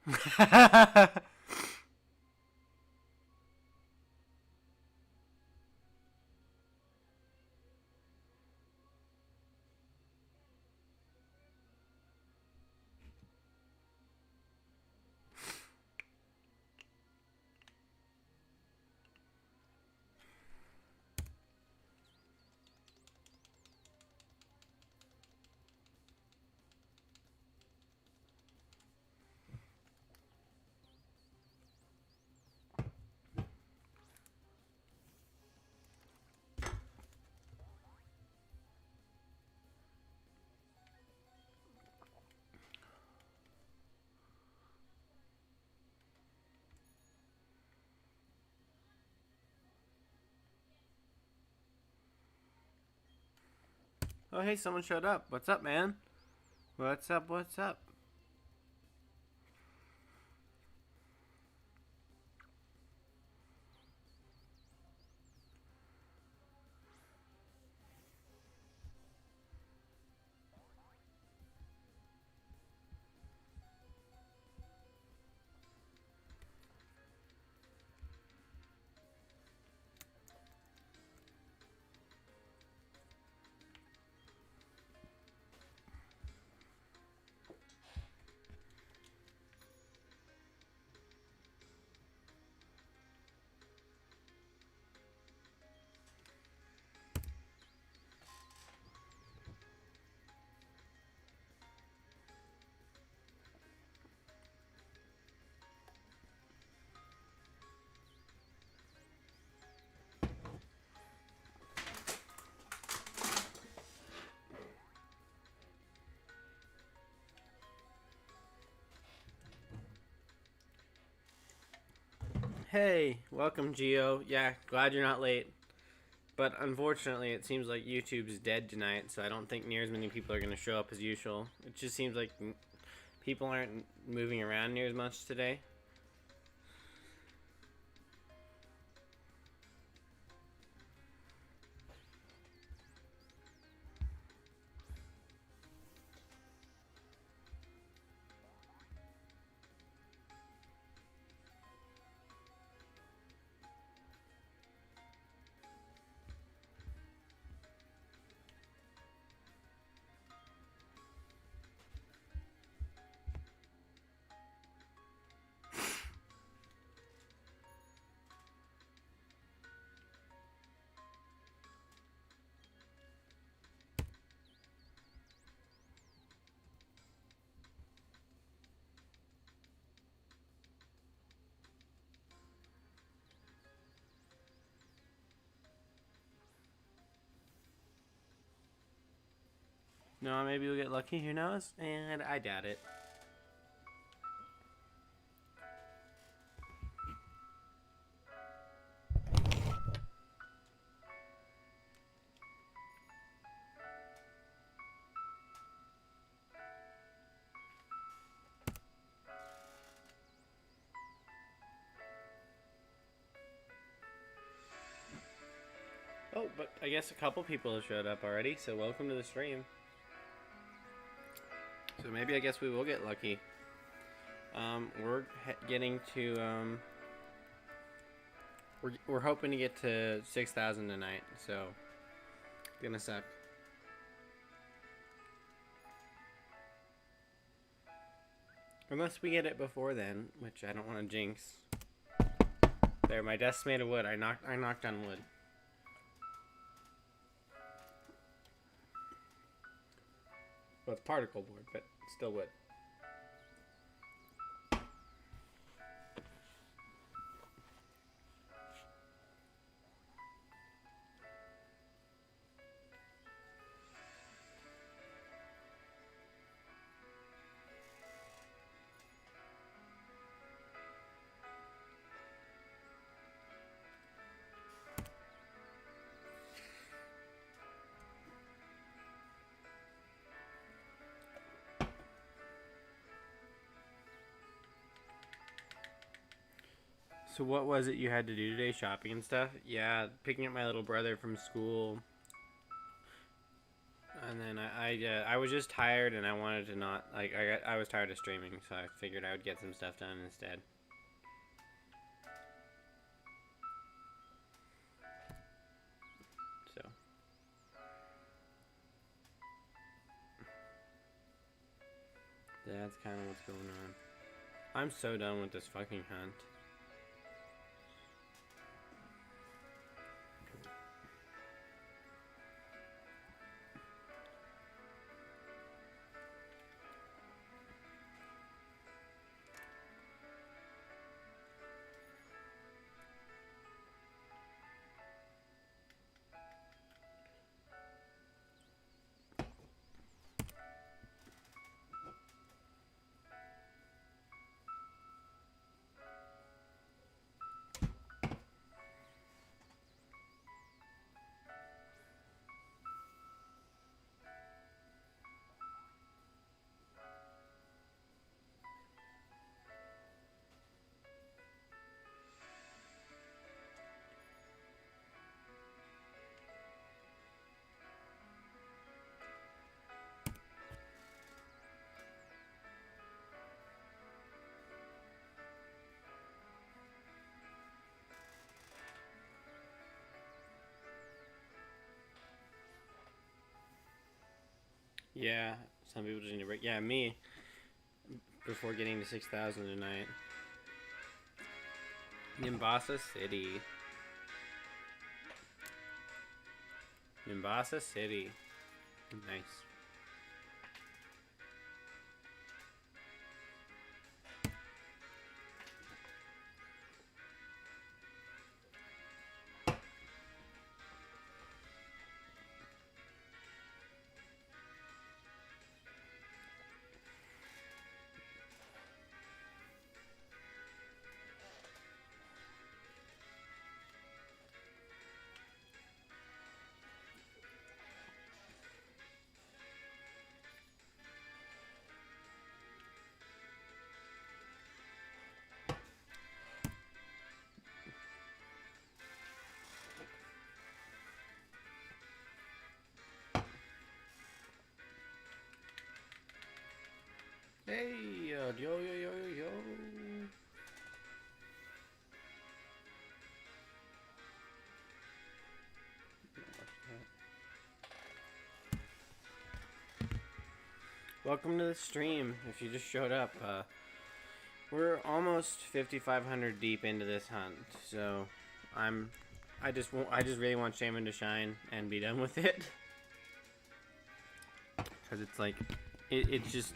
Oh, hey, someone showed up. What's up, man? What's up? What's up? Hey, welcome, Geo. Yeah, glad you're not late. But unfortunately, it seems like YouTube's dead tonight, so I don't think near as many people are going to show up as usual. It just seems like people aren't moving around near as much today. No, maybe we'll get lucky, who knows? And I doubt it. Oh, but I guess a couple people have showed up already, so welcome to the stream. So maybe I guess we will get lucky. We're getting to, we're hoping to get to 6,000 tonight, so it's gonna suck. Unless we get it before then, which I don't want to jinx. There, my desk's made of wood. I knocked on wood. Well, it's particle board, but still wood. So what was it you had to do today? Shopping and stuff? Yeah, picking up my little brother from school. And then I was just tired and I wanted to not like I was tired of streaming, so I figured I would get some stuff done instead. So that's kind of what's going on. I'm so done with this fucking hunt. Yeah, some people just need to break. Yeah, me. Before getting to 6,000 tonight. Nimbasa City. Nimbasa City. Nice. Hey, yo, yo, yo, yo, yo. Welcome to the stream. If you just showed up, we're almost 5,500 deep into this hunt, so I just really want Shaymin to shine and be done with it, because it's like, it's just.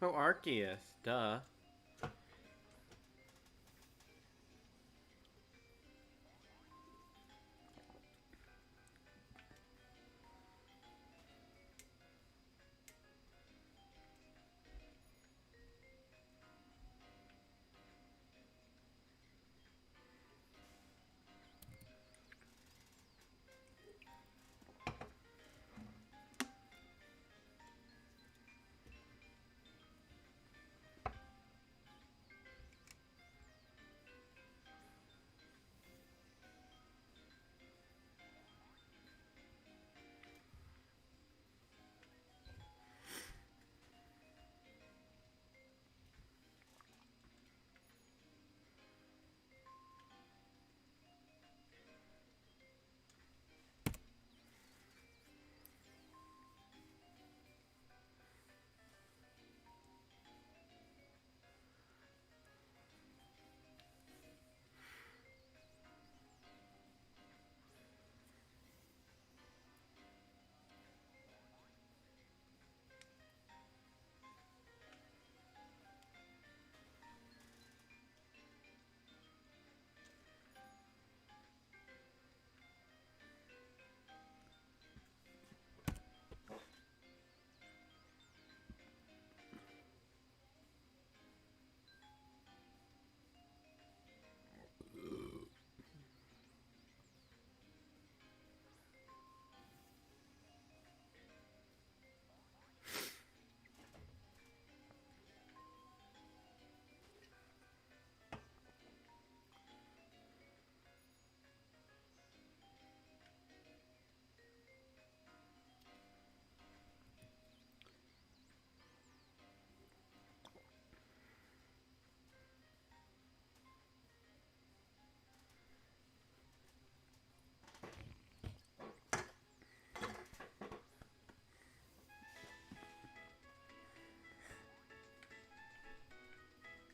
Oh, Arceus, duh.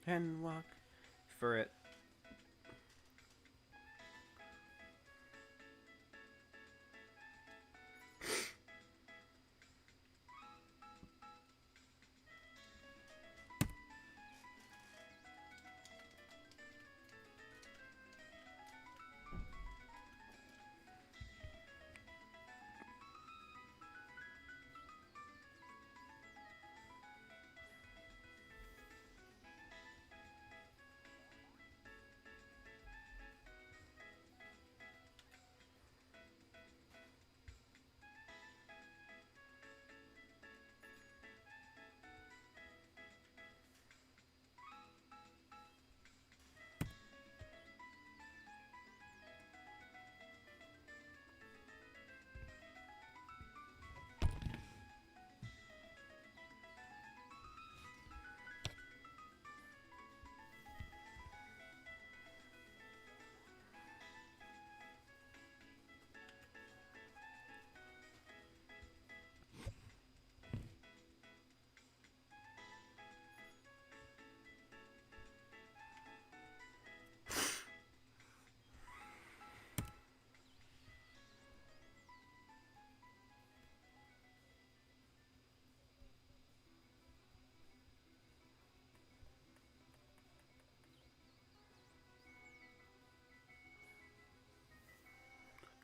and walk for it.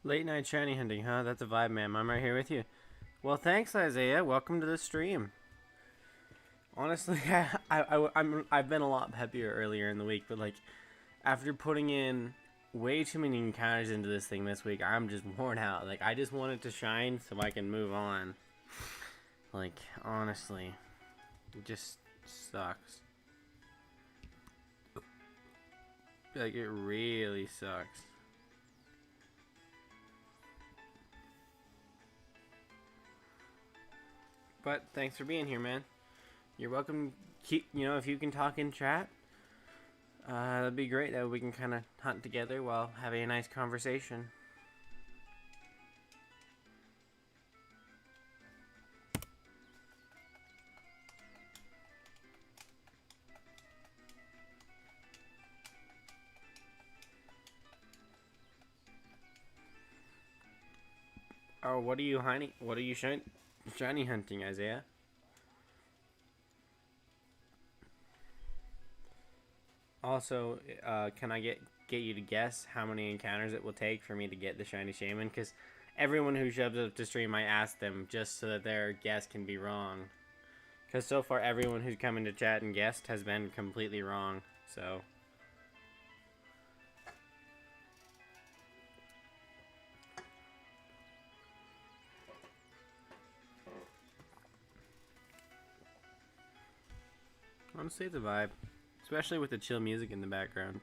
Late night shiny hunting, huh? That's a vibe, man. I'm right here with you. Well, thanks, Isaiah. Welcome to the stream. Honestly, I've been a lot happier earlier in the week, but like after putting in way too many encounters into this thing this week, I'm just worn out. Like I just want it to shine so I can move on. Like honestly, it just sucks. Like it really sucks. But thanks for being here, man. You're welcome. Keep, if you can talk in chat, that'd be great. That we can kind of hunt together while having a nice conversation. Oh, what are you hunting? What are you shiny hunting, Isaiah? Also, can I get you to guess how many encounters it will take for me to get the shiny Shaymin? Because everyone who shows up to stream, I ask them just so that their guess can be wrong. Because so far, everyone who's come into chat and guessed has been completely wrong. So. Honestly, it's a vibe. Especially with the chill music in the background.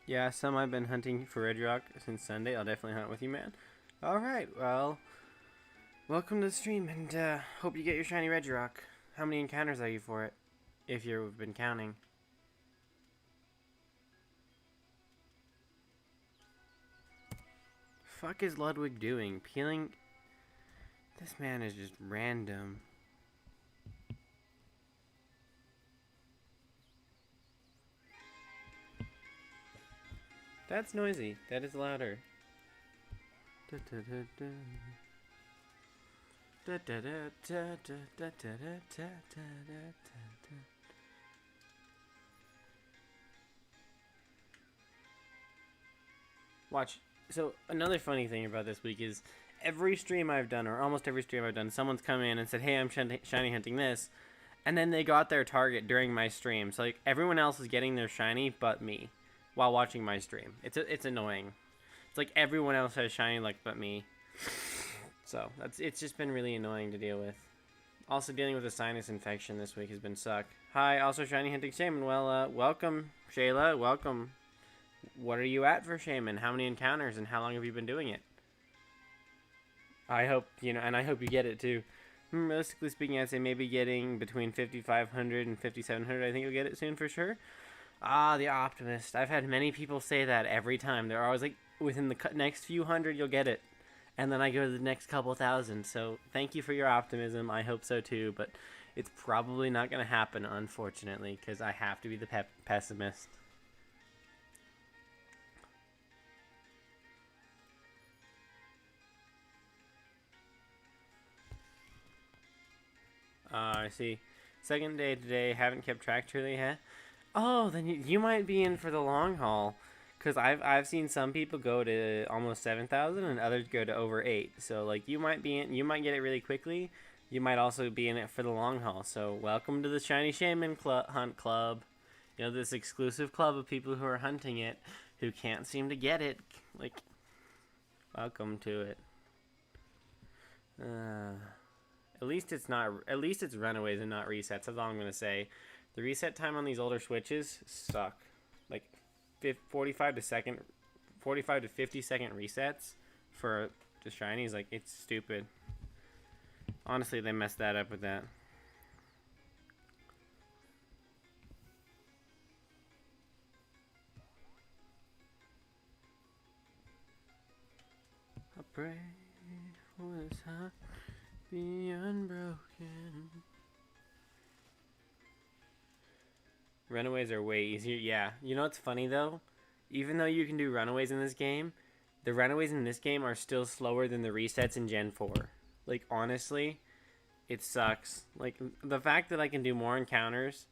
Yeah, some I've been hunting for Regirock since Sunday. I'll definitely hunt with you, man. Alright, well, welcome to the stream, and hope you get your shiny Regirock. How many encounters are you for it, if you've been counting? Fuck is Ludwig doing? Peeling? This man is just random. That's noisy. That is louder. Watch. So another funny thing about this week is every stream I've done, or almost every stream I've done, someone's come in and said, "Hey, I'm shiny hunting this," and then they got their target during my stream. So like everyone else is getting their shiny, but me, while watching my stream. It's annoying. It's like everyone else has shiny luck but me. So it's just been really annoying to deal with. Also dealing with a sinus infection this week has been suck. Hi, also Shiny Hunting Shaymin. Well, welcome, Shayla. Welcome. What are you at for Shaymin? How many encounters and how long have you been doing it? I hope, and I hope you get it too. Realistically speaking, I'd say maybe getting between 5,500 and 5,700. I think you'll get it soon for sure. Ah, the optimist. I've had many people say that every time. They're always like, within the next few hundred, you'll get it. And then I go to the next couple thousand. So thank you for your optimism. I hope so too. But it's probably not going to happen, unfortunately, because I have to be the pessimist. I see. Second day today. Haven't kept track truly, huh? Oh, then you might be in for the long haul. Because I've seen some people go to almost 7,000 and others go to over 8. So, like, you might get it really quickly. You might also be in it for the long haul. So, welcome to the Shiny Shaymin Hunt Club. This exclusive club of people who are hunting it, who can't seem to get it. Like, welcome to it. At least it's runaways and not resets. That's all I'm gonna say. The reset time on these older Switches suck. Like 45 to 50-second resets for the shinies. Like, it's stupid. Honestly, they messed that up with that. I pray for this heart be unbroken. Runaways are way easier. Yeah. You know what's funny though? Even though you can do runaways in this game, the runaways in this game are still slower than the resets in Gen 4. Like, honestly, it sucks. Like, the fact that I can do more encounters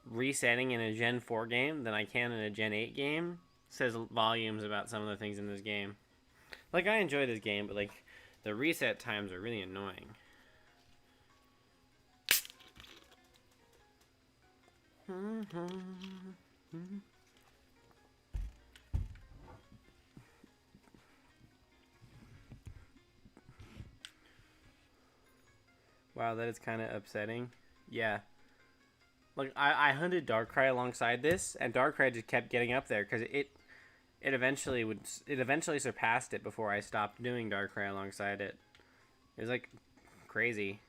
resetting in a Gen 4 game than I can in a Gen 8 game says volumes about some of the things in this game. Like, I enjoy this game, but, like, the reset times are really annoying. Wow, that is kind of upsetting. Yeah. Like, I hunted Darkrai alongside this, and Darkrai just kept getting up there because it eventually surpassed it before I stopped doing Darkrai alongside it. It was like crazy.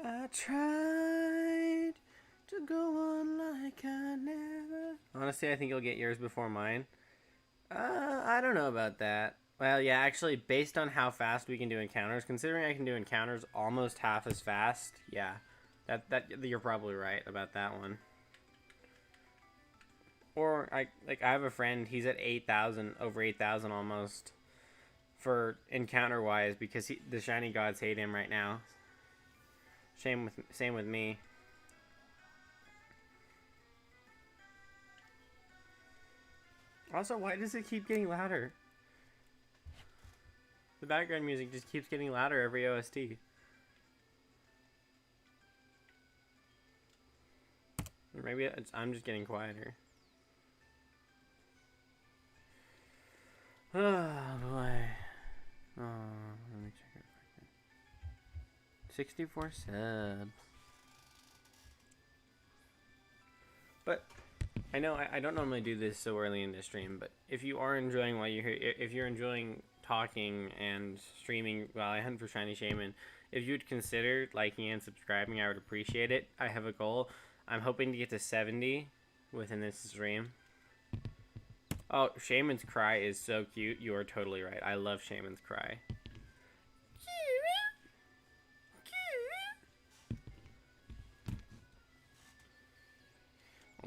I tried to go on like I never. Honestly, I think you'll get yours before mine. I don't know about that. Well, yeah, actually, based on how fast we can do encounters, considering I can do encounters almost half as fast, yeah, that you're probably right about that one. Or I have a friend, he's at 8,000, over 8,000 almost, for encounter wise, because the shiny gods hate him right now. Same with me. Also, why does it keep getting louder? The background music just keeps getting louder every OST. Or maybe I'm just getting quieter. Oh boy. Oh, let me check it. 64 subs. But I know I don't normally do this so early in the stream, but if you are enjoying while you're here, if you're enjoying talking and streaming while I hunt for Shiny Shaymin, if you'd consider liking and subscribing, I would appreciate it. I have a goal. I'm hoping to get to 70 within this stream. Oh, Shaymin's cry is so cute. You are totally right. I love Shaymin's cry.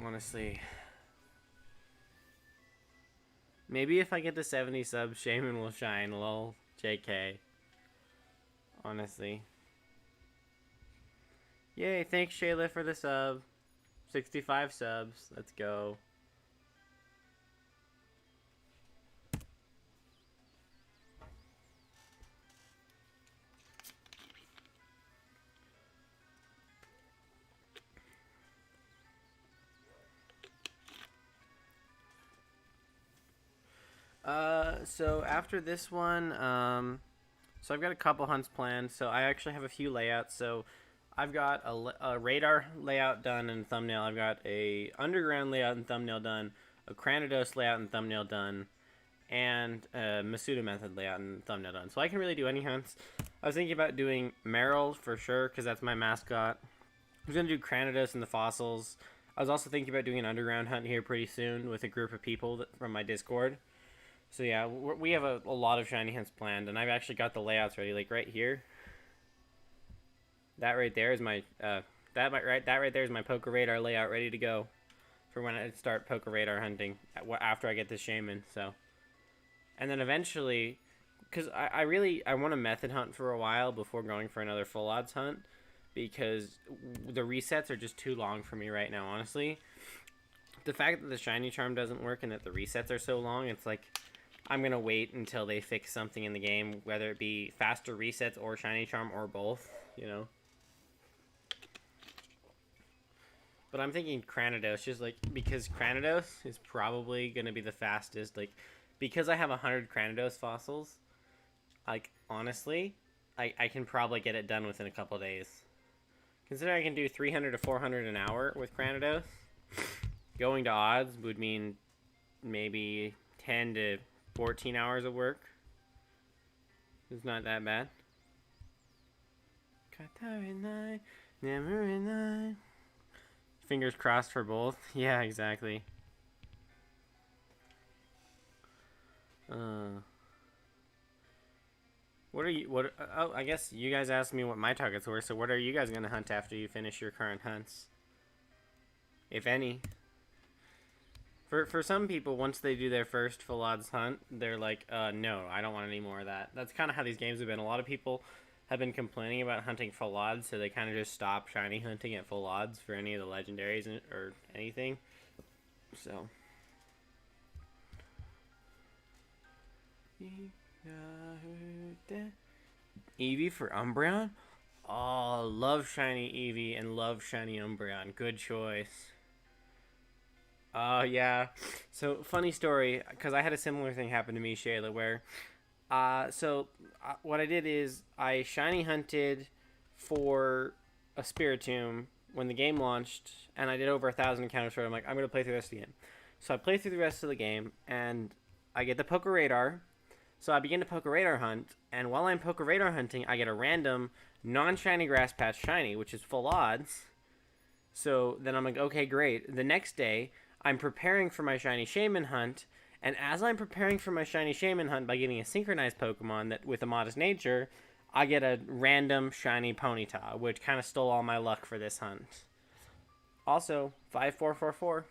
Honestly. Maybe if I get to 70 subs, Shaymin will shine. Lol. JK. Honestly. Yay, thanks Shayla for the sub. 65 subs. Let's go. So after this one, So I've got a couple hunts planned. So I actually have a few layouts. So I've got a radar layout done and thumbnail. I've got a underground layout and thumbnail done. A Cranidos layout and thumbnail done. And a Masuda method layout and thumbnail done. So I can really do any hunts. I was thinking about doing Meryl for sure because that's my mascot. I was going to do Cranidos and the fossils. I was also thinking about doing an underground hunt here pretty soon with a group of people from my Discord. So yeah, we have a lot of shiny hunts planned, and I've actually got the layouts ready. Like right here, that right there is my that right there is my poker radar layout ready to go for when I start poker radar hunting after I get this Shaymin. So, and then eventually, because I want to method hunt for a while before going for another full odds hunt, because the resets are just too long for me right now. Honestly, the fact that the shiny charm doesn't work and that the resets are so long, it's like I'm gonna wait until they fix something in the game, whether it be faster resets or shiny charm or both, you know. But I'm thinking Cranidos, just like because Cranidos is probably gonna be the fastest. Like because I have 100 Cranidos fossils, like honestly, I can probably get it done within a couple days. Considering I can do 300 to 400 an hour with Cranidos, going to odds would mean maybe 10 to 14 hours of work. It's not that bad. Fingers crossed for both. Yeah, exactly. Oh, I guess you guys asked me what my targets were, so what are you guys going to hunt after you finish your current hunts? If any. For some people, once they do their first full odds hunt, they're like, no, I don't want any more of that. That's kind of how these games have been. A lot of people have been complaining about hunting full odds, so they kind of just stop shiny hunting at full odds for any of the legendaries or anything. So. Eevee for Umbreon? Oh, love shiny Eevee and love shiny Umbreon. Good choice. Yeah. So, funny story, because I had a similar thing happen to me, Shayla, where, what I did is I shiny hunted for a Spiritomb when the game launched, and I did over 1,000 encounters for it. I'm like, I'm going to play through the rest of the game. So I play through the rest of the game, and I get the Poker Radar. So I begin to Poker Radar hunt, and while I'm Poker Radar hunting, I get a random non-shiny Grass Patch shiny, which is full odds. So then I'm like, okay, great. The next day, I'm preparing for my shiny Shaymin hunt, and as I'm preparing for my shiny Shaymin hunt by getting a synchronized Pokemon that with a modest nature, I get a random shiny Ponyta, which kind of stole all my luck for this hunt. Also, 5444.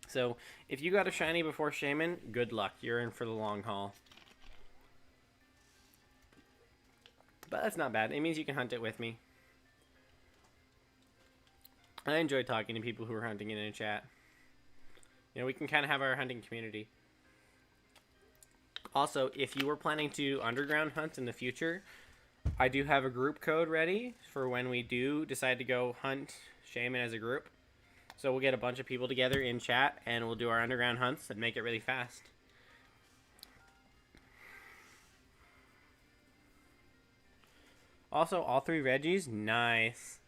So, if you got a shiny before Shaymin, good luck. You're in for the long haul. But that's not bad. It means you can hunt it with me. I enjoy talking to people who are hunting in a chat. You know, we can kind of have our hunting community. Also, if you were planning to underground hunt in the future, I do have a group code ready for when we do decide to go hunt Shaymin as a group. So we'll get a bunch of people together in chat, and we'll do our underground hunts and make it really fast. Also, all 3 Reggies, nice.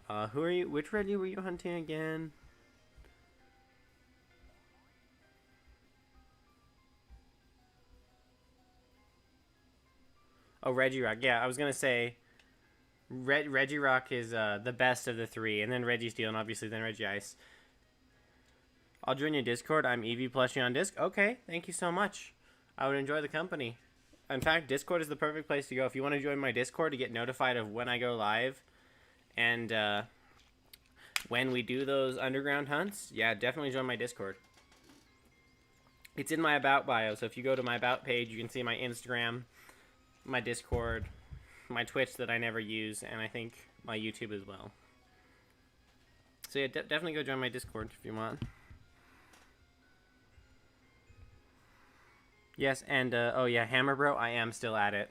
Who are you? Which Reggie were you hunting again? Oh, Regirock. Yeah, I was gonna say Regirock is the best of the 3, and then Registeel, and obviously then Regice. I'll join your Discord. I'm Eevee plushie on Disc. Okay, thank you so much. I would enjoy the company. In fact, Discord is the perfect place to go. If you want to join my Discord to get notified of when I go live and when we do those underground hunts, yeah, definitely join my Discord. It's in my About bio, so if you go to my About page, you can see my Instagram, my Discord, my Twitch that I never use, and I think my YouTube as well. So yeah, definitely go join my Discord if you want. Yes, and oh yeah, Hammer Bro, I am still at it.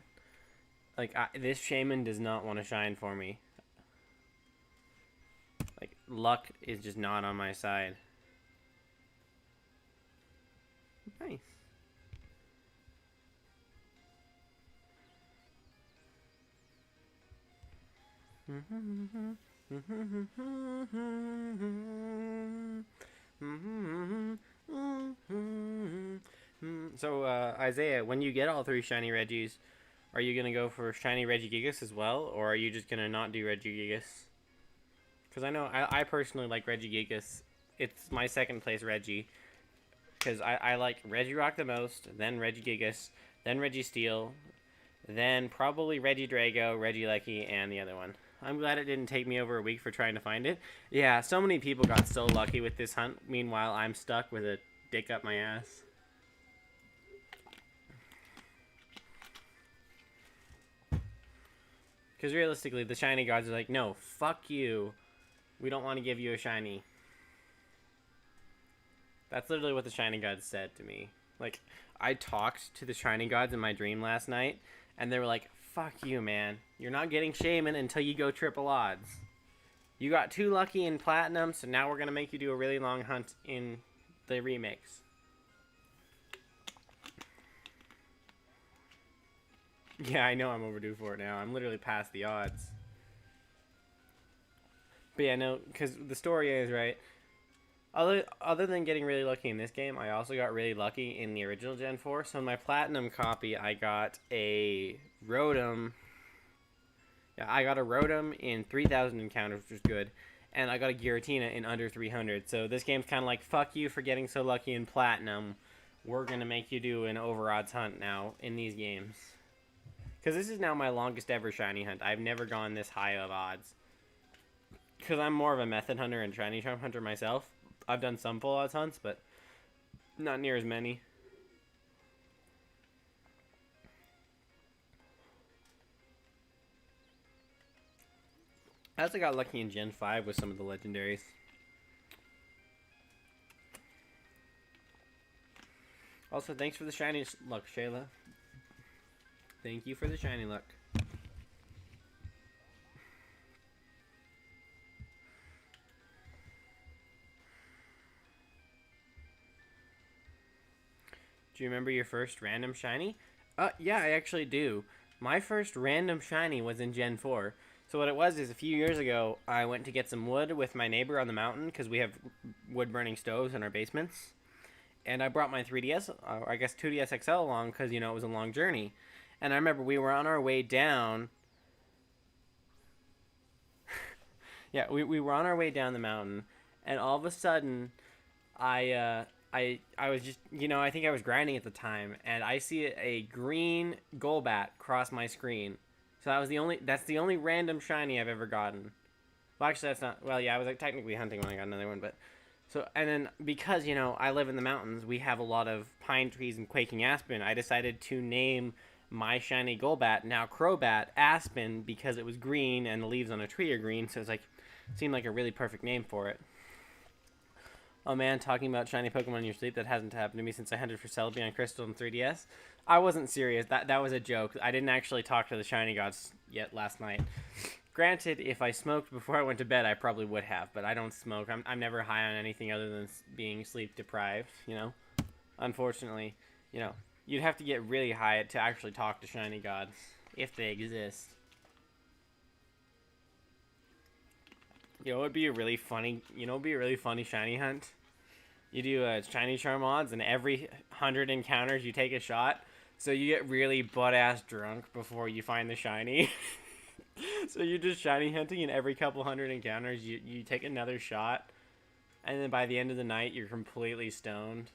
Like, this Shaymin does not want to shine for me. Like, luck is just not on my side. Nice. So, Isaiah, when you get all three shiny Reggies, are you gonna go for shiny Regigigas as well, or are you just gonna not do Regigigas? Because I know I personally like Regigigas. It's my second place Reggie. Because I like Regirock the most, then Regigigas, then Registeel, then probably Regidrago, Regieleki, and the other one. I'm glad it didn't take me over a week for trying to find it. Yeah, so many people got so lucky with this hunt. Meanwhile, I'm stuck with a dick up my ass. Because realistically, the shiny gods are like, no, fuck you. We don't want to give you a shiny. That's literally what the shiny gods said to me. Like, I talked to the shiny gods in my dream last night, and they were like, fuck you, man. You're not getting Shaymin until you go triple odds. You got too lucky in Platinum, so now we're going to make you do a really long hunt in the remakes. Yeah, I know I'm overdue for it now. I'm literally past the odds. But yeah, no, because the story is, right, other than getting really lucky in this game, I also got really lucky in the original Gen 4. So in my Platinum copy, I got a Rotom. Yeah, I got a Rotom in 3,000 encounters, which was good. And I got a Giratina in under 300. So this game's kind of like, fuck you for getting so lucky in Platinum. We're going to make you do an over odds hunt now in these games. Because this is now my longest ever shiny hunt. I've never gone this high of odds. Because I'm more of a method hunter and shiny charm hunter myself. I've done some full odds hunts, but not near as many. I also got lucky in Gen 5 with some of the legendaries. Also, thanks for the shiny luck, Shayla. Thank you for the shiny luck. Do you remember your first random shiny? Yeah, I actually do. My first random shiny was in Gen 4. So what it was is a few years ago, I went to get some wood with my neighbor on the mountain because we have wood-burning stoves in our basements. And I brought my 3DS, or I guess 2DS XL along because, you know, it was a long journey. And I remember we were on our way down. Yeah, we were on our way down the mountain, and all of a sudden, I was just, you know, I think I was grinding at the time, and I see a green Golbat cross my screen. So that's the only random shiny I've ever gotten. Well, actually, that's not, well, yeah, I was like technically hunting when I got another one, but, so, and then, because, you know, I live in the mountains, we have a lot of pine trees and quaking aspen, I decided to name my shiny Golbat, now Crobat, Aspen, because it was green, and the leaves on a tree are green, so it's like, seemed like a really perfect name for it. Oh man, talking about shiny Pokemon in your sleep, that hasn't happened to me since I hunted for Celebi on Crystal and 3DS. I wasn't serious, that was a joke. I didn't actually talk to the shiny gods yet last night. Granted, if I smoked before I went to bed, I probably would have, but I don't smoke. I'm never high on anything other than being sleep deprived, you know? Unfortunately, you know, you'd have to get really high to actually talk to shiny gods, if they exist. You know, it'd be a really funny, shiny hunt. You do shiny charm odds, and every 100 encounters you take a shot, so you get really butt-ass drunk before you find the shiny. So you're just shiny hunting, and every couple 100 encounters, you take another shot, and then by the end of the night, you're completely stoned.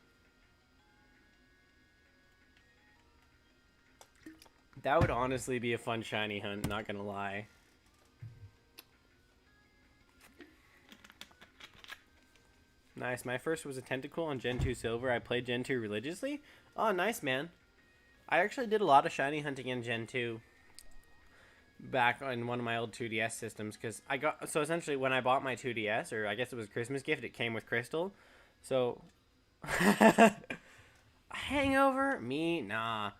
That would honestly be a fun shiny hunt, not gonna lie. Nice. My first was a Tentacool on Gen 2 Silver. I played Gen 2 religiously. Oh, nice, man. I actually did a lot of shiny hunting in Gen 2 back on one of my old 2DS systems, because I got, so essentially when I bought my 2DS, or I guess it was a Christmas gift, it came with Crystal. So hangover? Me? Nah.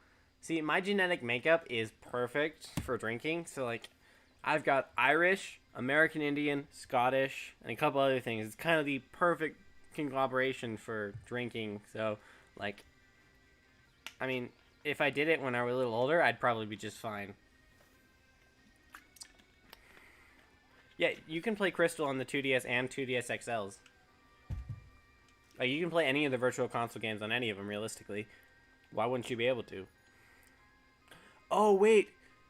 See, my genetic makeup is perfect for drinking. So like, I've got Irish, American Indian, Scottish, and a couple other things. It's kind of the perfect conglomeration for drinking. So like, I mean, if I did it when I was a little older, I'd probably be just fine. Yeah, you can play Crystal on the 2DS and 2DS XLs. Like, you can play any of the Virtual Console games on any of them, realistically. Why wouldn't you be able to? Oh, wait.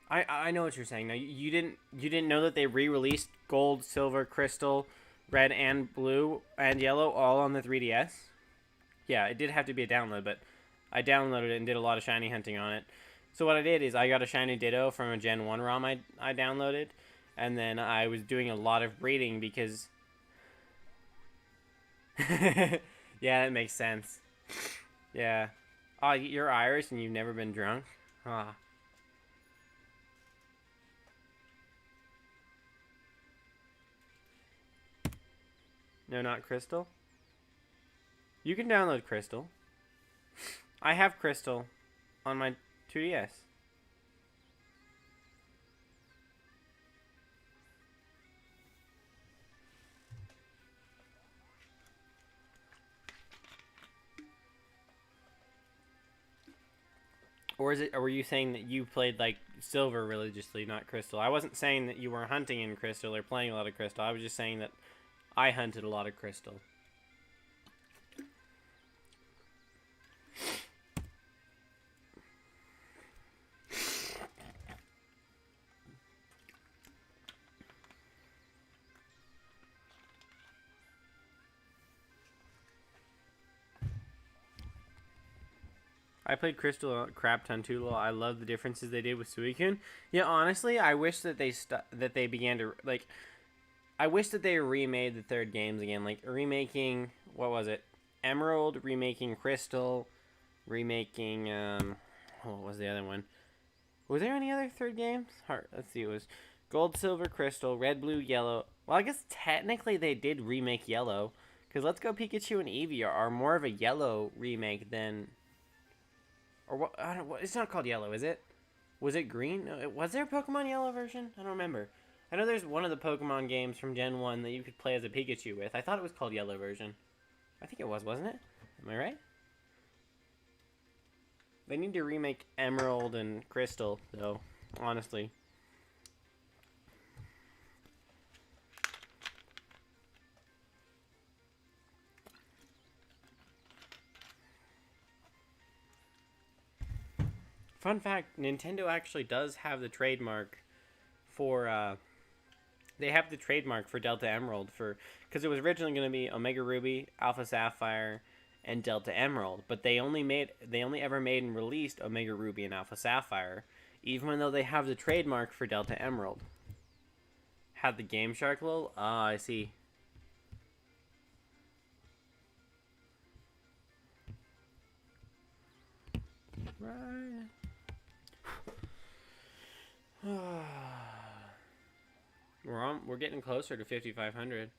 I know what you're saying. Now, you didn't know that they re-released Gold, Silver, Crystal, Red, and Blue, and Yellow all on the 3DS? Yeah, it did have to be a download, but I downloaded it and did a lot of shiny hunting on it. So what I did is I got a shiny Ditto from a Gen 1 ROM I downloaded, and then I was doing a lot of breeding because... Yeah, that makes sense. Yeah. Oh, you're Irish and you've never been drunk? Ah. No, not Crystal? You can download Crystal. I have Crystal on my 2DS. Or is it? Or were you saying that you played like Silver religiously, not Crystal? I wasn't saying that you were hunting in Crystal or playing a lot of Crystal. I was just saying that I hunted a lot of Crystal. I played Crystal a crap ton too. I love the differences they did with Suicune. Yeah, honestly, I wish that they began to like. I wish that they remade the third games again, like remaking what was it, Emerald, remaking Crystal, remaking what was the other one? Was there any other third games? Let's see. It was Gold, Silver, Crystal, Red, Blue, Yellow. Well, I guess technically they did remake Yellow, because Let's Go Pikachu and Eevee are more of a Yellow remake than. Or what? I don't. It's not called Yellow, is it? Was it Green? No, was there a Pokemon Yellow version? I don't remember. I know there's one of the Pokemon games from Gen 1 that you could play as a Pikachu with. I thought it was called Yellow version. I think it was, wasn't it? Am I right? They need to remake Emerald and Crystal, though, honestly. Fun fact, Nintendo actually does have the trademark for, they have the trademark for Delta Emerald because it was originally going to be Omega Ruby, Alpha Sapphire, and Delta Emerald, but they only ever made and released Omega Ruby and Alpha Sapphire, even though they have the trademark for Delta Emerald. Had the Game Shark lol? Ah, I see. Right. We're getting closer to 5,500.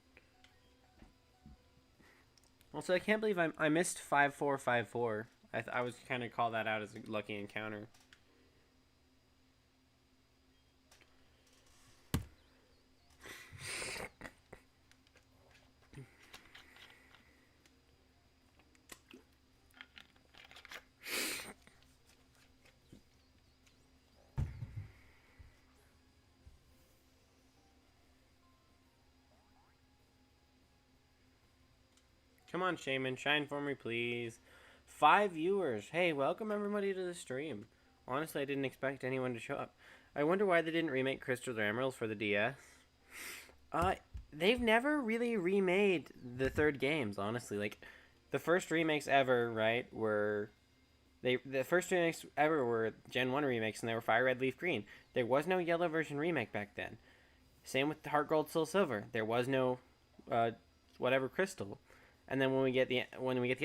Also, I can't believe I missed 5454. I was kind of call that out as a lucky encounter. Come on, Shaymin, shine for me, please. 5 viewers. Hey, welcome everybody to the stream. Honestly, I didn't expect anyone to show up. I wonder why they didn't remake Crystal or Emerald for the DS. They've never really remade the third games, honestly. Like, the first remakes ever, right, were... The first remakes ever were Gen 1 remakes, and they were Fire Red, Leaf Green. There was no Yellow version remake back then. Same with Heart Gold, Soul Silver. There was no, whatever Crystal. And then when we get the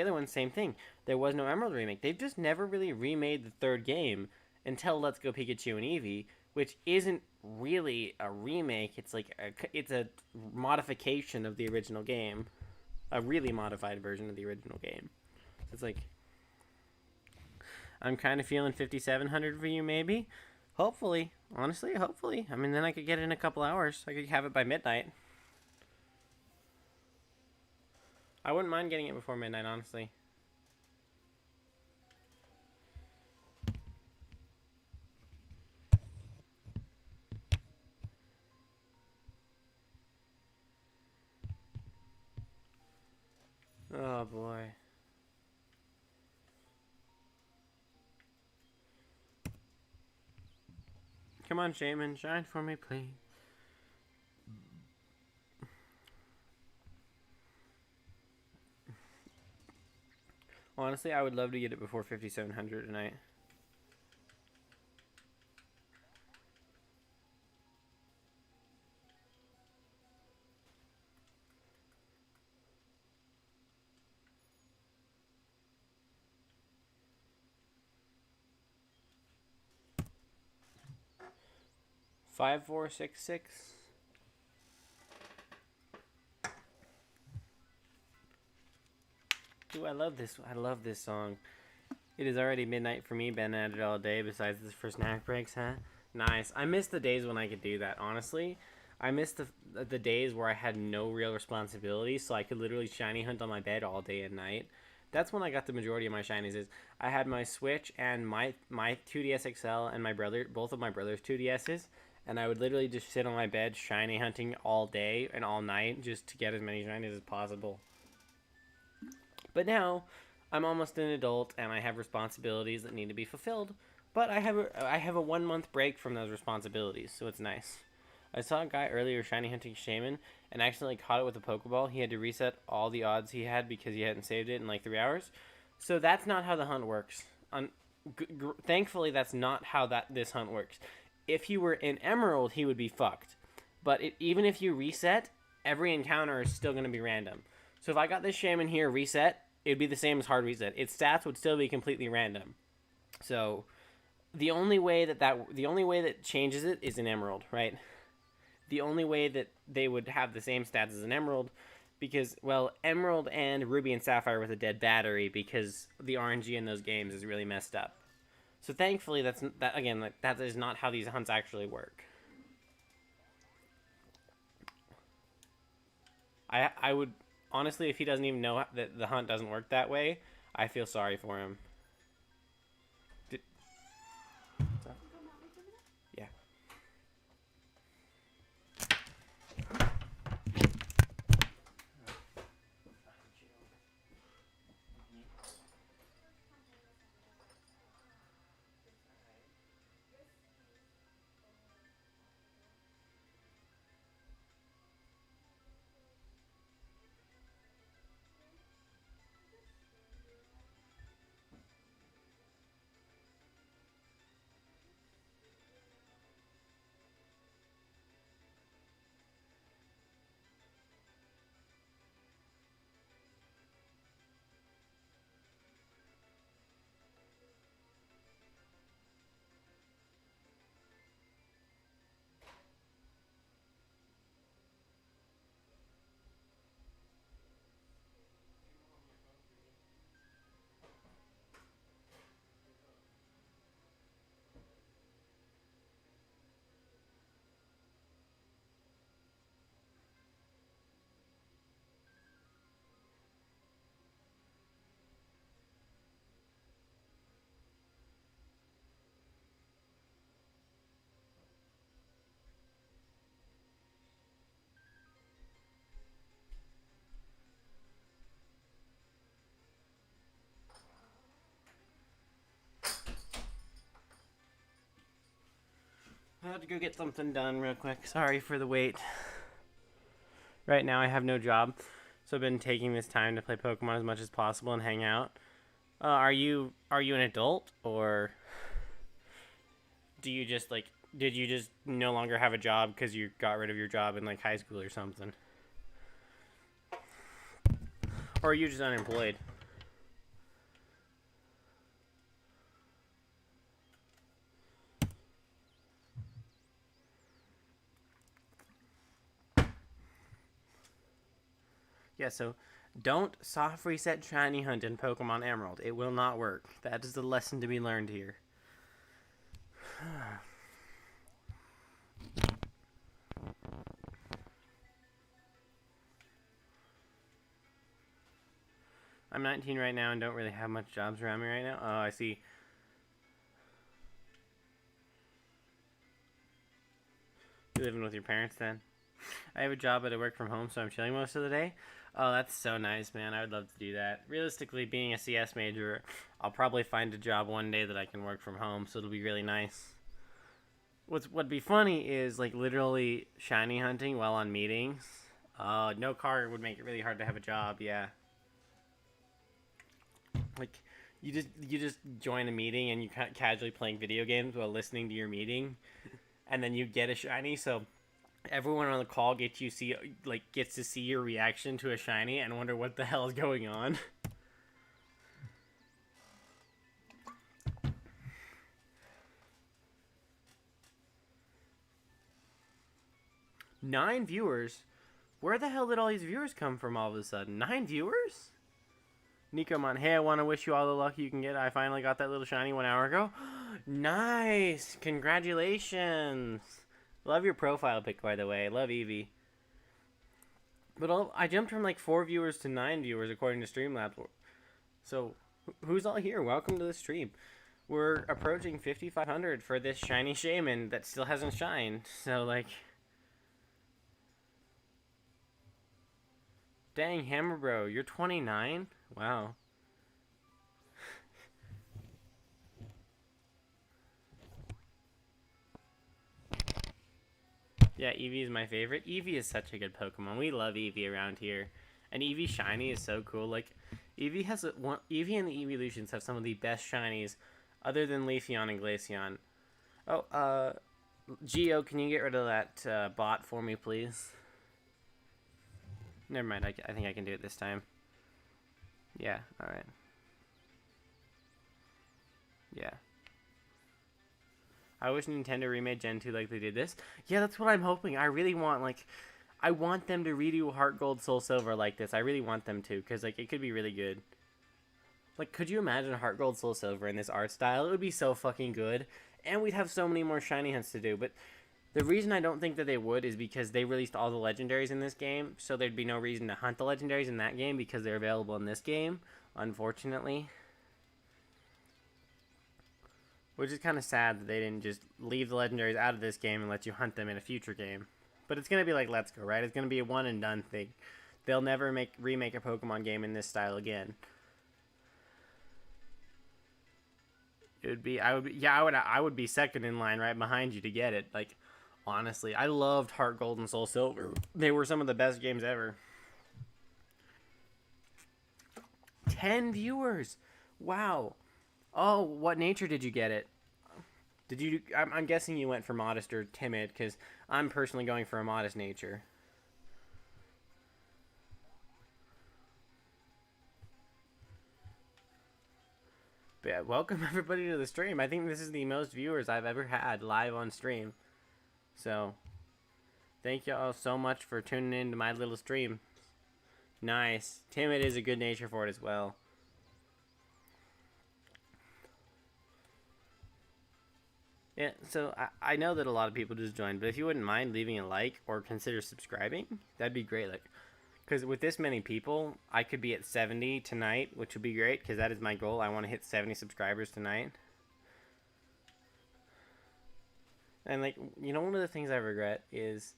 other one, same thing. There was no Emerald remake. They've just never really remade the third game until Let's Go Pikachu and Eevee, which isn't really a remake. It's like it's a modification of the original game, a really modified version of the original game. It's like I'm kind of feeling 5,700 for you, maybe. Hopefully, honestly, hopefully. I mean, then I could get it in a couple hours. I could have it by midnight. I wouldn't mind getting it before midnight, honestly. Oh boy. Come on, Shaymin, shine for me, please. Honestly, I would love to get it before 5,700 tonight. Five, 4, 6, 6. Ooh, I love this. I love this song. It is already midnight for me. Been at it all day. Besides this for snack breaks, huh? Nice. I miss the days when I could do that. Honestly, I miss the days where I had no real responsibilities, so I could literally shiny hunt on my bed all day and night. That's when I got the majority of my shinies. Is I had my Switch and my 2DS XL and my brother, both of my brother's 2DSs, and I would literally just sit on my bed shiny hunting all day and all night just to get as many shinies as possible. But now, I'm almost an adult and I have responsibilities that need to be fulfilled. But I have a 1 month break from those responsibilities, so it's nice. I saw a guy earlier shiny hunting Shaymin and accidentally caught it with a Pokeball. He had to reset all the odds he had because he hadn't saved it in like 3 hours. So that's not how the hunt works. Thankfully, that's not how this hunt works. If he were in Emerald, he would be fucked. But even if you reset, every encounter is still going to be random. So if I got this Shaymin here reset, it'd be the same as hard reset. Its stats would still be completely random. So the only way that changes it is in Emerald, right? The only way that they would have the same stats as an Emerald, because well, Emerald and Ruby and Sapphire with a dead battery because the RNG in those games is really messed up. So thankfully, that is not how these hunts actually work. I would honestly, if he doesn't even know that the hunt doesn't work that way, I feel sorry for him. Yeah. I had to go get something done real quick. Sorry for the wait. Right now I have no job, so I've been taking this time to play Pokemon as much as possible and hang out. Are you an adult, or do you just like did you just no longer have a job because you got rid of your job in like high school or something? Or are you just unemployed? Yeah, so don't soft reset shiny hunt in Pokemon Emerald. It will not work. That is the lesson to be learned here. I'm 19 right now and don't really have much jobs around me right now. Oh, I see. You living with your parents then? I have a job, but I work from home, so I'm chilling most of the day. Oh, that's so nice, man. I would love to do that. Realistically, being a CS major, I'll probably find a job one day that I can work from home, so it'll be really nice. What'd be funny is like literally shiny hunting while on meetings. No car would make it really hard to have a job. Yeah, like you just join a meeting and you casually playing video games while listening to your meeting, and then you get a shiny. So everyone on the call gets to see your reaction to a shiny and wonder what the hell is going on. 9 viewers. Where the hell did all these viewers come from all of a sudden? 9 viewers? Nico Mon, hey, I want to wish you all the luck you can get. I finally got that little shiny 1 hour ago. Nice! Congratulations! Love your profile pic, by the way. Love Eevee. But I jumped from like 4 viewers to 9 viewers according to Streamlabs. So, who's all here? Welcome to the stream. We're approaching 5,500 for this shiny Shaymin that still hasn't shined. So, like... Dang, Hammer Bro, you're 29? Wow. Yeah, Eevee is my favorite. Eevee is such a good Pokemon. We love Eevee around here. And Eevee Shiny is so cool. Like, Eevee and the Evolutions have some of the best shinies other than Leafeon and Glaceon. Oh, Geo, can you get rid of that bot for me, please? Never mind, I think I can do it this time. Yeah, alright. Yeah. I wish Nintendo remade Gen 2 like they did this. Yeah, that's what I'm hoping. I really want, like... I want them to redo Heart Gold, Soul Silver like this. I really want them to, because, like, it could be really good. Like, could you imagine Heart Gold, Soul Silver in this art style? It would be so fucking good. And we'd have so many more shiny hunts to do. But the reason I don't think that they would is because they released all the legendaries in this game. So there'd be no reason to hunt the legendaries in that game because they're available in this game, unfortunately. Which is kind of sad that they didn't just leave the legendaries out of this game and let you hunt them in a future game. But it's going to be like Let's Go, right? It's going to be a one and done thing. They'll never remake a Pokemon game in this style again. It would be, I would be second in line right behind you to get it. Like, honestly, I loved Heart Gold and Soul Silver. They were some of the best games ever. 10 viewers. Wow. Oh, what nature did you get it? Did you? I'm guessing you went for modest or timid, because I'm personally going for a modest nature. But yeah, welcome everybody to the stream. I think this is the most viewers I've ever had live on stream. So, thank y'all so much for tuning in to my little stream. Nice. Timid is a good nature for it as well. Yeah, so I know that a lot of people just joined, but if you wouldn't mind leaving a like or consider subscribing, that'd be great. Like, because with this many people, I could be at 70 tonight, which would be great, because that is my goal. I want to hit 70 subscribers tonight. And, like, you know, one of the things I regret is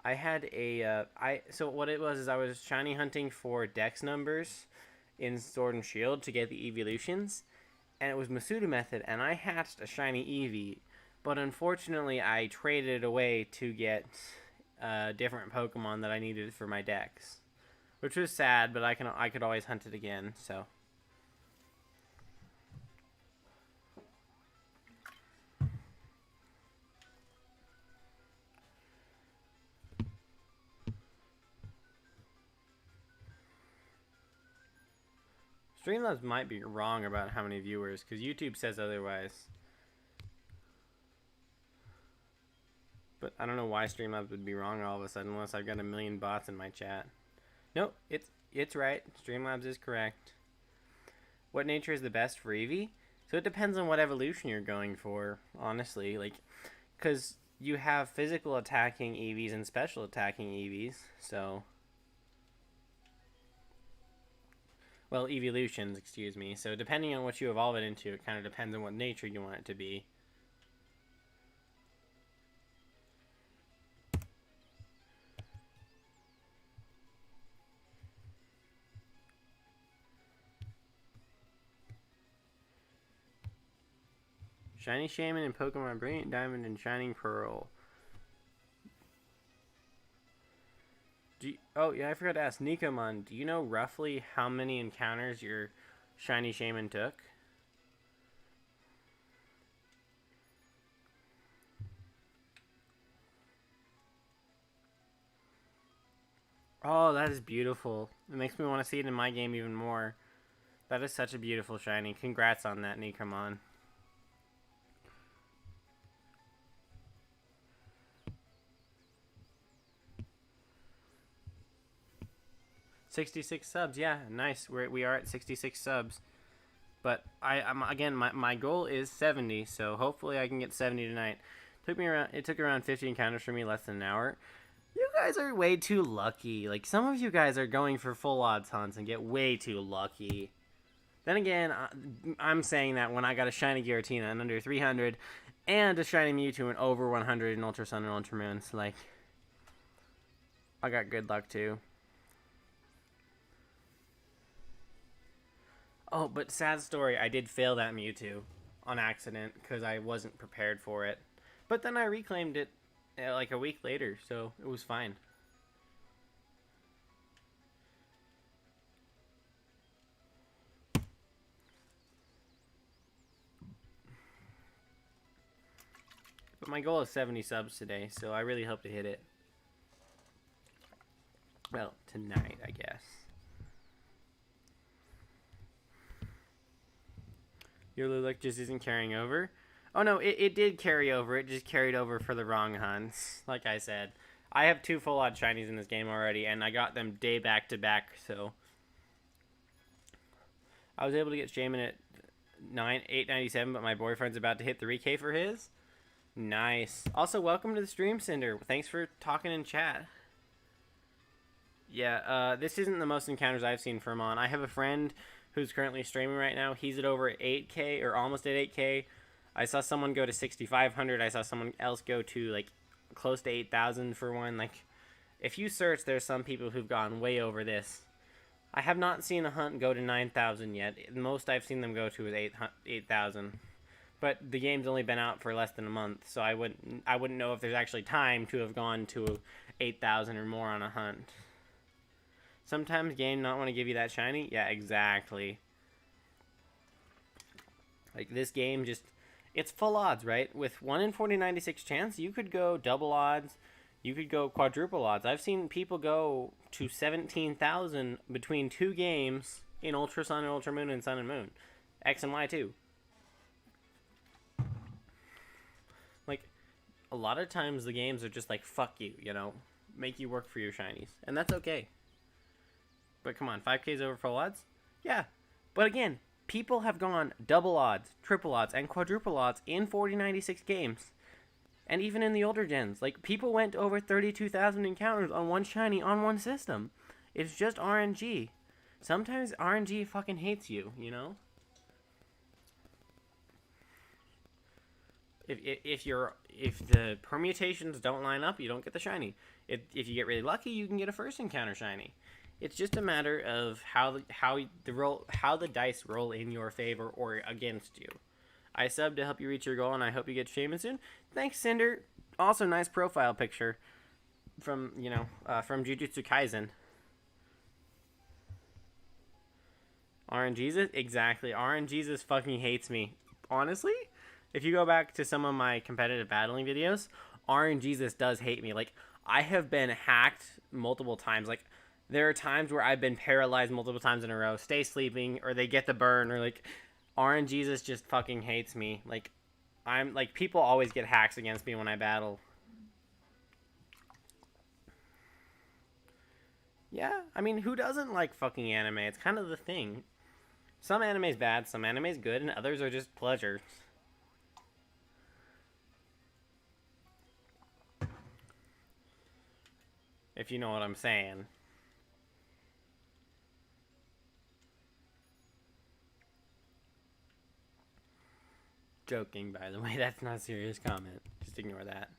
I had a, so what it was is I was shiny hunting for dex numbers in Sword and Shield to get the evolutions, and it was Masuda method, and I hatched a shiny Eevee, but unfortunately I traded it away to get different Pokemon that I needed for my decks, which was sad, but I could always hunt it again. So Streamlabs might be wrong about how many viewers, because YouTube says otherwise. But I don't know why Streamlabs would be wrong all of a sudden unless I've got a million bots in my chat. Nope, it's right. Streamlabs is correct. What nature is the best for Eevee? So it depends on what evolution you're going for, honestly. Like, because you have physical attacking Eevees and special attacking Eevees, so... Well, evolutions, excuse me. So depending on what you evolve it into, it kind of depends on what nature you want it to be. Shiny Shaymin and Pokemon Brilliant Diamond and Shining Pearl. Oh, yeah, I forgot to ask. Nikomon, do you know roughly how many encounters your Shiny Shaymin took? Oh, that is beautiful. It makes me want to see it in my game even more. That is such a beautiful shiny. Congrats on that, Nikomon. $66 subs, yeah, nice. We are at 66 subs. But I'm again, my goal is 70, so hopefully I can get 70 tonight. It took around 50 encounters for me, less than an hour. You guys are way too lucky. Like, some of you guys are going for full odds hunts and get way too lucky. Then again, I'm saying that when I got a shiny Giratina in under 300 and a shiny Mewtwo in over 100 in Ultra Sun and Ultra Moon, so like, I got good luck too. Oh, but sad story, I did fail that Mewtwo on accident because I wasn't prepared for it. But then I reclaimed it like a week later, so it was fine. But my goal is 70 subs today, so I really hope to hit it. Well, tonight, I guess. Your Lilac just isn't carrying over. Oh no, it did carry over. It just carried over for the wrong hunts. Like I said, I have 2 full odd shinies in this game already, and I got them day back to back, so I was able to get Shaymin at 897, but my boyfriend's about to hit 3K for his. Nice. Also, welcome to the stream, Cinder. Thanks for talking in chat. Yeah, this isn't the most encounters I've seen for Mon. I have a friend who's currently streaming right now. He's at over 8K, or almost at 8K. I saw someone go to 6,500. I saw someone else go to, like, close to 8,000 for one. Like, if you search, there's some people who've gone way over this. I have not seen a hunt go to 9,000 yet. The most I've seen them go to is 8,000. But the game's only been out for less than a month, so I wouldn't know if there's actually time to have gone to 8,000 or more on a hunt. Sometimes game not want to give you that shiny? Yeah, exactly. Like, this game just... It's full odds, right? With 1 in 4096 chance, you could go double odds. You could go quadruple odds. I've seen people go to 17,000 between 2 games in Ultra Sun and Ultra Moon and Sun and Moon. X and Y too. Like, a lot of times the games are just like, fuck you, you know? Make you work for your shinies. And that's okay. But come on, 5K's over full odds? Yeah. But again, people have gone double odds, triple odds, and quadruple odds in 4096 games. And even in the older gens. Like, people went over 32,000 encounters on one shiny on one system. It's just RNG. Sometimes RNG fucking hates you, you know? If the permutations don't line up, you don't get the shiny. If you get really lucky, you can get a first encounter shiny. It's just a matter of how the dice roll in your favor or against you. I subbed to help you reach your goal, and I hope you get Shaymin soon. Thanks, Cinder. Also, nice profile picture from Jujutsu Kaisen. RNGesus? Exactly. RNGesus fucking hates me. Honestly, if you go back to some of my competitive battling videos, RNGesus does hate me. Like, I have been hacked multiple times. Like, there are times where I've been paralyzed multiple times in a row, stay sleeping, or they get the burn, or like, RNGesus just fucking hates me. Like, people always get hacks against me when I battle. Yeah, I mean, who doesn't like fucking anime? It's kind of the thing. Some anime's bad, some anime's good, and others are just pleasure. If you know what I'm saying. Joking, by the way. That's not a serious comment. Just ignore that.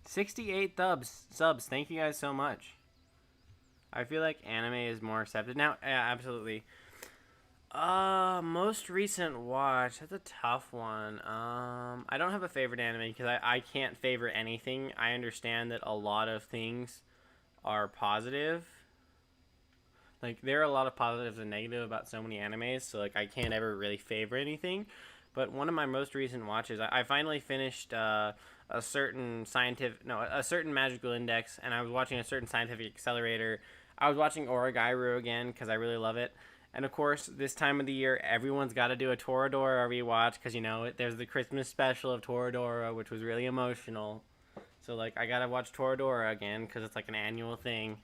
$68 subs. Thank you guys so much. I feel like anime is more accepted now. Yeah, absolutely. Most recent watch. That's a tough one. I don't have a favorite anime because I can't favorite anything. I understand that a lot of things are positive. Like, there are a lot of positives and negatives about so many animes, so, like, I can't ever really favor anything. But one of my most recent watches, I finally finished, a certain a certain magical index, and I was watching a certain scientific accelerator. I was watching Origairu again, because I really love it. And, of course, this time of the year, everyone's got to do a Toradora rewatch, because, you know, there's the Christmas special of Toradora, which was really emotional. So, like, I gotta watch Toradora again, because it's, like, an annual thing.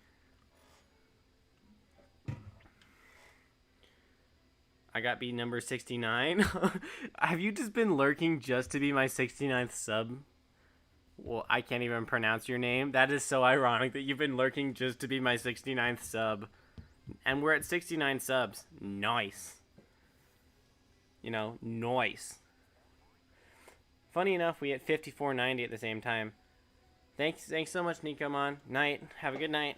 I got beat number 69. Have you just been lurking just to be my 69th sub? Well, I can't even pronounce your name. That is so ironic that you've been lurking just to be my 69th sub. And we're at 69 subs. Nice. You know, nice. Funny enough, we hit 5490 at the same time. Thanks so much, Nikomon. Night. Have a good night.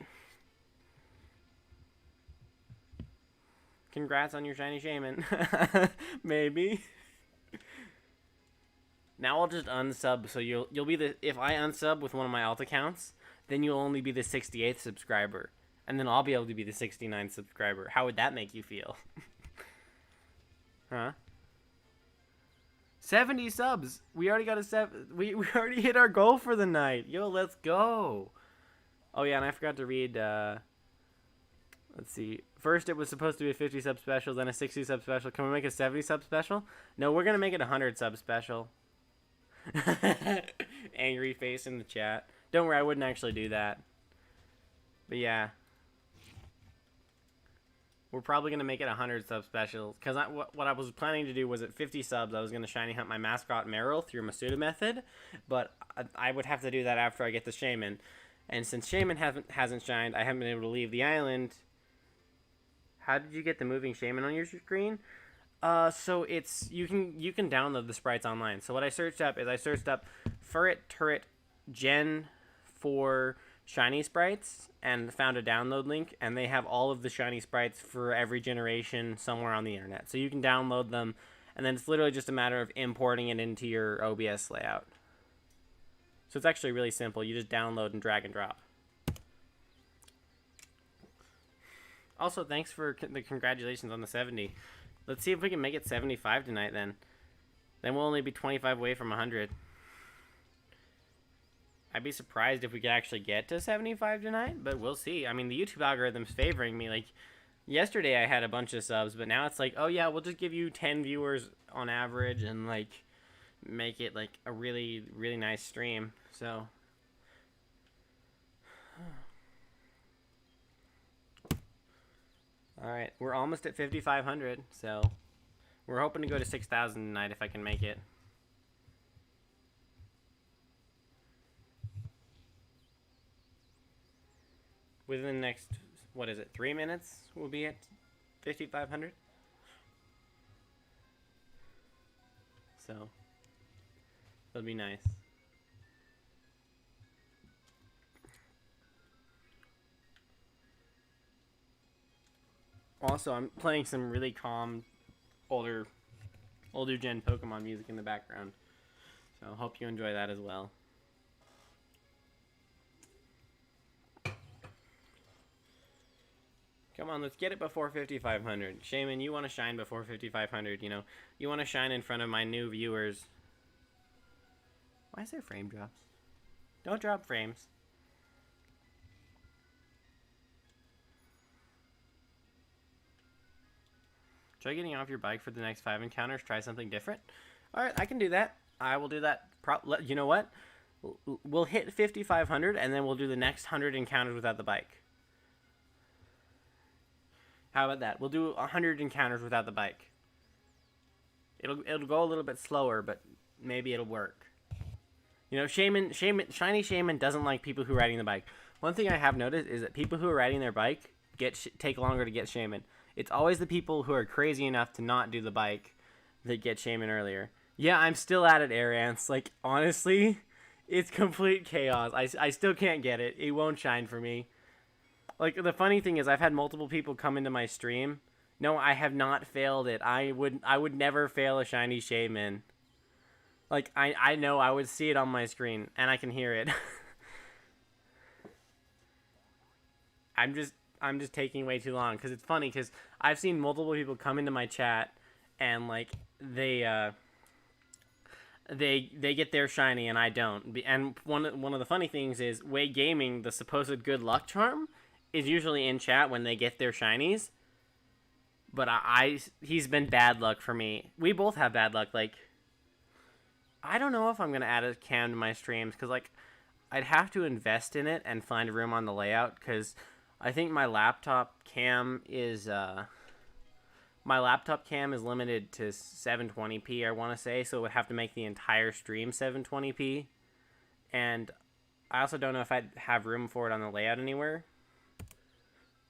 Congrats on your shiny Shaymin. Maybe. Now I'll just unsub, so you'll be the... If I unsub with one of my alt accounts, then you'll only be the 68th subscriber. And then I'll be able to be the 69th subscriber. How would that make you feel? Huh? 70 subs! We already got we already hit our goal for the night. Yo, let's go! Oh yeah, and I forgot to read, let's see. First, it was supposed to be a 50 sub special, then a 60 sub special. Can we make a 70 sub special? No, we're gonna make it a 100 sub special. Angry face in the chat. Don't worry, I wouldn't actually do that. But yeah. We're probably gonna make it a 100 sub special. Because what I was planning to do was at 50 subs, I was gonna shiny hunt my mascot Meryl through Masuda method. But I would have to do that after I get the Shaymin. And since Shaymin hasn't shined, I haven't been able to leave the island. How did you get the moving Shaymin on your screen? So it's you can download the sprites online. So what I searched up Furret Turret Gen 4 shiny sprites and found a download link, and they have all of the shiny sprites for every generation somewhere on the internet. So you can download them, and then it's literally just a matter of importing it into your OBS layout. So it's actually really simple. You just download and drag and drop. Also, thanks for the congratulations on the 70. Let's see if we can make it 75 tonight, then. Then we'll only be 25 away from 100. I'd be surprised if we could actually get to 75 tonight, but we'll see. I mean, the YouTube algorithm's favoring me. Like, yesterday I had a bunch of subs, but now it's like, oh yeah, we'll just give you 10 viewers on average and, like, make it, like, a really, really nice stream. So... Alright, we're almost at 5,500, so we're hoping to go to 6,000 tonight if I can make it. Within the next, 3 minutes, we'll be at 5,500. So, that'll be nice. Also, I'm playing some really calm, older gen Pokemon music in the background. So I hope you enjoy that as well. Come on, let's get it before 5,500. Shaymin, you want to shine before 5,500, you know. You want to shine in front of my new viewers. Why is there frame drops? Don't drop frames. Try getting off your bike for the next 5 encounters. Try something different. Alright, I can do that. I will do that. You know what? We'll hit 5,500, and then we'll do the next 100 encounters without the bike. How about that? We'll do 100 encounters without the bike. It'll go a little bit slower, but maybe it'll work. You know, shiny Shaymin doesn't like people who are riding the bike. One thing I have noticed is that people who are riding their bike take longer to get Shaymin. It's always the people who are crazy enough to not do the bike that get Shaymin earlier. Yeah, I'm still at it, Arance. Like, honestly, it's complete chaos. I still can't get it. It won't shine for me. Like, the funny thing is, I've had multiple people come into my stream. No, I have not failed it. I would never fail a shiny Shaymin. Like, I know I would see it on my screen and I can hear it. I'm just I'm just taking way too long because it's funny because I've seen multiple people come into my chat and like they get their shiny and I don't. And one of the funny things is Way Gaming, the supposed good luck charm, is usually in chat when they get their shinies. But he's been bad luck for me. We both have bad luck. Like, I don't know if I'm gonna add a cam to my streams because like I'd have to invest in it and find room on the layout because I think my laptop cam is limited to 720p, I want to say, so it would have to make the entire stream 720p. And I also don't know if I'd have room for it on the layout anywhere.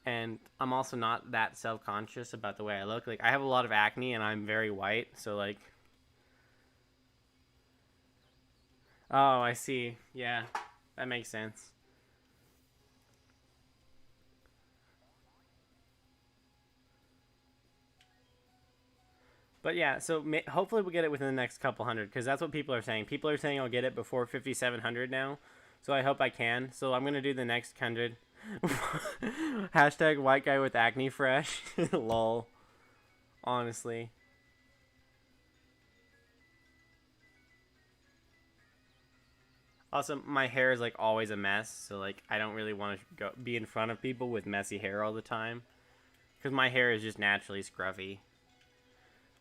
And I'm also not that self-conscious about the way I look. Like, I have a lot of acne and I'm very white, so like... Oh, I see. Yeah, that makes sense. But yeah, so hopefully we'll get it within the next couple hundred, because that's what people are saying. People are saying I'll get it before 5,700 now, so I hope I can. So I'm going to do the next 100. Hashtag white guy with acne fresh. Lol. Honestly. Also, my hair is like always a mess, so like I don't really want to be in front of people with messy hair all the time, because my hair is just naturally scruffy.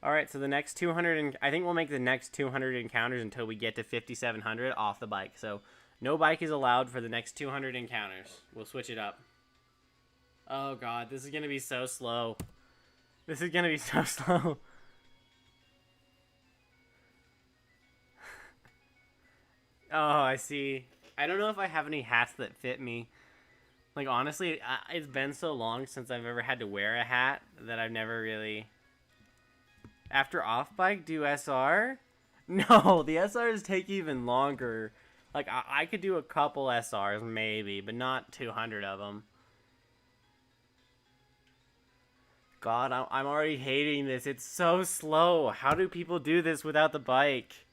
Alright, so the next 200, I think we'll make the next 200 encounters until we get to 5,700 off the bike. So, no bike is allowed for the next 200 encounters. We'll switch it up. Oh god, this is going to be so slow. This is going to be so slow. Oh, I see. I don't know if I have any hats that fit me. Like, honestly, it's been so long since I've ever had to wear a hat that I've never really... After off-bike, do SR? No, the SRs take even longer. Like, I could do a couple SRs, maybe, but not 200 of them. God, I'm already hating this. It's so slow. How do people do this without the bike?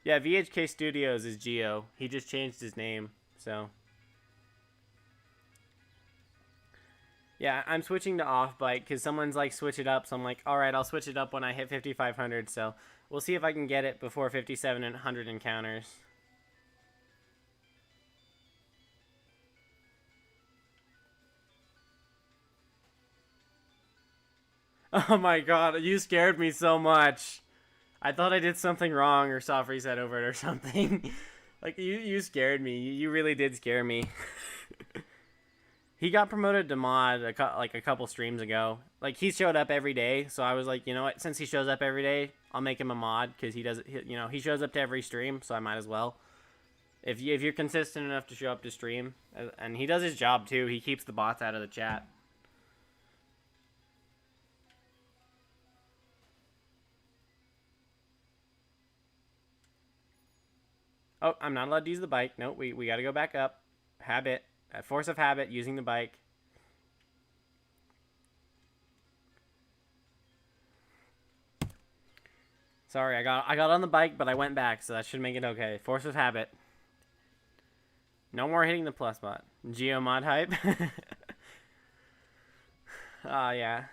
Yeah, VHK Studios is Geo. He just changed his name, so... Yeah, I'm switching to off-bike because someone's like, switch it up. So I'm like, alright, I'll switch it up when I hit 5,500. So we'll see if I can get it before 5,700 encounters. Oh my god, you scared me so much. I thought I did something wrong or soft reset over it or something. Like, you scared me. You really did scare me. He got promoted to mod like a couple streams ago. Like, he showed up every day, so I was like, you know what? Since he shows up every day, I'll make him a mod because he does. He shows up to every stream, so I might as well. If you're consistent enough to show up to stream, and he does his job too, he keeps the bots out of the chat. Oh, I'm not allowed to use the bike. No, we got to go back up. Habit, force of habit, using the bike. Sorry, I got on the bike, but I went back, so that should make it okay. Force of habit. No more hitting the plus bot. Geo mod hype. Yeah.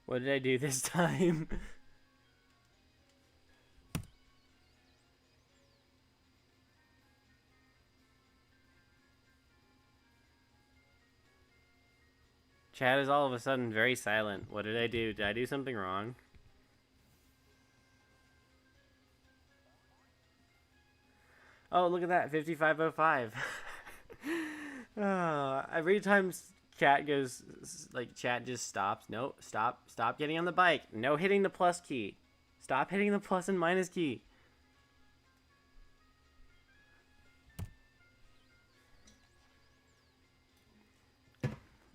What did I do this time? Chat is all of a sudden very silent. What did I do? Did I do something wrong? Oh, look at that. 5505. Every time chat goes, like, chat just stops. No, stop getting on the bike. No hitting the plus key. Stop hitting the plus and minus key.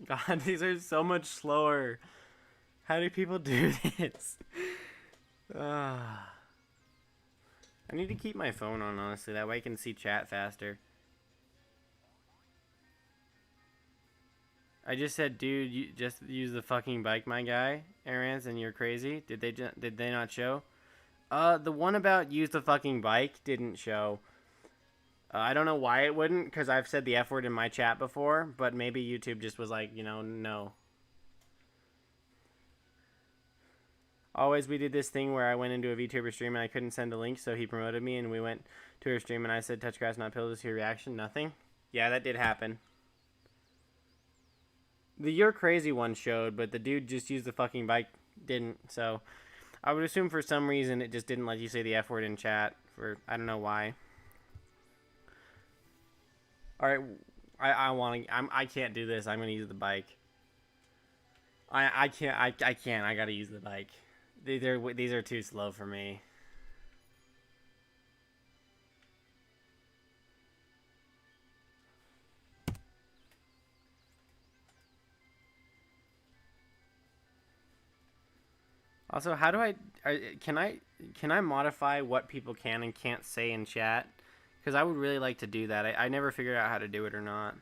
God, these are so much slower. How do people do this? I need to keep my phone on, honestly. That way I can see chat faster. I just said, dude, you just use the fucking bike, my guy, Arans, and you're crazy. Did they not show? The one about use the fucking bike didn't show. I don't know why it wouldn't, because I've said the F word in my chat before, but maybe YouTube just was like, no. Always, we did this thing where I went into a VTuber stream and I couldn't send a link, so he promoted me, and we went to her stream, and I said, touch grass, not pills. Your reaction? Nothing? Yeah, that did happen. The You're Crazy one showed, but the dude just used the fucking bike didn't, so I would assume for some reason it just didn't let you say the F word in chat, for, I don't know why. Alright, I can't do this. I'm gonna use the bike. I can't, I gotta use the bike. These are too slow for me. Also, how do can I modify what people can and can't say in chat? Because I would really like to do that. I never figured out how to do it or not.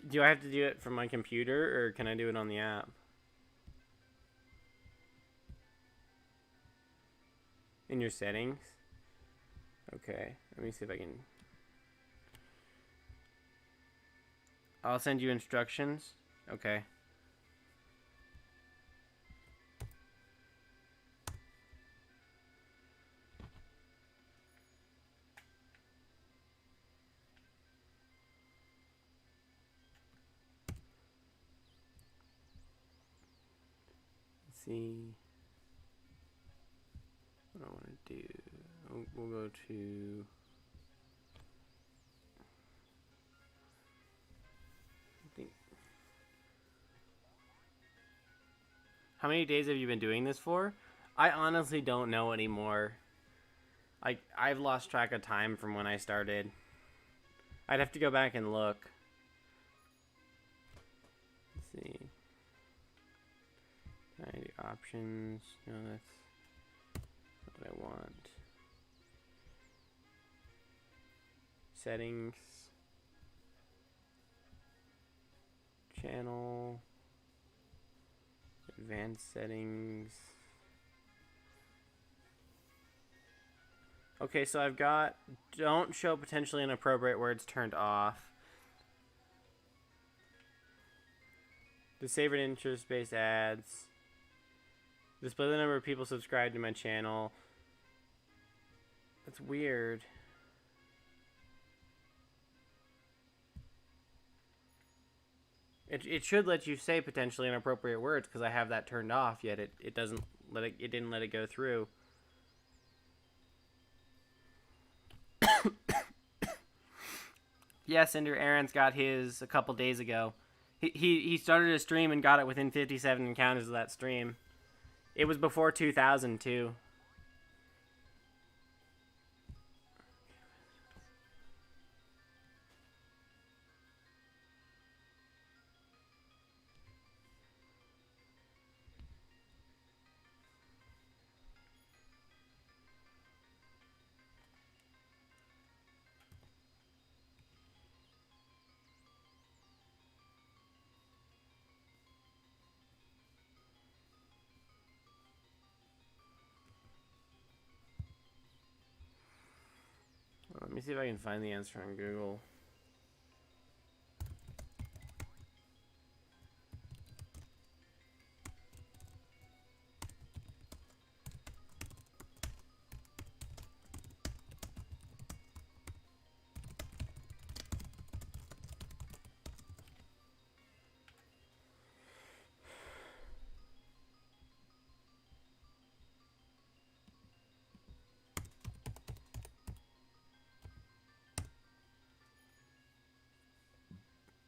Do I have to do it from my computer, or can I do it on the app? In your settings? Okay, let me see if I can... I'll send you instructions. Okay. Let's see what I want to do. We'll go to... How many days have you been doing this for? I honestly don't know anymore. I've lost track of time from when I started. I'd have to go back and look. Let's see. Options. No, that's not what I want. Settings. Channel. Advanced settings. Okay, so I've got don't show potentially inappropriate words turned off. Disable interest-based ads. Display the number of people subscribed to my channel. That's weird. It should let you say potentially inappropriate words because I have that turned off, yet it doesn't let it didn't let it go through. Yes, Cinder Aaron's got his a couple days ago. He started a stream and got it within 57 encounters of that stream. It was before 2000 too. Let me see if I can find the answer on Google.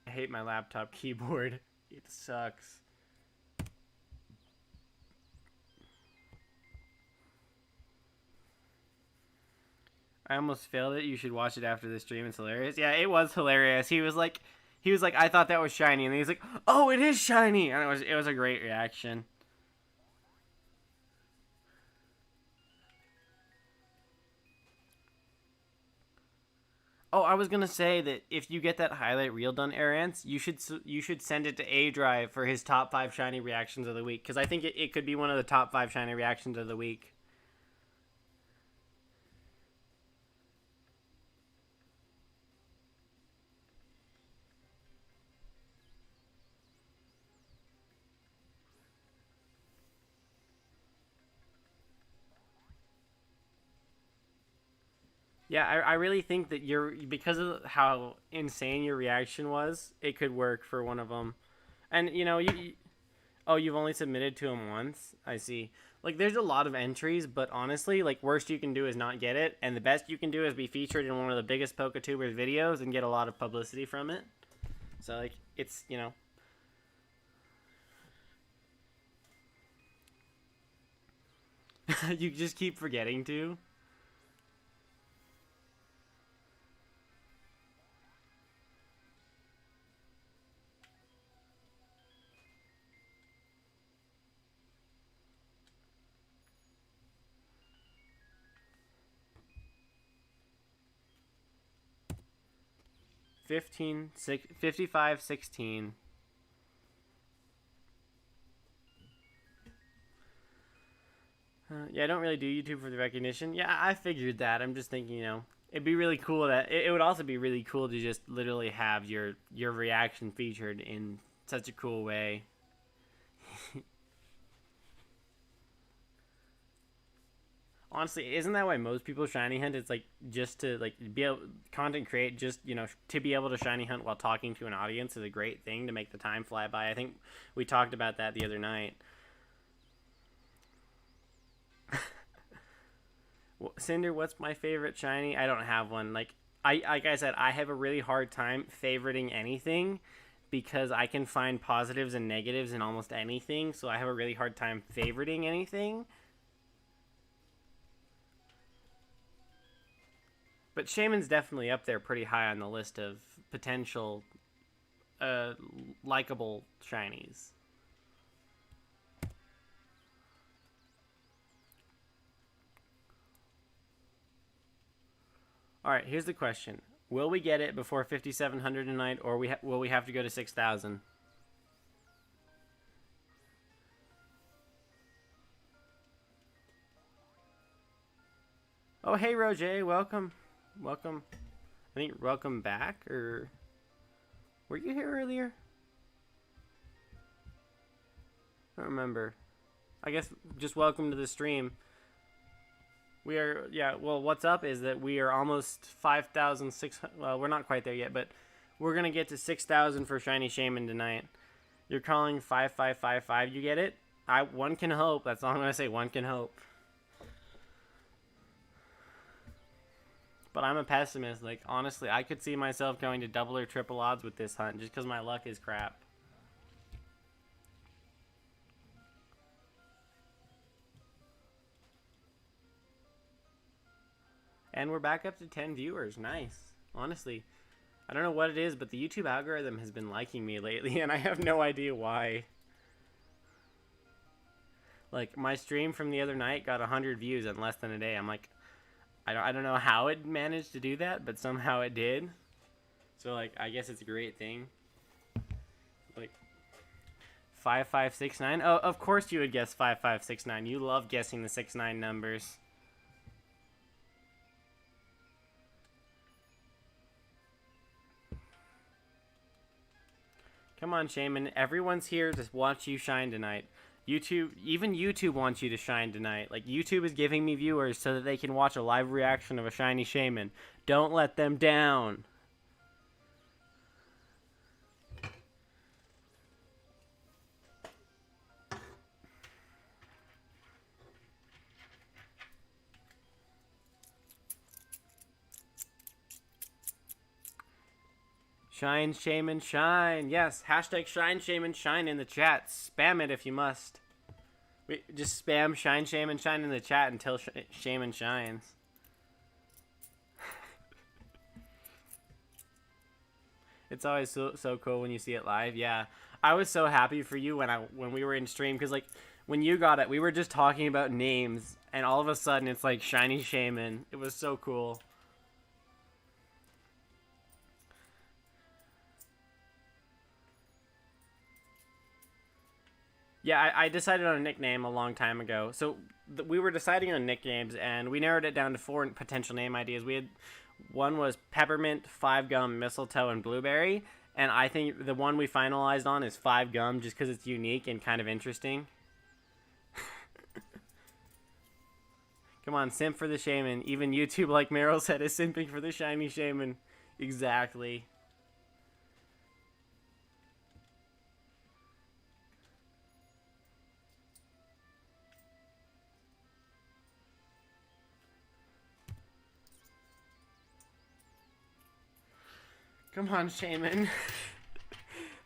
I hate my laptop keyboard. It sucks. I almost failed it. You should watch it after the stream. It's hilarious. Yeah, it was hilarious. He was like, I thought that was shiny, and then he's like, oh, it is shiny, and it was a great reaction. Oh, I was gonna say that if you get that highlight reel done, Arance, you should send it to A Drive for his top 5 shiny reactions of the week, because I think it could be one of the top 5 shiny reactions of the week. Yeah, I really think that because of how insane your reaction was, it could work for one of them. And oh, you've only submitted to him once. I see. Like, there's a lot of entries, but honestly, like, worst you can do is not get it, and the best you can do is be featured in one of the biggest PokeTubers videos and get a lot of publicity from it. So, like, it's you just keep forgetting to. 55, 16. Yeah, I don't really do YouTube for the recognition. Yeah, I figured that. I'm just thinking, it'd be really cool that it would also be really cool to just literally have your reaction featured in such a cool way. Honestly, isn't that why most people shiny hunt? It's like just to like be able content create, just to be able to shiny hunt while talking to an audience is a great thing to make the time fly by. I think we talked about that the other night. Cinder, what's my favorite shiny? I don't have one. Like I said, I have a really hard time favoriting anything because I can find positives and negatives in almost anything. So I have a really hard time favoriting anything. But Shaymin's definitely up there pretty high on the list of potential uh, likable shinies. All right, here's the question: will we get it before 5,700 tonight, or will we have to go to 6,000? Oh, hey, Roger, welcome, welcome. I think welcome back, or were you here earlier? I don't remember. I guess just welcome to the stream. We are, yeah, well, what's up is that we are almost 5,600. Well, we're not quite there yet, but we're going to get to 6,000 for Shiny Shaymin tonight. You're calling 5555. You get it? One can hope. That's all I'm going to say. One can hope. But I'm a pessimist. Like, honestly, I could see myself going to double or triple odds with this hunt just because my luck is crap. And we're back up to 10 viewers. Nice. Honestly, I don't know what it is, but the YouTube algorithm has been liking me lately, and I have no idea why. Like, my stream from the other night got 100 views in less than a day. I'm like, I don't know how it managed to do that, but somehow it did. So, like, I guess it's a great thing. Like, 5569. Oh, of course you would guess 5569. You love guessing the 69 numbers. Come on, Shaymin. Everyone's here to watch you shine tonight. Even YouTube wants you to shine tonight. Like, YouTube is giving me viewers so that they can watch a live reaction of a shiny Shaymin. Don't let them down. Shine, Shaymin, shine. Yes, hashtag shine, Shaymin, shine in the chat. Spam it if you must. Just spam shine, Shaymin, shine in the chat until Shaymin shines. It's always so cool when you see it live. Yeah, I was so happy for you when we were in stream because like when you got it, we were just talking about names, and all of a sudden it's like shiny Shaymin. It was so cool. Yeah, I decided on a nickname a long time ago. So we were deciding on nicknames, and we narrowed it down to 4 potential name ideas. We had one was peppermint, five gum, mistletoe, and blueberry. And I think the one we finalized on is five gum, just because it's unique and kind of interesting. Come on, simp for the Shaymin. Even YouTube, like Meryl said, is simping for the shiny Shaymin. Exactly. Come on, Shaymin.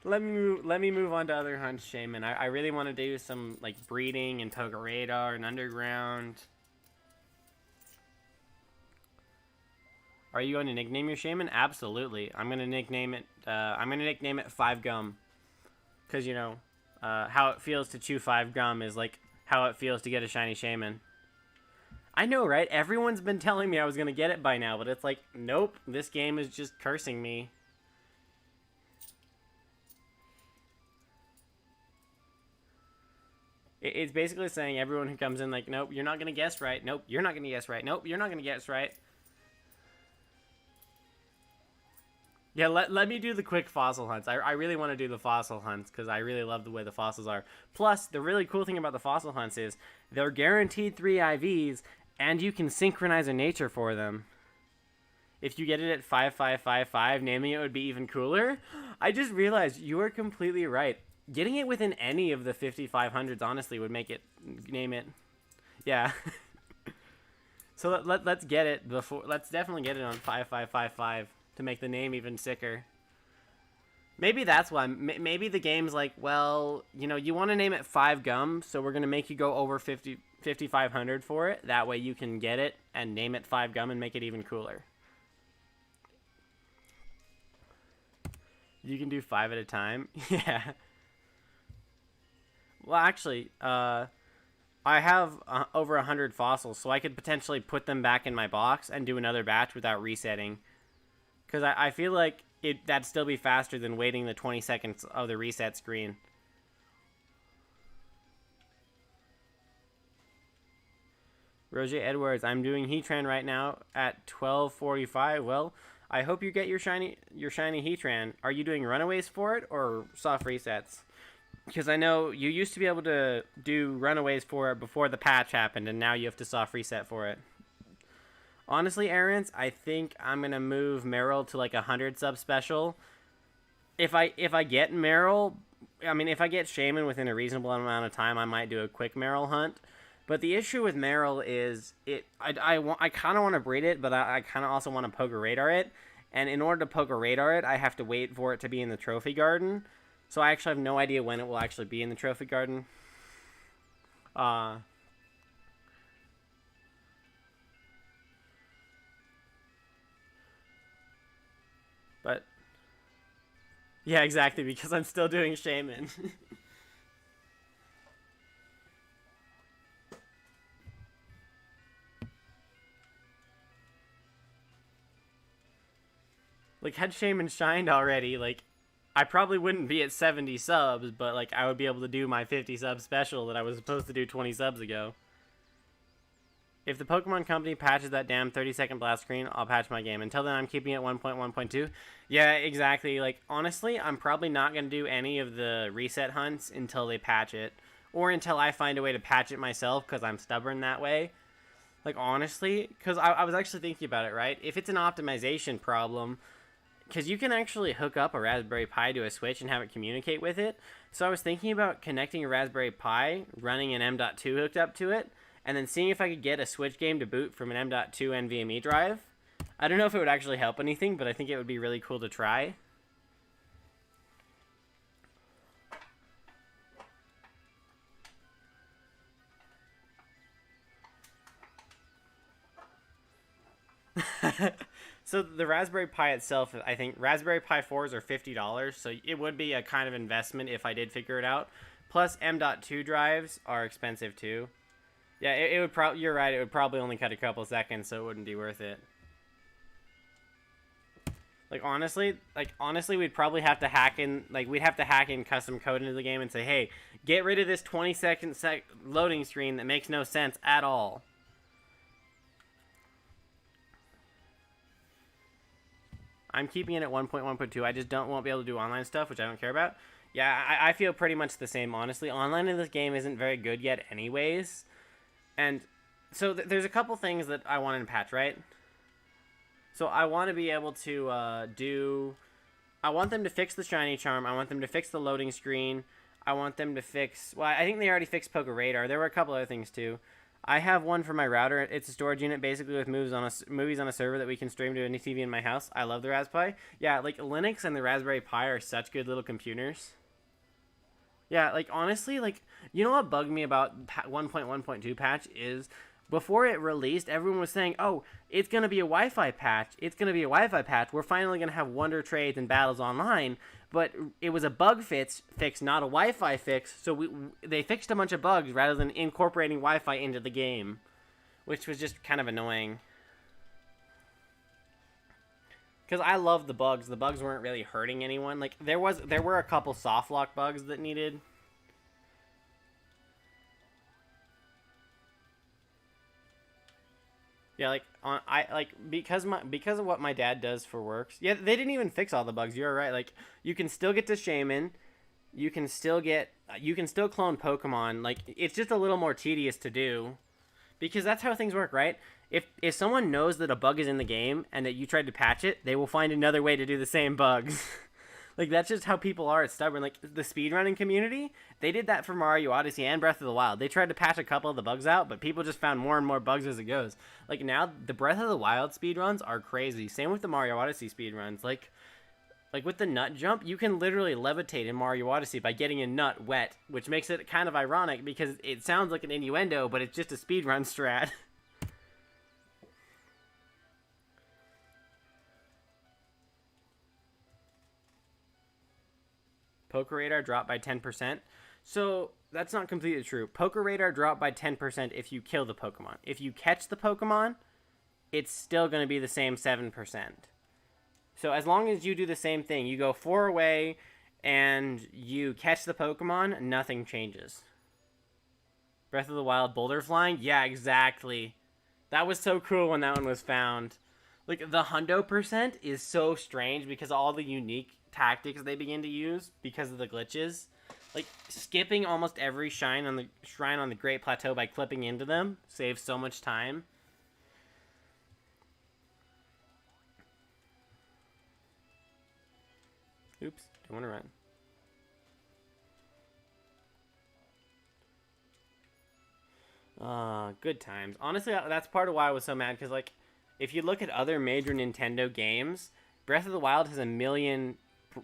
Let me move on to other hunts, Shaymin. I really want to do some like breeding and poke radar and underground. Are you going to nickname your Shaymin? Absolutely. I'm gonna nickname it. I'm gonna nickname it Five Gum, because you know how it feels to chew five gum is like how it feels to get a shiny Shaymin. I know, right? Everyone's been telling me I was gonna get it by now, but it's like, nope. This game is just cursing me. It's basically saying everyone who comes in like, nope, you're not gonna guess right. Nope, you're not gonna guess right. Nope, you're not gonna guess right. Yeah, let me do the quick fossil hunts. I really want to do the fossil hunts because I really love the way the fossils are. Plus, the really cool thing about the fossil hunts is they're guaranteed 3 IVs, and you can synchronize a nature for them. If you get it at 5555, naming it would be even cooler. I just realized you are completely right. Getting it within any of the 5500s honestly would make it name it. Yeah. So let's get it before. Let's definitely get it on 5555 to make the name even sicker. Maybe that's why. Maybe the game's like, well, you know, you want to name it Five Gum, so we're gonna make you go over 5500 for it. That way you can get it and name it Five Gum and make it even cooler. You can do 5 at a time. Yeah. Well, actually, I have over 100 fossils, so I could potentially put them back in my box and do another batch without resetting. Because I feel like that'd still be faster than waiting the 20 seconds of the reset screen. Roger Edwards, I'm doing Heatran right now at 12:45. Well, I hope you get your shiny Heatran. Are you doing runaways for it or soft resets? Because I know you used to be able to do runaways for it before the patch happened, and now you have to soft reset for it. Honestly, Aaron's, I think I'm gonna move Meryl to like 100 sub special. If I get Meryl, I mean, if I get Shaymin within a reasonable amount of time, I might do a quick Meryl hunt. But the issue with Meryl is I kind of want to breed it, but I kind of also want to poker radar it. And in order to poker radar it, I have to wait for it to be in the trophy garden. So I actually have no idea when it will actually be in the trophy garden. But yeah, exactly, because I'm still doing Shaymin. Like, had Shaymin shined already, like, I probably wouldn't be at 70 subs, but like I would be able to do my 50 sub special that I was supposed to do 20 subs ago. If the Pokemon Company patches that damn 30-second blast screen, I'll patch my game. Until then, I'm keeping it 1.1.2. Yeah, exactly. Like, honestly, I'm probably not going to do any of the reset hunts until they patch it. Or until I find a way to patch it myself, because I'm stubborn that way. Like, honestly, because I was actually thinking about it, right? If it's an optimization problem, because you can actually hook up a Raspberry Pi to a Switch and have it communicate with it. So I was thinking about connecting a Raspberry Pi, running an M.2 hooked up to it, and then seeing if I could get a Switch game to boot from an M.2 NVMe drive. I don't know if it would actually help anything, but I think it would be really cool to try. So the Raspberry Pi itself, I think Raspberry Pi 4s are $50, so it would be a kind of investment if I did figure it out. Plus M.2 drives are expensive too. Yeah, it would probably, you're right, it would probably only cut a couple seconds, so it wouldn't be worth it. Like honestly, we'd probably have to hack in, we'd have to hack in custom code into the game and say, hey, get rid of this 20-second loading screen that makes no sense at all. I'm keeping it at 1.1.2. I just won't be able to do online stuff, which I don't care about. Yeah, I feel pretty much the same, honestly. Online in this game isn't very good yet anyways. And so there's a couple things that I want to patch, right? So I want to be able to I want them to fix the shiny charm. I want them to fix the loading screen. I want them to fix... Well, I think they already fixed Poker Radar. There were a couple other things too. I have one for my router. It's a storage unit basically with movies on a server that we can stream to any TV in my house. I love the Raspberry Pi. Yeah, like Linux and the Raspberry Pi are such good little computers. Yeah, like honestly, like you know what bugged me about 1.1.2 patch is before it released, everyone was saying, "Oh, it's gonna be a Wi-Fi patch. It's gonna be a Wi-Fi patch. We're finally gonna have Wonder Trades and battles online." But it was a bug fix, not a Wi-Fi fix. So they fixed a bunch of bugs rather than incorporating Wi-Fi into the game, which was just kind of annoying. Because I love the bugs. The bugs weren't really hurting anyone. Like there were a couple soft lock bugs that needed. Yeah, because of what my dad does for works. Yeah, they didn't even fix all the bugs. You're right. Like you can still get to Shaymin, you can still clone Pokemon. Like it's just a little more tedious to do, because that's how things work, right? If someone knows that a bug is in the game and that you tried to patch it, they will find another way to do the same bugs. Like that's just how people are. It's stubborn. Like the speedrunning community, they did that for Mario Odyssey and Breath of the Wild. They tried to patch a couple of the bugs out, but people just found more and more bugs as it goes. Like now, the Breath of the Wild speedruns are crazy. Same with the Mario Odyssey speedruns. Like with the nut jump, you can literally levitate in Mario Odyssey by getting a nut wet, which makes it kind of ironic because it sounds like an innuendo, but it's just a speedrun strat. Poker Radar dropped by 10%. So that's not completely true. Poker Radar dropped by 10% if you kill the Pokemon. If you catch the Pokemon, it's still going to be the same 7%. So as long as you do the same thing, you go 4 away and you catch the Pokemon, nothing changes. Breath of the Wild boulder flying? Yeah, exactly. That was so cool when that one was found. Like the hundo percent is so strange because of all the unique tactics they begin to use because of the glitches. Like skipping almost every shrine on the Great Plateau by clipping into them saves so much time. Oops, don't want to run. Good times. Honestly, that's part of why I was so mad, because like if you look at other major Nintendo games, Breath of the Wild has a million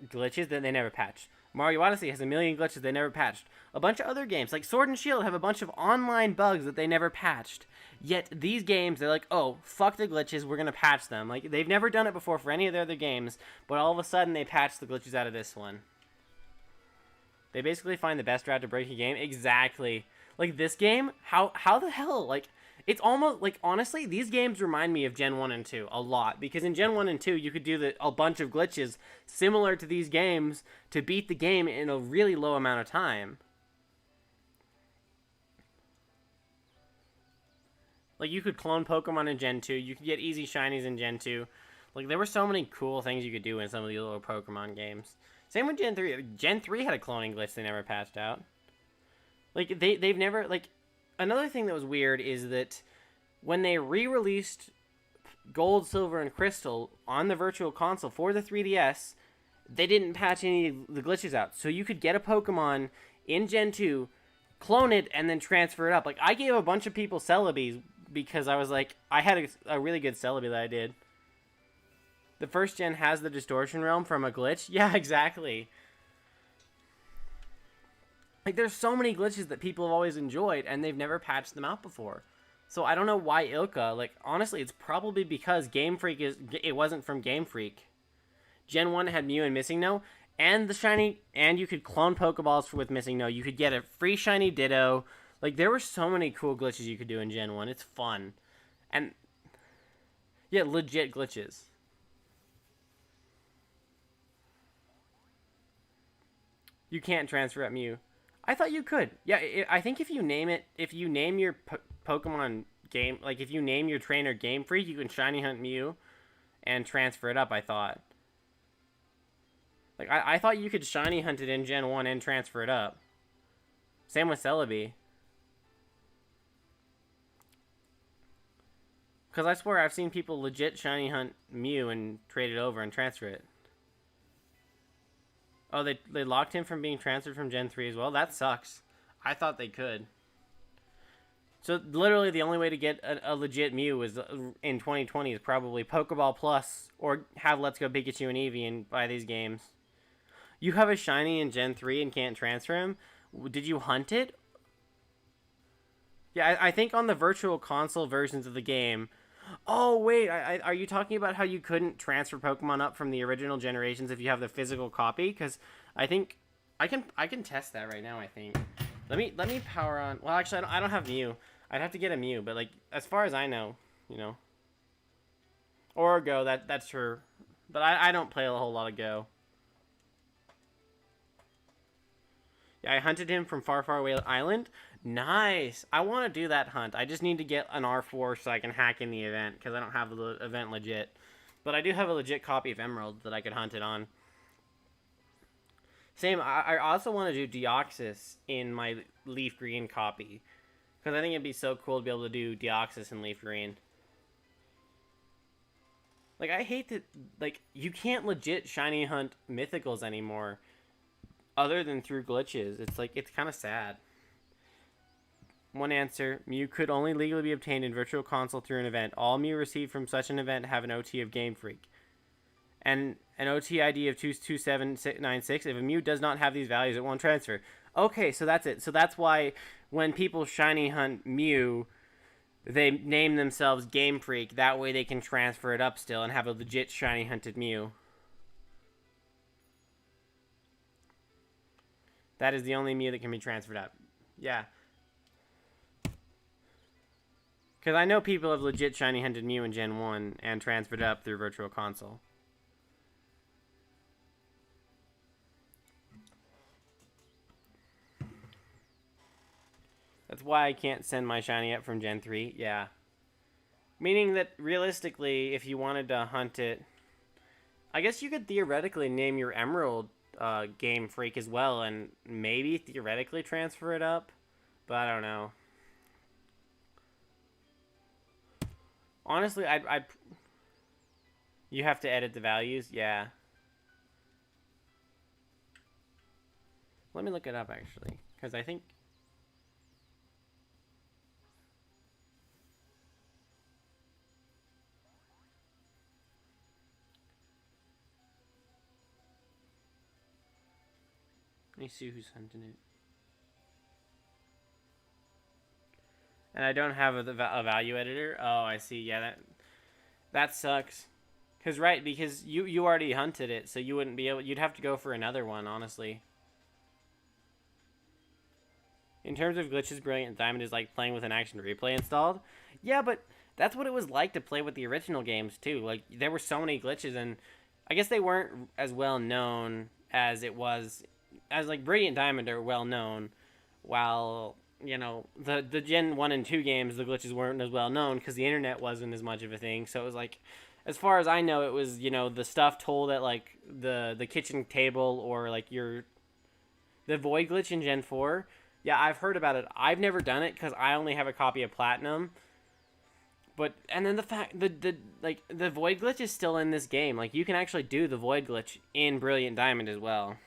glitches that they never patched. Mario Odyssey has a million glitches they never patched. A bunch of other games, like Sword and Shield, have a bunch of online bugs that they never patched. Yet these games, they're like, oh, fuck the glitches, we're going to patch them. Like, they've never done it before for any of their other games, but all of a sudden they patched the glitches out of this one. They basically find the best route to break a game. Exactly. Like, this game, how the hell, like... It's almost, like, honestly, these games remind me of Gen 1 and 2 a lot. Because in Gen 1 and 2, you could do a bunch of glitches similar to these games to beat the game in a really low amount of time. Like, you could clone Pokemon in Gen 2. You could get easy shinies in Gen 2. Like, there were so many cool things you could do in some of these little Pokemon games. Same with Gen 3. Gen 3 had a cloning glitch they never patched out. Like, they've never, like... Another thing that was weird is that when they re-released Gold, Silver, and Crystal on the Virtual Console for the 3DS, they didn't patch any of the glitches out. So you could get a Pokemon in Gen 2, clone it, and then transfer it up. Like, I gave a bunch of people Celebies because I was like, I had a really good Celebi that I did. The first gen has the Distortion Realm from a glitch? Yeah, exactly. Like, there's so many glitches that people have always enjoyed, and they've never patched them out before. So I don't know why Ilka. Like honestly, it's probably because Game Freak it wasn't from Game Freak. Gen 1 had Mew and Missing No, and the shiny, and you could clone Pokeballs with Missing No. You could get a free shiny Ditto. Like there were so many cool glitches you could do in Gen 1. It's fun. And yeah, legit glitches. You can't transfer at Mew. I thought you could. Yeah, I think if you name your Pokemon game, like if you name your trainer Game Freak, you can shiny hunt Mew and transfer it up, I thought. Like, I thought you could shiny hunt it in Gen 1 and transfer it up. Same with Celebi. Because I swear I've seen people legit shiny hunt Mew and trade it over and transfer it. Oh, they locked him from being transferred from Gen 3 as well? That sucks. I thought they could. So, literally, the only way to get a legit Mew is in 2020 is probably Pokeball Plus or have Let's Go Pikachu and Eevee and buy these games. You have a shiny in Gen 3 and can't transfer him? Did you hunt it? Yeah, I think on the Virtual Console versions of the game... Oh, wait, are you talking about how you couldn't transfer Pokemon up from the original generations if you have the physical copy? Because I think... I can test that right now, I think. Let me power on... Well, actually, I don't have Mew. I'd have to get a Mew, but, like, as far as I know, you know. Or Go, that's true. But I don't play a whole lot of Go. Yeah, I hunted him from Far, Far Away Island. Nice. I want to do that hunt. I just need to get an R4 so I can hack in the event, because I don't have the event legit. But I do have a legit copy of Emerald that I could hunt it on. Same, I also want to do Deoxys in my Leaf Green copy. Because I think it'd be so cool to be able to do Deoxys in Leaf Green. Like, I hate that, like, you can't legit shiny hunt mythicals anymore. Other than through glitches. It's like, it's kind of sad. One answer, Mew could only legally be obtained in Virtual Console through an event. All Mew received from such an event have an OT of Game Freak. And an OT ID of 22796. If a Mew does not have these values, it won't transfer. Okay, so that's it. So that's why when people shiny hunt Mew, they name themselves Game Freak. That way they can transfer it up still and have a legit shiny hunted Mew. That is the only Mew that can be transferred up. Yeah. Because I know people have legit shiny hunted Mew in Gen 1 and transferred up through Virtual Console. That's why I can't send my shiny up from Gen 3. Yeah. Meaning that, realistically, if you wanted to hunt it... I guess you could theoretically name your Emerald Game Freak as well and maybe theoretically transfer it up. But I don't know. Honestly, I'd... You have to edit the values? Yeah. Let me look it up, actually. Because I think... Let me see who's hunting it. And I don't have a value editor. Oh, I see. Yeah, that sucks. Because you already hunted it, so you wouldn't be able... You'd have to go for another one, honestly. In terms of glitches, Brilliant Diamond is like playing with an action replay installed. Yeah, but that's what it was like to play with the original games, too. Like, there were so many glitches, and I guess they weren't as well known as it was... As, like, Brilliant Diamond are well known, while... You know, the Gen 1 and 2 games, the glitches weren't as well known because the internet wasn't as much of a thing. So it was like, as far as I know, it was, you know, the stuff told at, like, the kitchen table or, like, the Void glitch in Gen 4. Yeah, I've heard about it. I've never done it because I only have a copy of Platinum. But, and then the fact, the Void glitch is still in this game. Like, you can actually do the Void glitch in Brilliant Diamond as well.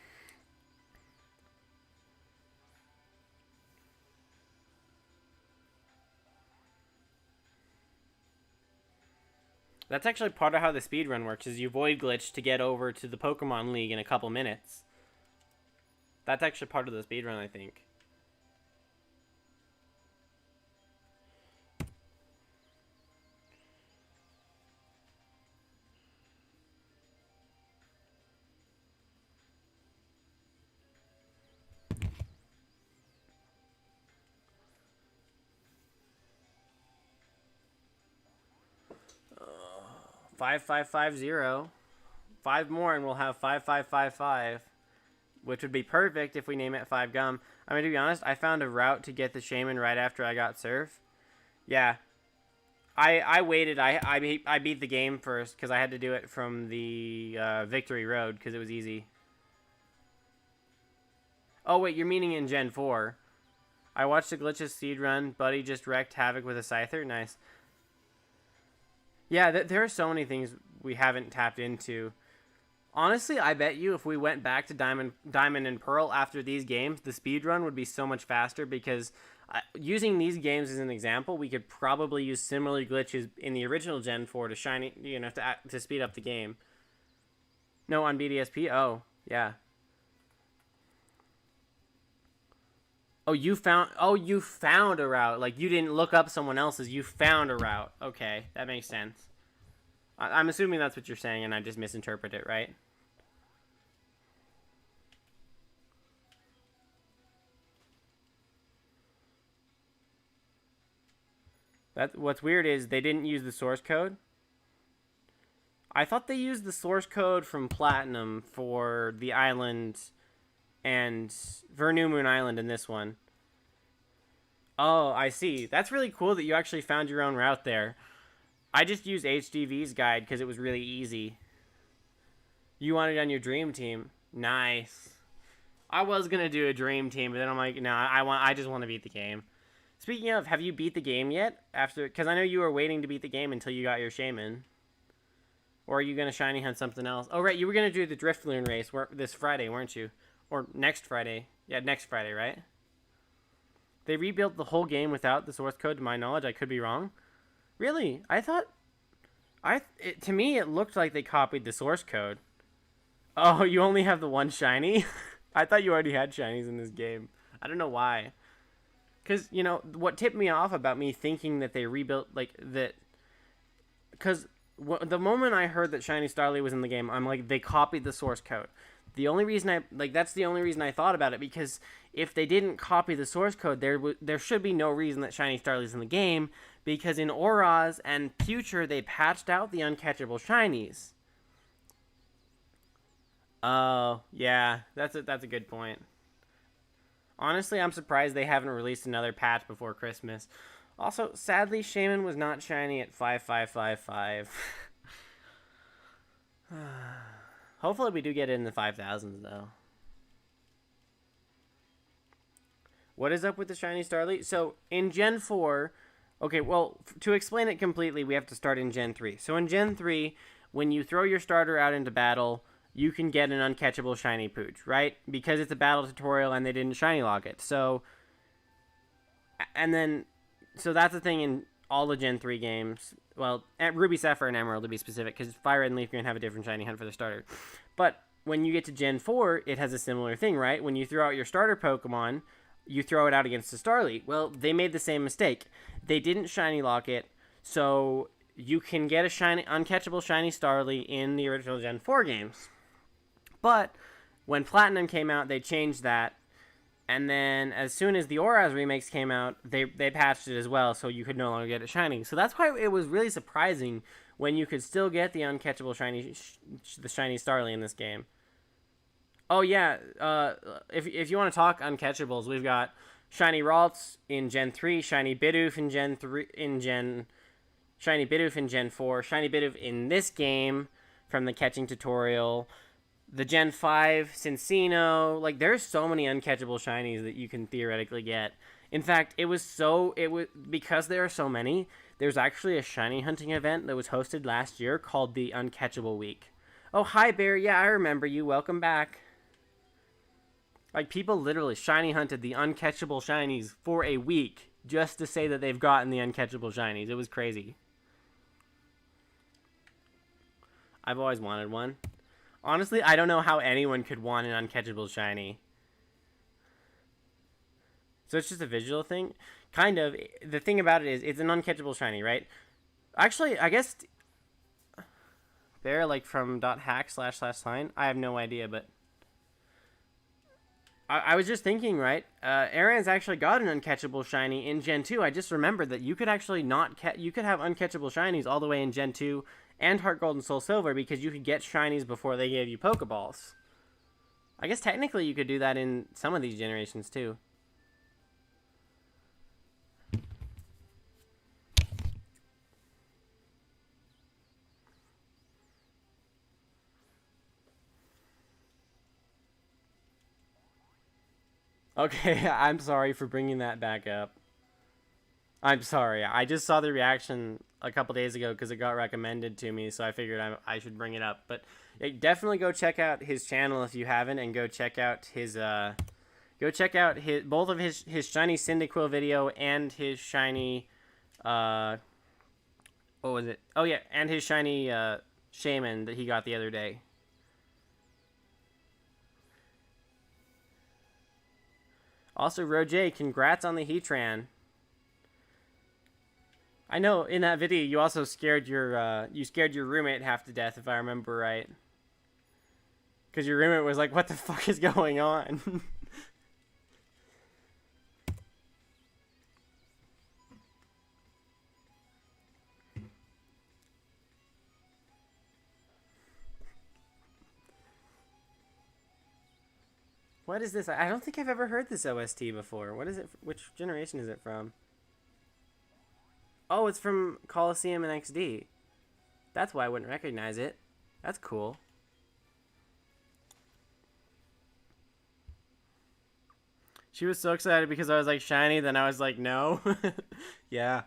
That's actually part of how the speedrun works, is you Void glitch to get over to the Pokemon League in a couple minutes. That's actually part of the speedrun, I think. 5550. 5 more and we'll have 5555, which would be perfect if we name it 5 Gum. I mean, to be honest, I found a route to get the Shaymin right after I got Surf. Yeah. I waited. I beat the game first because I had to do it from the Victory Road because it was easy. Oh, wait, you're meaning in Gen 4. I watched the Glitches seed run. Buddy just wrecked Havoc with a Scyther. Nice. Yeah, there are so many things we haven't tapped into. Honestly, I bet you if we went back to Diamond and Pearl after these games, the speed run would be so much faster because using these games as an example, we could probably use similar glitches in the original Gen 4 to shiny, to speed up the game. No, on BDSP? Oh, yeah. Oh, you found a route. Like, you didn't look up someone else's. You found a route. Okay, that makes sense. I'm assuming that's what you're saying, and I just misinterpret it, right? What's weird is they didn't use the source code. I thought they used the source code from Platinum for the island and for New Moon Island in this one. Oh, I see. That's really cool that you actually found your own route there. I just used HDV's guide because it was really easy. You wanted on your dream team. Nice. I was going to do a dream team, but then I'm like, no, I just want to beat the game. Speaking of, have you beat the game yet? Because I know you were waiting to beat the game until you got your Shaymin. Or are you going to shiny hunt something else? Oh, right, you were going to do the Driftloon race this Friday, weren't you? Or next Friday. Yeah, next Friday, right? They rebuilt the whole game without the source code, to my knowledge. I could be wrong. Really? I thought... to me, it looked like they copied the source code. Oh, you only have the one shiny? I thought you already had shinies in this game. I don't know why. Because, what tipped me off about me thinking that they rebuilt, that... Because the moment I heard that Shiny Starly was in the game, I'm like, they copied the source code. The only reason that's the only reason I thought about it, because if they didn't copy the source code, there should be no reason that Shiny Starly's in the game, because in Auras and Future, they patched out the uncatchable Shinies. Oh, yeah, that's a good point. Honestly, I'm surprised they haven't released another patch before Christmas. Also, sadly, Shaymin was not shiny at 5555. Hopefully we do get it in the 5,000s, though. What is up with the shiny Starly? So, in Gen 4... Okay, well, to explain it completely, we have to start in Gen 3. So, in Gen 3, when you throw your starter out into battle, you can get an uncatchable shiny Pooch, right? Because it's a battle tutorial and they didn't shiny lock it. So that's the thing in all the Gen 3 games. Well, at Ruby, Sapphire, and Emerald to be specific, because Fire Red and Leaf Green have a different shiny hunt for the starter. But when you get to Gen 4, it has a similar thing, right? When you throw out your starter Pokemon, you throw it out against the Starly. Well, they made the same mistake. They didn't shiny lock it, so you can get a uncatchable shiny Starly in the original Gen 4 games. But when Platinum came out, they changed that. And then as soon as the Auras remakes came out, they patched it as well, so you could no longer get it shiny. So that's why it was really surprising when you could still get the uncatchable shiny Starly in this game. Oh yeah, if you want to talk uncatchables, we've got shiny Ralts in Gen 3, shiny Bidoof in Gen 3 shiny Bidoof in Gen 4, shiny Bidoof in this game from the catching tutorial. The Gen 5 Cincino, there's so many uncatchable shinies that you can theoretically get. In fact, because there are so many, there's actually a shiny hunting event that was hosted last year called the Uncatchable Week. Oh, hi, Bear. Yeah, I remember you. Welcome back. People literally shiny hunted the uncatchable shinies for a week just to say that they've gotten the uncatchable shinies. It was crazy. I've always wanted one. Honestly, I don't know how anyone could want an uncatchable shiny. So it's just a visual thing? Kind of. The thing about it is, it's an uncatchable shiny, right? Actually, I guess... They're from .hack//sign. I have no idea, but... I was just thinking, right? Aaron's actually got an uncatchable shiny in Gen 2. I just remembered that you could actually you could have uncatchable shinies all the way in Gen 2 and Heart Gold and Soul Silver because you could get shinies before they gave you Pokeballs. I guess technically you could do that in some of these generations too. Okay, I'm sorry for bringing that back up. I'm sorry. I just saw the reaction a couple days ago because it got recommended to me, so I figured I should bring it up. But yeah, definitely go check out his channel if you haven't, and go check out his both of his shiny Cyndaquil video and his shiny what was it? Oh yeah, and his shiny Shaymin that he got the other day. Also, Roger, congrats on the Heatran. I know in that video you also scared your roommate half to death, if I remember right. Because your roommate was like, "What the fuck is going on?" What is this? I don't think I've ever heard this OST before. What is it? Which generation is it from? Oh, it's from Coliseum and XD. That's why I wouldn't recognize it. That's cool. She was so excited because I was like shiny, then I was like no. Yeah.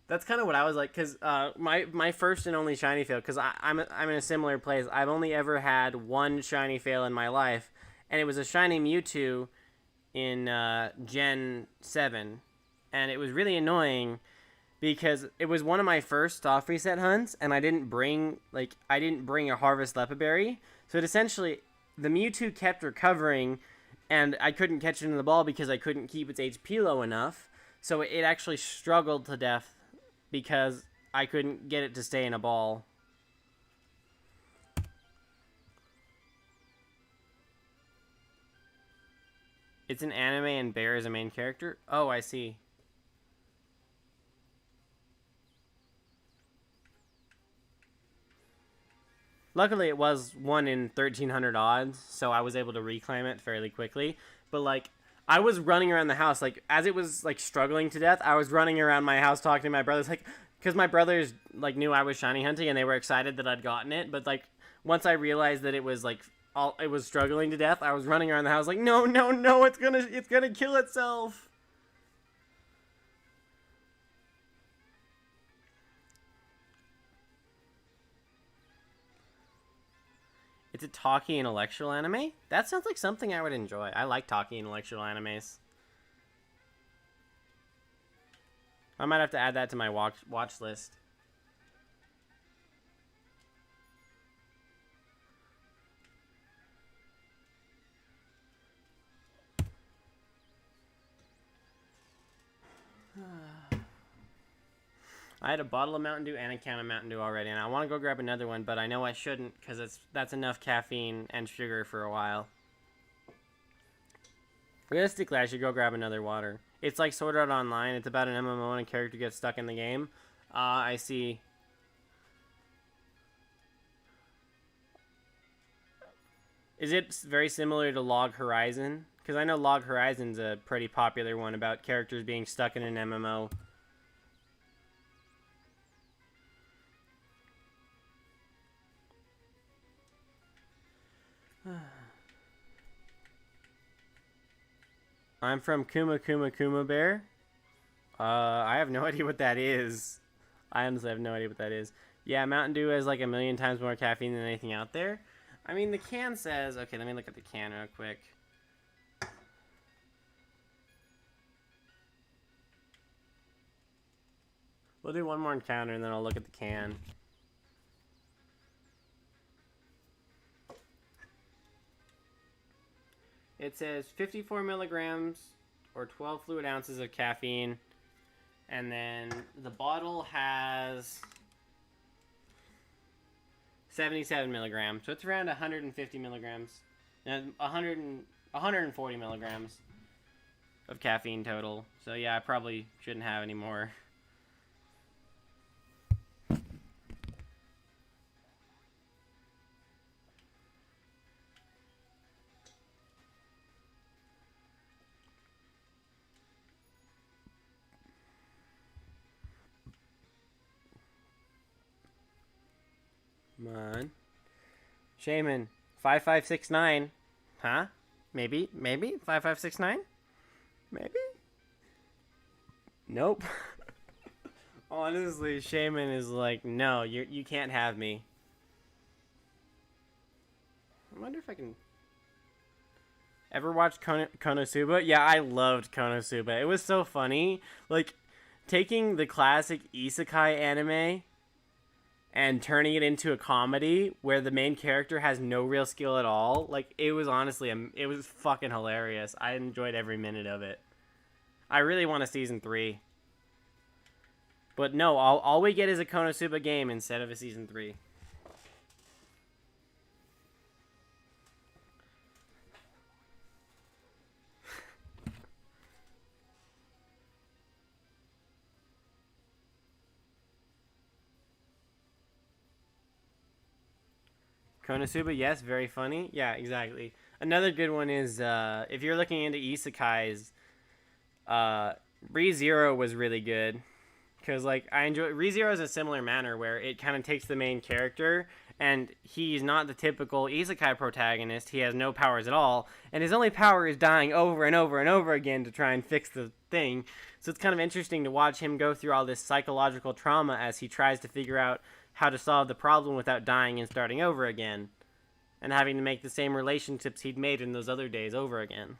That's kind of what I was like, because my first and only shiny fail, because I'm in a similar place. I've only ever had one shiny fail in my life, and it was a shiny Mewtwo in Gen 7, and it was really annoying because it was one of my first off reset hunts, and I didn't bring a Harvest Lepaberry, so it essentially the Mewtwo kept recovering, and I couldn't catch it in the ball because I couldn't keep its HP low enough, so it actually struggled to death because I couldn't get it to stay in a ball. It's an anime and Bear is a main character? Oh, I see. Luckily, it was 1 in 1,300 odds, so I was able to reclaim it fairly quickly. But, like, I was running around the house, like, as it was, like, struggling to death, I was running around my house talking to my brothers, like, because my brothers, like, knew I was shiny hunting, and they were excited that I'd gotten it, but, like, once I realized that it was, like, it was struggling to death, I was running around the house, like, no, no, no, it's gonna kill itself! It's a talky intellectual anime? That sounds like something I would enjoy. I like talky intellectual animes. I might have to add that to my watch list. I had a bottle of Mountain Dew and a can of Mountain Dew already, and I want to go grab another one, but I know I shouldn't because that's enough caffeine and sugar for a while. Realistically, I should go grab another water. It's like Sword Art Online. It's about an MMO and a character gets stuck in the game. I see. Is it very similar to Log Horizon? Because I know Log Horizon's a pretty popular one about characters being stuck in an MMO. I'm from Kuma Bear. I have no idea what that is. I honestly have no idea what that is. Yeah, Mountain Dew has like 1,000,000 times more caffeine than anything out there. I mean, the can says... Okay, let me look at the can real quick. We'll do one more encounter and then I'll look at the can. It says 54 milligrams or 12 fluid ounces of caffeine. And then the bottle has 77 milligrams. So it's around 150 milligrams. 140 milligrams of caffeine total. So yeah, I probably shouldn't have any more. Come on. Shaymin. 5569. Huh? Maybe? 5569? Maybe? Nope. Honestly, Shaymin is like, no, you can't have me. I wonder if I can... Ever watch Konosuba? Yeah, I loved Konosuba. It was so funny. Like, taking the classic isekai anime and turning it into a comedy where the main character has no real skill at all. Like, it was honestly, it was fucking hilarious. I enjoyed every minute of it. I really want a season 3. But no, all we get is a Konosuba game instead of a season 3. Konosuba, yes, very funny. Yeah, exactly. Another good one is if you're looking into isekais, ReZero was really good. Because, like, I enjoy... ReZero is a similar manner where it kind of takes the main character, and he's not the typical isekai protagonist. He has no powers at all, and his only power is dying over and over and over again to try and fix the thing. So it's kind of interesting to watch him go through all this psychological trauma as he tries to figure out how to solve the problem without dying and starting over again, and having to make the same relationships he'd made in those other days over again.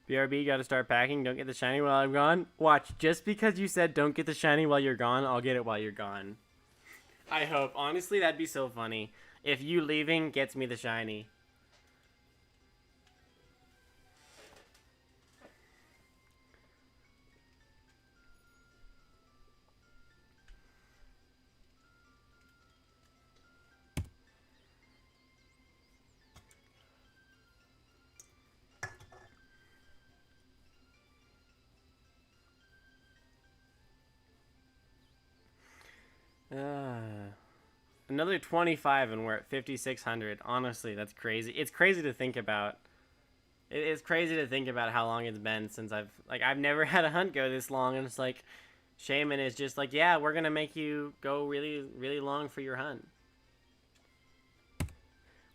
BRB, gotta start packing. Don't get the shiny while I'm gone. Watch, just because you said don't get the shiny while you're gone, I'll get it while you're gone. I hope. Honestly, that'd be so funny. If you leaving gets me the shiny. Another 25 and we're at 5,600. Honestly, that's crazy. It's crazy to think about. It's crazy to think about how long it's been since I've never had a hunt go this long, and it's like, Shaymin is just like, yeah, we're gonna make you go really, really long for your hunt.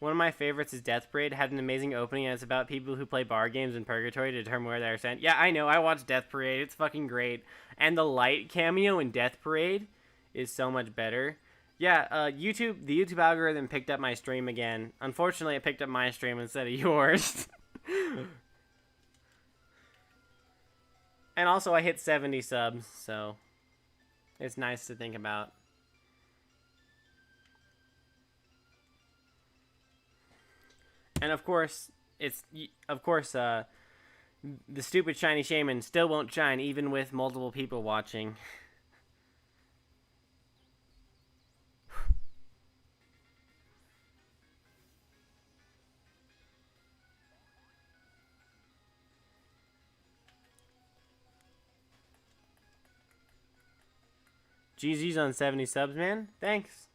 One of my favorites is Death Parade. It had an amazing opening, and it's about people who play bar games in Purgatory to determine where they're sent. Yeah, I know. I watched Death Parade. It's fucking great. And the light cameo in Death Parade is so much better. Yeah, the YouTube algorithm picked up my stream again. Unfortunately, it picked up my stream instead of yours. And also, I hit 70 subs, so it's nice to think about. And of course, the stupid shiny Shaymin still won't shine even with multiple people watching. GG's on 70 subs, man. Thanks.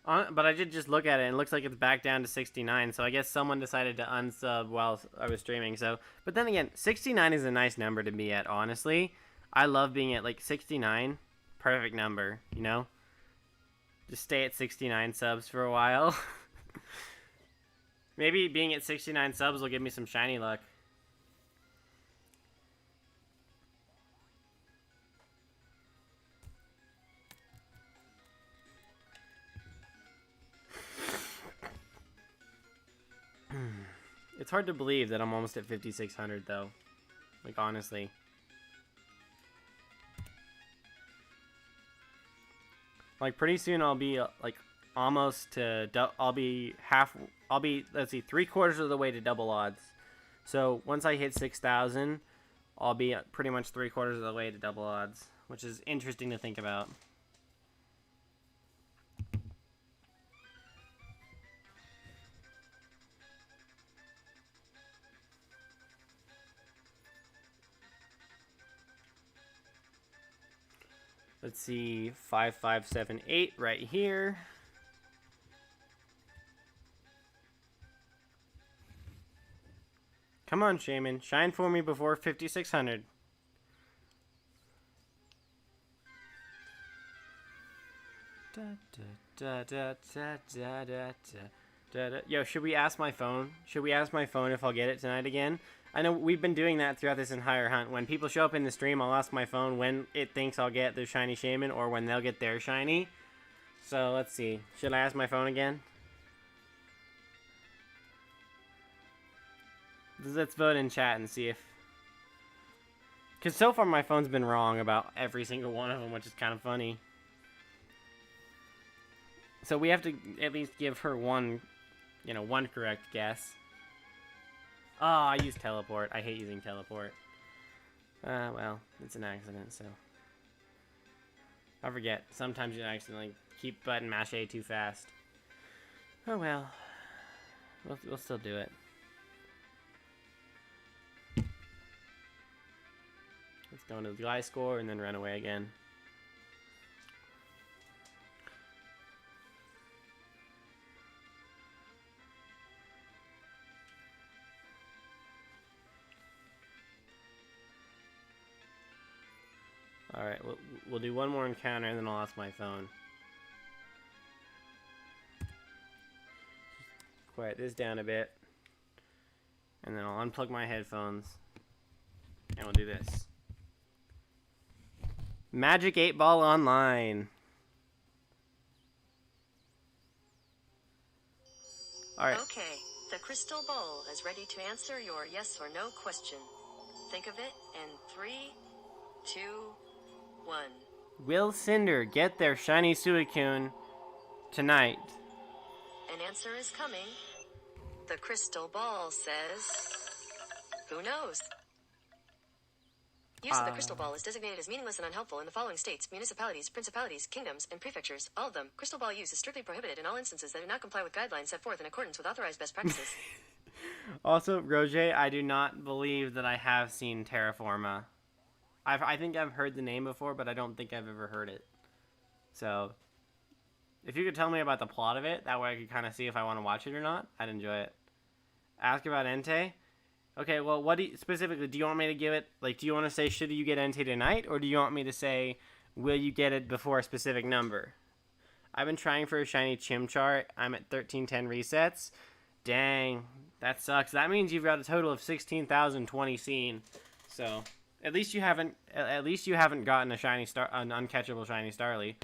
But I did just look at it, and it looks like it's back down to 69, so I guess someone decided to unsub while I was streaming. So, but then again, 69 is a nice number to be at, honestly. I love being at, like, 69. Perfect number, you know? Just stay at 69 subs for a while. Maybe being at 69 subs will give me some shiny luck. It's hard to believe that I'm almost at 5,600, though. Like, honestly. Like, pretty soon I'll be, like, almost to... let's see, 3/4 of the way to double odds. So, once I hit 6,000, I'll be pretty much 3/4 of the way to double odds. Which is interesting to think about. Let's see, 5578 right here. Come on, Shaymin. Shine for me before 5,600. Yo, should we ask my phone? Should we ask my phone if I'll get it tonight again? I know we've been doing that throughout this entire hunt. When people show up in the stream, I'll ask my phone when it thinks I'll get their shiny Shaymin or when they'll get their shiny. So, let's see. Should I ask my phone again? Let's vote in chat and see if... Because so far my phone's been wrong about every single one of them, which is kind of funny. So we have to at least give her one correct guess. Oh, I used teleport. I hate using teleport. Well, it's an accident, so... I forget. Sometimes you accidentally keep button mash A too fast. Oh well. We'll still do it. Let's go into the guy score and then run away again. Alright, we'll do one more encounter and then I'll ask my phone. Just quiet this down a bit. And then I'll unplug my headphones. And we'll do this. Magic 8 Ball Online. Alright. Okay, the crystal ball is ready to answer your yes or no question. Think of it in 3, 2, 1. Will Cinder get their shiny Suicune tonight? An answer is coming. The crystal ball says... Who knows? Use of the crystal ball is designated as meaningless and unhelpful in the following states: municipalities, principalities, kingdoms, and prefectures. All of them. Crystal ball use is strictly prohibited in all instances that do not comply with guidelines set forth in accordance with authorized best practices. Also, Roger, I do not believe that I have seen Terraforma. I think I've heard the name before, but I don't think I've ever heard it. So, if you could tell me about the plot of it, that way I could kind of see if I want to watch it or not, I'd enjoy it. Ask about Entei? Okay, well, what do you, specifically, do you want me to give it, like, do you want to say, should you get Entei tonight, or do you want me to say, will you get it before a specific number? I've been trying for a shiny Chimchar. I'm at 1310 resets. Dang, that sucks. That means you've got a total of 16,020 seen. So, at least you haven't gotten a shiny star, an uncatchable shiny Starly.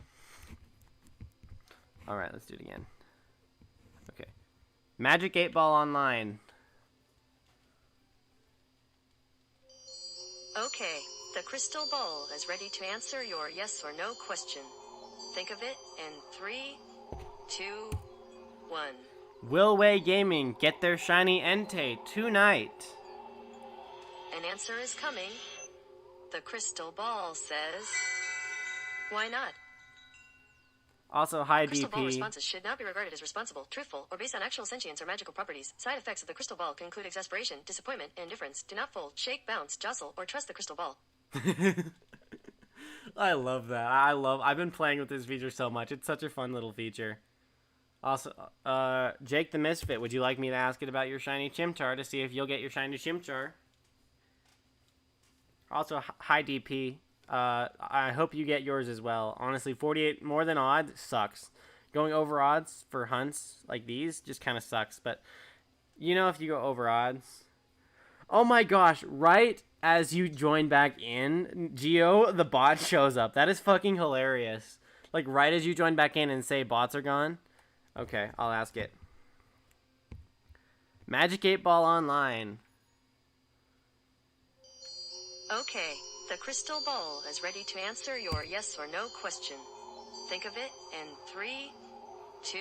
All right, let's do it again. Okay, Magic 8 Ball Online. Okay, the crystal ball is ready to answer your yes or no question. Think of it in 3, 2, 1. Will Wei Gaming get their shiny Entei tonight? An answer is coming. The crystal ball says... Why not? Also, hi Crystal ball DP. responses should not be regarded as responsible, truthful, or based on actual sentience or magical properties. Side effects of the crystal ball can include exasperation, disappointment, and indifference. Do not fold, shake, bounce, jostle, or trust the crystal ball. I love that. I've been playing with this feature so much. It's such a fun little feature. Also, Jake the Misfit, would you like me to ask it about your shiny Chimchar to see if you'll get your shiny Chimchar? Also, hi DP. I hope you get yours as well. Honestly, 48 more than odds sucks. Going over odds for hunts like these just kind of sucks. But, you know, if you go over odds... Oh my gosh, right as you join back in, Geo, the bot shows up. That is fucking hilarious. Like, right as you join back in and say bots are gone. Okay, I'll ask it. Magic 8 Ball Online. Okay, the crystal ball is ready to answer your yes or no question. Think of it in 3, 2,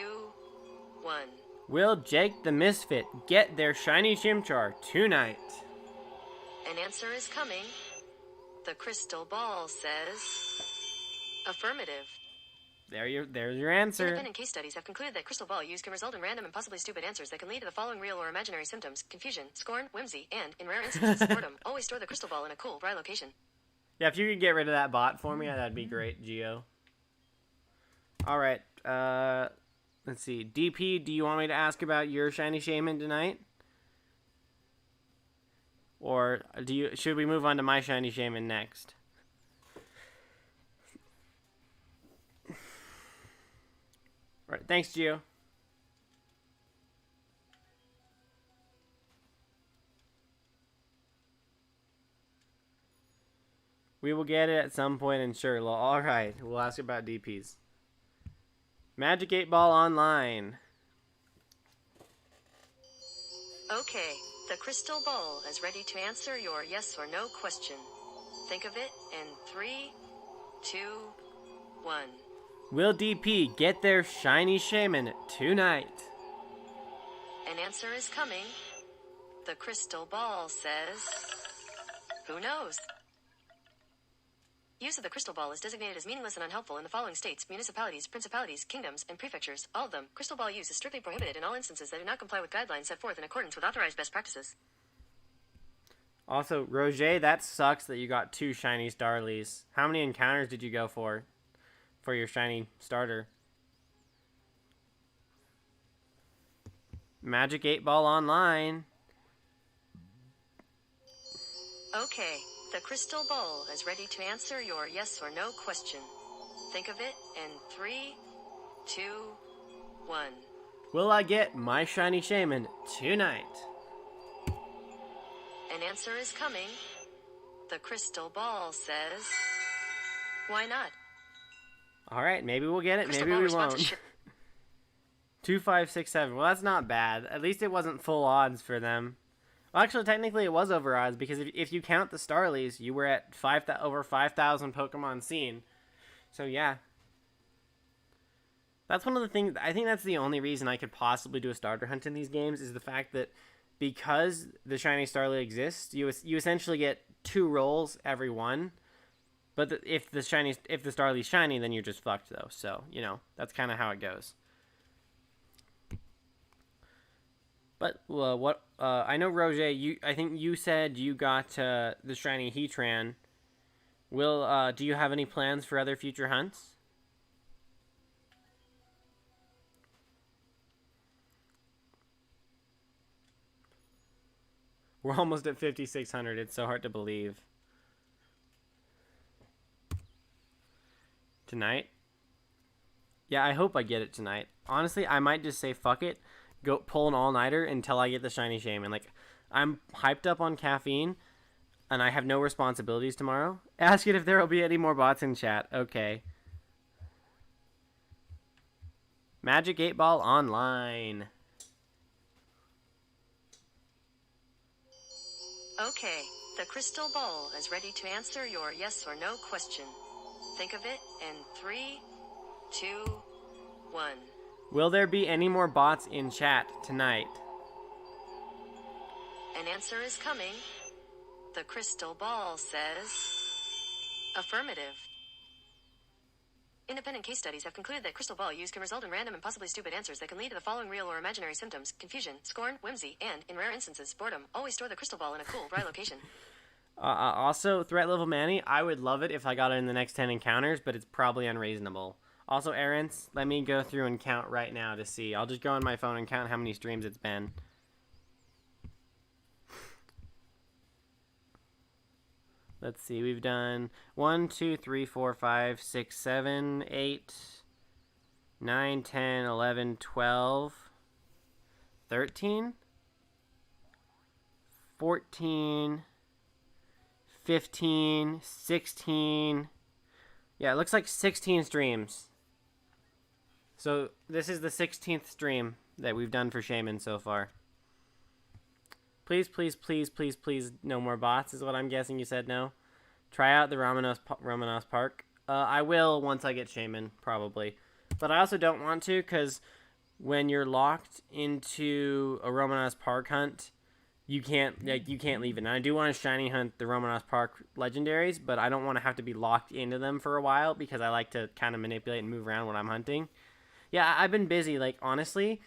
1. Will Jake the Misfit get their shiny Chimchar tonight? An answer is coming. The crystal ball says... Affirmative. There's your answer. Independent case studies have concluded that crystal ball use can result in random and possibly stupid answers that can lead to the following real or imaginary symptoms: confusion, scorn, whimsy, and, in rare instances, boredom. Always store the crystal ball in a cool, dry location. Yeah, if you could get rid of that bot for me, that'd be great, Geo. Alright, let's see. DP, do you want me to ask about your shiny Shaymin tonight? Or should we move on to my shiny Shaymin next? Alright, thanks, Gio. We will get it at some point in Shirley. Alright, we'll ask about DPs. Magic 8 Ball Online. Okay, the crystal ball is ready to answer your yes or no question. Think of it in 3, 2, 1. Will DP get their shiny Shaymin tonight? An answer is coming. The crystal ball says, who knows? Use of the crystal ball is designated as meaningless and unhelpful in the following states: municipalities, principalities, kingdoms, and prefectures. All of them. Crystal ball use is strictly prohibited in all instances that do not comply with guidelines set forth in accordance with authorized best practices. Also, Roger, that sucks that you got 2 shiny Starlies. How many encounters did you go for your shiny starter? Magic 8 Ball Online. Okay, the crystal ball is ready to answer your yes or no question. Think of it in 3, 2, 1. Will I get my shiny Shaymin tonight? An answer is coming. The crystal ball says, why not? Alright, maybe we'll get it, Crystal maybe ball we response is won't. ship- 2, 5, 6, 7. Well, that's not bad. At least it wasn't full odds for them. Well, actually, technically it was over odds, because if you count the Starlies, you were at over 5,000 Pokemon seen. So, yeah. That's one of the things, I think that's the only reason I could possibly do a starter hunt in these games, is the fact that because the shiny Starly exists, you essentially get 2 rolls every one. But if the Starly's shiny, then you're just fucked, though. So, you know, that's kind of how it goes. But I know, Roger, I think you said you got the shiny Heatran. Do you have any plans for other future hunts? We're almost at 5,600. It's so hard to believe. Tonight? Yeah, I hope I get it tonight. Honestly, I might just say fuck it. Go pull an all-nighter until I get the shiny Shaymin. Like, I'm hyped up on caffeine, and I have no responsibilities tomorrow. Ask it if there will be any more bots in chat. Okay. Magic 8 Ball Online. Okay, the crystal ball is ready to answer your yes or no question. Think of it in 3, 2, 1. Will there be any more bots in chat tonight? An answer is coming. The crystal ball says, affirmative. Independent case studies have concluded that crystal ball use can result in random and possibly stupid answers that can lead to the following real or imaginary symptoms: confusion, scorn, whimsy, and, in rare instances, boredom. Always store the crystal ball in a cool, dry location. Also, threat level Manny, I would love it if I got it in the next 10 encounters, but it's probably unreasonable. Also, Arence, let me go through and count right now to see. I'll just go on my phone and count how many streams it's been. Let's see, we've done 1, 2, 3, 4, 5, 6, 7, 8, 9, 10, 11, 12, 13, 14, 15, 16. Yeah, it looks like 16 streams. So this is the 16th stream that we've done for Shaymin so far. Please, please, please, please, please, no more bots is what I'm guessing you said no. Try out the Romanos Park. I will once I get Shaymin, probably. But I also don't want to, because when you're locked into a Romanos Park hunt, you can't leave it. And I do want to shiny hunt the Romanos Park legendaries, but I don't want to have to be locked into them for a while, because I like to kind of manipulate and move around when I'm hunting. Yeah, I've been busy. Like, honestly,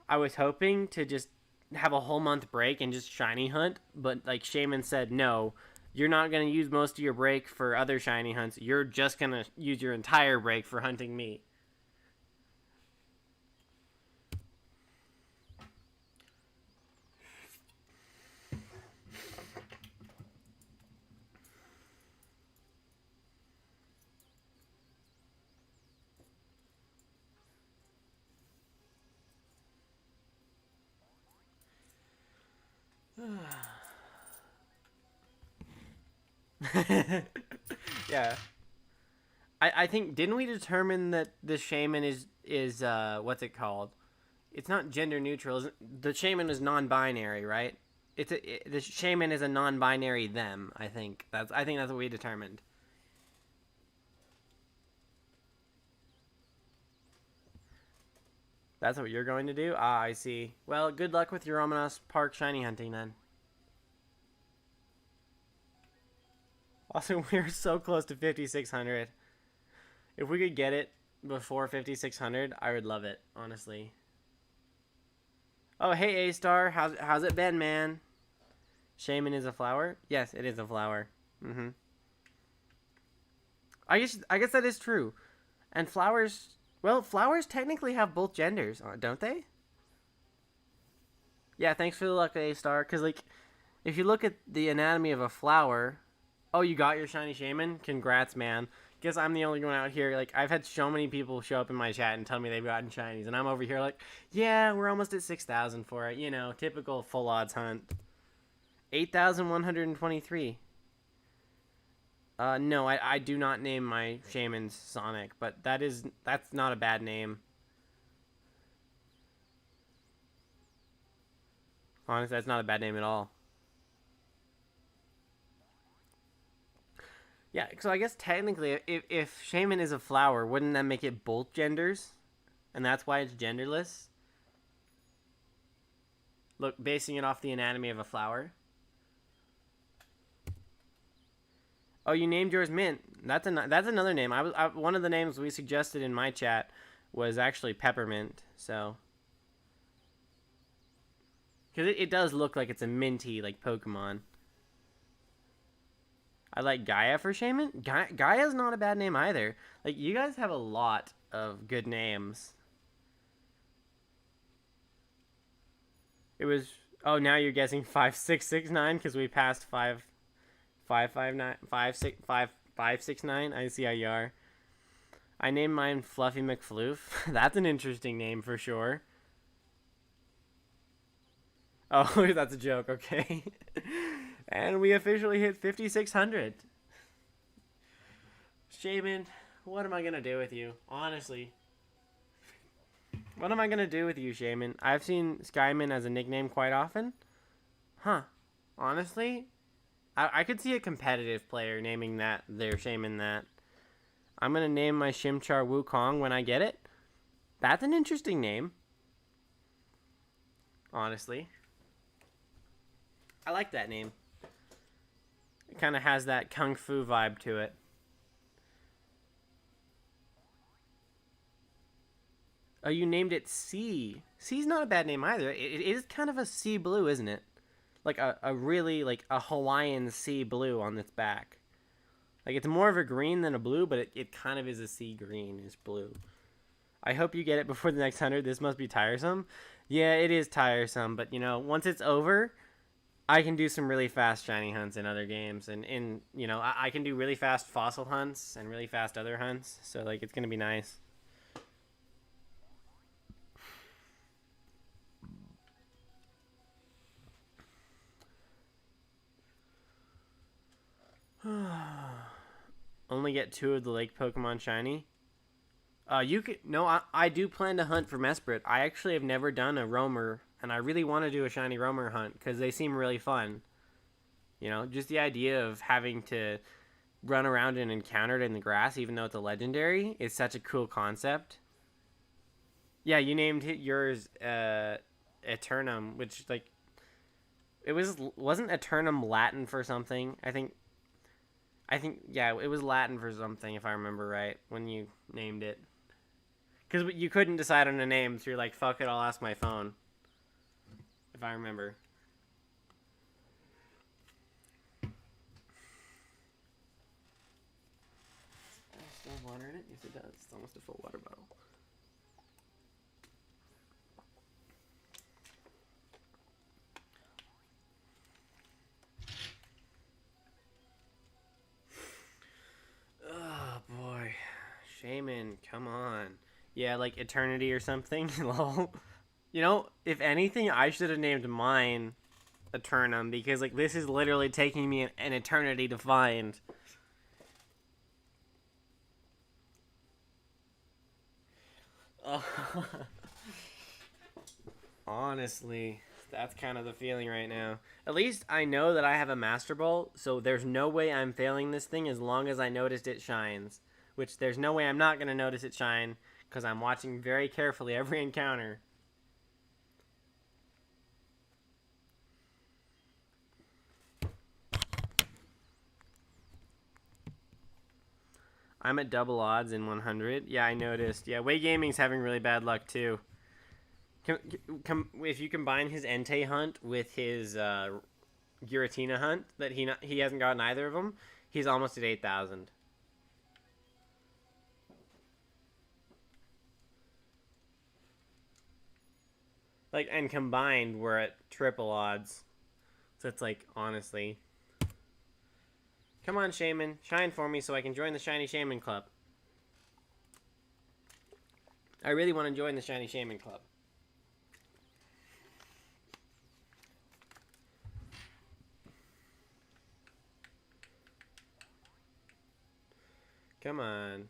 I was hoping to just have a whole month break and just shiny hunt, but like Shaymin said, no, you're not going to use most of your break for other shiny hunts. You're just going to use your entire break for hunting me. Yeah. I think didn't we determine that the shaman is what's it called? It's not gender neutral. The shaman is non-binary, right? The shaman is a non-binary them. I think that's what we determined. That's what you're going to do. Ah, I see. Well, good luck with your ominous park shiny hunting then. Also, we're so close to 5,600. If we could get it before 5,600, I would love it, honestly. Oh, hey, A-Star. How's it been, man? Shaymin is a flower? Yes, it is a flower. Mm-hmm. I guess that is true. And flowers, well, flowers technically have both genders, don't they? Yeah, thanks for the luck, A-Star. Because, like, if you look at the anatomy of a flower... Oh, you got your shiny shaman? Congrats, man. Guess I'm the only one out here. Like, I've had so many people show up in my chat and tell me they've gotten shinies. And I'm over here like, yeah, we're almost at 6,000 for it. You know, typical full odds hunt. 8,123. No, I do not name my shamans Sonic, but that's not a bad name. Honestly, that's not a bad name at all. Yeah, so I guess technically, if shaman is a flower, wouldn't that make it both genders? And that's why it's genderless? Look, basing it off the anatomy of a flower. Oh, you named yours Mint. That's another name. One of the names we suggested in my chat was actually Peppermint. So, because it does look like it's a minty like Pokemon. I like Gaia for Shaman. Gaia's not a bad name either. Like, you guys have a lot of good names. It was... Oh, now you're guessing 5669 because we passed 559 569. I see how you are. I named mine Fluffy McFloof. That's an interesting name for sure. Oh, that's a joke. Okay. And we officially hit 5,600. Shaymin, what am I going to do with you? Honestly. What am I going to do with you, Shaymin? I've seen Skyman as a nickname quite often. Huh. Honestly, I could see a competitive player naming their Shaymin that. I'm going to name my Chimchar Wukong when I get it. That's an interesting name. Honestly. I like that name. It kind of has that kung fu vibe to it. Oh, you named it C. C's not a bad name either. It is kind of a sea blue, isn't it? Like a really, like a Hawaiian sea blue on its back. Like, it's more of a green than a blue, but it kind of is a sea green. It's blue. I hope you get it before the next 100. This must be tiresome. Yeah, it is tiresome, but, you know, once it's over... I can do some really fast shiny hunts in other games, and you know, I can do really fast fossil hunts and really fast other hunts, so like it's gonna be nice. Only get 2 of the lake Pokemon shiny. You could no, I do plan to hunt for Mesprit. I actually have never done a roamer, and I really want to do a shiny roamer hunt because they seem really fun. You know, just the idea of having to run around and encounter it in the grass, even though it's a legendary, is such a cool concept. Yeah, you named yours Eternum, which like wasn't Eternum Latin for something? I think yeah, it was Latin for something if I remember right when you named it. Because you couldn't decide on a name, so you're like, fuck it, I'll ask my phone. If I remember. Still water in it? Yes, it does. It's almost a full water bottle. Oh, boy. Shaymin, come on. Yeah, like Eternity or something. Lol. You know, if anything, I should have named mine Eternum because like this is literally taking me an eternity to find. Oh. Honestly, that's kind of the feeling right now. At least I know that I have a Master Ball, so there's no way I'm failing this thing as long as I noticed it shines. Which there's no way I'm not going to notice it shine because I'm watching very carefully every encounter. I'm at double odds in 100. Yeah, I noticed. Yeah, Way Gaming's having really bad luck too. If you combine his Entei hunt with his Giratina hunt, that he hasn't gotten either of them, he's almost at 8,000. Like, and combined, we're at triple odds. So it's like, honestly. Come on, Shaymin. Shine for me so I can join the Shiny Shaymin Club. I really want to join the Shiny Shaymin Club. Come on.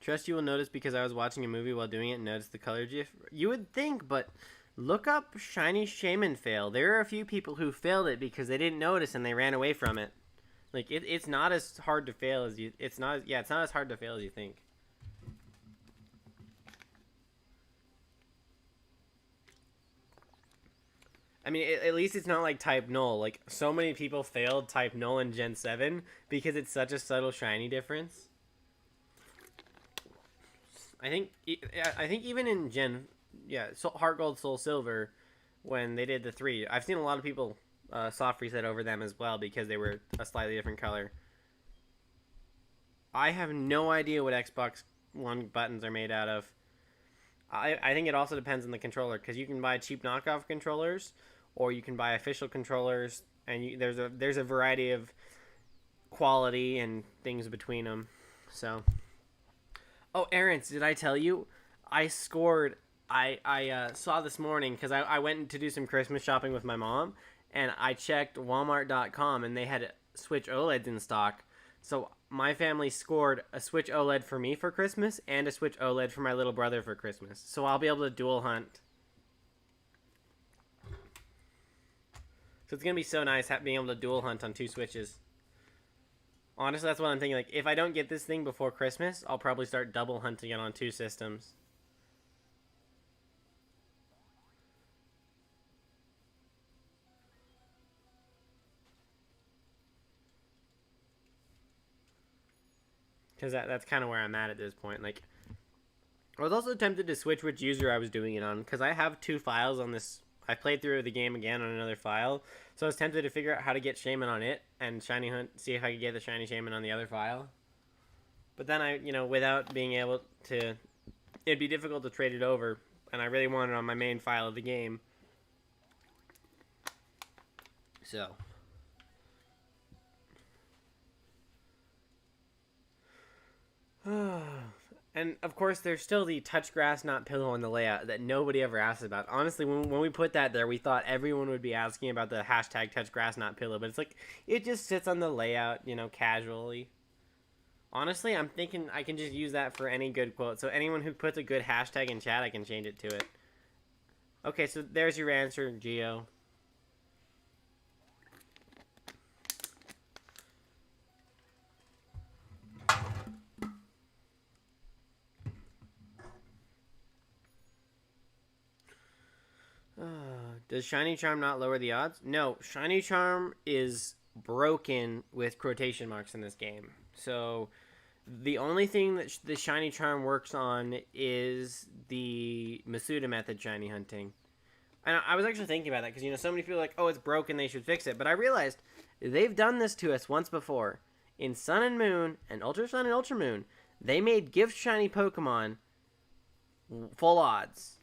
Trust you will notice because I was watching a movie while doing it and noticed the color GIF. You would think, but look up Shiny Shaymin fail. There are a few people who failed it because they didn't notice and they ran away from it. Like it's not as hard to fail as you. It's not as hard to fail as you think. I mean, at least it's not like type null. Like so many people failed type null in Gen 7 because it's such a subtle shiny difference. I think even in Gen, Heart Gold, Soul Silver, when they did the 3, I've seen a lot of people soft reset over them as well because they were a slightly different color. I have no idea what Xbox One buttons are made out of. I think it also depends on the controller because you can buy cheap knockoff controllers, or you can buy official controllers, and there's a variety of quality and things between them. So. Oh, Aaron, did I tell you? I scored. I saw this morning because I went to do some Christmas shopping with my mom, and I checked Walmart.com, and they had Switch OLEDs in stock. So my family scored a Switch OLED for me for Christmas and a Switch OLED for my little brother for Christmas. So I'll be able to dual hunt. So it's going to be so nice being able to dual hunt on 2 Switches. Honestly, that's what I'm thinking. Like, if I don't get this thing before Christmas, I'll probably start double hunting it on 2 systems. Because that's kind of where I'm at this point. Like, I was also tempted to switch which user I was doing it on. Because I have 2 files on this. I played through the game again on another file. So I was tempted to figure out how to get Shaymin on it. And Shiny Hunt, see if I could get the Shiny Shaymin on the other file. But then without being able to, it'd be difficult to trade it over. And I really want it on my main file of the game. So. And of course, there's still the touch grass, not pillow in the layout that nobody ever asks about. Honestly, when we put that there, we thought everyone would be asking about the hashtag touch grass, not pillow. But it's like, it just sits on the layout, casually. Honestly, I'm thinking I can just use that for any good quote. So anyone who puts a good hashtag in chat, I can change it to it. Okay, so there's your answer, Geo. Does Shiny Charm not lower the odds? No, Shiny Charm is broken with quotation marks in this game. So the only thing that the Shiny Charm works on is the Masuda method shiny hunting. And I was actually thinking about that because, so many people are like, oh, it's broken, they should fix it. But I realized they've done this to us once before. In Sun and Moon and Ultra Sun and Ultra Moon, they made gift shiny Pokemon full odds.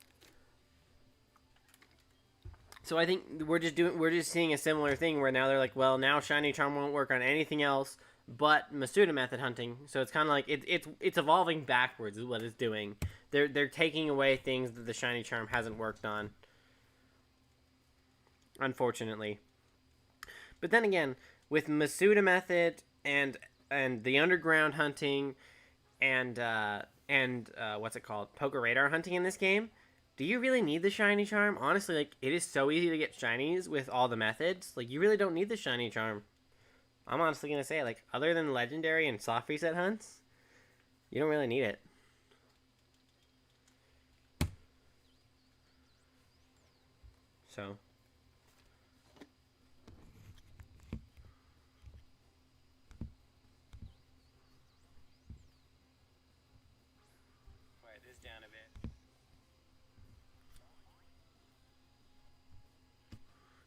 So I think we're just seeing a similar thing where now they're like, well, now Shiny Charm won't work on anything else but Masuda method hunting. So it's kind of like it's evolving backwards is what it's doing. They're taking away things that the Shiny Charm hasn't worked on. unfortunately. But then again, with Masuda method and the underground hunting and what's it called, poker radar hunting in this game, do you really need the shiny charm? Honestly, like, it is so easy to get shinies with all the methods. Like, you really don't need the shiny charm. I'm honestly gonna say, like, other than legendary and soft reset hunts, you don't really need it. So. Quiet this down a bit.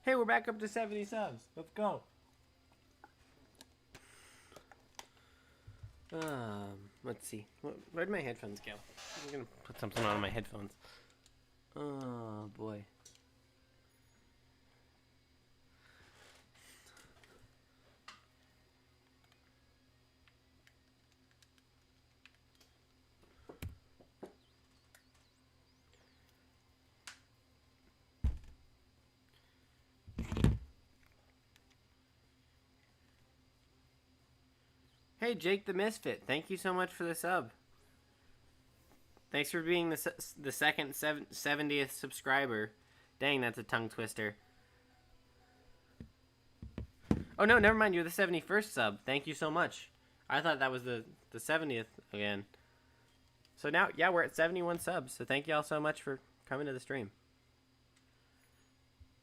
Hey, we're back up to 70 subs. Let's go. Let's see. Where'd my headphones go? I'm gonna put something on my headphones. Oh boy. Hey, Jake the Misfit. Thank you so much for the sub. Thanks for being the second 70th subscriber. Dang, that's a tongue twister. Oh no, never mind. You're the 71st sub. Thank you so much. I thought that was the 70th again. So now, yeah, we're at 71 subs. So thank y'all so much for coming to the stream.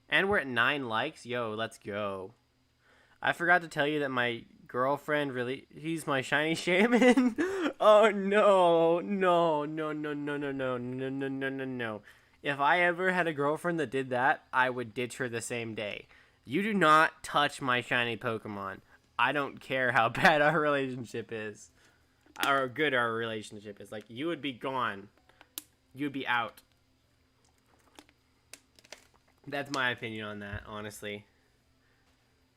And we're at 9 likes. Yo, let's go. I forgot to tell you that my girlfriend he's my shiny Shaymin. Oh no, no, no, no, no, no, no, no, no, no, no, no. If I ever had a girlfriend that did that, I would ditch her the same day. You do not touch my shiny Pokemon. I don't care how bad our relationship is. Or good our relationship is. Like, you would be gone. You'd be out. That's my opinion on that, honestly.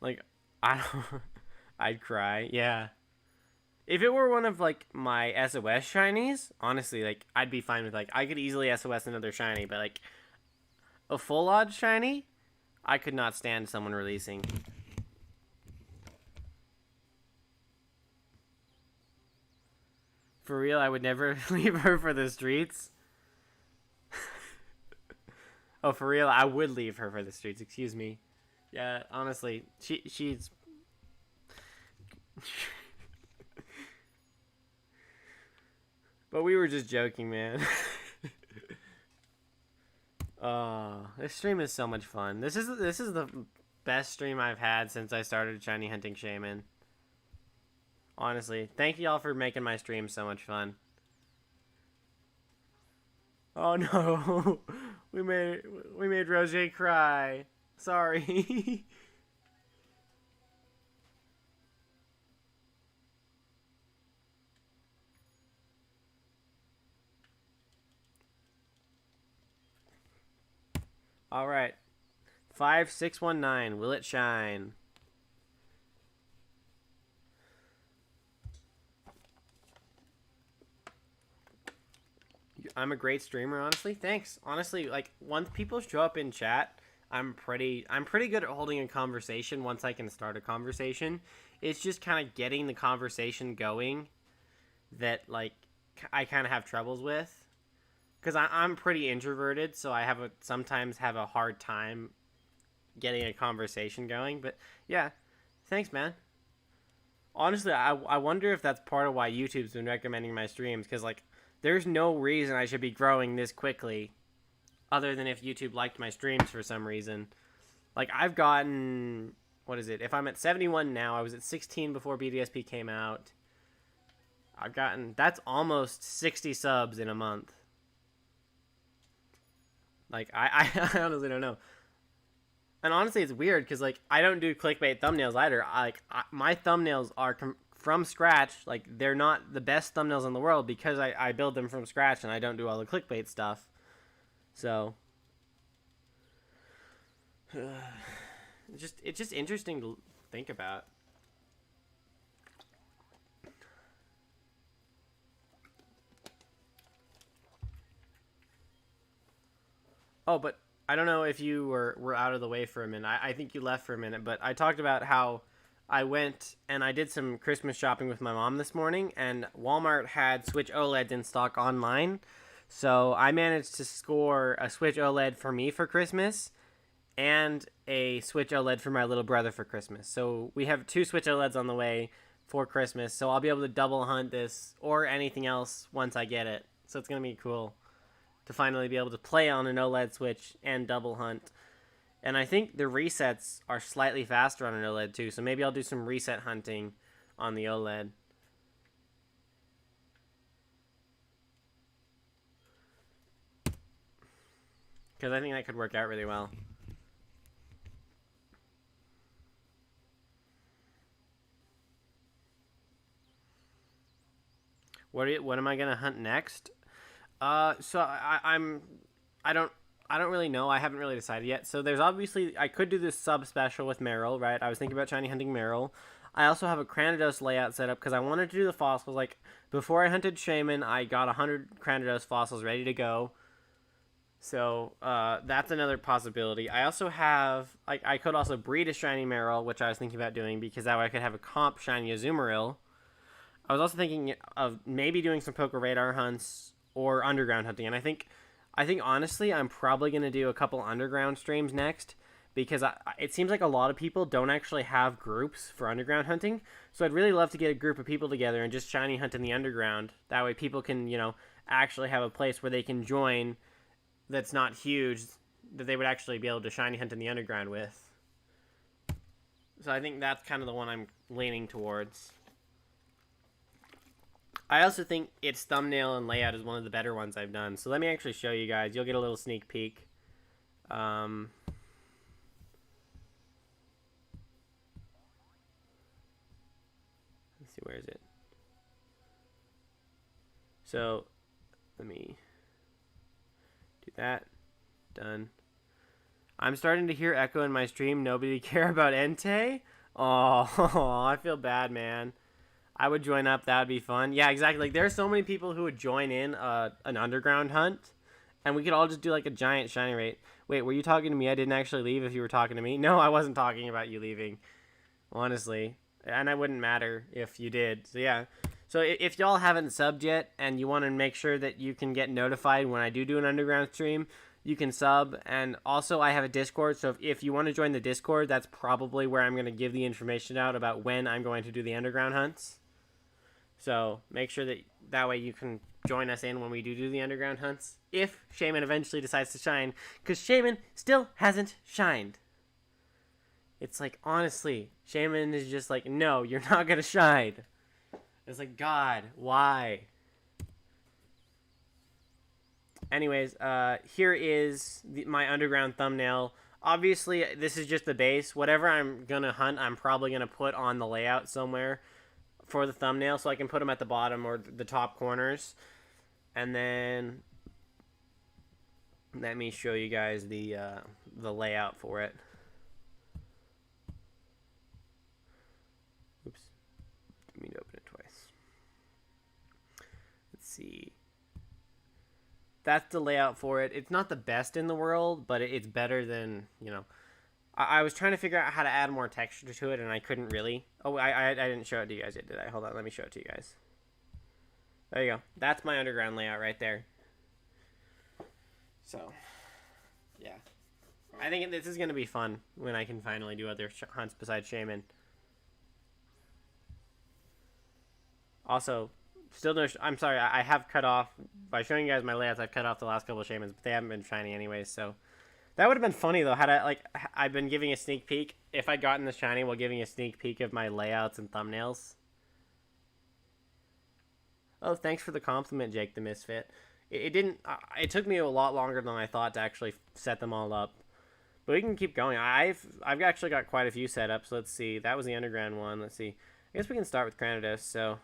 Like, I'd cry. Yeah. If it were one of, like, my SOS shinies, honestly, like, I'd be fine with, like, I could easily SOS another shiny, but, like, a full odd shiny, I could not stand someone releasing. For real, I would never leave her for the streets. Oh, for real, I would leave her for the streets, excuse me. Yeah, honestly, she's... But we were just joking, man. Oh, this stream is so much fun. This is the best stream I've had since I started shiny hunting Shaymin. Honestly, thank y'all for making my stream so much fun. Oh no, we made Roger cry. Sorry. All right, 5619. Will it shine? I'm a great streamer, honestly. Thanks. Honestly, like, once people show up in chat, I'm pretty good at holding a conversation once I can start a conversation. It's just kind of getting the conversation going that, like, I kind of have troubles with. Because I'm pretty introverted, so I sometimes have a hard time getting a conversation going. But, yeah, thanks, man. Honestly, I wonder if that's part of why YouTube's been recommending my streams, because, like, there's no reason I should be growing this quickly other than if YouTube liked my streams for some reason. Like, I've gotten... What is it? If I'm at 71 now, I was at 16 before BDSP came out. I've gotten... That's almost 60 subs in a month. Like, I honestly don't know. And honestly, it's weird because, like, I don't do clickbait thumbnails either. My thumbnails are... from scratch. Like, they're not the best thumbnails in the world because I build them from scratch and I don't do all the clickbait stuff. So it's just interesting to think about. Oh, but I don't know if you were out of the way for a minute. I think you left for a minute, but I talked about how I went and I did some Christmas shopping with my mom this morning, and Walmart had Switch OLEDs in stock online. So I managed to score a Switch OLED for me for Christmas and a Switch OLED for my little brother for Christmas. So we have two Switch OLEDs on the way for Christmas. So I'll be able to double hunt this or anything else once I get it. So it's going to be cool to finally be able to play on an OLED Switch and double hunt. And I think the resets are slightly faster on an OLED too. So maybe I'll do some reset hunting on the OLED. Because I think that could work out really well. What am I gonna hunt next? So I don't really know. I haven't really decided yet. So there's obviously I could do this sub special with Meryl, right? I was thinking about shiny hunting Meryl. I also have a Cranidos layout set up because I wanted to do the fossils. Like before I hunted Shaymin, I got 100 Cranidos fossils ready to go. So that's another possibility. I also have I could also breed a shiny Meryl, which I was thinking about doing because that way I could have a comp shiny Azumarill. I was also thinking of maybe doing some poker radar hunts or underground hunting, and I think honestly I'm probably gonna do a couple underground streams next because it seems like a lot of people don't actually have groups for underground hunting. So I'd really love to get a group of people together and just shiny hunt in the underground. That way people can actually have a place where they can join that's not huge that they would actually be able to shiny hunt in the underground with. So I think that's kind of the one I'm leaning towards. I also think its thumbnail and layout is one of the better ones I've done. So let me actually show you guys. You'll get a little sneak peek. Let's see, where is it? So let me do that. Done. I'm starting to hear echo in my stream. Nobody care about Entei? Oh, I feel bad, man. I would join up. That would be fun. Yeah, exactly. Like, there are so many people who would join in an underground hunt, and we could all just do, like, a giant shiny rate. Wait, were you talking to me? I didn't actually leave if you were talking to me. No, I wasn't talking about you leaving, honestly. And I wouldn't matter if you did. So, yeah. So, if y'all haven't subbed yet and you want to make sure that you can get notified when I do an underground stream, you can sub. And also, I have a Discord, so if you want to join the Discord, that's probably where I'm going to give the information out about when I'm going to do the underground hunts. So make sure that way you can join us in when we do the underground hunts. If Shaymin eventually decides to shine. Because Shaymin still hasn't shined. It's like, honestly, Shaymin is just like, no, you're not going to shine. It's like, God, why? Anyways, here is my underground thumbnail. Obviously, this is just the base. Whatever I'm going to hunt, I'm probably going to put on the layout somewhere for the thumbnail, so I can put them at the bottom or the top corners. And then let me show you guys the layout for it. Oops, didn't mean to open it twice. Let's see. That's the layout for it. It's not the best in the world, but it's better than, I was trying to figure out how to add more texture to it, and I couldn't really. Oh, I didn't show it to you guys yet, did I? Hold on, let me show it to you guys. There you go. That's my underground layout right there. So, yeah. I think this is going to be fun when I can finally do other hunts besides Shaymin. Also, still no... I'm sorry, I have cut off... By showing you guys my layouts, I've cut off the last couple of Shaymins, but they haven't been shiny anyways, so... That would have been funny, though, had I've been giving a sneak peek. If I'd gotten the shiny while giving a sneak peek of my layouts and thumbnails. Oh, thanks for the compliment, Jake the Misfit. It didn't... It took me a lot longer than I thought to actually set them all up. But we can keep going. I've actually got quite a few set up, so let's see. That was the underground one. Let's see. I guess we can start with Cranidos, so...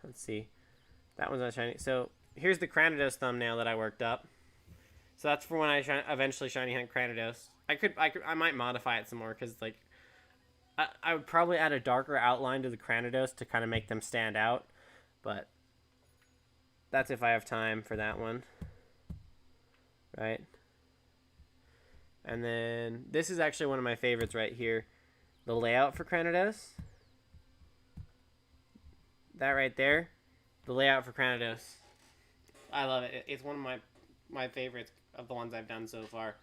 Let's see. That one's not shiny. So, here's the Cranidos thumbnail that I worked up. So that's for when I eventually shiny hunt Cranidos. I might modify it some more because like I would probably add a darker outline to the Cranidos to kind of make them stand out, but that's if I have time for that one, right? And then this is actually one of my favorites right here. The layout for Cranados. That right there. The layout for Cranados. I love it. It's one of my favorites of the ones I've done so far.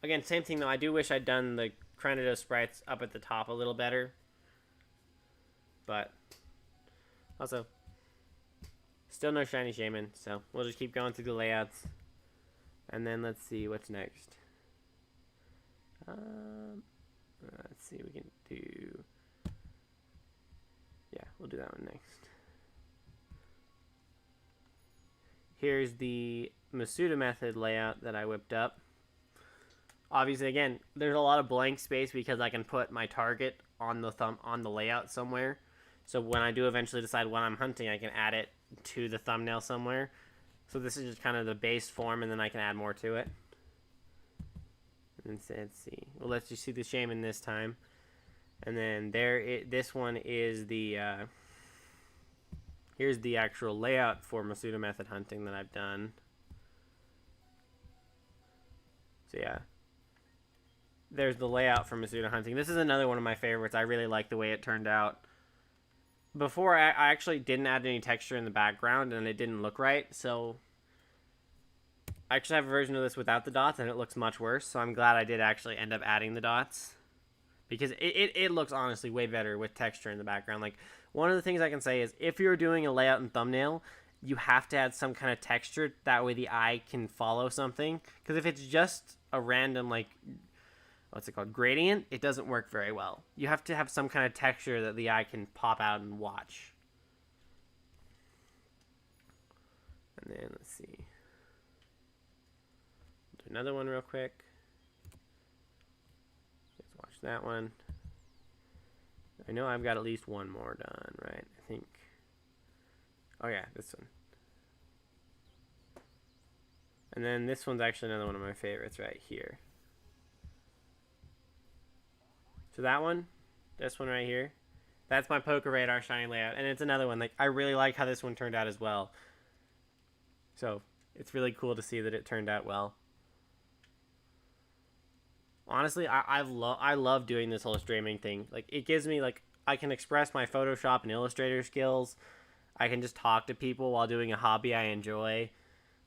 Again, same thing though. I do wish I'd done the Cranados sprites up at the top a little better. But also, still no shiny Shaymin, so we'll just keep going through the layouts. And then let's see what's next. Let's see, we can do... Yeah, we'll do that one next. Here's the Masuda method layout that I whipped up. Obviously, again, there's a lot of blank space because I can put my target on the layout somewhere. So when I do eventually decide what I'm hunting, I can add it to the thumbnail somewhere. So this is just kind of the base form, and then I can add more to it. And let's see. Well, let's just see the Shaymin this time. And then this one is the... here's the actual layout for Masuda method hunting that I've done. So yeah. There's the layout for Masuda hunting. This is another one of my favorites. I really like the way it turned out. Before, I actually didn't add any texture in the background, and it didn't look right, so... I actually have a version of this without the dots, and it looks much worse, so I'm glad I did actually end up adding the dots. Because it looks honestly way better with texture in the background. Like, one of the things I can say is, if you're doing a layout and thumbnail, you have to add some kind of texture, that way the eye can follow something. Because if it's just a random, like... what's it called? Gradient, it doesn't work very well. You have to have some kind of texture that the eye can pop out and watch. And then, let's see. Do another one real quick. Let's watch that one. I know I've got at least one more done, right? I think. Oh yeah, this one. And then this one's actually another one of my favorites right here. So that one, this one right here, that's my Poker Radar shiny layout. And it's another one. Like, I really like how this one turned out as well. So it's really cool to see that it turned out well. Honestly, I love doing this whole streaming thing. Like, it gives me, like, I can express my Photoshop and Illustrator skills. I can just talk to people while doing a hobby I enjoy.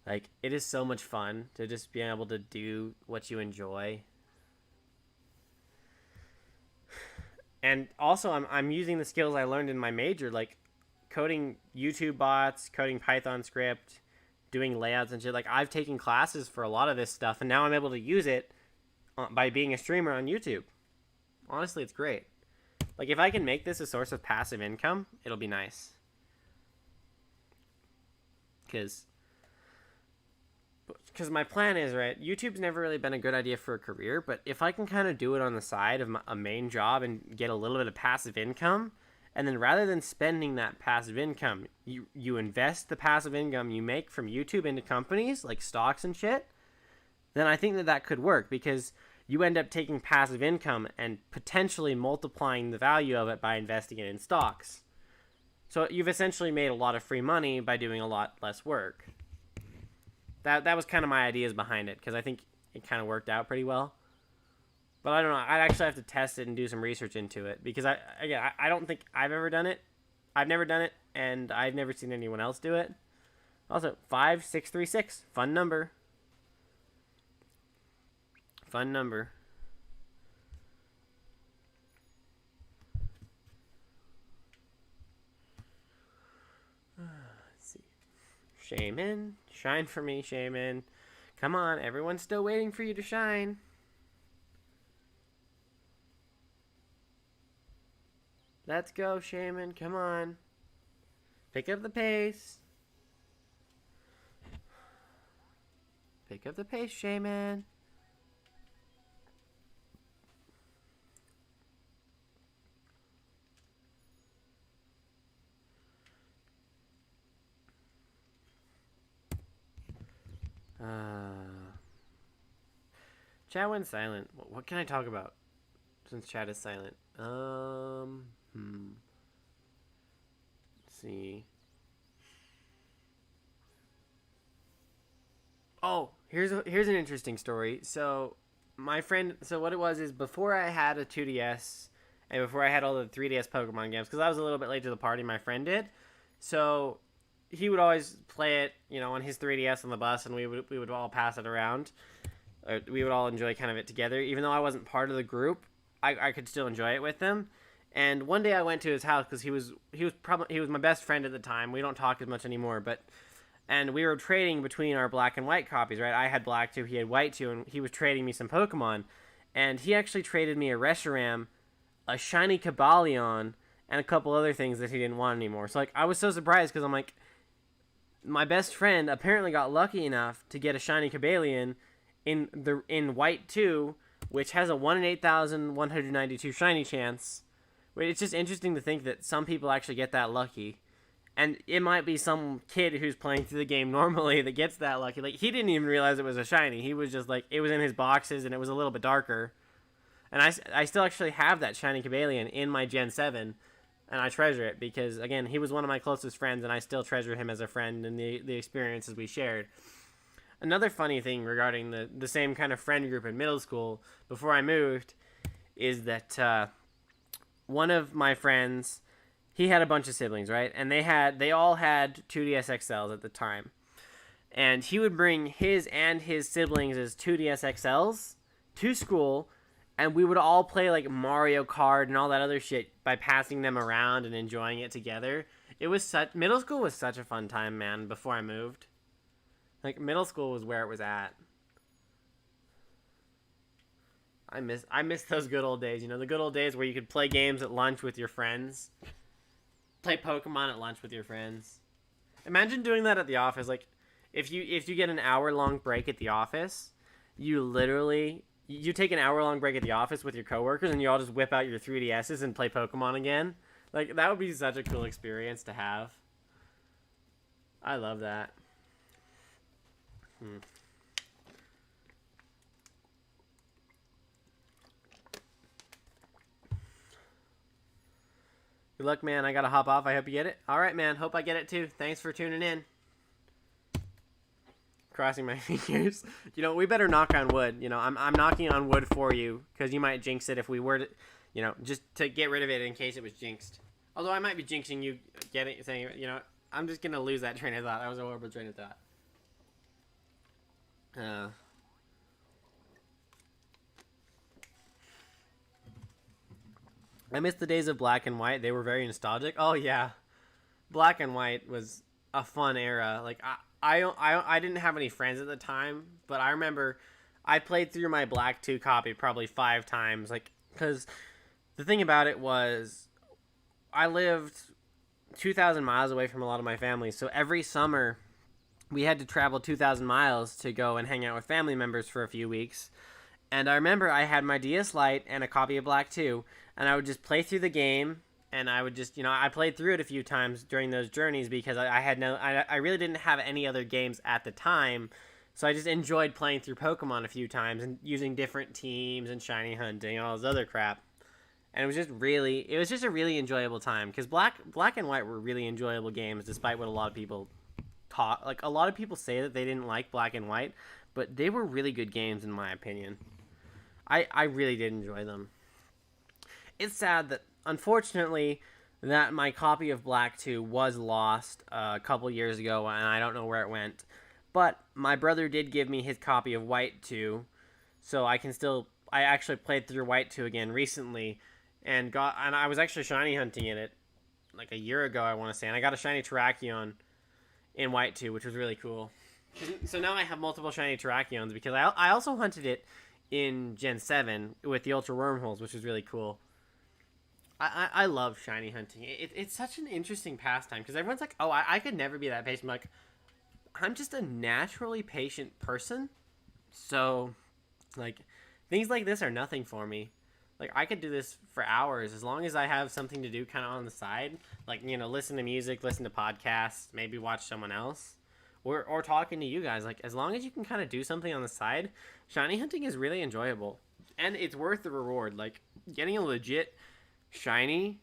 Like, it is so much fun to just be able to do what you enjoy. And also, I'm using the skills I learned in my major, like coding YouTube bots, coding Python script, doing layouts and shit. Like, I've taken classes for a lot of this stuff, and now I'm able to use it by being a streamer on YouTube. Honestly, it's great. Like, if I can make this a source of passive income, it'll be nice. Because my plan is, right, YouTube's never really been a good idea for a career, but if I can kind of do it on the side of a main job and get a little bit of passive income, and then rather than spending that passive income, you invest the passive income you make from YouTube into companies, like stocks and shit, then I think that could work, because you end up taking passive income and potentially multiplying the value of it by investing it in stocks. So you've essentially made a lot of free money by doing a lot less work. That was kind of my ideas behind it, because I think it kind of worked out pretty well. But I don't know. I'd actually have to test it and do some research into it, because I don't think I've ever done it. I've never done it, and I've never seen anyone else do it. Also, 5636, fun number. Fun number. Let's see. Shaymin, shine for me, Shaymin. Come on, everyone's still waiting for you to shine. Let's go, Shaymin, come on. Pick up the pace. Pick up the pace, Shaymin. Chat went silent. What can I talk about since chat is silent? Let's see. Oh, Here's an interesting story. So my friend, so what it was is before I had a 2DS and before I had all the 3DS Pokemon games, because I was a little bit late to the party, my friend did. So he would always play it, on his 3DS on the bus, and we would all pass it around. We would all enjoy kind of it together. Even though I wasn't part of the group, I could still enjoy it with them. And one day I went to his house because he was my best friend at the time. We don't talk as much anymore, but and we were trading between our black and white copies, right? I had black too, he had white too, and he was trading me some Pokemon. And he actually traded me a Reshiram, a shiny Cobalion, and a couple other things that he didn't want anymore. So like I was so surprised because I'm like, my best friend apparently got lucky enough to get a shiny Cobalion in white too, which has a 1 in 8,192 shiny chance. It's just interesting to think that some people actually get that lucky. And it might be some kid who's playing through the game normally that gets that lucky. Like, he didn't even realize it was a shiny. He was just like, it was in his boxes and it was a little bit darker. And I still actually have that shiny Cobalion in my Gen 7. And I treasure it because, again, he was one of my closest friends and I still treasure him as a friend and the experiences we shared. Another funny thing regarding the same kind of friend group in middle school before I moved is that one of my friends, he had a bunch of siblings, right? And they all had 2DS XLs at the time. And he would bring his and his siblings' 2DS XLs to school, and we would all play like Mario Kart and all that other shit by passing them around and enjoying it together. Middle school was such a fun time, man, before I moved. Like, middle school was where it was at. I miss those good old days, the good old days where you could play games at lunch with your friends. Play Pokemon at lunch with your friends. Imagine doing that at the office. Like, if you get an hour-long break at the office, you take an hour-long break at the office with your coworkers and you all just whip out your 3DSs and play Pokemon again. Like, that would be such a cool experience to have. I love that. Good luck, man. I gotta hop off. I hope you get it. All right, man. Hope I get it too. Thanks for tuning in. Crossing my fingers. We better knock on wood. I'm knocking on wood for you because you might jinx it if we were to, just to get rid of it in case it was jinxed. Although I might be jinxing you, saying, I'm just gonna lose that train of thought. That was a horrible train of thought. I miss the days of black and white. They were very nostalgic. Oh yeah, black and white was a fun era. Like I didn't have any friends at the time, but I remember I played through my black 2 copy probably 5 times. Like, because the thing about it was I lived 2,000 miles away from a lot of my family, so every summer we had to travel 2,000 miles to go and hang out with family members for a few weeks. And I remember I had my DS Lite and a copy of Black 2, and I would just play through the game, and I would just, I played through it a few times during those journeys because I really didn't have any other games at the time, so I just enjoyed playing through Pokemon a few times and using different teams and shiny hunting and all this other crap. And it was just a really enjoyable time because Black and White were really enjoyable games despite what a lot of people taught. Like, a lot of people say that they didn't like Black and White, but they were really good games in my opinion. I really did enjoy them. It's sad that, unfortunately, that my copy of Black 2 was lost a couple years ago, and I don't know where it went. But my brother did give me his copy of White 2, so I actually played through White 2 again recently, and I was actually shiny hunting in it like a year ago, I want to say, and I got a shiny Terrakion in White 2, which was really cool. So now I have multiple shiny Terrakions because I also hunted it in Gen 7 with the Ultra Wormholes, which was really cool. I love shiny hunting. It's such an interesting pastime because everyone's like, oh, I could never be that patient. I'm like, I'm just a naturally patient person. So, like, things like this are nothing for me. Like, I could do this for hours as long as I have something to do kind of on the side. Like, listen to music, listen to podcasts, maybe watch someone else. Or talking to you guys. Like, as long as you can kind of do something on the side, shiny hunting is really enjoyable. And it's worth the reward. Like, getting a legit shiny,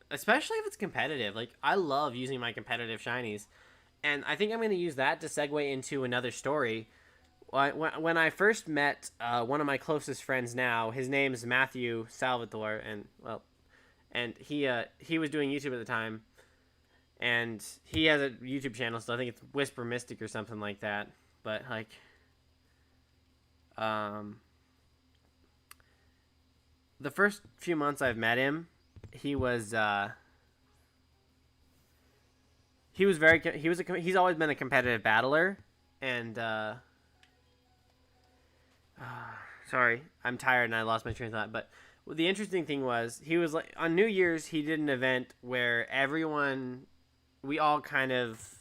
especially if it's competitive. Like, I love using my competitive shinies. And I think I'm going to use that to segue into another story. when I first met one of my closest friends now, his name's Matthew Salvatore, and he was doing YouTube at the time, and he has a YouTube channel, so I think it's Whisper Mystic or something like that. But like, um, the first few months I've met him, he was he's always been a competitive battler, and sorry, I'm tired and I lost my train of thought. But the interesting thing was he was like on New Year's he did an event where we all kind of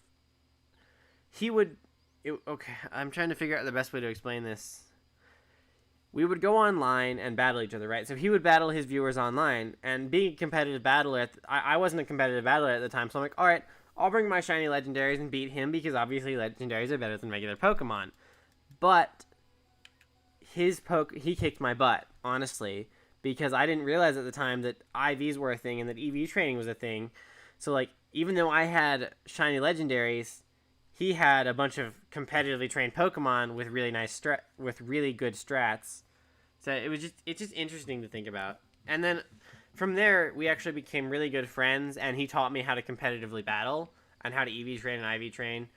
okay, I'm trying to figure out the best way to explain this. We would go online and battle each other, right? So he would battle his viewers online, and being a competitive battler, I wasn't a competitive battler at the time, so I'm like, all right, I'll bring my shiny legendaries and beat him because obviously legendaries are better than regular Pokemon. But he kicked my butt, honestly, because I didn't realize at the time that IVs were a thing and that EV training was a thing. So like, even though I had shiny legendaries, he had a bunch of competitively trained Pokemon with with really good strats. So it's just interesting to think about. And then from there, we actually became really good friends, and he taught me how to competitively battle and how to EV train and IV train.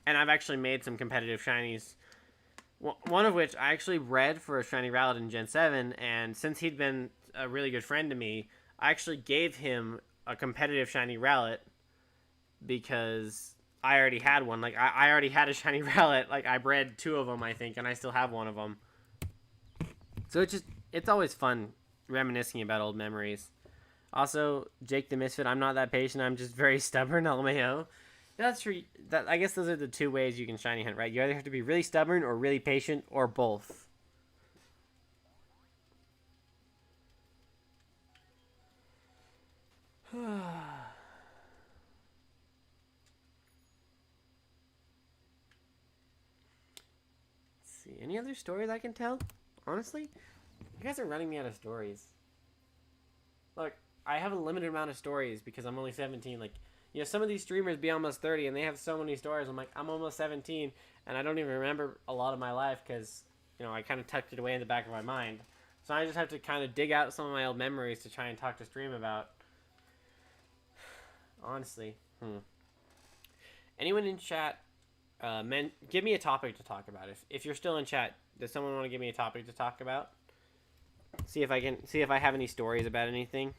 And I've actually made some competitive shinies. One of which I actually bred for a shiny Rowlet in Gen 7, and since he'd been a really good friend to me, I actually gave him a competitive shiny Rowlet because I already had one. Like, I already had a shiny Rowlet. Like, I bred 2 of them, I think, and I still have one of them. So it's always fun reminiscing about old memories. Also, Jake the Misfit, I'm not that patient. I'm just very stubborn, LMAO. That's true. I guess those are the 2 ways you can shiny hunt, right? You either have to be really stubborn or really patient or both. See, any other stories I can tell? Honestly, you guys are running me out of stories. Look, I have a limited amount of stories because I'm only 17. Like, some of these streamers be almost 30 and they have so many stories. I'm like, I'm almost 17 and I don't even remember a lot of my life because, I kind of tucked it away in the back of my mind. So I just have to kind of dig out some of my old memories to try and talk to stream about. Honestly. Anyone in chat, give me a topic to talk about. If you're still in chat, does someone want to give me a topic to talk about? See if I have any stories about anything.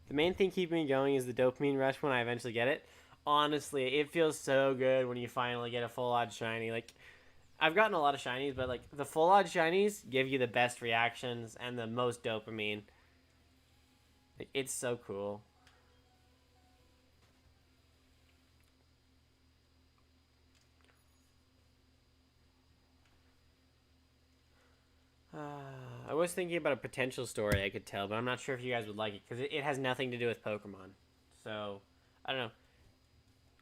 The main thing keeping me going is the dopamine rush when I eventually get it. Honestly, it feels so good when you finally get a full odd shiny. Like, I've gotten a lot of shinies, but like the full odd shinies give you the best reactions and the most dopamine. Like, it's so cool. I was thinking about a potential story I could tell, but I'm not sure if you guys would like it because it has nothing to do with Pokemon. So, I don't know.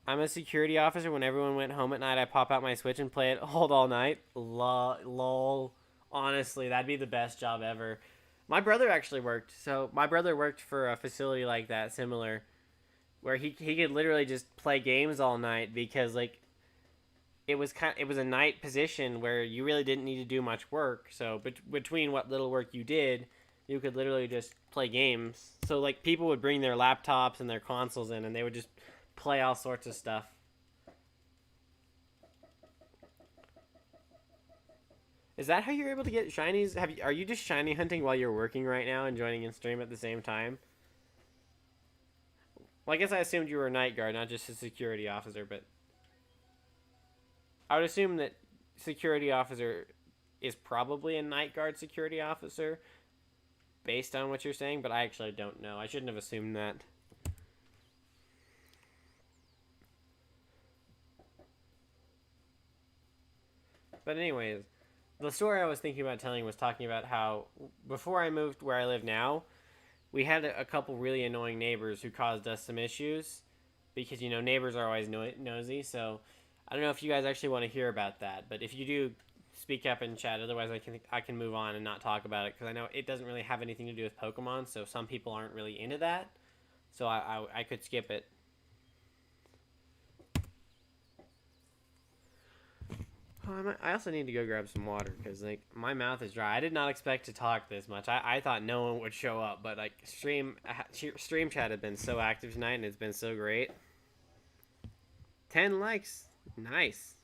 I'm a security officer. When everyone went home at night, I pop out my Switch and play it all night. Lol. Honestly, that'd be the best job ever. My brother actually worked. So, my brother worked for a facility like that, similar, where he could literally just play games all night because, like, it was a night position where you really didn't need to do much work. So between what little work you did, you could literally just play games. So like people would bring their laptops and their consoles in, and they would just play all sorts of stuff. Is that how you're able to get shinies? Are you just shiny hunting while you're working right now and joining in stream at the same time? Well, I guess I assumed you were a night guard, not just a security officer, but I would assume that security officer is probably a night guard security officer based on what you're saying, but I actually don't know. I shouldn't have assumed that. But anyways, the story I was thinking about telling was talking about how before I moved where I live now, we had a couple really annoying neighbors who caused us some issues because, neighbors are always nosy, so I don't know if you guys actually want to hear about that, but if you do, speak up in chat. Otherwise, I can move on and not talk about it because I know it doesn't really have anything to do with Pokemon. So some people aren't really into that. So I could skip it. I also need to go grab some water because like my mouth is dry. I did not expect to talk this much. I thought no one would show up, but like stream chat had been so active tonight and it's been so great. 10 likes, nice.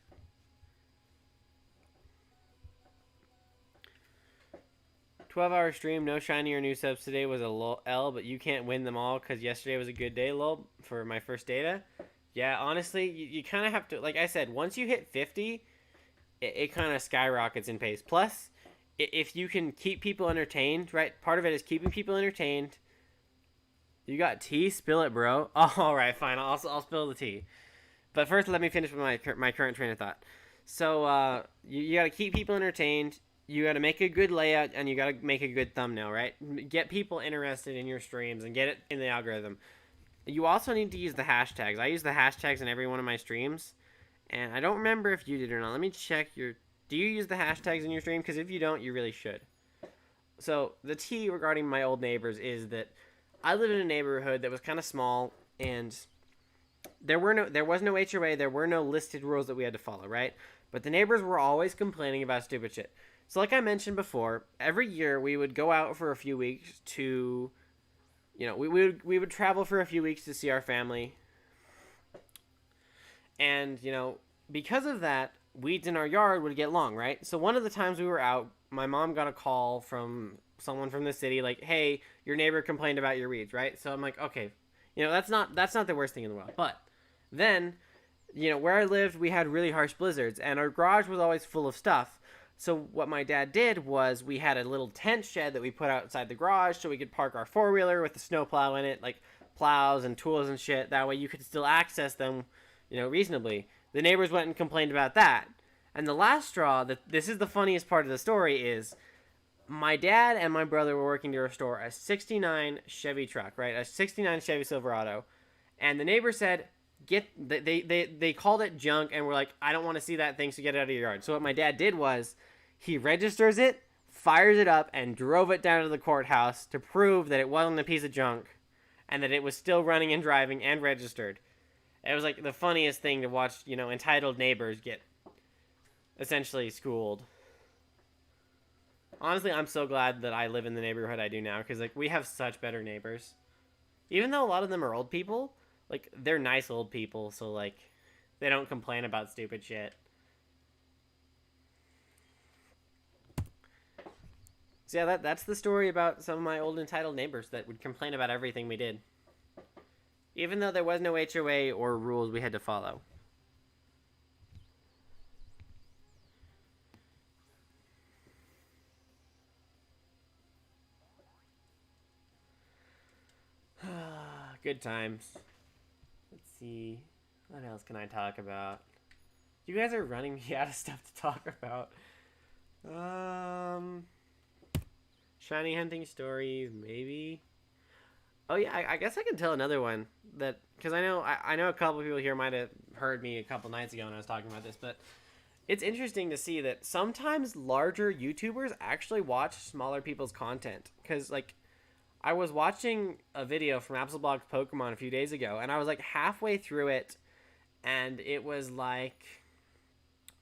12-hour stream, no shiny or new subs today was a L, but you can't win them all because yesterday was a good day, lol, for my first data. Yeah, honestly, you kind of have to, like I said, once you hit 50, it kind of skyrockets in pace. Plus, if you can keep people entertained, right? Part of it is keeping people entertained. You got tea? Spill it, bro. Oh, all right, fine. I'll spill the tea. But first, let me finish with my current train of thought. So, you got to keep people entertained. You got to make a good layout, and you got to make a good thumbnail, right? Get people interested in your streams and get it in the algorithm. You also need to use the hashtags. I use the hashtags in every one of my streams, and I don't remember if you did or not. Let me check your... Do you use the hashtags in your stream? Because if you don't, you really should. So, the tea regarding my old neighbors is that I live in a neighborhood that was kind of small, and there was no HOA, there were no listed rules that we had to follow, right? But the neighbors were always complaining about stupid shit. So like I mentioned before, every year we would go out for a few weeks to, you know, we would travel for a few weeks to see our family. And, you know, because of that, weeds in our yard would get long, right? So one of the times we were out, my mom got a call from someone from the city like, hey, your neighbor complained about your weeds, right? So I'm like, okay, you know, that's not the worst thing in the world. But then, you know, where I lived, we had really harsh blizzards, and our garage was always full of stuff. So what my dad did was we had a little tent shed that we put outside the garage so we could park our four-wheeler with the snowplow in it, like plows and tools and shit. That way you could still access them, you know, reasonably. The neighbors went and complained about that. And the last straw, this is the funniest part of the story, is my dad and my brother were working to restore a 69 Chevy truck, right? A 69 Chevy Silverado. And the neighbor said, they called it junk and were like, I don't want to see that thing, so get it out of your yard. So what my dad did was he registers it, fires it up, and drove it down to the courthouse to prove that it wasn't a piece of junk and that it was still running and driving and registered. It was like the funniest thing to watch, you know, entitled neighbors get essentially schooled. Honestly, I'm so glad that I live in the neighborhood I do now because, like, we have such better neighbors. Even though a lot of them are old people, like, they're nice old people, so, like, they don't complain about stupid shit. So, yeah, that's the story about some of my old entitled neighbors that would complain about everything we did. Even though there was no HOA or rules we had to follow. Good times. Let's see. What else can I talk about? You guys are running me out of stuff to talk about. Shiny hunting stories, maybe. Oh yeah, I guess I can tell another one that because I know a couple of people here might have heard me a couple nights ago when I was talking about this, but it's interesting to see that sometimes larger YouTubers actually watch smaller people's content because like I was watching a video from Appleblog's Pokemon a few days ago, and I was like halfway through it, and it was like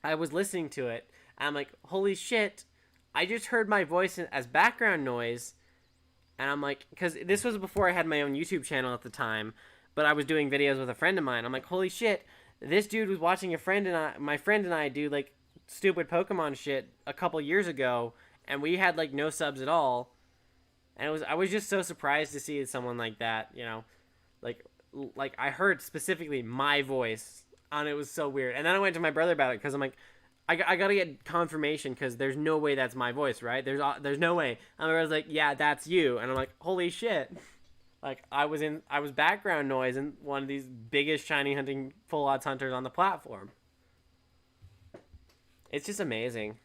I was listening to it, and I'm like, holy shit, I just heard my voice as background noise, and I'm like, because this was before I had my own YouTube channel at the time, but I was doing videos with a friend of mine. I'm like, holy shit, this dude was watching my friend and I do like stupid Pokemon shit a couple years ago, and we had like no subs at all, and I was just so surprised to see someone like that, you know, like I heard specifically my voice, and it was so weird. And then I went to my brother about it because I'm like, I gotta get confirmation because there's no way that's my voice, right? There's no way. And I was like, yeah, that's you. And I'm like, holy shit. Like, I was background noise in one of these biggest shiny hunting full odds hunters on the platform. It's just amazing.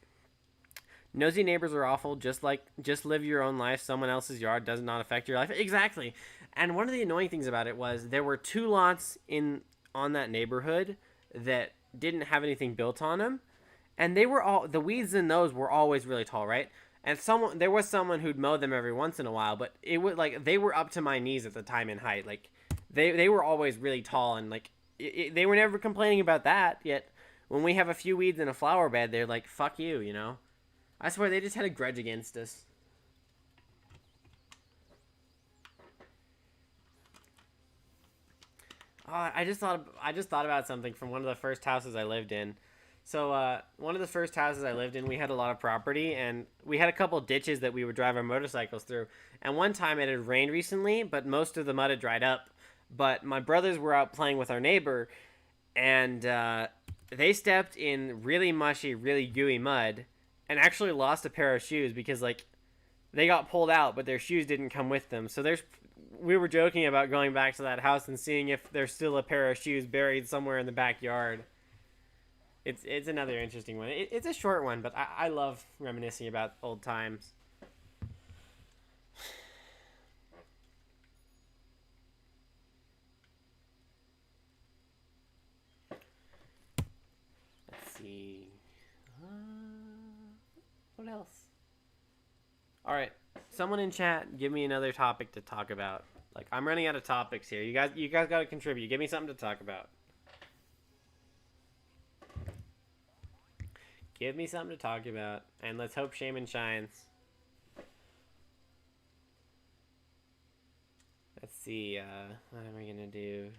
Nosy neighbors are awful, just live your own life. Someone else's yard does not affect your life. Exactly. And one of the annoying things about it was there were 2 lots on that neighborhood that didn't have anything built on them. And they were the weeds in those were always really tall, right? And there was someone who'd mow them every once in a while, but it would like they were up to my knees at the time in height. Like they were always really tall, and like they were never complaining about that. Yet when we have a few weeds in a flower bed, they're like, fuck you, you know? I swear they just had a grudge against us. Oh, I just thought about something from one of the first houses I lived in. So one of the first houses I lived in, we had a lot of property, and we had a couple ditches that we would drive our motorcycles through. And one time it had rained recently, but most of the mud had dried up. But my brothers were out playing with our neighbor, and they stepped in really mushy, really gooey mud, and actually lost a pair of shoes because like they got pulled out, but their shoes didn't come with them. So we were joking about going back to that house and seeing if there's still a pair of shoes buried somewhere in the backyard. It's another interesting one. It's a short one, but I love reminiscing about old times. Let's see. What else? All right, someone in chat, give me another topic to talk about. Like I'm running out of topics here. You guys got to contribute. Give me something to talk about. Give me something to talk about, and let's hope Shaymin shines. Let's see, what am I gonna do?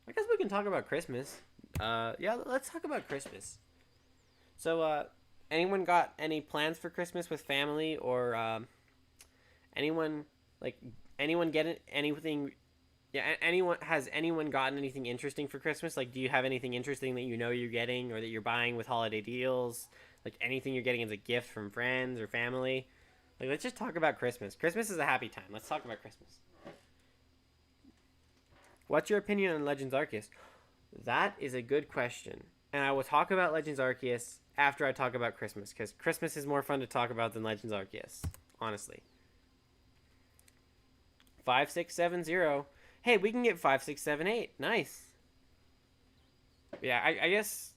I guess we can talk about Christmas. Yeah, let's talk about Christmas. So, anyone got any plans for Christmas with family, or, anyone, like, anyone get anything... Yeah, has anyone gotten anything interesting for Christmas? Like, do you have anything interesting that you know you're getting or that you're buying with holiday deals? Like, anything you're getting as a gift from friends or family? Like, let's just talk about Christmas. Christmas is a happy time. Let's talk about Christmas. What's your opinion on Legends Arceus? That is a good question. And I will talk about Legends Arceus after I talk about Christmas, because Christmas is more fun to talk about than Legends Arceus, honestly. 5670. Hey, we can get 5678. Nice. Yeah, I guess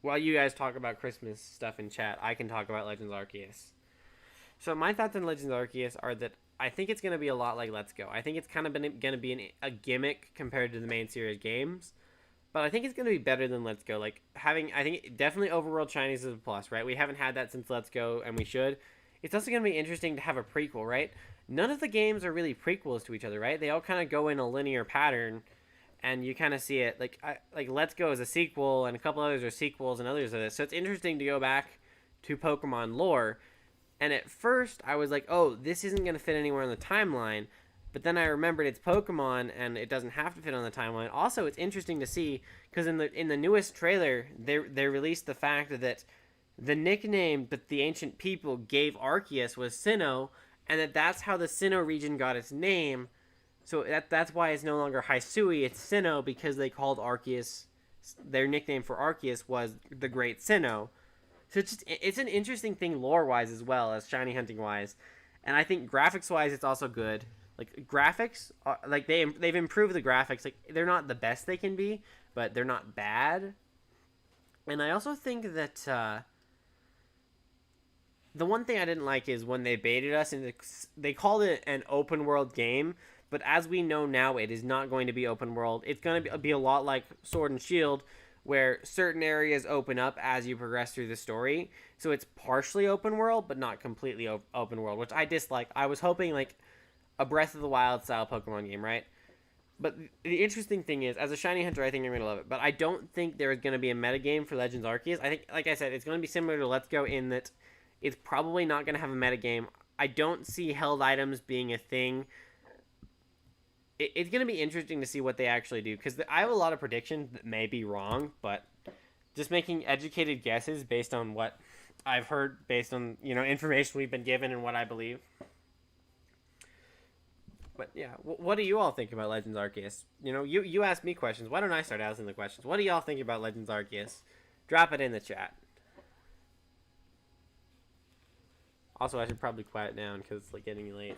while you guys talk about Christmas stuff in chat, I can talk about Legends Arceus. So my thoughts on Legends Arceus are that I think it's going to be a lot like Let's Go. I think it's kind of going to be a gimmick compared to the main series games. But I think it's going to be better than Let's Go. Like, I think definitely Overworld Chinese is a plus, right? We haven't had that since Let's Go, and we should. It's also going to be interesting to have a prequel, right? None of the games are really prequels to each other, right? They all kind of go in a linear pattern, and you kind of see it. Like Let's Go is a sequel, and a couple others are sequels, and others are this. So it's interesting to go back to Pokemon lore. And at first, I was like, oh, this isn't going to fit anywhere on the timeline. But then I remembered it's Pokemon, and it doesn't have to fit on the timeline. Also, it's interesting to see, because in the newest trailer, they released the fact that the nickname that the ancient people gave Arceus was Sinnoh, and that's how the Sinnoh region got its name. So that's why it's no longer Hisui, it's Sinnoh, because they called Arceus, their nickname for Arceus was the Great Sinnoh. So it's an interesting thing lore-wise as well as shiny hunting-wise. And I think graphics-wise, it's also good. Like, graphics, like, they've improved the graphics. Like, they're not the best they can be, but they're not bad. And I also think that, the one thing I didn't like is when they baited us, and they called it an open world game, but as we know now, it is not going to be open world. It's going to be a lot like Sword and Shield, where certain areas open up as you progress through the story. So it's partially open world, but not completely open world, which I dislike. I was hoping, like, a Breath of the Wild style Pokemon game, right? But the interesting thing is, as a shiny hunter, I think you're going to love it. But I don't think there is going to be a metagame for Legends Arceus. I think, like I said, it's going to be similar to Let's Go in that it's probably not going to have a metagame. I don't see held items being a thing. It's going to be interesting to see what they actually do, because I have a lot of predictions that may be wrong, but just making educated guesses based on what I've heard, based on, information we've been given and what I believe. But yeah, what do you all think about Legends Arceus? You ask me questions. Why don't I start asking the questions? What do y'all think about Legends Arceus? Drop it in the chat. Also, I should probably quiet down because it's like getting late.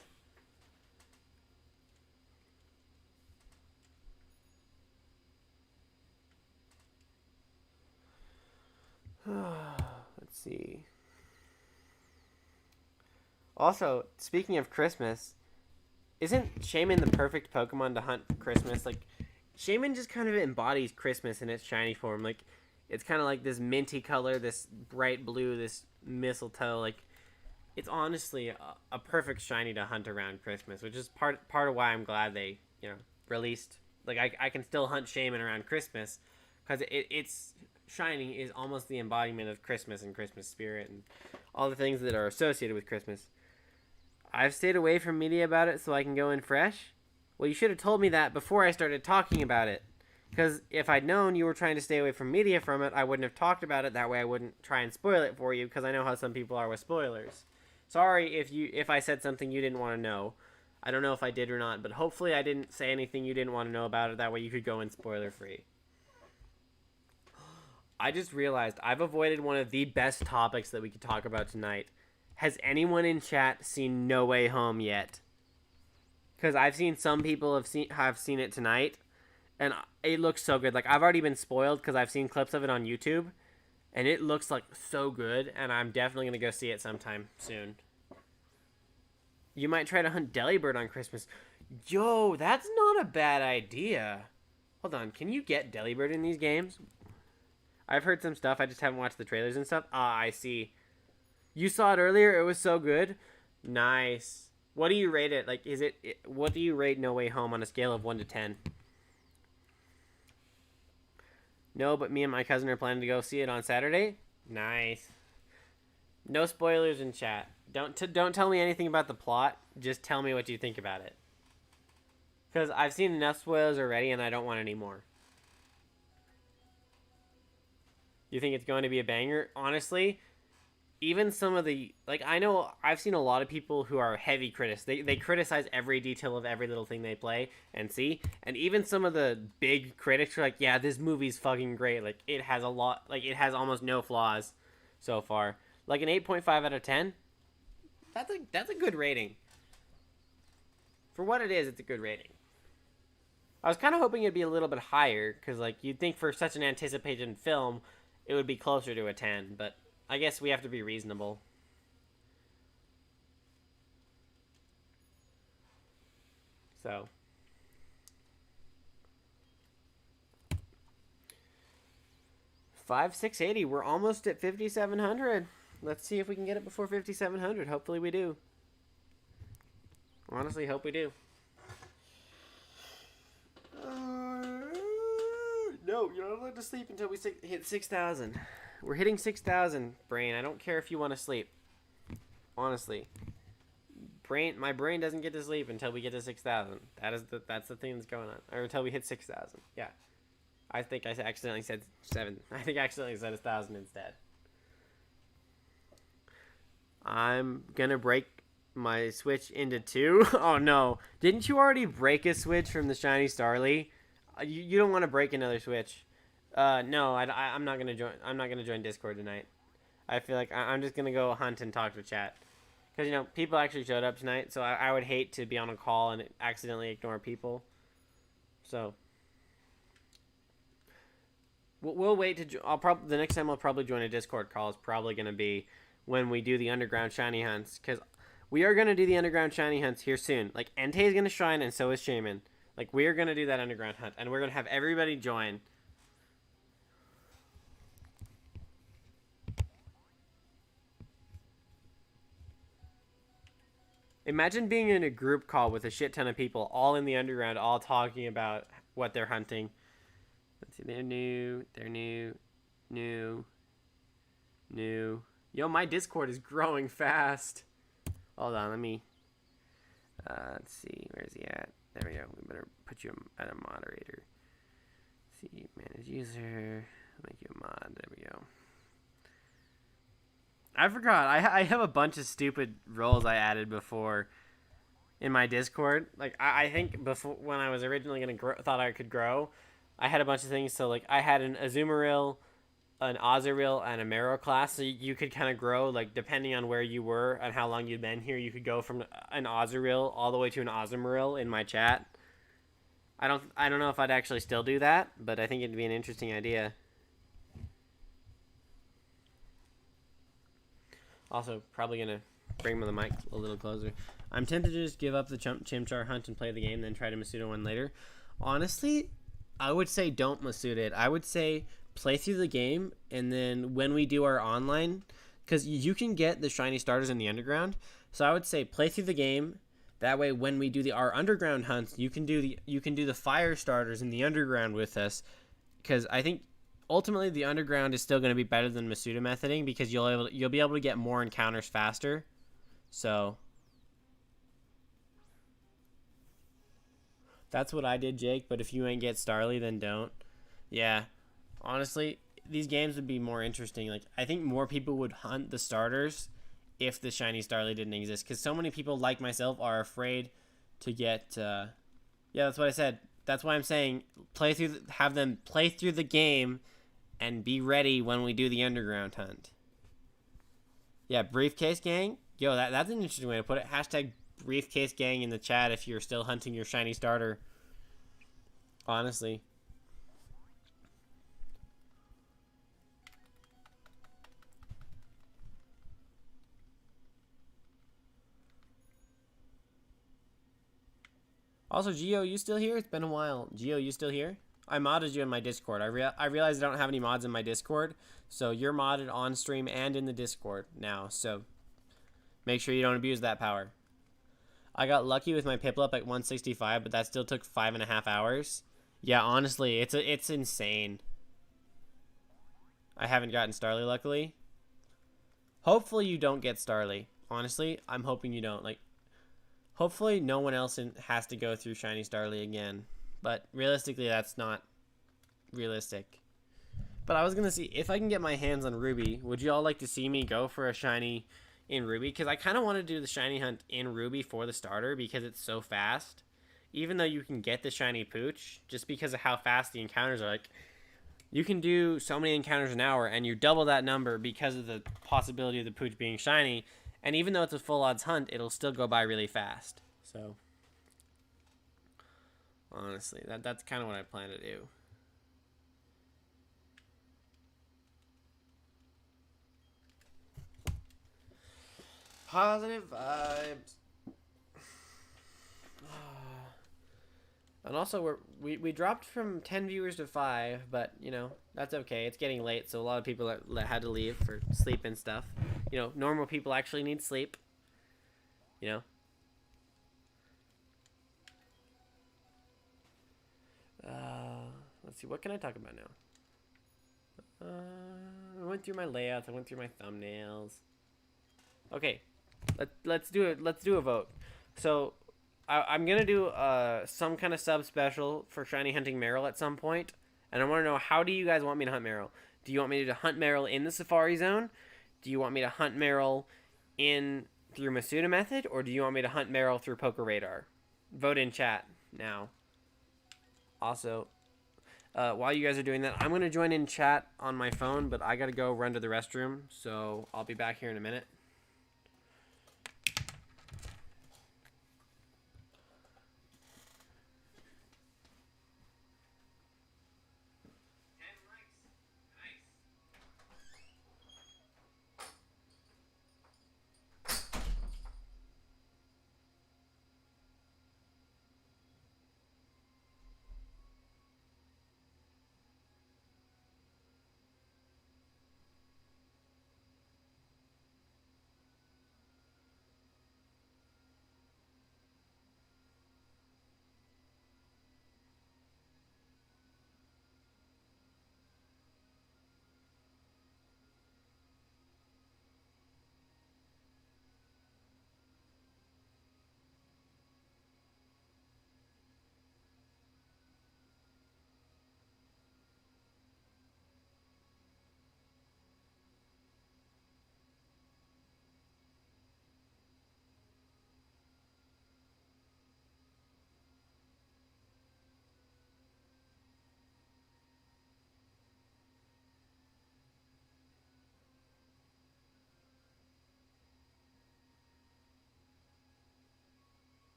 Let's see. Also, speaking of Christmas, isn't Shaymin the perfect Pokemon to hunt for Christmas? Like, Shaymin just kind of embodies Christmas in its shiny form. Like, it's kind of like this minty color, this bright blue, this mistletoe. Like, it's honestly a perfect shiny to hunt around Christmas, which is part of why I'm glad they released. Like, I can still hunt Shaymin around Christmas because it's shiny is almost the embodiment of Christmas and Christmas spirit and all the things that are associated with Christmas. I've stayed away from media about it so I can go in fresh. Well, you should have told me that before I started talking about it. Because if I'd known you were trying to stay away from media from it, I wouldn't have talked about it. That way I wouldn't try and spoil it for you, because I know how some people are with spoilers. Sorry if I said something you didn't want to know. I don't know if I did or not, but hopefully I didn't say anything you didn't want to know about it. That way you could go in spoiler free. I just realized I've avoided one of the best topics that we could talk about tonight. Has anyone in chat seen No Way Home yet? Because I've seen some people have seen it tonight, and it looks so good. Like, I've already been spoiled because I've seen clips of it on YouTube, and it looks like so good, and I'm definitely going to go see it sometime soon. You might try to hunt Delibird on Christmas. Yo, that's not a bad idea. Hold on, can you get Delibird in these games? I've heard some stuff, I just haven't watched the trailers and stuff. Ah, I see. You saw it earlier, it was so good. Nice. What do you rate it? Like, what do you rate No Way Home on a scale of 1 to 10? No, but me and my cousin are planning to go see it on Saturday. Nice. No spoilers in chat. Don't tell me anything about the plot. Just tell me what you think about it. Because I've seen enough spoilers already, and I don't want any more. You think it's going to be a banger? Honestly, even some of the... Like, I know I've seen a lot of people who are heavy critics. They criticize every detail of every little thing they play and see. And even some of the big critics are like, yeah, this movie's fucking great. Like, it has a lot... Like, it has almost no flaws so far. Like, an 8.5 out of 10? That's a good rating. For what it is, it's a good rating. I was kind of hoping it'd be a little bit higher, because, like, you'd think for such an anticipated film, it would be closer to a 10, but I guess we have to be reasonable. So. $5,680. We're almost at 5,700. Let's see if we can get it before 5,700. Hopefully we do. Honestly, hope we do. No, you're not allowed to sleep until we hit 6,000. We're hitting 6,000, brain. I don't care if you want to sleep. Honestly. My brain doesn't get to sleep until we get to 6,000. That's the thing that's going on. Or until we hit 6,000. Yeah. I think I accidentally said 7. I think I accidentally said 1,000 instead. I'm gonna break my Switch into 2. Oh no. Didn't you already break a Switch from the Shiny Starly? You don't want to break another Switch. No, I'm not gonna join. I'm not gonna join Discord tonight. I feel like I'm just gonna go hunt and talk to chat, because people actually showed up tonight. So I would hate to be on a call and accidentally ignore people. So we'll wait to. The next time I'll probably join a Discord call is probably gonna be when we do the underground shiny hunts, because we are gonna do the underground shiny hunts here soon. Like, Entei is gonna shine, and so is Shaymin. Like, we're going to do that underground hunt, and we're going to have everybody join. Imagine being in a group call with a shit ton of people, all in the underground, all talking about what they're hunting. Let's see, they're new. Yo, my Discord is growing fast. Hold on, let me... let's see, where's he at? There we go. We better put you at a moderator. Let's see, manage user. Make you a mod. There we go. I forgot. I have a bunch of stupid roles I added before in my Discord. Like, I think before, when I was originally thought I could grow, I had a bunch of things. So, like, I had an Azumarill, an Azurill, and a Marrow class. So you could kind of grow, like, depending on where you were and how long you'd been here. You could go from an Azurill all the way to an Azumarill in my chat. I don't know if I'd actually still do that, but I think it'd be an interesting idea. Also, probably gonna bring the mic a little closer. I'm tempted to just give up the Chimchar hunt and play the game, then try to Masuda one later. Honestly, I would say don't Masuda it. I would say play through the game, and then when we do our online, because you can get the shiny starters in the underground. So I would say play through the game. That way, when we do our underground hunts, you can do the fire starters in the underground with us. Because I think ultimately the underground is still going to be better than Masuda methoding because you'll be able to get more encounters faster. So that's what I did, Jake. But if you ain't get Starly, then don't. Yeah, honestly, these games would be more interesting. Like I think more people would hunt the starters if the shiny Starly didn't exist, because so many people like myself are afraid to get. Yeah, that's what I said. That's why I'm saying have them play through the game, and be ready when we do the underground hunt. Yeah, briefcase gang. Yo, that's an interesting way to put it. Hashtag briefcase gang in the chat if you're still hunting your shiny starter. Honestly. Also, Geo, you still here? It's been a while. Geo, you still here? I modded you in my Discord. I realized I don't have any mods in my Discord, so you're modded on stream and in the Discord now. So make sure you don't abuse that power. I got lucky with my Piplup at 165, but that still took 5.5 hours. Yeah, honestly, it's insane. I haven't gotten Starly, luckily. Hopefully you don't get Starly. Honestly, I'm hoping you don't. Like, hopefully no one else has to go through Shiny Starly again. But realistically, that's not realistic. But I was going to see if I can get my hands on Ruby. Would you all like to see me go for a Shiny in Ruby? Because I kind of want to do the Shiny hunt in Ruby for the starter because it's so fast. Even though you can get the Shiny Pooch, just because of how fast the encounters are. Like, you can do so many encounters an hour, and you double that number because of the possibility of the Pooch being shiny. And even though it's a full odds hunt, it'll still go by really fast. So, honestly, that's kind of what I plan to do. Positive vibes. And also, we dropped from 10 viewers to 5, but, you know, that's okay. It's getting late, so a lot of people had to leave for sleep and stuff. You know, normal people actually need sleep. You know? Let's see, what can I talk about now? I went through my layouts, I went through my thumbnails. Okay, let's do it. Let's do a vote. So, I'm gonna do some kind of sub special for shiny hunting Meryl at some point, and I want to know, how do you guys want me to hunt Meryl? Do you want me to hunt Meryl in the Safari Zone? Do you want me to hunt Meryl in through Masuda method, or do you want me to hunt Meryl through Poker Radar? Vote in chat now. Also, while you guys are doing that, I'm gonna join in chat on my phone, but I gotta go run to the restroom, so I'll be back here in a minute.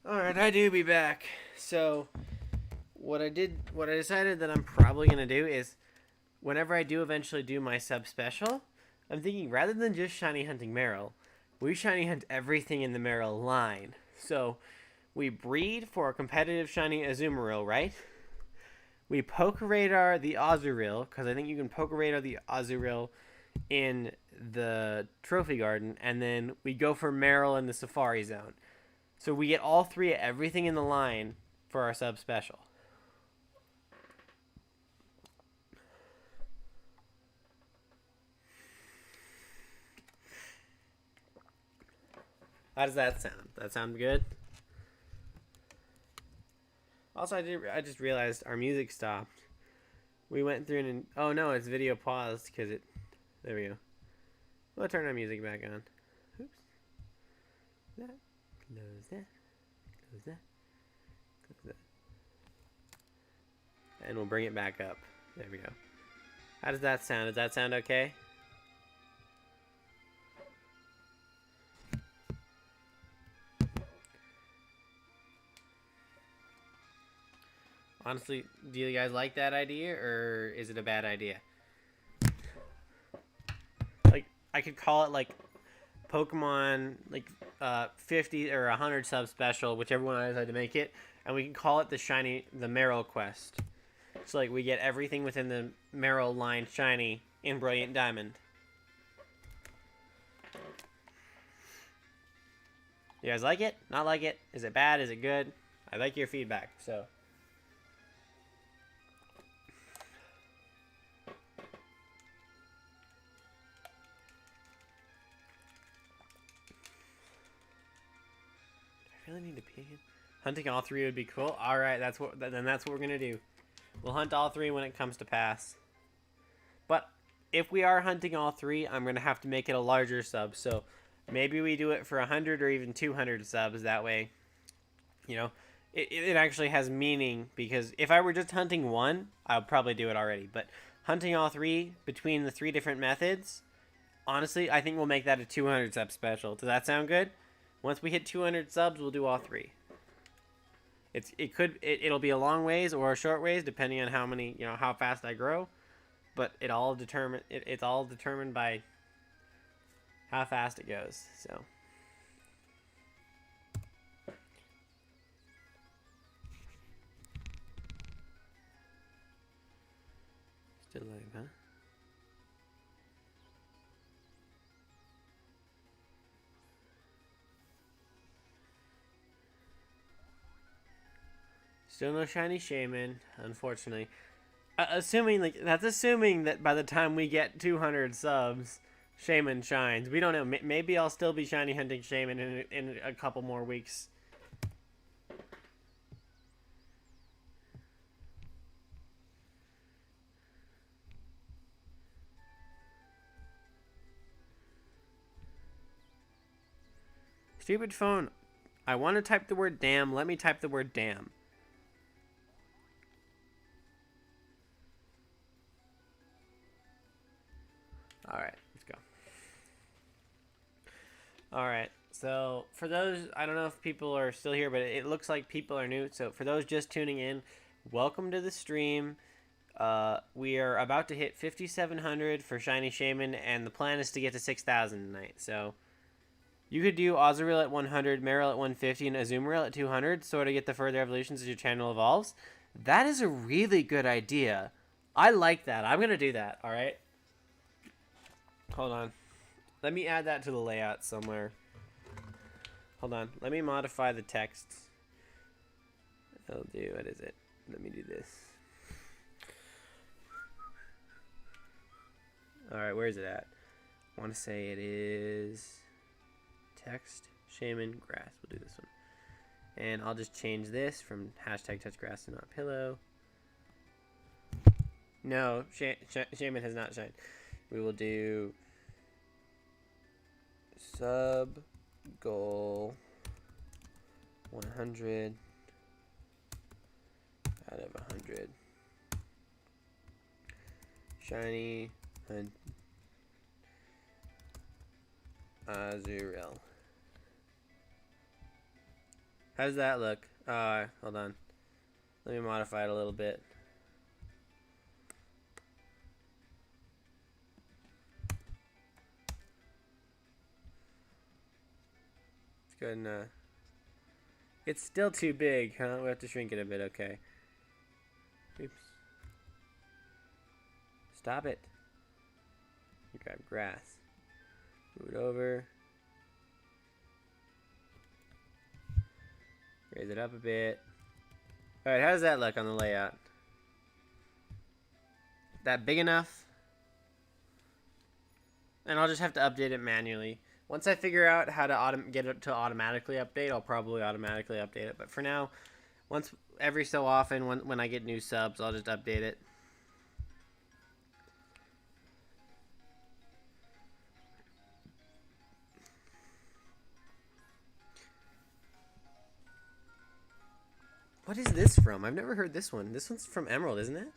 Alright, I do be back. So, what I decided that I'm probably going to do is, whenever I do eventually do my sub special, I'm thinking rather than just shiny hunting Meryl, we shiny hunt everything in the Meryl line. So, we breed for a competitive shiny Azumarill, right? We Poke Radar the Azurill, because I think you can Poke Radar the Azurill in the Trophy Garden, and then we go for Meryl in the Safari Zone. So we get all three of everything in the line for our sub special. How does that sound? That sound good? Also, I just realized our music stopped. We went through and oh no, it's video paused because it. There we go. We'll turn our music back on. Oops. That. Close that. Close that. Close that. And we'll bring it back up. There we go. How does that sound? Does that sound okay? Honestly, do you guys like that idea, or is it a bad idea? Like, I could call it, like, Pokemon, like, 50 or 100 sub special, whichever one I decide to make it, and we can call it the Meryl quest. So, like, we get everything within the Meryl line shiny in Brilliant Diamond. You guys like it? Not like it? Is it bad? Is it good? I like your feedback, so... really need to pee again? Hunting all three would be cool. All right, that's what we're gonna do. We'll hunt all three when it comes to pass. But if we are hunting all three, I'm gonna have to make it a larger sub. So maybe we do it for 100 or even 200 subs. That way, you know, it actually has meaning. Because if I were just hunting one, I would probably do it already. But hunting all three between the three different methods, honestly, I think we'll make that a 200 sub special. Does that sound good? Once we hit 200 subs, we'll do all three. It'll be a long ways or a short ways depending on how fast I grow, but it's all determined by how fast it goes. So still live, huh? Still no shiny Shaymin, unfortunately. Assuming that by the time we get 200 subs, Shaymin shines. We don't know. Maybe I'll still be shiny hunting Shaymin in a couple more weeks. Stupid phone. I want to type the word damn. Let me type the word damn. Alright, let's go. Alright, so for those, I don't know if people are still here, but it looks like people are new. So for those just tuning in, welcome to the stream. We are about to hit 5,700 for Shiny Shaymin, and the plan is to get to 6,000 tonight. So you could do Azurill at 100, Meryl at 150, and Azumarill at 200, sort of get the further evolutions as your channel evolves. That is a really good idea. I like that. I'm going to do that, alright? Hold on. Let me add that to the layout somewhere. Hold on. Let me modify the text. What is it? Let me do this. Alright, where is it at? I want to say it is text, Shaymin, grass. We'll do this one. And I'll just change this from hashtag touch grass to not pillow. No, Shaymin has not shined. We will do sub goal 100 out of 100. Shiny hunt Azurill. How does that look? Hold on. Let me modify it a little bit. Let's go ahead and, it's still too big, huh? We have to shrink it a bit, okay. Oops. Stop it. Grab grass. Move it over. Raise it up a bit. Alright, how does that look on the layout? That big enough? And I'll just have to update it manually. Once I figure out how to get it to automatically update, I'll probably automatically update it. But for now, once every so often, when I get new subs, I'll just update it. What is this from? I've never heard this one. This one's from Emerald, isn't it?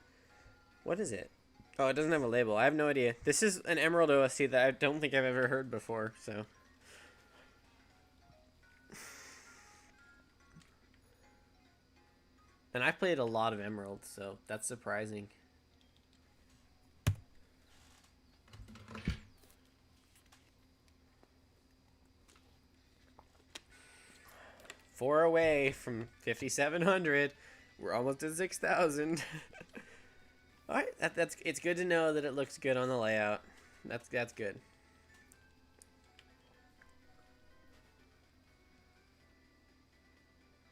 What is it? Oh, it doesn't have a label. I have no idea. This is an Emerald OST that I don't think I've ever heard before, so. And I've played a lot of Emerald, so that's surprising. Four away from 5,700. We're almost at 6,000. All right, it's good to know that it looks good on the layout. That's good.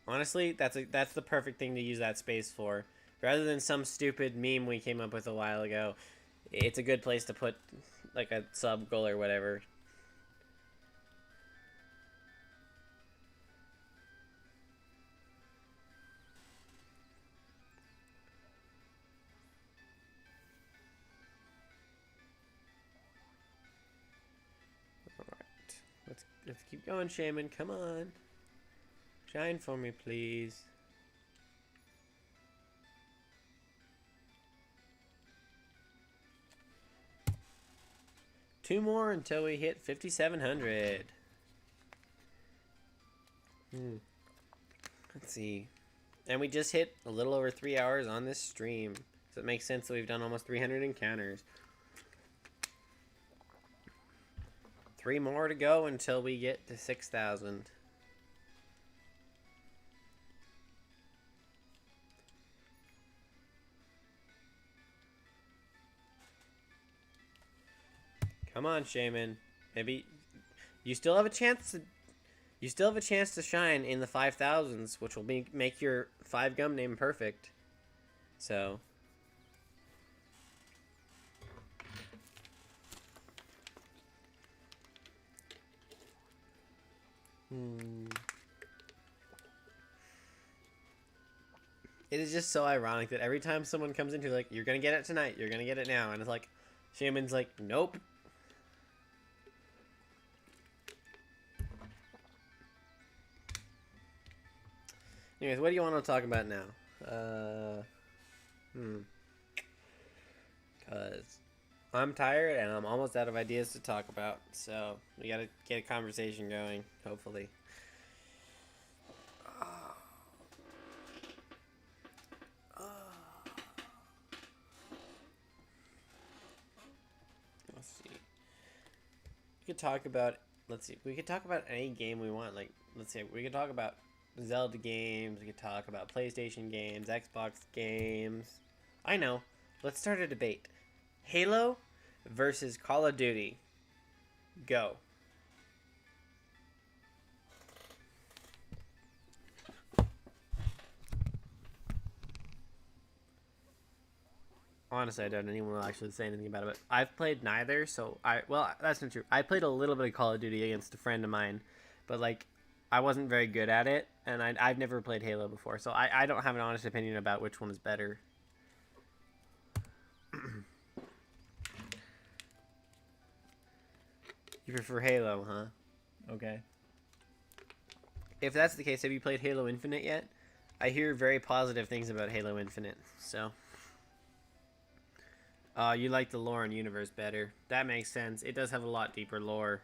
Honestly, that's the perfect thing to use that space for. Rather than some stupid meme we came up with a while ago, it's a good place to put like a sub goal or whatever. Let's keep going, Shaymin. Come on. Shine for me, please. Two more until we hit 5,700. Let's see. And we just hit a little over 3 hours on this stream. So it makes sense that we've done almost 300 encounters. 3 more to go until we get to 6,000. Come on, Shaymin. Maybe you still have a chance to shine in the 5,000s, which will make your 5 gum name perfect. So it is just so ironic that every time someone comes into like, you're gonna get it tonight, you're gonna get it now, and it's like, Shaymin's like, nope. Anyways, what do you want to talk about now? Because I'm tired and I'm almost out of ideas to talk about, so we gotta get a conversation going, hopefully. Let's see. We could talk about, we could talk about any game we want. Like, let's see, we could talk about Zelda games, we could talk about PlayStation games, Xbox games. I know. Let's start a debate. Halo versus Call of Duty. Go. Honestly, I don't know anyone will actually say anything about it. But I've played neither, so well, that's not true. I played a little bit of Call of Duty against a friend of mine, but like, I wasn't very good at it, and I've never played Halo before, so I don't have an honest opinion about which one is better. You prefer Halo, huh? Okay. If that's the case, have you played Halo Infinite yet? I hear very positive things about Halo Infinite, so. You like the lore and universe better. That makes sense. It does have a lot deeper lore.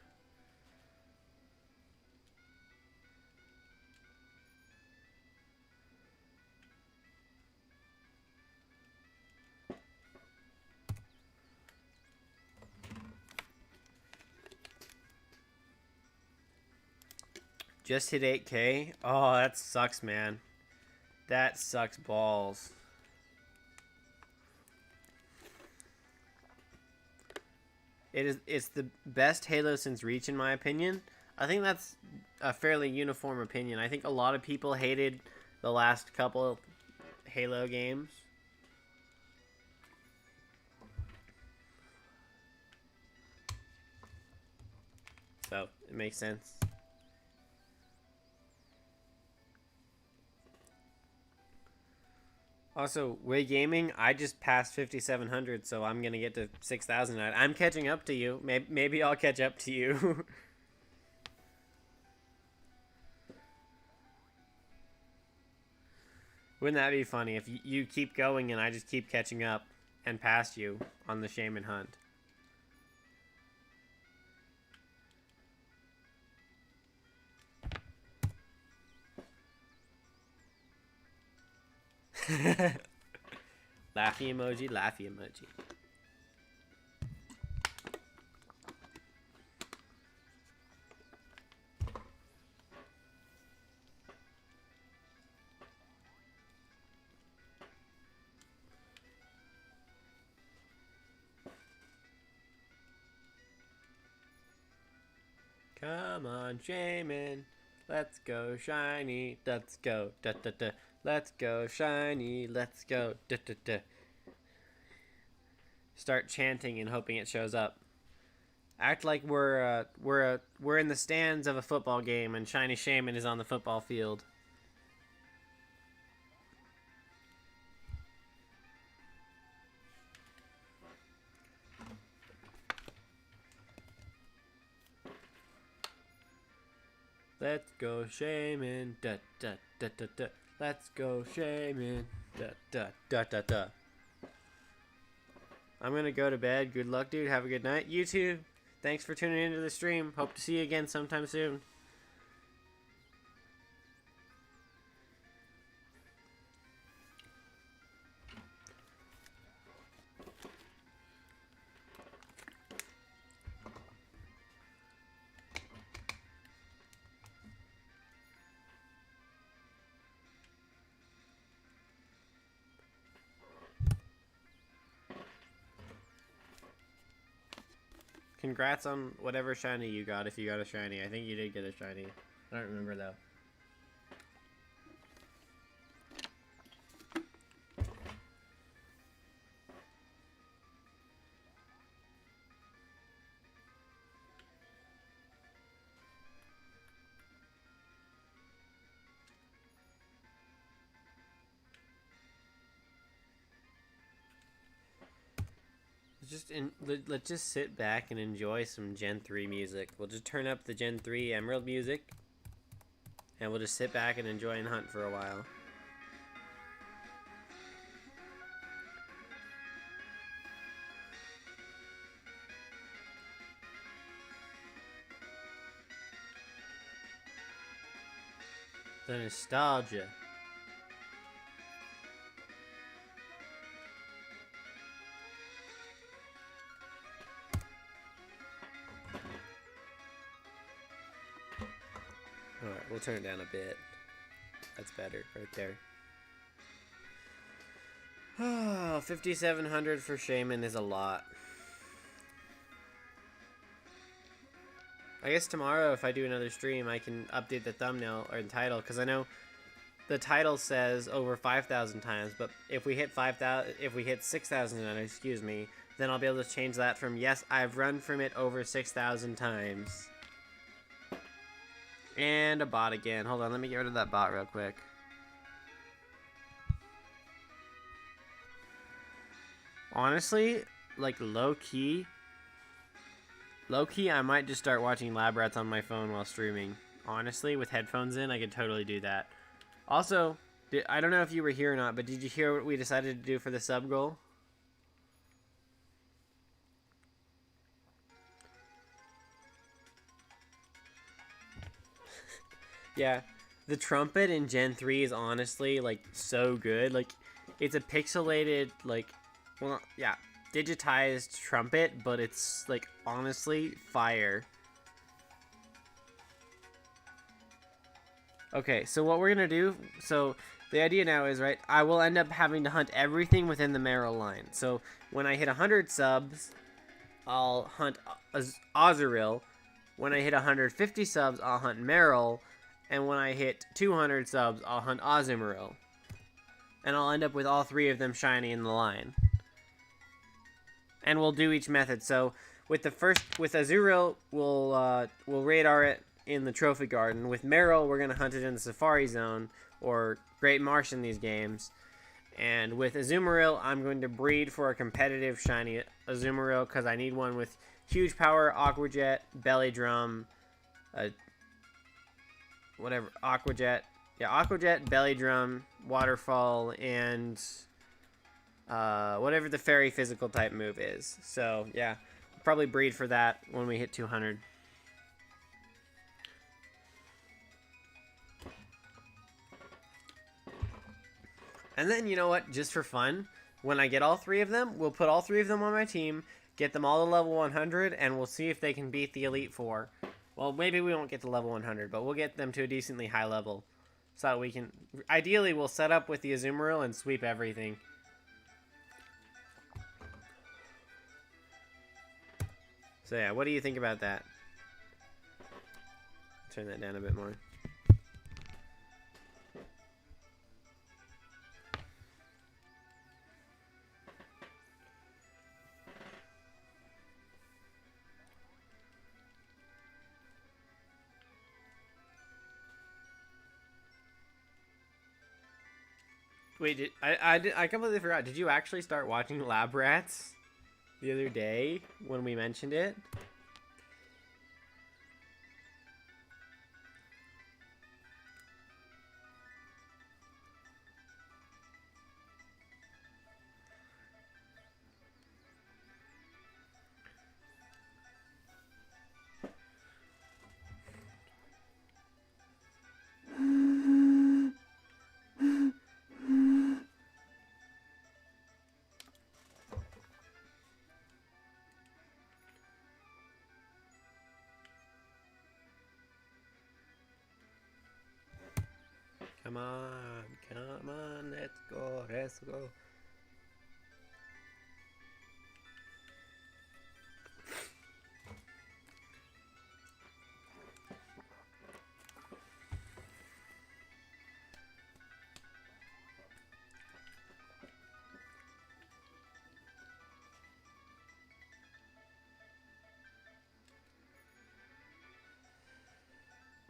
Just hit 8K? Oh, that sucks, man. That sucks balls. It's the best Halo since Reach, in my opinion. I think that's a fairly uniform opinion. I think a lot of people hated the last couple Halo games. So, it makes sense. Also, Way Gaming, I just passed 5,700, so I'm going to get to 6,000. I'm catching up to you. Maybe I'll catch up to you. Wouldn't that be funny if you keep going and I just keep catching up and pass you on the Shaymin hunt? Laughy emoji, laughy emoji. Come on, Shaymin. Let's go, shiny. Let's go. Da da da. Let's go, shiny. Let's go. Da da da. Start chanting and hoping it shows up. Act like we're in the stands of a football game and Shiny Shaymin is on the football field. Let's go, Shaymin. Da da da da da. Let's go, Shaymin. Da da da da da. I'm gonna go to bed. Good luck, dude. Have a good night. You too. Thanks for tuning into the stream. Hope to see you again sometime soon. Congrats on whatever shiny you got, if you got a shiny. I think you did get a shiny. I don't remember, though. Let's just sit back and enjoy some Gen 3 music. We'll just turn up the Gen 3 Emerald music, and we'll just sit back and enjoy and hunt for a while. The nostalgia. Alright, we'll turn it down a bit. That's better, right there. Oh, 5,700 for Shaymin is a lot. I guess tomorrow, if I do another stream, I can update the thumbnail or the title, because I know the title says over 5,000 times, but if we hit 5,000, if we hit 6,000, excuse me, then I'll be able to change that from yes, I've run from it over 6,000 times. And a bot again. Hold on, let me get rid of that bot real quick. Honestly, like low-key, I might just start watching Lab Rats on my phone while streaming. Honestly, with headphones in, I could totally do that. Also, I don't know if you were here or not, but did you hear what we decided to do for the sub goal? Yeah, the trumpet in Gen 3 is honestly, like, so good. Like, it's a pixelated, like, well, yeah, digitized trumpet, but it's, like, honestly, fire. Okay, so what we're gonna do, so the idea now is, right, I will end up having to hunt everything within the Meryl line. So when I hit 100 subs, I'll hunt Azurill. When I hit 150 subs, I'll hunt Meryl. And when I hit 200 subs, I'll hunt Azumarill. And I'll end up with all three of them shiny in the line. And we'll do each method. So with Azurill, we'll radar it in the Trophy Garden. With Meryl, we're gonna hunt it in the Safari Zone or Great Marsh in these games. And with Azumarill, I'm going to breed for a competitive shiny Azumarill because I need one with huge power, Aqua Jet, Belly Drum, Aqua Jet, Belly Drum, Waterfall, and whatever the Fairy physical type move is. So yeah, I'll probably breed for that when we hit 200. And then, you know what, just for fun, when I get all three of them, we'll put all three of them on my team, get them all to level 100, and we'll see if they can beat the Elite Four. Well, maybe we won't get to level 100, but we'll get them to a decently high level. So that we can... Ideally, we'll set up with the Azumarill and sweep everything. So yeah, what do you think about that? Turn that down a bit more. Wait, I completely forgot. Did you actually start watching Lab Rats the other day when we mentioned it? Come on, let's go.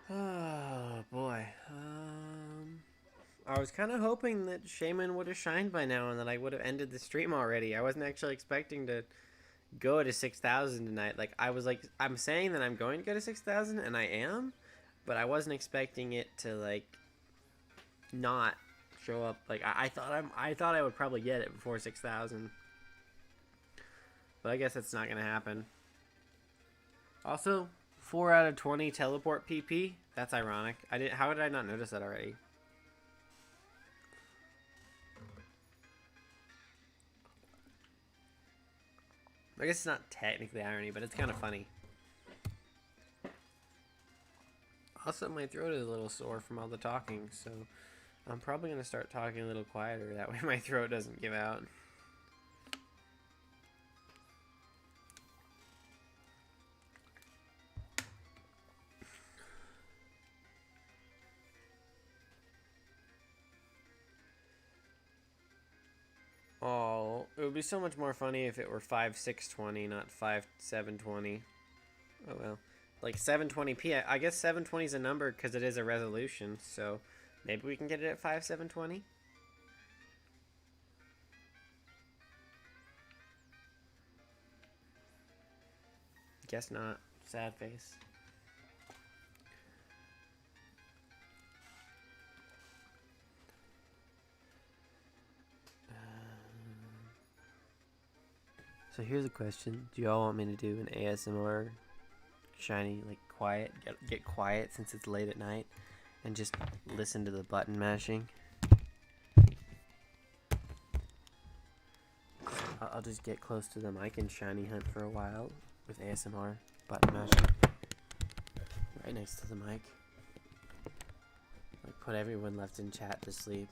Oh, boy. I was kind of hoping that Shaymin would have shined by now and that I would have ended the stream already. I wasn't actually expecting to go to 6,000 tonight. Like, I'm saying that I'm going to go to 6,000, and I am, but I wasn't expecting it to, like, not show up. Like, I thought I would probably get it before 6,000. But I guess that's not going to happen. Also, 4 out of 20 teleport PP. That's ironic. How did I not notice that already? I guess it's not technically irony, but it's kind of funny. Also, my throat is a little sore from all the talking, so I'm probably going to start talking a little quieter. That way my throat doesn't give out. Oh, it would be so much more funny if it were 5620, not 5720. Oh well. Like 720p. I guess 720 is a number because it is a resolution, so maybe we can get it at 5720? Guess not. Sad face. So here's a question. Do y'all want me to do an ASMR shiny, like quiet, get quiet since it's late at night and just listen to the button mashing? I'll just get close to the mic and shiny hunt for a while with ASMR button mashing right next to the mic. put everyone left in chat to sleep.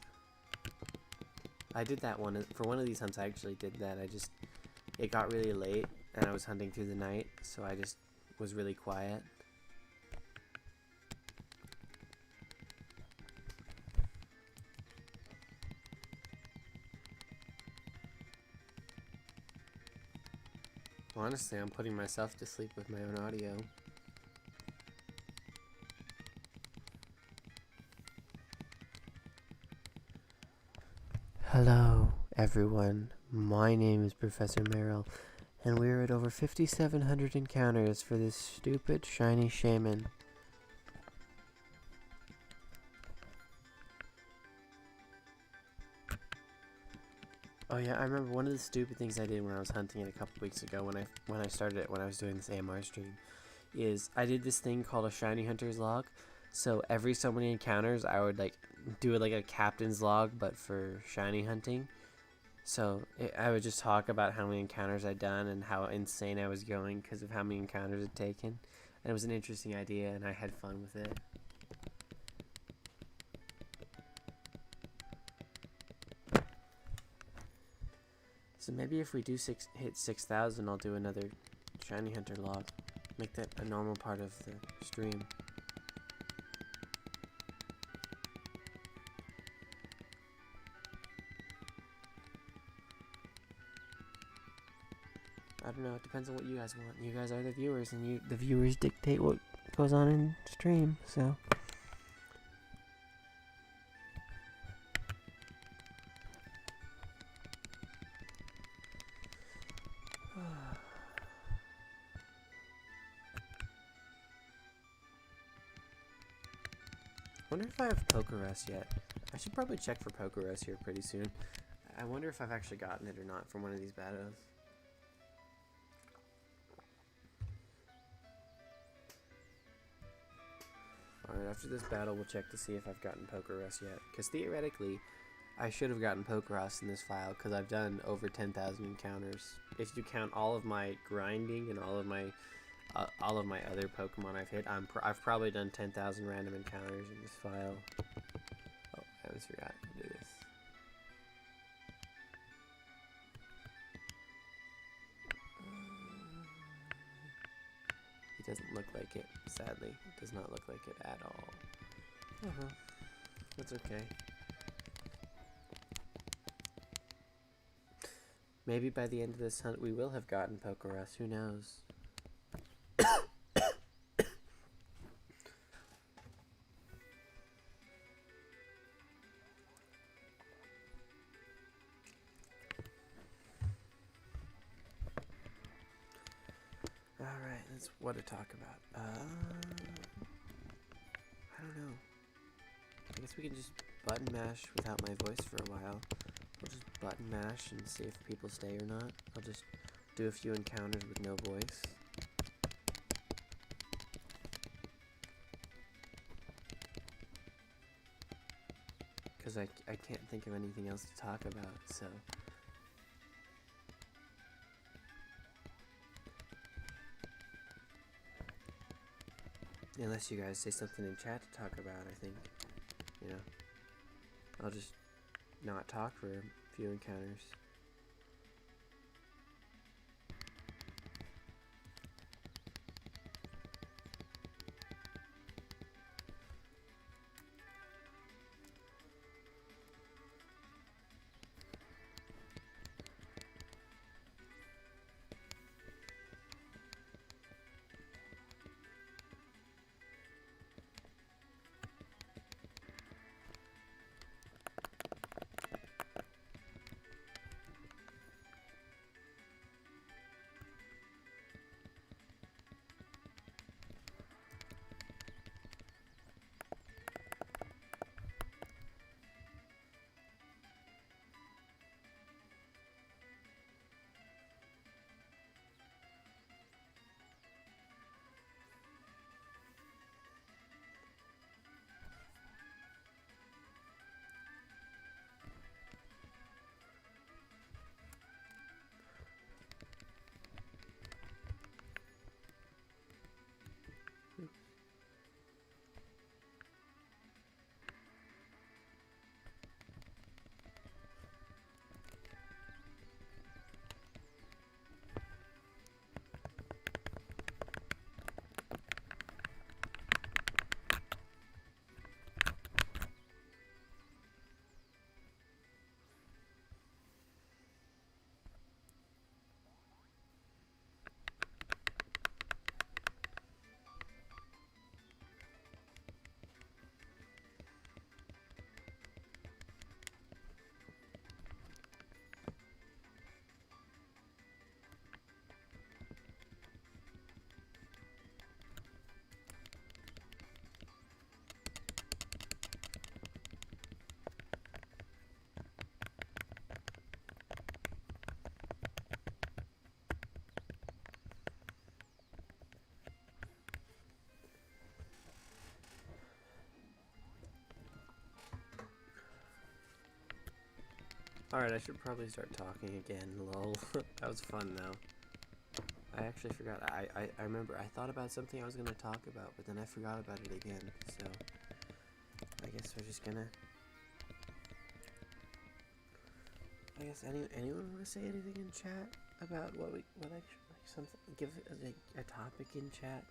I did that for one of these hunts. I actually did that. It got really late and I was hunting through the night, so I just was really quiet. Honestly, I'm putting myself to sleep with my own audio. Hello, everyone. My name is Professor Merrill, and we're at over 5,700 encounters for this stupid shiny Shaymin. Oh yeah, I remember one of the stupid things I did when I was hunting it a couple weeks ago when I started it, when I was doing this AMR stream, is I did this thing called a shiny hunter's log. So every so many encounters I would like do it like a captain's log but for shiny hunting. So I would just talk about how many encounters I'd done and how insane I was going because of how many encounters I'd taken. And it was an interesting idea and I had fun with it. So maybe if we do hit 6,000, I'll do another shiny hunter log. Make that a normal part of the stream. I don't know, it depends on what you guys want. You guys are the viewers, and the viewers dictate what goes on in stream, so. I wonder if I have Pokerus yet. I should probably check for Pokerus here pretty soon. I wonder if I've actually gotten it or not from one of these battles. Alright, after this battle, we'll check to see if I've gotten Pokerus yet. Because theoretically, I should have gotten Pokerus in this file, because I've done over 10,000 encounters. If you count all of my grinding and all of my other Pokemon I've hit, I've probably done 10,000 random encounters in this file. Oh, I almost forgot to do this. It doesn't look like it, sadly. It does not look like it at all. Uh-huh. That's okay. Maybe by the end of this hunt we will have gotten Pokerus, who knows? Alright, that's what to talk about. I don't know. I guess we can just button mash without my voice for a while. We'll just button mash and see if people stay or not. I'll just do a few encounters with no voice. Because I can't think of anything else to talk about, so... Unless you guys say something in chat to talk about, I think, you know, I'll just not talk for a few encounters. Alright, I should probably start talking again, lol. That was fun, though. I actually forgot. I remember I thought about something I was going to talk about, but then I forgot about it again, so I guess we're just gonna... I guess anyone want to say anything in chat about what actually, like, something, give a topic in chat?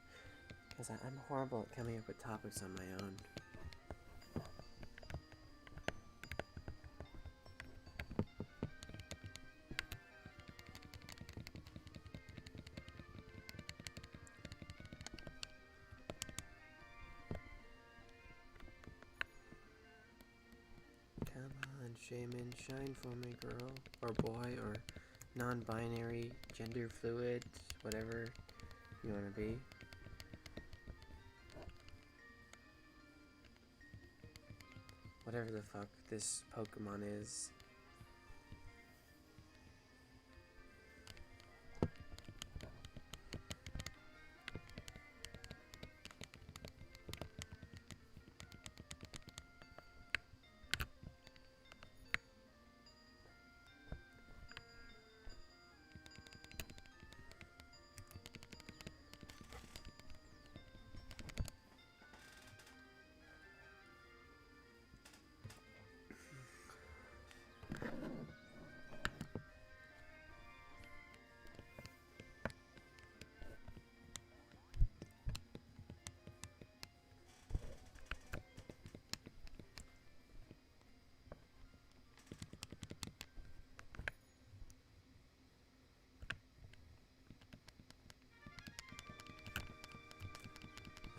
Because I'm horrible at coming up with topics on my own. Come on, Shaymin, shine for me, girl, or boy, or non-binary, gender fluid, whatever you want to be. Whatever the fuck this Pokemon is.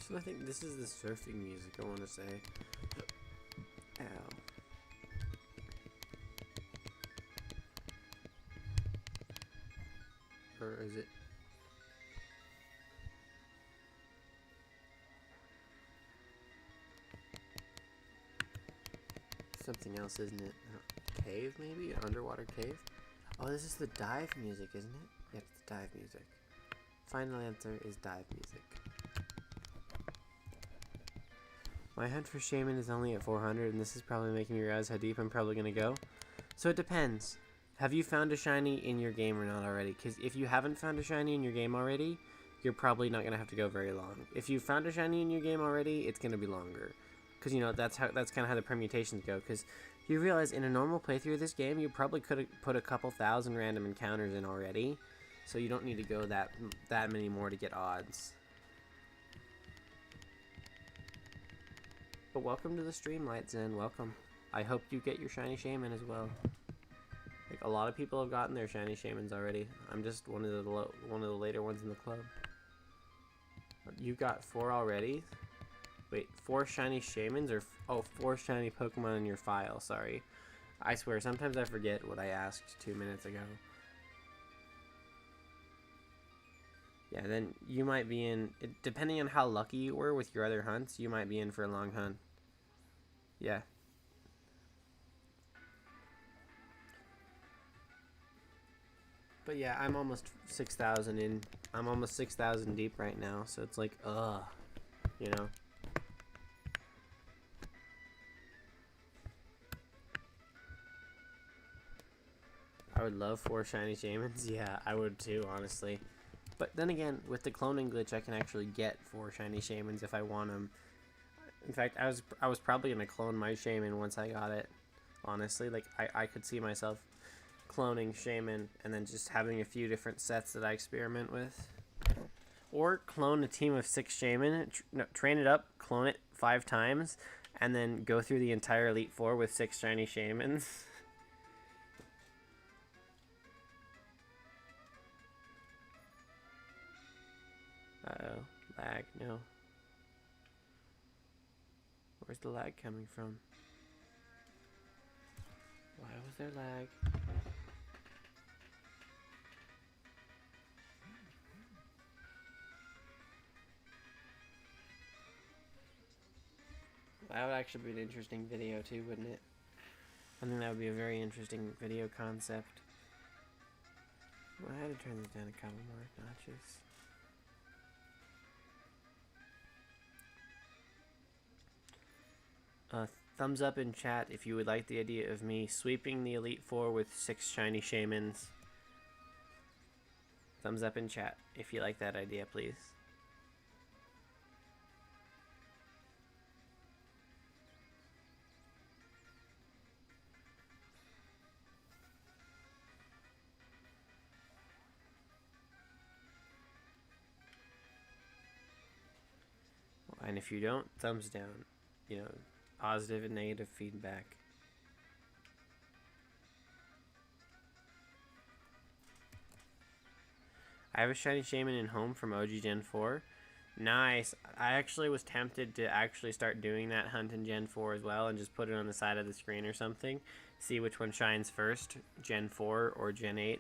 So I think this is the surfing music I want to say. Ow. Or is it? Something else, isn't it? Cave, maybe? An underwater cave? Oh, this is the dive music, isn't it? Yep, it's dive music. Final answer is dive music. My hunt for Shaymin is only at 400, and this is probably making you realize how deep I'm probably going to go. So it depends. Have you found a shiny in your game or not already? Because if you haven't found a shiny in your game already, you're probably not going to have to go very long. If you found a shiny in your game already, it's going to be longer. Because, you know, that's kind of how the permutations go. Because you realize in a normal playthrough of this game, you probably could have put a couple thousand random encounters in already. So you don't need to go that many more to get odds. But welcome to the stream, Lightzen. Welcome. I hope you get your shiny Shaymin as well. Like, a lot of people have gotten their shiny Shaymins already. I'm just one of the later ones in the club. You got 4 already? Wait, 4 shiny Shaymins or 4 shiny Pokemon in your file? Sorry, I swear sometimes I forget what I asked 2 minutes ago. Yeah, then you might be in, depending on how lucky you were with your other hunts, you might be in for a long hunt. Yeah. But yeah, I'm almost 6,000 in. I'm almost 6,000 deep right now, so it's like, you know. I would love 4 shiny Shaymins. Yeah, I would too, honestly. But then again, with the cloning glitch, I can actually get 4 shiny Shaymins if I want them. In fact, I was probably gonna clone my Shaymin once I got it. Honestly, like I could see myself cloning Shaymin and then just having a few different sets that I experiment with. Or clone a team of 6 Shaymin, train it up, clone it 5 times, and then go through the entire Elite Four with 6 shiny Shaymins. Uh-oh, lag, no. Where's the lag coming from? Why was there lag? That would actually be an interesting video too, wouldn't it? I think that would be a very interesting video concept. Well, I had to turn this down a couple more notches. Uh, Thumbs up in chat if you would like the idea of me sweeping the Elite Four with 6 shiny Shaymins. Thumbs up in chat if you like that idea, please. And if you don't, thumbs down. You know, positive and negative feedback. I have a shiny Shaymin in home from OG Gen 4. Nice. I actually was tempted to actually start doing that hunt in Gen 4 as well and just put it on the side of the screen or something. See which one shines first, Gen 4 or Gen 8.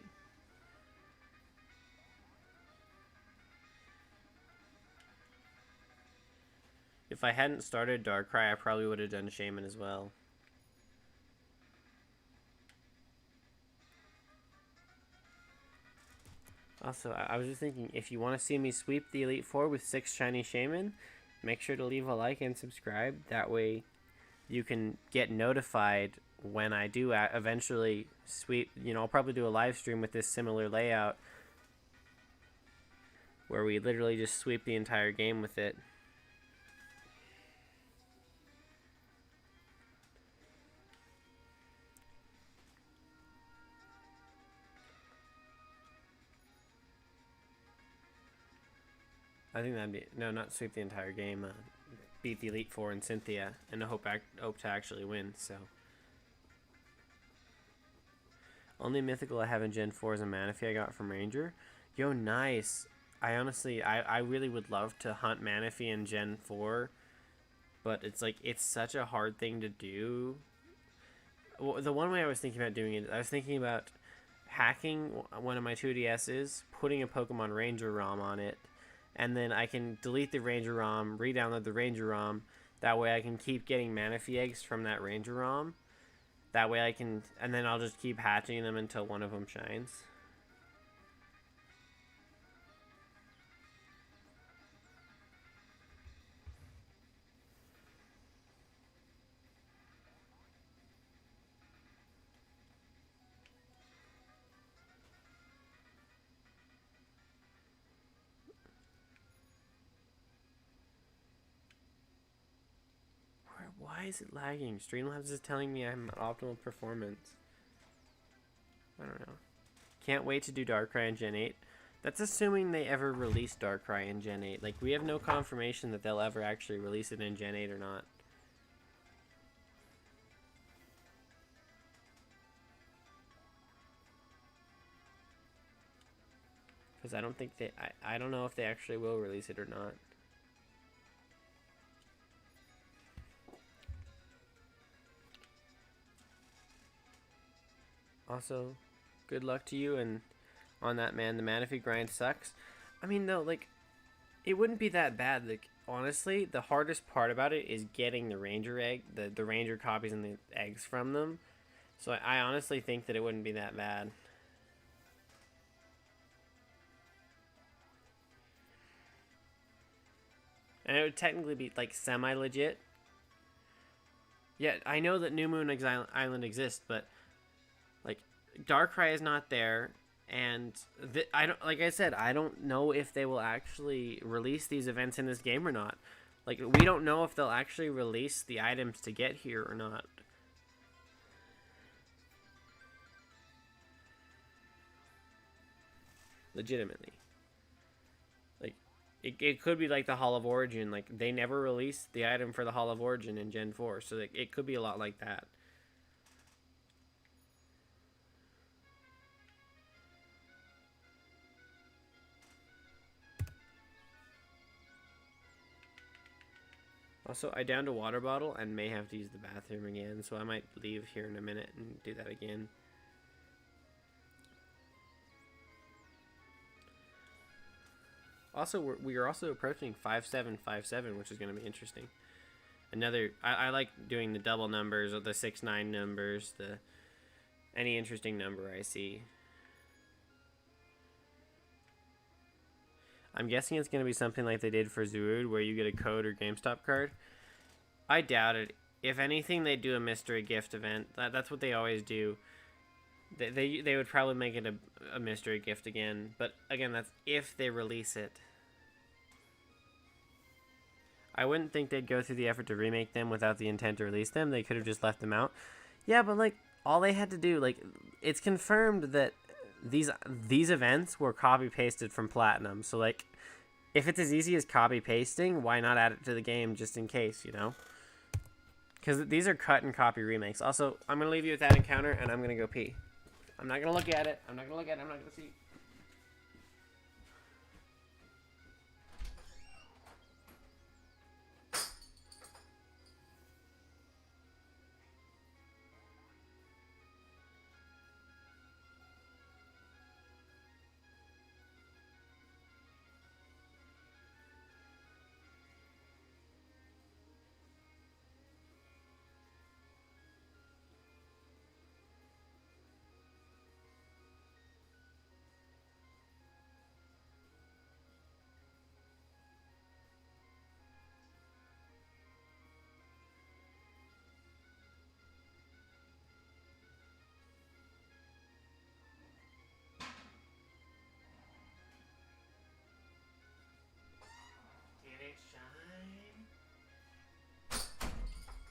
If I hadn't started Darkrai, I probably would have done Shaymin as well. Also, I was just thinking, if you want to see me sweep the Elite Four with 6 shiny Shaymin, make sure to leave a like and subscribe. That way you can get notified when I do eventually sweep. You know, I'll probably do a live stream with this similar layout where we literally just sweep the entire game with it. I think that'd be, no, not sweep the entire game. Beat the Elite Four and Cynthia, and hope to actually win. So, only mythical I have in Gen 4 is a Manaphy I got from Ranger. Yo, nice. I honestly, I really would love to hunt Manaphy in Gen 4, but it's like, it's such a hard thing to do. Well, the one way I was thinking about doing it, I was thinking about hacking one of my 2DSs, putting a Pokemon Ranger ROM on it, and then I can delete the Ranger ROM, re-download the Ranger ROM. That way I can keep getting Manaphy eggs from that Ranger ROM. That way I can, and then I'll just keep hatching them until one of them shines. Why is it lagging? Streamlabs is telling me I'm at optimal performance. I don't know. Can't wait to do Darkrai in Gen 8. That's assuming they ever release Darkrai in Gen 8. Like, we have no confirmation that they'll ever actually release it in Gen 8 or not. Because I don't think they... I don't know if they actually will release it or not. Also, good luck to you, and on that, man, the Manaphy grind sucks. I mean, though, like, it wouldn't be that bad. Like, honestly, the hardest part about it is getting the Ranger egg, the Ranger copies and the eggs from them. So I honestly think that it wouldn't be that bad. And it would technically be, like, semi-legit. Yeah, I know that New Moon Island exists, but, like, Darkrai is not there, and I don't, like I said, I don't know if they will actually release these events in this game or not. Like, we don't know if they'll actually release the items to get here or not. Legitimately. Like, it could be like the Hall of Origin. Like, they never released the item for the Hall of Origin in Gen 4, so like, it could be a lot like that. Also, I downed a water bottle and may have to use the bathroom again, so I might leave here in a minute and do that again. Also, we are also approaching 5757, which is going to be interesting. Another, I like doing the double numbers or the 6-9 numbers, any interesting number I see. I'm guessing it's going to be something like they did for Zood, where you get a code or GameStop card. I doubt it. if anything, they do a mystery gift event. That's what they always do. They would probably make it a mystery gift again. But again, that's if they release it. I wouldn't think they'd go through the effort to remake them without the intent to release them. They could have just left them out. Yeah, but like all they had to do, like it's confirmed that these events were copy pasted from Platinum. So like if it's as easy as copy pasting, why not add it to the game just in case, you know? Because these are cut and copy remakes. Also, I'm gonna leave you with that encounter, and I'm gonna go pee. I'm not gonna look at it. I'm not gonna see.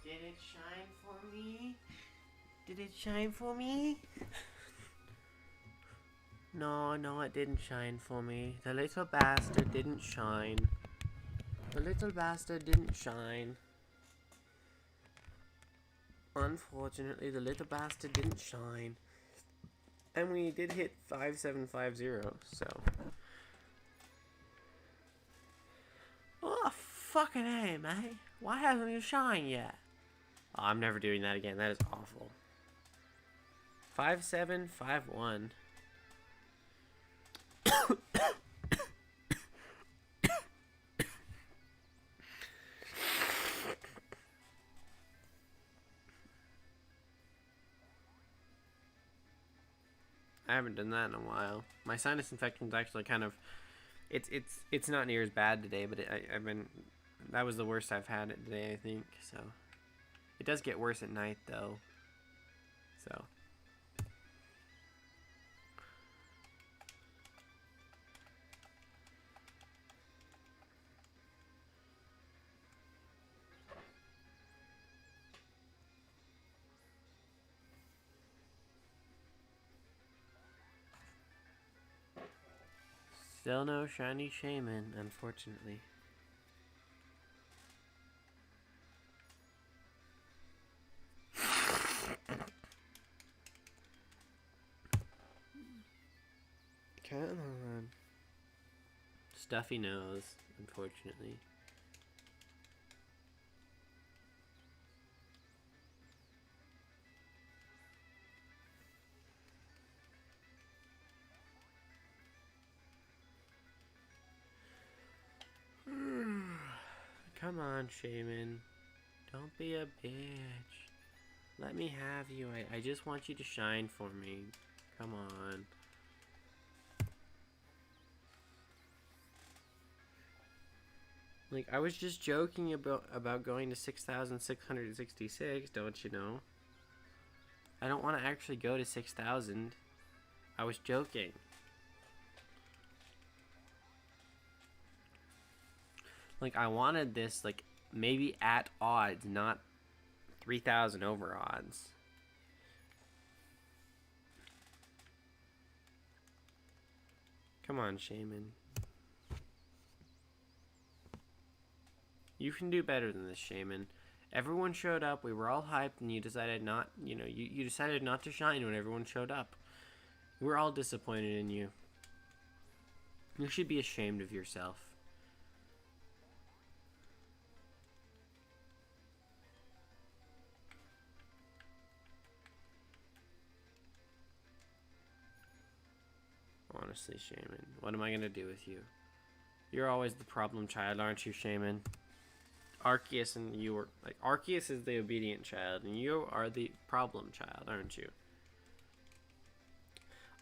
Did it shine for me? Did it shine for me? No, it didn't shine for me. The little bastard didn't shine. The little bastard didn't shine. Unfortunately, the little bastard didn't shine. And we did hit 5750, so. Oh, fucking A, mate. Why hasn't it shined yet? Oh, I'm never doing that again. That is awful. 5751. I haven't done that in a while. My sinus infection's actually kind of, it's not near as bad today, but I've been, that was the worst I've had it today, I think. So it does get worse at night though. So. Still no shiny Shaymin, unfortunately. Come on. Stuffy nose, unfortunately. Come on, Shaymin. Don't be a bitch. Let me have you. I just want you to shine for me. Come on. Like, I was just joking about going to 6,666, don't you know? I don't want to actually go to 6,000. I was joking. Like, I wanted this, like, maybe at odds, not 3,000 over odds. Come on, Shaymin. You can do better than this, Shaymin. Everyone showed up, we were all hyped, and you decided not, you decided not to shine when everyone showed up. We're all disappointed in you. You should be ashamed of yourself. Honestly, Shaymin, what am I gonna do with you? You're always the problem child, aren't you, Shaymin? Arceus and you were like Arceus is the obedient child, and you are the problem child, aren't you?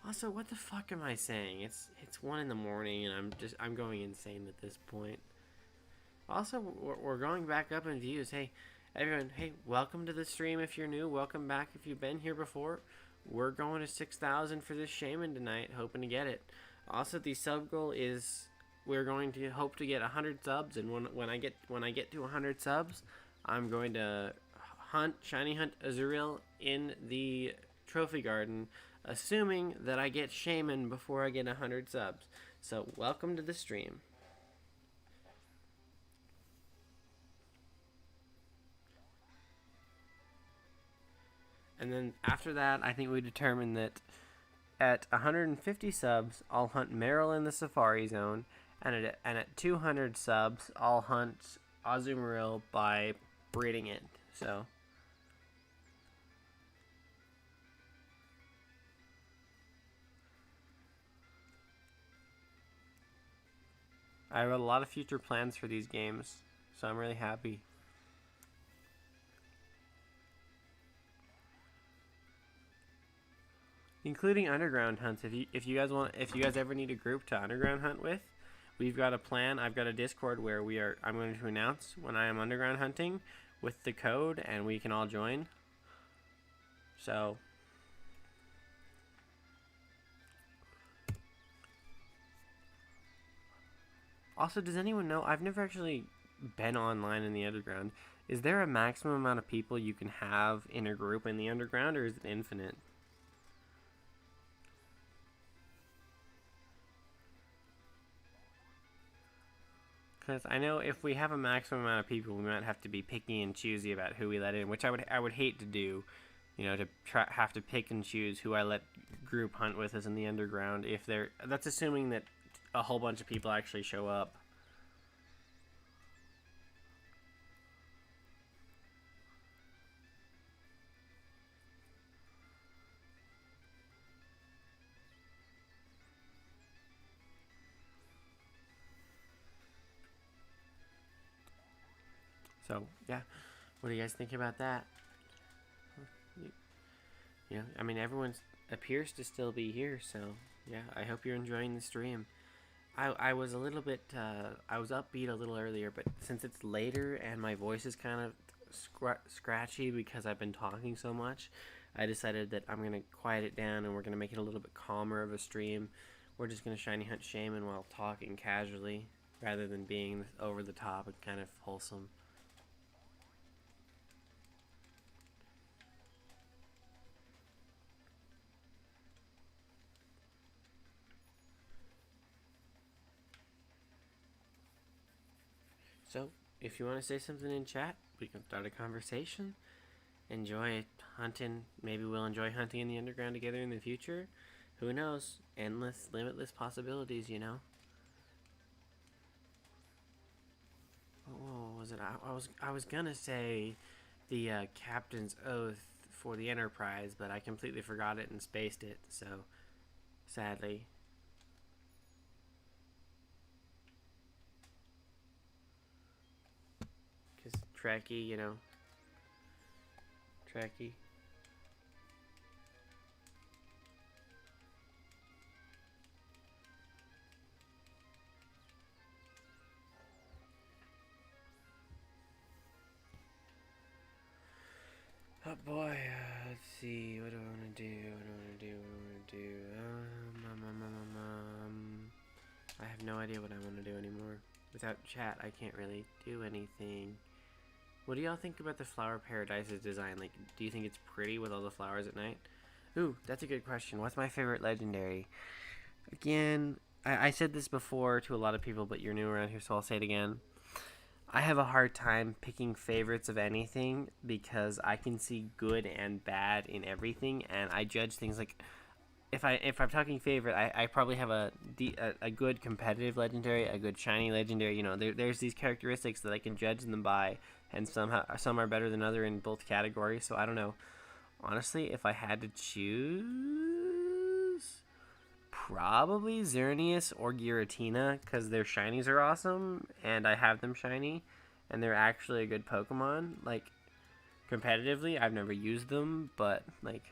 Also, what the fuck am I saying? It's 1 in the morning, and I'm going insane at this point. Also, we're going back up in views. Hey, Everyone, hey, welcome to the stream if you're new. Welcome back if you've been here before. We're going to 6,000 for this Shaymin tonight, hoping to get it. Also, the sub goal is we're going to hope to get 100 subs, and when I get to 100 subs, I'm going to shiny hunt Azuriel in the trophy garden, assuming that I get Shaymin before I get 100 subs. So, welcome to the stream. And then after that, I think we determined that at 150 subs, I'll hunt Meryl in the Safari Zone, and at 200 subs, I'll hunt Azumarill by breeding it. So I have a lot of future plans for these games, so I'm really happy. Including underground hunts. If you guys ever need a group to underground hunt with, we've got a plan. I've got a Discord where I'm going to announce when I am underground hunting with the code, and we can all join. So also, does anyone know? I've never actually been online in the underground. Is there a maximum amount of people you can have in a group in the underground, or is it infinite? Because I know if we have a maximum amount of people, we might have to be picky and choosy about who we let in, which I would hate to do. You know, to have to pick and choose who I let group hunt with us in the underground. That's assuming that a whole bunch of people actually show up. So yeah, what do you guys think about that? You know, I mean, everyone appears to still be here, so yeah, I hope you're enjoying the stream. I was a little bit, I was upbeat a little earlier, but since it's later and my voice is kind of scratchy because I've been talking so much, I decided that I'm going to quiet it down and we're going to make it a little bit calmer of a stream. We're just going to shiny hunt Shaymin while talking casually rather than being over the top and kind of wholesome. So, if you want to say something in chat, we can start a conversation. Enjoy hunting. Maybe we'll enjoy hunting in the underground together in the future. Who knows? Endless, limitless possibilities, you know? What was it? I was gonna say the captain's oath for the Enterprise, but I completely forgot it and spaced it, so sadly. Because Trekkie, you know. Trekkie. Oh boy, let's see. What do I want to do? I have no idea what I want to do anymore. Without chat, I can't really do anything. What do y'all think about the Flower Paradise's design? Like, do you think it's pretty with all the flowers at night? Ooh, that's a good question. What's my favorite legendary? Again, I said this before to a lot of people, but you're new around here, so I'll say it again. I have a hard time picking favorites of anything because I can see good and bad in everything, and I judge things like if I'm talking favorite, I probably have a good competitive legendary, a good shiny legendary. You know, there's these characteristics that I can judge them by, and some are better than other in both categories. So I don't know. Honestly, if I had to choose, probably Xerneas or Giratina because their shinies are awesome and I have them shiny and they're actually a good Pokemon. Like, competitively, I've never used them, but like,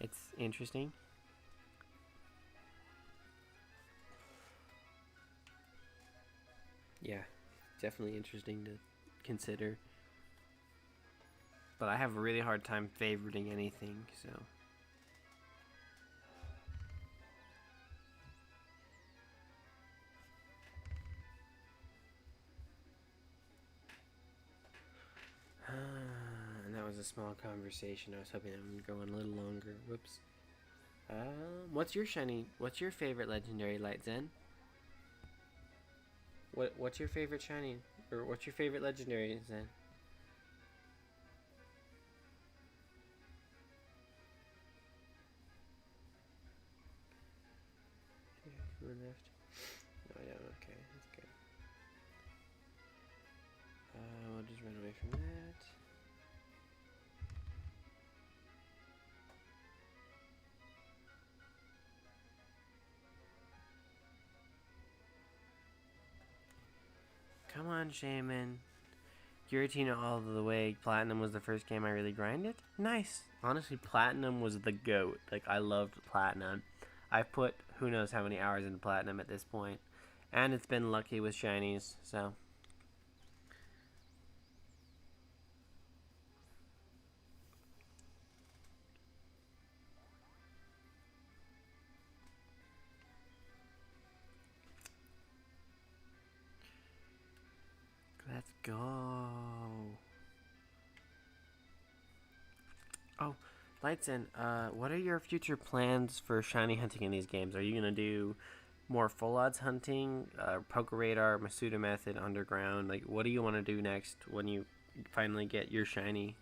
it's interesting. Yeah, definitely interesting to consider. But I have a really hard time favoriting anything, so. And that was a small conversation. I was hoping that would go on a little longer. Whoops. What's your shiny? What's your favorite legendary, Light Zen? What's your favorite shiny, or what's your favorite legendary, Zen? Who left? No, I don't. Okay, that's good. We'll just run away from that. Come on, Shaymin. Giratina all the way. Platinum was the first game I really grinded. Nice. Honestly, Platinum was the GOAT. Like, I loved Platinum. I've put who knows how many hours into Platinum at this point. And it's been lucky with shinies, so. Let's go. Oh, Lightsen, what are your future plans for shiny hunting in these games? Are you going to do more full odds hunting, Poker Radar, Masuda Method, Underground? Like, what do you want to do next when you finally get your shiny?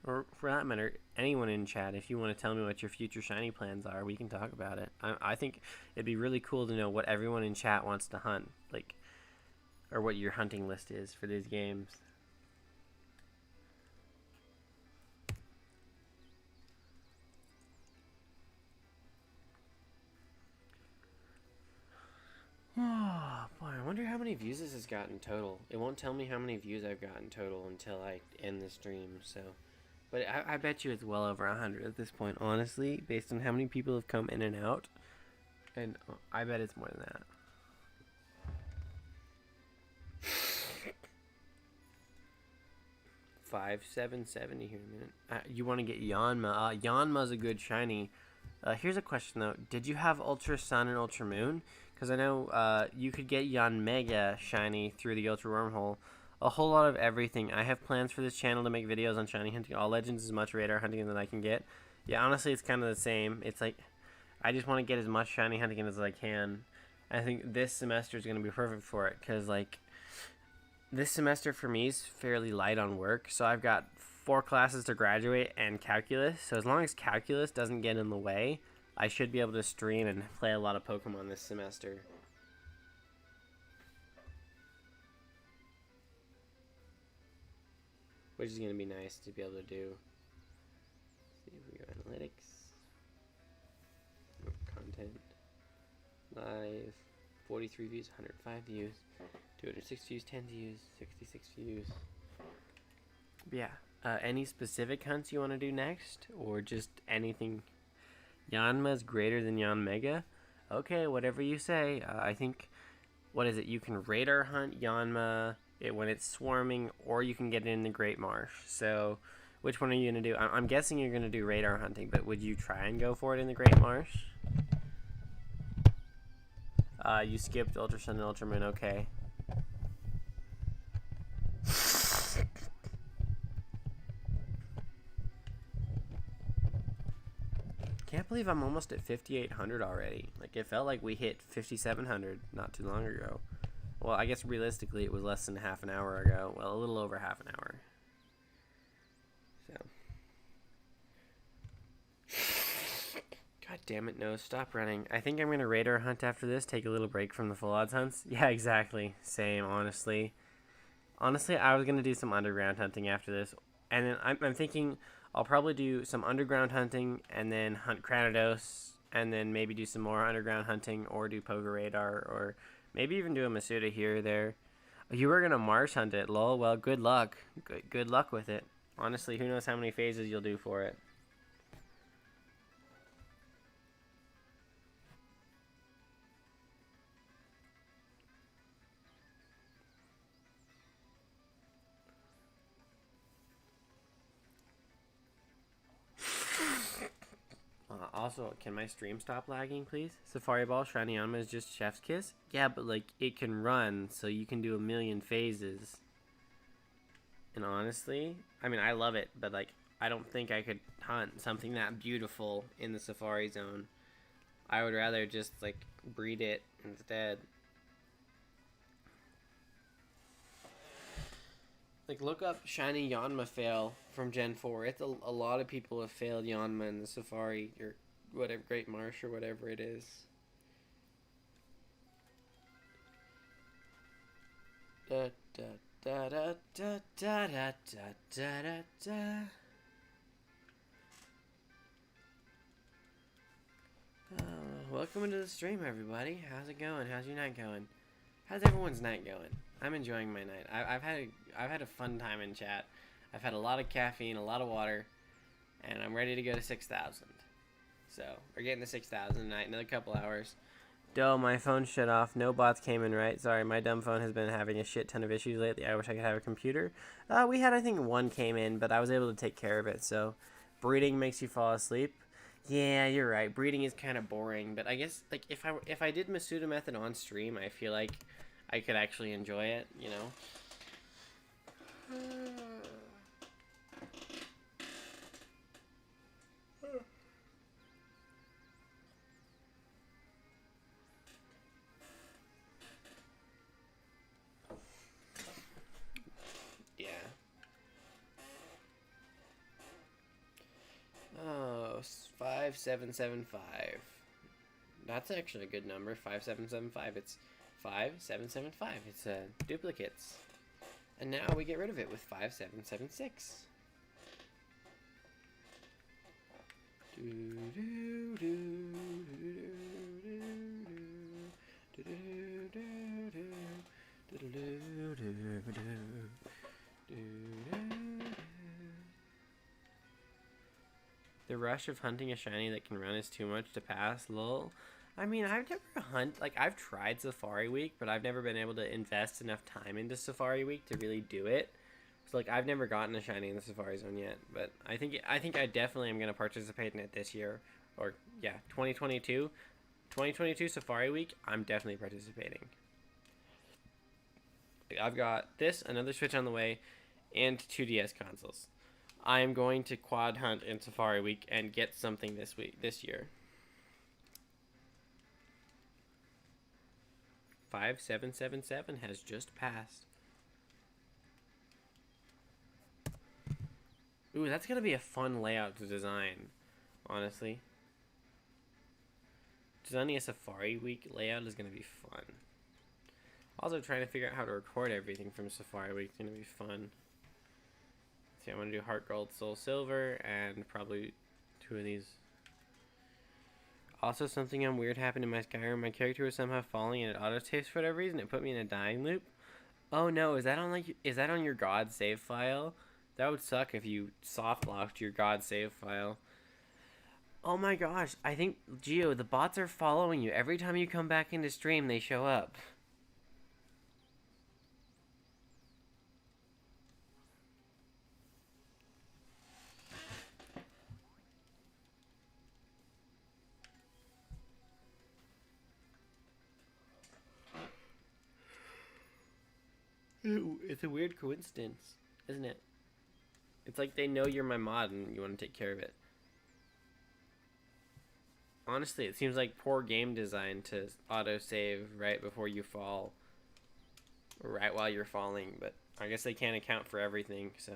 Or for that matter, anyone in chat, if you want to tell me what your future shiny plans are, we can talk about it. I think it'd be really cool to know what everyone in chat wants to hunt, like, or what your hunting list is for these games. Oh, boy, I wonder how many views this has gotten total. It won't tell me how many views I've gotten total until I end the stream, so. But I bet you it's well over 100 at this point, honestly, based on how many people have come in and out. And I bet it's more than that. $5,770 here in a minute. You want to get Yanma. Yanma's a good shiny. Here's a question, though. Did you have Ultra Sun and Ultra Moon? Because I know you could get Yanmega shiny through the Ultra Wormhole. A whole lot of everything. I have plans for this channel to make videos on shiny hunting all legends, as much radar hunting as I can get. Yeah, honestly, it's kind of the same. It's like, I just want to get as much shiny hunting as I can. I think this semester is going to be perfect for it, because, like, this semester for me is fairly light on work, so I've got 4 classes to graduate and calculus. So as long as calculus doesn't get in the way, I should be able to stream and play a lot of Pokemon this semester. Which is going to be nice to be able to do. Let's see if we go analytics. Content. Live. 43 views, 105 views. 206 views, 10 views, 66 views. But yeah. Any specific hunts you want to do next? Or just anything? Yanma's greater than Yanmega? Okay, whatever you say. I think, what is it? You can radar hunt Yanma when it's swarming, or you can get it in the Great Marsh. So, which one are you going to do? I'm guessing you're going to do radar hunting, but would you try and go for it in the Great Marsh? You skipped Ultra Sun and Ultra Moon, okay. Can't believe I'm almost at 5,800 already. Like, it felt like we hit 5,700 not too long ago. Well, I guess realistically it was less than half an hour ago. Well, a little over half an hour. So. God damn it, no. Stop running. I think I'm going to radar hunt after this. Take a little break from the full odds hunts. Yeah, exactly. Same, honestly. Honestly, I was going to do some underground hunting after this. And then I'm thinking I'll probably do some underground hunting and then hunt Cranados. And then maybe do some more underground hunting or do Poker Radar or maybe even do a Masuda here or there. You were going to Marsh hunt it, lol. Well, good luck. Good luck with it. Honestly, who knows how many phases you'll do for it. Also, can my stream stop lagging, please? Safari Ball, Shiny Yanma is just Chef's Kiss? Yeah, but, like, it can run, so you can do a million phases. And honestly, I mean, I love it, but, like, I don't think I could hunt something that beautiful in the Safari Zone. I would rather just, like, breed it instead. Like, look up Shiny Yanma fail from Gen 4. It's a lot of people have failed Yanma in the Safari, or whatever, Great Marsh, or whatever it is. Da da da da da da da da da da. Welcome into the stream, everybody. How's it going? How's your night going? How's everyone's night going? I'm enjoying my night. I've had a fun time in chat. I've had a lot of caffeine, a lot of water, and I'm ready to go to 6,000. So we're getting to 6,000 tonight. Another couple hours. Doe, my phone shut off. No bots came in right. Sorry, my dumb phone has been having a shit ton of issues lately. I wish I could have a computer. We had, I think, one came in, but I was able to take care of it. So breeding makes you fall asleep. Yeah, you're right. Breeding is kind of boring, but I guess like if I did Masuda method on stream, I feel like I could actually enjoy it, you know. Yeah. Oh, 5775. That's actually a good number. 5775. It's 5775. It's duplicates. And now we get rid of it with 5776. The rush of hunting a shiny that can run is too much to pass, lol. I mean, I've never I've tried Safari Week, but I've never been able to invest enough time into Safari Week to really do it. So, like, I've never gotten a shiny in the Safari Zone yet, but I think I definitely am going to participate in it this year. Or, yeah, 2022. 2022 Safari Week, I'm definitely participating. I've got this, another Switch on the way, and 2DS consoles. I am going to quad hunt in Safari Week and get something this year. 5777 has just passed. Ooh, that's gonna be a fun layout to design, honestly. Designing a Safari Week layout is gonna be fun. Also, trying to figure out how to record everything from Safari Week is gonna be fun. See, I'm gonna do Heart Gold, Soul Silver, and probably 2 of these. Also, something weird happened in my Skyrim. My character was somehow falling and it auto saves for whatever reason. It put me in a dying loop. Oh no, is that on your God save file? That would suck if you soft locked your God save file. Oh my gosh, I think Geo, the bots are following you. Every time you come back into stream, they show up. It's a weird coincidence, isn't it? It's like they know you're my mod and you want to take care of it. Honestly, it seems like poor game design to auto-save right before you fall. Right while you're falling, but I guess they can't account for everything, so...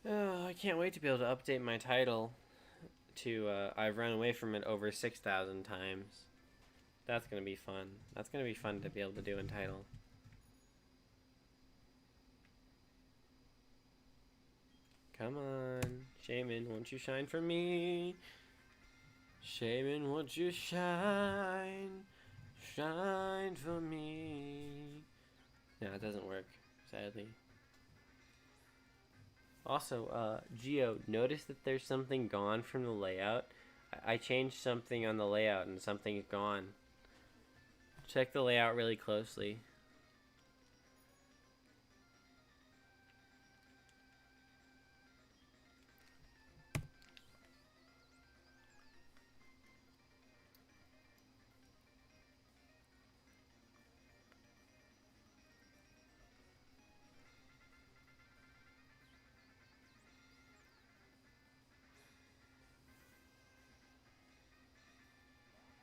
Oh, I can't wait to be able to update my title to, I've run away from it over 6,000 times. That's gonna be fun. That's gonna be fun to be able to do in title. Come on. Shaymin, won't you shine for me? Shaymin, won't you shine? Shine for me. No, it doesn't work, sadly. Also, Geo, notice that there's something gone from the layout. I changed something on the layout and something's gone. Check the layout really closely.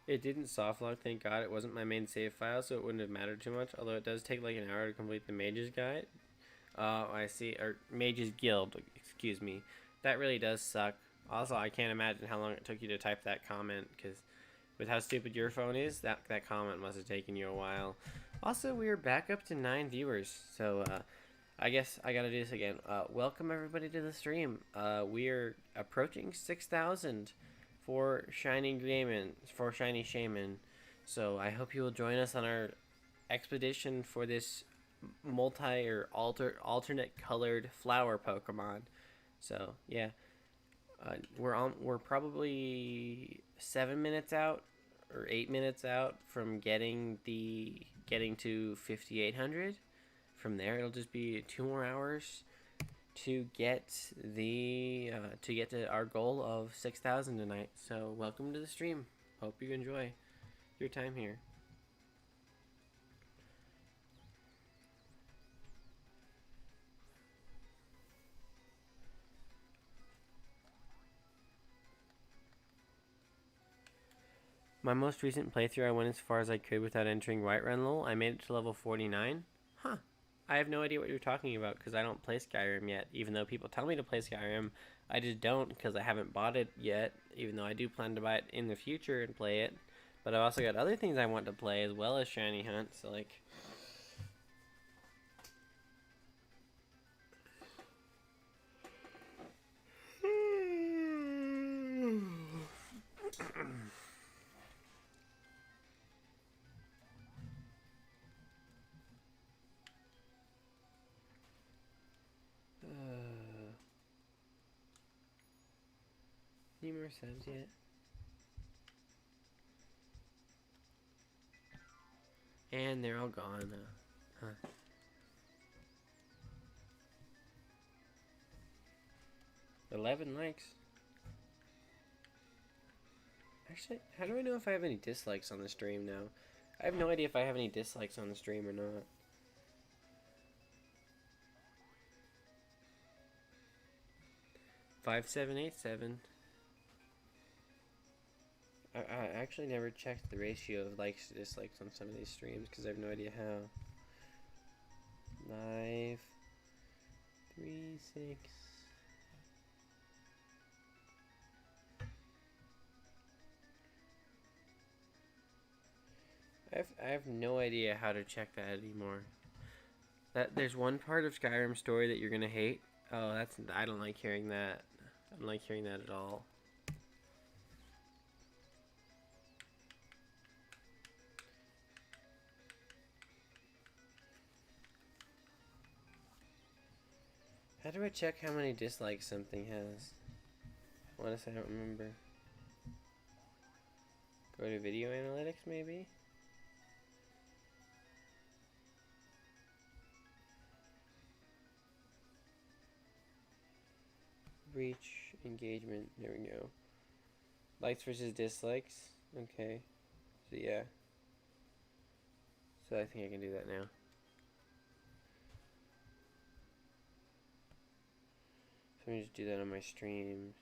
It didn't softlock, thank God. It wasn't my main save file, so it wouldn't have mattered too much. Although it does take like an hour to complete the Mage's Guide. I see. Or Mage's Guild, excuse me. That really does suck. Also, I can't imagine how long it took you to type that comment, because with how stupid your phone is, that comment must have taken you a while. Also, we are back up to 9 viewers, so I guess I gotta do this again. Welcome everybody to the stream. We are approaching 6,000 for Shiny Shaymin. So I hope you will join us on our expedition for this alternate colored flower Pokemon. So yeah, we're probably 7 minutes out or 8 minutes out from getting to 5,800. From there, it'll just be 2 more hours to get to our goal of 6,000 tonight. So welcome to the stream. Hope you enjoy your time here. My most recent playthrough, I went as far as I could without entering Whiterun lol. I made it to level 49. Huh. I have no idea what you're talking about because I don't play Skyrim yet. Even though people tell me to play Skyrim, I just don't because I haven't bought it yet. Even though I do plan to buy it in the future and play it. But I've also got other things I want to play as well as Shiny Hunt. So like... Any more subs yet? And they're all gone. Huh. 11 likes. Actually, how do I know if I have any dislikes on the stream now? I have no idea if I have any dislikes on the stream or not. $5787. I actually never checked the ratio of likes to dislikes on some of these streams because I have no idea how. 5, 3, 6. I have no idea how to check that anymore. There's one part of Skyrim story that you're gonna hate. Oh, I don't like hearing that. I don't like hearing that at all. How do I check how many dislikes something has? Honestly, I don't remember. Go to video analytics, maybe? Reach, engagement, there we go. Likes versus dislikes, okay. So yeah. So I think I can do that now. So let me just do that on my streams.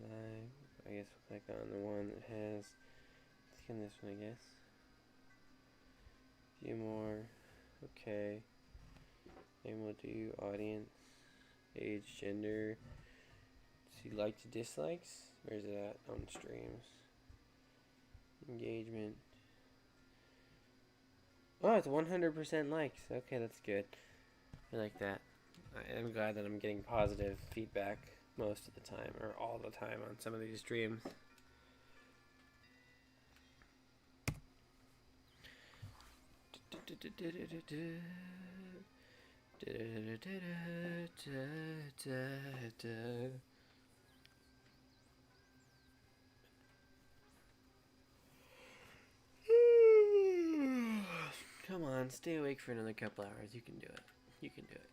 Live, I guess we'll click on the one that has, let's click on this one I guess. View more, okay. And we'll do audience, age, gender. See likes, dislikes. Where's it at on streams? Engagement. Oh, it's 100% likes. Okay, that's good. I like that. I am glad that I'm getting positive feedback most of the time, or all the time on some of these streams. Come on, stay awake for another couple hours. You can do it. You can do it.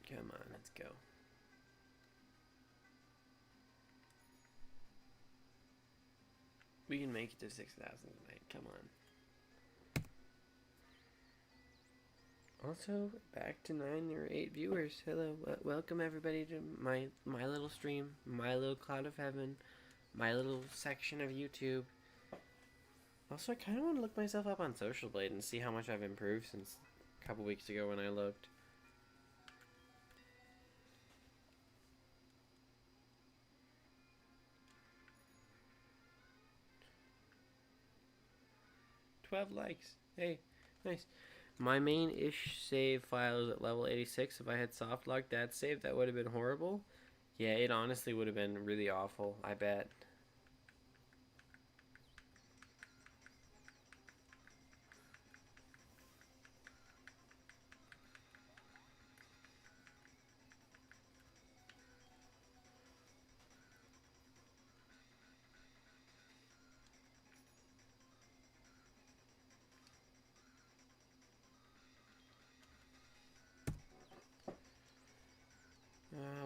Come on, let's go. We can make it to 6,000 tonight. Come on. Also, back to 9 or 8 viewers. Hello, welcome everybody to my little stream, my little cloud of heaven, my little section of YouTube. Also, I kind of want to look myself up on Social Blade and see how much I've improved since a couple weeks ago when I looked. Likes. Hey, nice. My main ish save file is at level 86. If I had soft locked that save, that would have been horrible. Yeah, it honestly would have been really awful, I bet.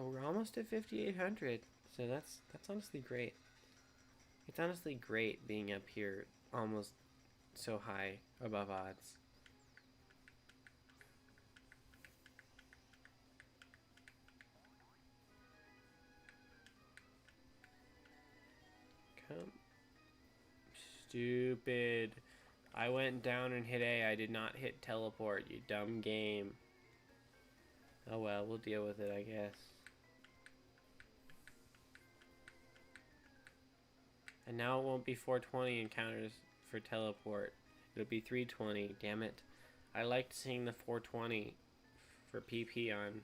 We're almost at 5,800, so that's honestly great. It's honestly great being up here almost so high above odds. Come. Stupid. I went down and hit A. I did not hit teleport, you dumb game. Oh well, we'll deal with it, I guess. And now it won't be 420 encounters for teleport. It'll be 320, damn it. I liked seeing the 420 for PP on.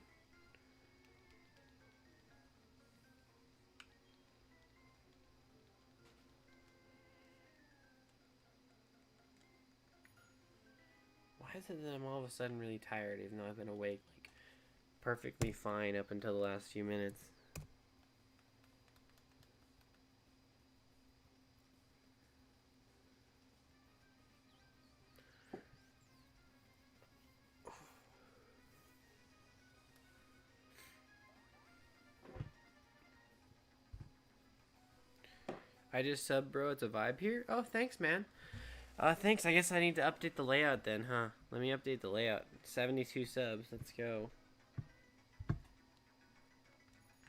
Why is it that I'm all of a sudden really tired even though I've been awake like perfectly fine up until the last few minutes? I just subbed, bro. It's a vibe here. Oh, thanks, man. Thanks. I guess I need to update the layout then, huh? Let me update the layout. 72 subs. Let's go.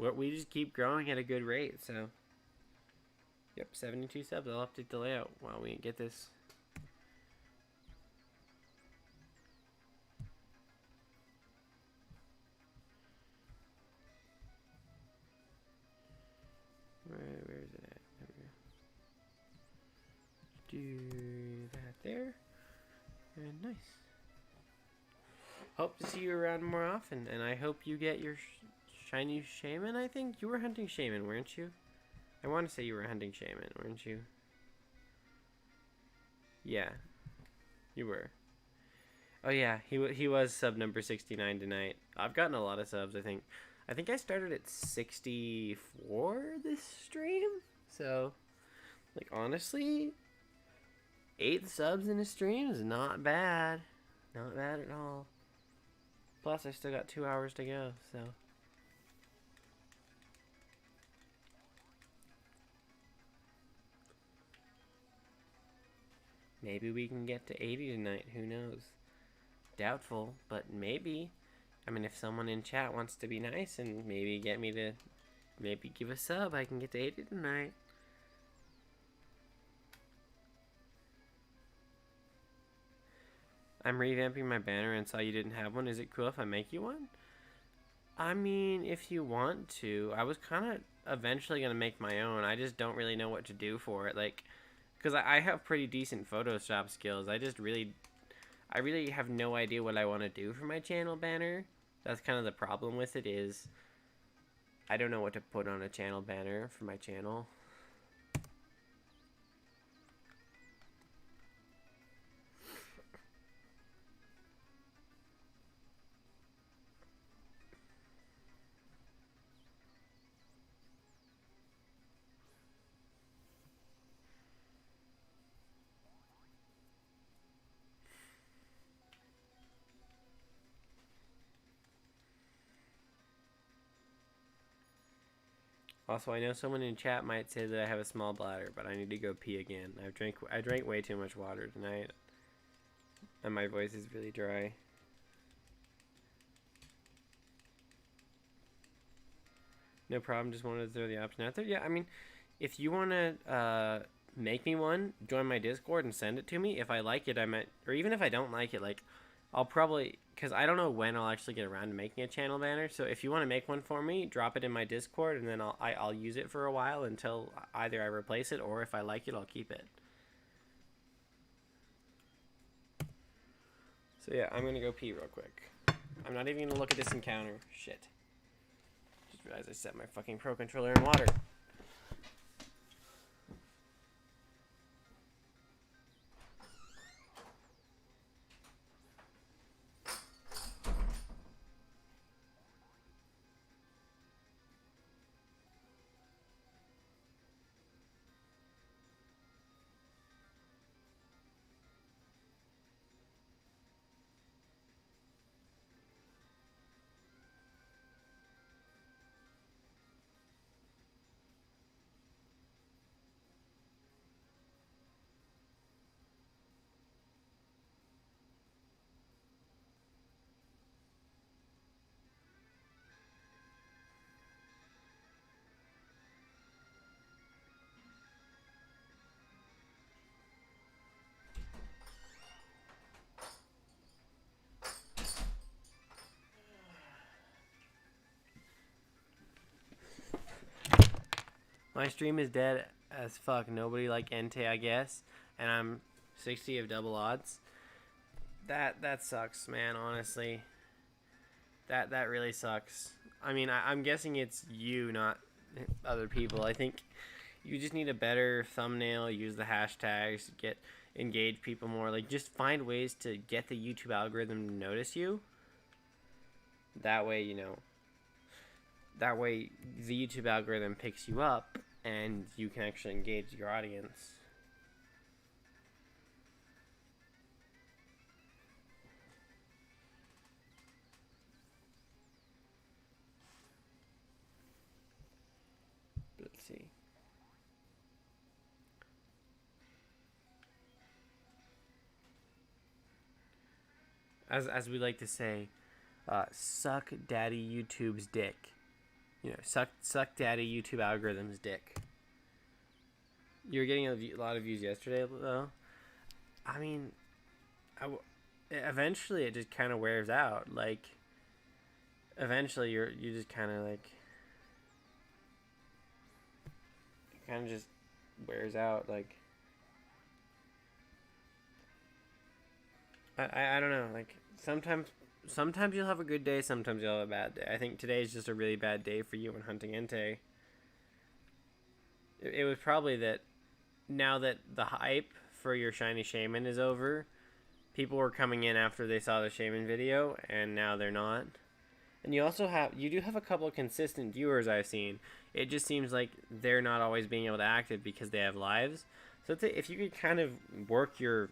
We just keep growing at a good rate, so. Yep, 72 subs. I'll update the layout while we get this. Where is it at? There we go. Do that there. And nice. Hope to see you around more often, and I hope you get your shiny Shaymin, I think? You were hunting Shaymin, weren't you? I want to say you were hunting Shaymin, weren't you? Yeah. You were. Oh yeah, he was sub number 69 tonight. I've gotten a lot of subs, I think. I think I started at 64 this stream. So, like, honestly, 8 subs in a stream is not bad. Not bad at all. Plus, I still got 2 hours to go, so. Maybe we can get to 80 tonight, who knows? Doubtful, but maybe. I mean, if someone in chat wants to be nice and maybe get me to, maybe give a sub, I can get to 80 tonight. I'm revamping my banner and saw you didn't have one. Is it cool if I make you one? I mean, if you want to. I was kind of eventually going to make my own. I just don't really know what to do for it. Like, because I have pretty decent Photoshop skills. I really have no idea what I want to do for my channel banner. That's kind of the problem with it is I don't know what to put on a channel banner for my channel. Also, I know someone in chat might say that I have a small bladder, but I need to go pee again. I drank way too much water tonight, and my voice is really dry. No problem. Just wanted to throw the option out there. Yeah, I mean, if you want to make me one, join my Discord and send it to me. If I like it, I might, or even if I don't like it, like I'll probably, because I don't know when I'll actually get around to making a channel banner. So if you want to make one for me, drop it in my Discord, and then I'll use it for a while until either I replace it or if I like it, I'll keep it. So yeah, I'm gonna go pee real quick. I'm not even gonna look at this encounter. Shit. Just realized I set my fucking Pro Controller in water. My stream is dead as fuck. Nobody like Entei, I guess, and I'm 60 of double odds. That sucks, man. Honestly, that really sucks. I mean, I'm guessing it's you, not other people. I think you just need a better thumbnail. Use the hashtags. Engage people more. Like, just find ways to get the YouTube algorithm to notice you. That way, that way the YouTube algorithm picks you up and you can actually engage your audience. Let's see. As we like to say, suck daddy YouTube's dick. Suck daddy YouTube algorithm's dick. You were getting a lot of views yesterday, though. I mean, eventually it just kind of wears out. Like, eventually you just kind of like, it kind of just wears out. Like, I don't know. Like, sometimes you'll have a good day, sometimes you'll have a bad day. I think today is just a really bad day for you when hunting Entei. It was probably that now that the hype for your shiny Shaymin is over, people were coming in after they saw the Shaymin video, and now they're not. And you do have a couple of consistent viewers I've seen. It just seems like they're not always being able to active because they have lives. So if you could kind of work your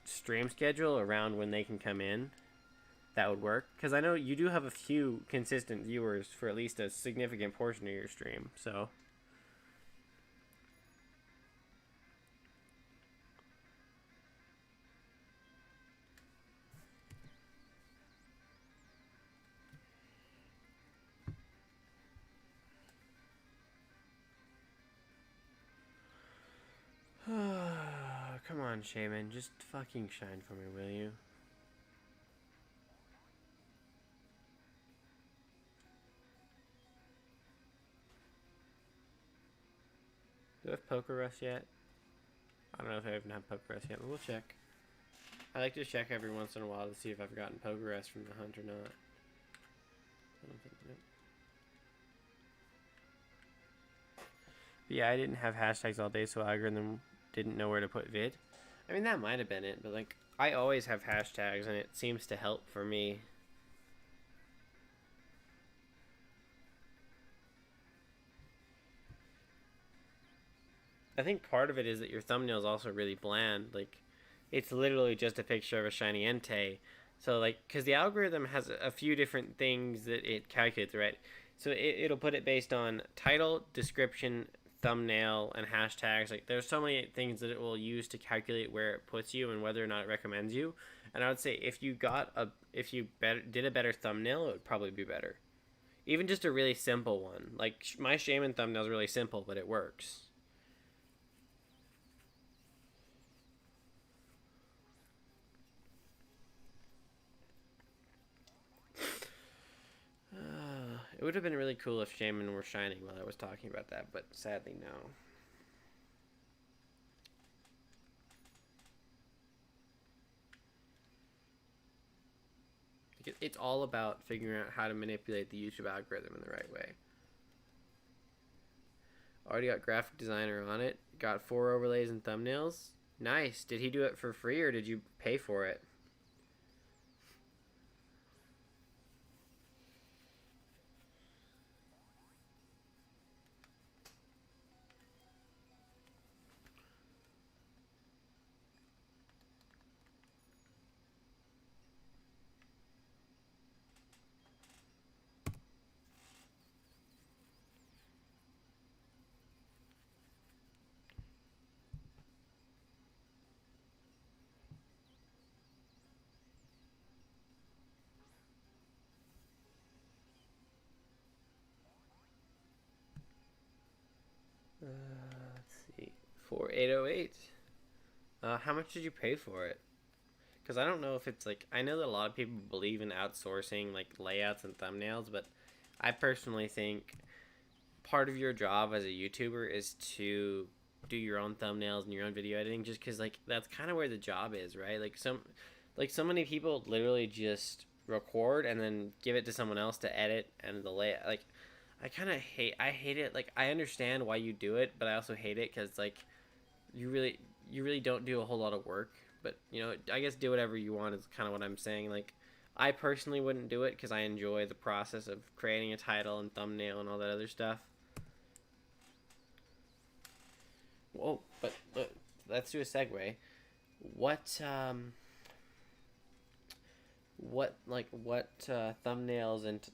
stream schedule around when they can come in, that would work. Because I know you do have a few consistent viewers for at least a significant portion of your stream. So come on, Shaymin, just fucking shine for me, will you? Do I have Poker Rust yet? I don't know if I even have Poker Rust yet, but we'll check. I like to check every once in a while to see if I've gotten Poker Rust from the hunt or not. I don't think no. But yeah, I didn't have hashtags all day, so algorithm didn't know where to put vid. I mean, that might have been it, but like, I always have hashtags, and it seems to help for me. I think part of it is that your thumbnail is also really bland. Like, it's literally just a picture of a shiny Entei. So, like, because the algorithm has a few different things that it calculates, right? So, it'll put it based on title, description, thumbnail, and hashtags. Like, there's so many things that it will use to calculate where it puts you and whether or not it recommends you. And I would say if you did a better thumbnail, it would probably be better. Even just a really simple one. Like, my Shaymin thumbnail is really simple, but it works. It would have been really cool if Shaymin were shining while I was talking about that, but sadly, no. It's all about figuring out how to manipulate the YouTube algorithm in the right way. Already got graphic designer on it. Got 4 overlays and thumbnails. Nice. Did he do it for free or did you pay for it? Let's see. 4808. How much did you pay for it? Because I don't know if it's like, I know that a lot of people believe in outsourcing like layouts and thumbnails, but I personally think part of your job as a YouTuber is to do your own thumbnails and your own video editing, just because like that's kind of where the job is, right? So many people literally just record and then give it to someone else to edit and the layout. Like, I hate it. Like, I understand why you do it, but I also hate it because like you really don't do a whole lot of work. But you know, I guess do whatever you want is kind of what I'm saying. Like, I personally wouldn't do it because I enjoy the process of creating a title and thumbnail and all that other stuff. Whoa, but let's do a segue. What thumbnails and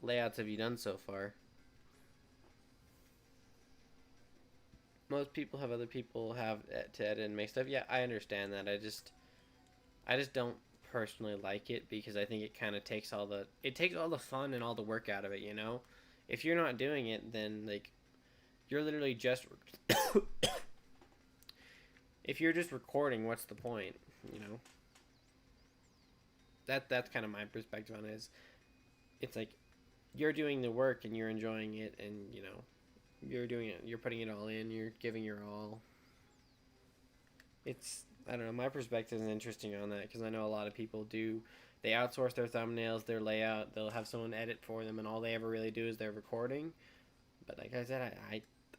layouts have you done so far? Most people have other people have to edit and make stuff. Yeah, I understand that. I just don't personally like it because I think it kind of takes all the fun and all the work out of it. You know, if you're not doing it, then like you're literally just if you're just recording, what's the point? You know. That's kind of my perspective on it. It's like you're doing the work and you're enjoying it, and you know you're doing it. You're putting it all in. You're giving your all. It's I don't know. My perspective is interesting on that because I know a lot of people do. They outsource their thumbnails, their layout. They'll have someone edit for them, and all they ever really do is their recording. But like I said,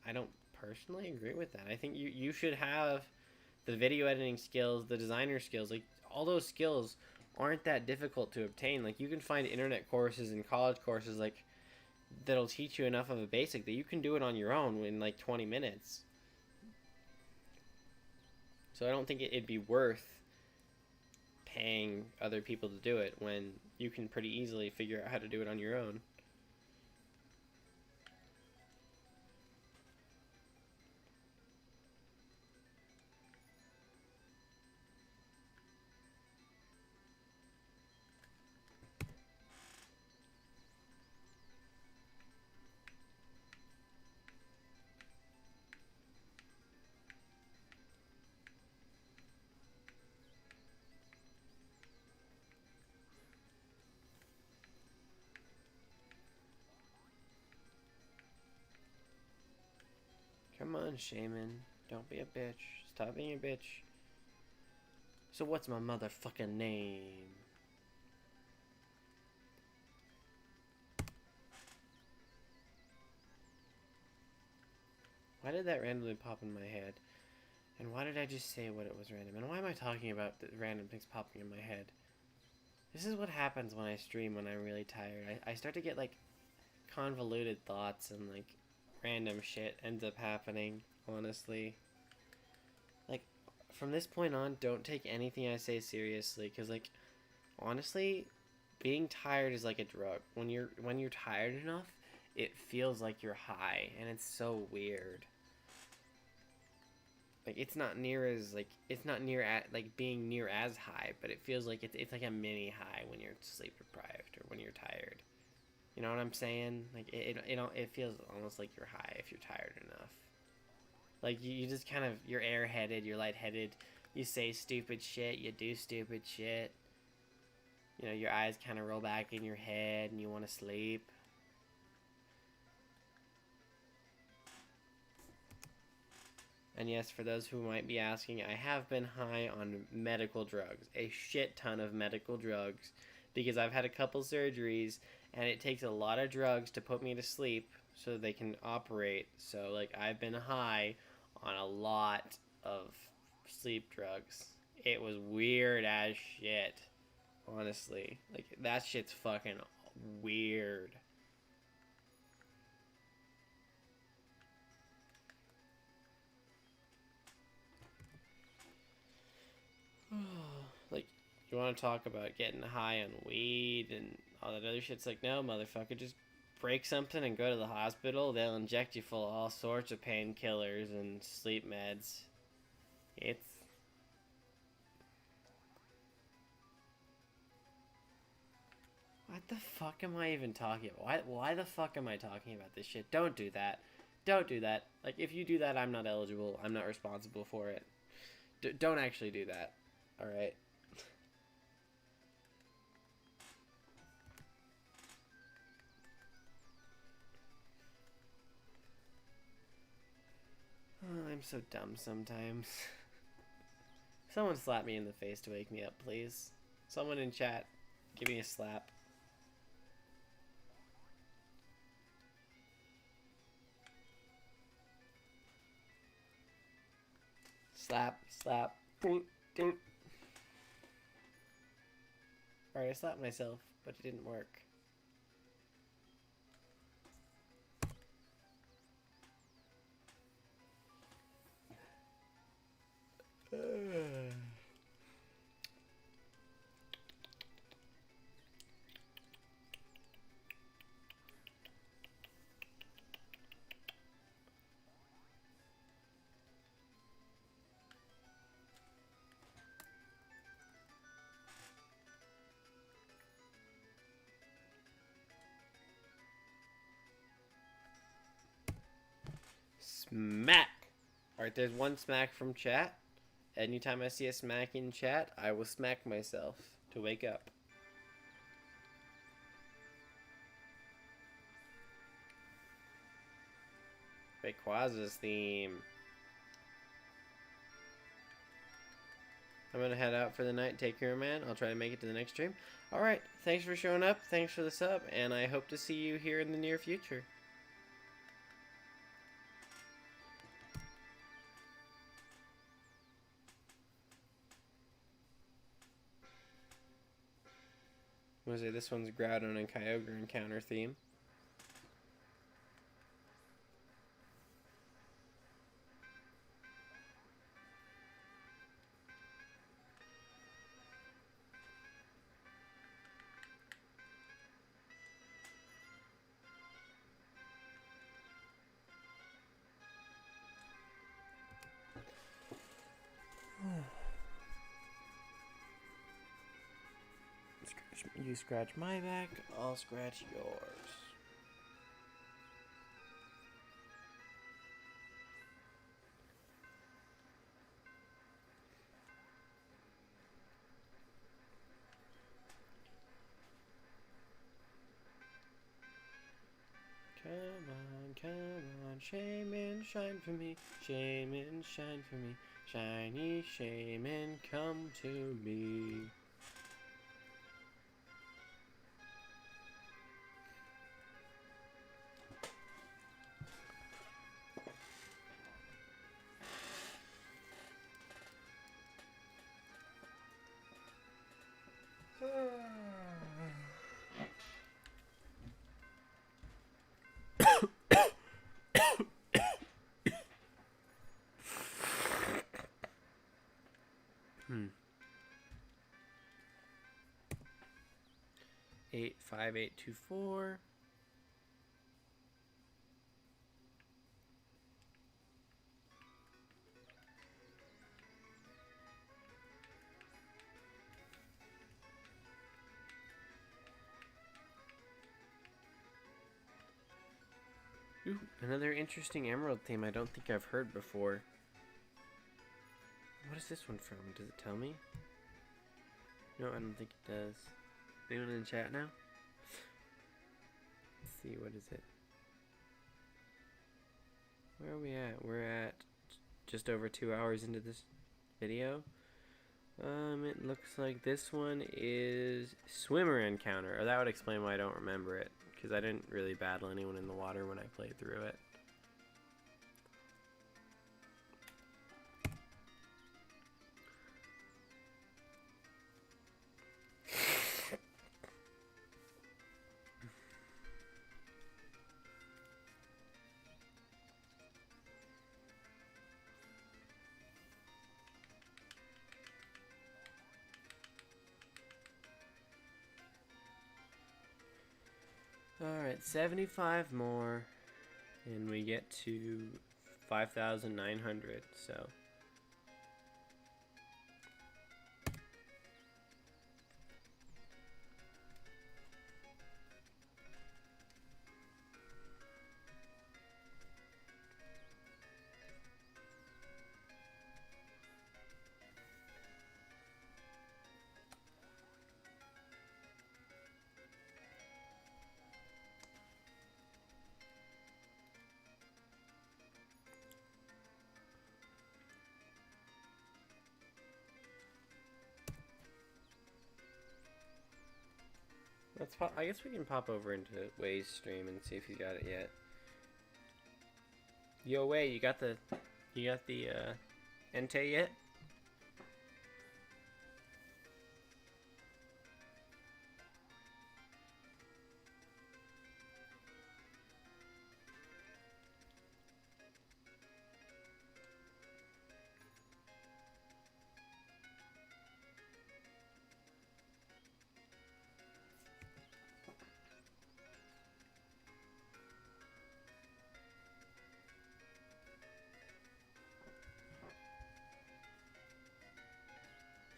I don't personally agree with that. I think you should have the video editing skills, the designer skills, like all those skills aren't that difficult to obtain. Like you can find internet courses and college courses like that'll teach you enough of a basic that you can do it on your own in like 20 minutes. So I don't think it'd be worth paying other people to do it when you can pretty easily figure out how to do it on your own. Come on, Shaymin. Don't be a bitch. Stop being a bitch. So what's my motherfucking name? Why did that randomly pop in my head? And why did I just say what it was random? And why am I talking about the random things popping in my head? This is what happens when I stream when I'm really tired. I start to get like convoluted thoughts and like random shit ends up happening, honestly. Like from this point on, don't take anything I say seriously cuz like honestly, being tired is like a drug. When you're tired enough, it feels like you're high and it's so weird. Like it's not near at like being near as high, but it feels like it's like a mini high when you're sleep deprived or when you're tired. You know what I'm saying? Like it feels almost like you're high if you're tired enough. Like you just kind of you're airheaded, you're lightheaded, you say stupid shit, you do stupid shit. You know, your eyes kind of roll back in your head and you want to sleep. And yes, for those who might be asking, I have been high on medical drugs. A shit ton of medical drugs. Because I've had a couple surgeries, and it takes a lot of drugs to put me to sleep so they can operate. So, like, I've been high on a lot of sleep drugs. It was weird as shit. Honestly. Like, that shit's fucking weird. Like, you want to talk about getting high on weed and all that other shit? It's like, no, motherfucker, just break something and go to the hospital. They'll inject you full of all sorts of painkillers and sleep meds. It's... What the fuck am I even talking about? Why the fuck am I talking about this shit? Don't do that. Don't do that. Like, if you do that, I'm not eligible. I'm not responsible for it. Don't actually do that. Alright? Oh, I'm so dumb sometimes. Someone slap me in the face to wake me up, please. Someone in chat, give me a slap. Slap, slap. Alright, I slapped myself, but it didn't work. Smack! Alright, there's one smack from chat. Anytime I see a smack in chat, I will smack myself to wake up. Rayquaza's theme. I'm gonna head out for the night. Take care, man. I'll try to make it to the next stream. Alright, thanks for showing up. Thanks for the sub. And I hope to see you here in the near future. Was it this one's Groudon and Kyogre encounter theme? You scratch my back, I'll scratch yours. Come on, Shaymin, shine for me. Shaymin, shine for me. Shiny Shaymin, come to me. Hmm. 85824. Ooh, another interesting emerald theme I don't think I've heard before. What is this one from? Does it tell me? No, I don't think it does. Anyone in the chat now? Let's see, what is it? Where are we at? We're at just over 2 hours into this video. It looks like this one is swimmer encounter. Or that would explain why I don't remember it, because I didn't really battle anyone in the water when I played through it. Alright, 75 more, and we get to 5,900, so... I guess we can pop over into Way's stream and see if he's got it yet. Yo, Way, you got the Entei yet?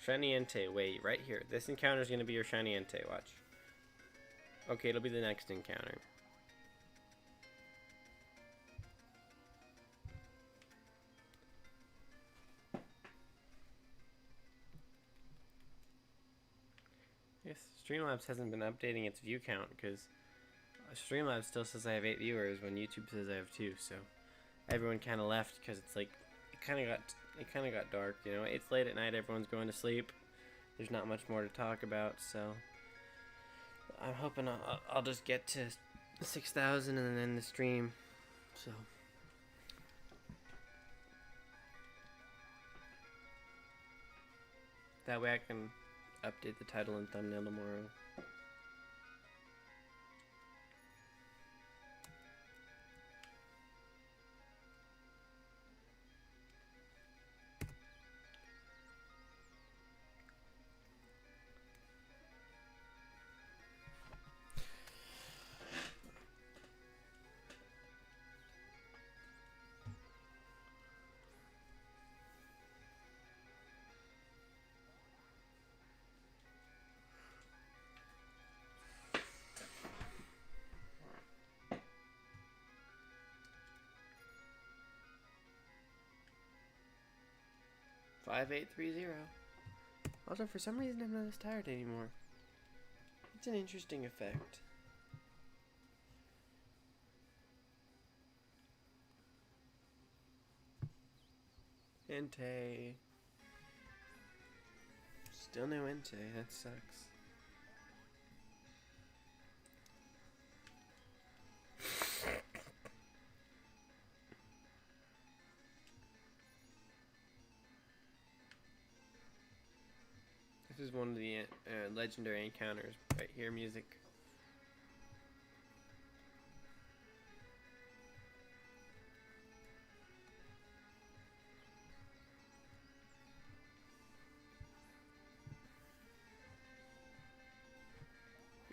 Shiny Entei, wait, right here. This encounter is going to be your Shiny Entei, watch. Okay, it'll be the next encounter. Yes, Streamlabs hasn't been updating its view count because Streamlabs still says I have 8 viewers when YouTube says I have 2, so everyone kind of left because it's like it kind of got dark, you know. It's late at night, everyone's going to sleep. There's not much more to talk about, so I'm hoping I'll just get to 6,000 and then end the stream. So that way I can update the title and thumbnail tomorrow. Five, 830. Also, for some reason, I'm not as tired anymore. It's an interesting effect. Entei. Still no Entei. That sucks. This is one of the legendary encounters right here, music.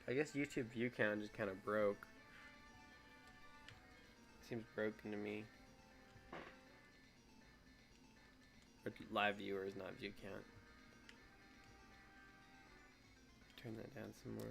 I guess YouTube view count just kind of broke. Seems broken to me. Or live viewers, not view count. Turn that down some more.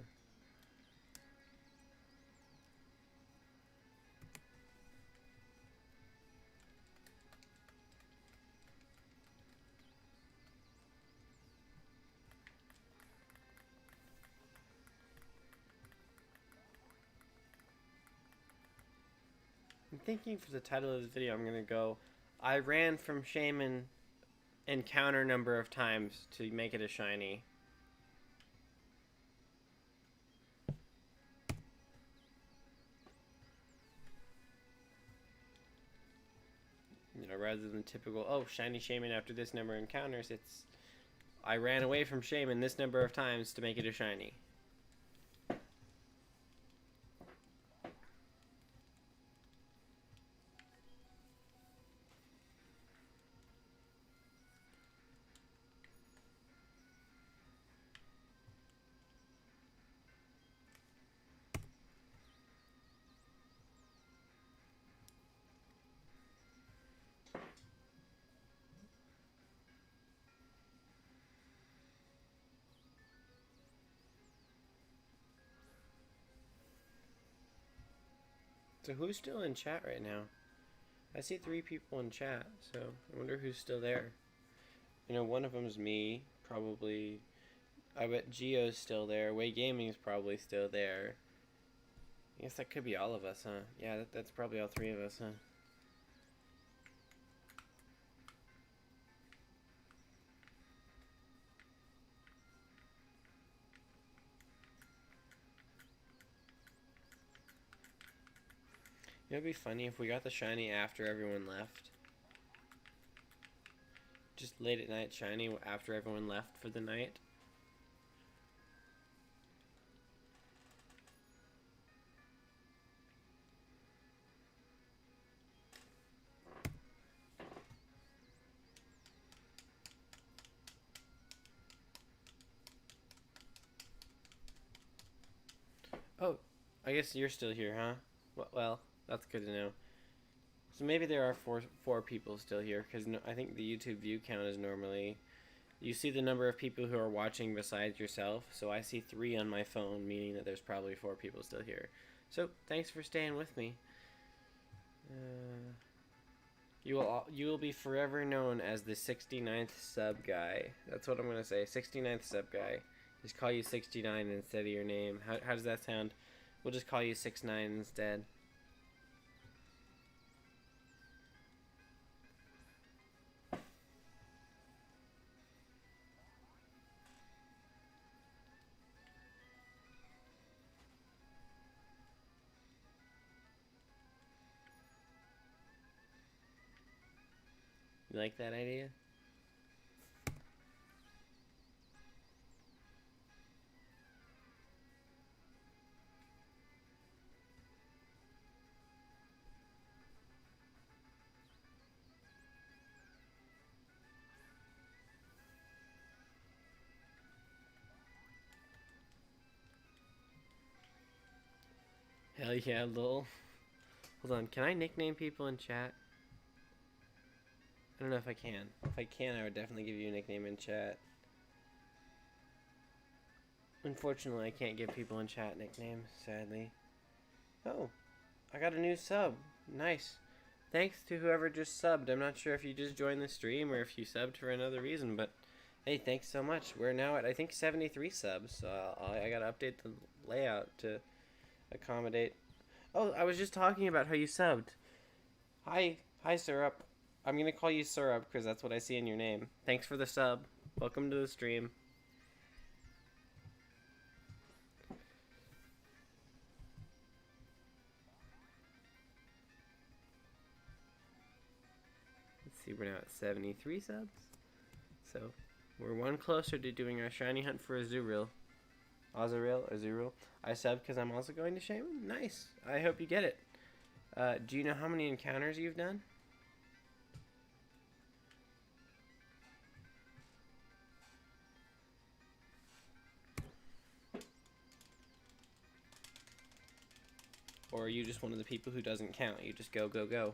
I'm thinking for the title of this video, I'm gonna go, I ran from Shaymin encounter number of times to make it a shiny. You know, rather than typical, oh, shiny Shaymin after this number of encounters, it's, I ran away from Shaymin this number of times to make it a shiny. So who's still in chat right now? I see 3 people in chat, so I wonder who's still there. You know, one of them's me, probably. I bet Geo's still there. Way Gaming's probably still there. I guess that could be all of us, huh? Yeah, that's probably all 3 of us, huh? It'd be funny if we got the shiny after everyone left. Just late at night shiny after everyone left for the night. Oh, I guess you're still here, huh? Well, that's good to know. So maybe there are four people still here, because no, I think the YouTube view count is normally... You see the number of people who are watching besides yourself, so I see 3 on my phone, meaning that there's probably 4 people still here. So, thanks for staying with me. You will be forever known as the 69th sub guy. That's what I'm going to say, 69th sub guy. Just call you 69 instead of your name. How does that sound? We'll just call you 69 instead. You like that idea? Hell yeah, lol. Hold on, can I nickname people in chat? I don't know if I can. If I can, I would definitely give you a nickname in chat. Unfortunately, I can't give people in chat nicknames, sadly. Oh, I got a new sub. Nice. Thanks to whoever just subbed. I'm not sure if you just joined the stream or if you subbed for another reason, but hey, thanks so much. We're now at, I think, 73 subs, so I gotta update the layout to accommodate. Oh, I was just talking about how you subbed. Hi, Syrup. I'm gonna call you Syrup because that's what I see in your name. Thanks for the sub. Welcome to the stream. Let's see, we're now at 73 subs. So, We're one closer to doing our shiny hunt for Azurill. Azurill. I subbed because I'm also going to Shaymin. Nice. I hope you get it. Do you know how many encounters you've done? Or are you just one of the people who doesn't count? You just go, go, go.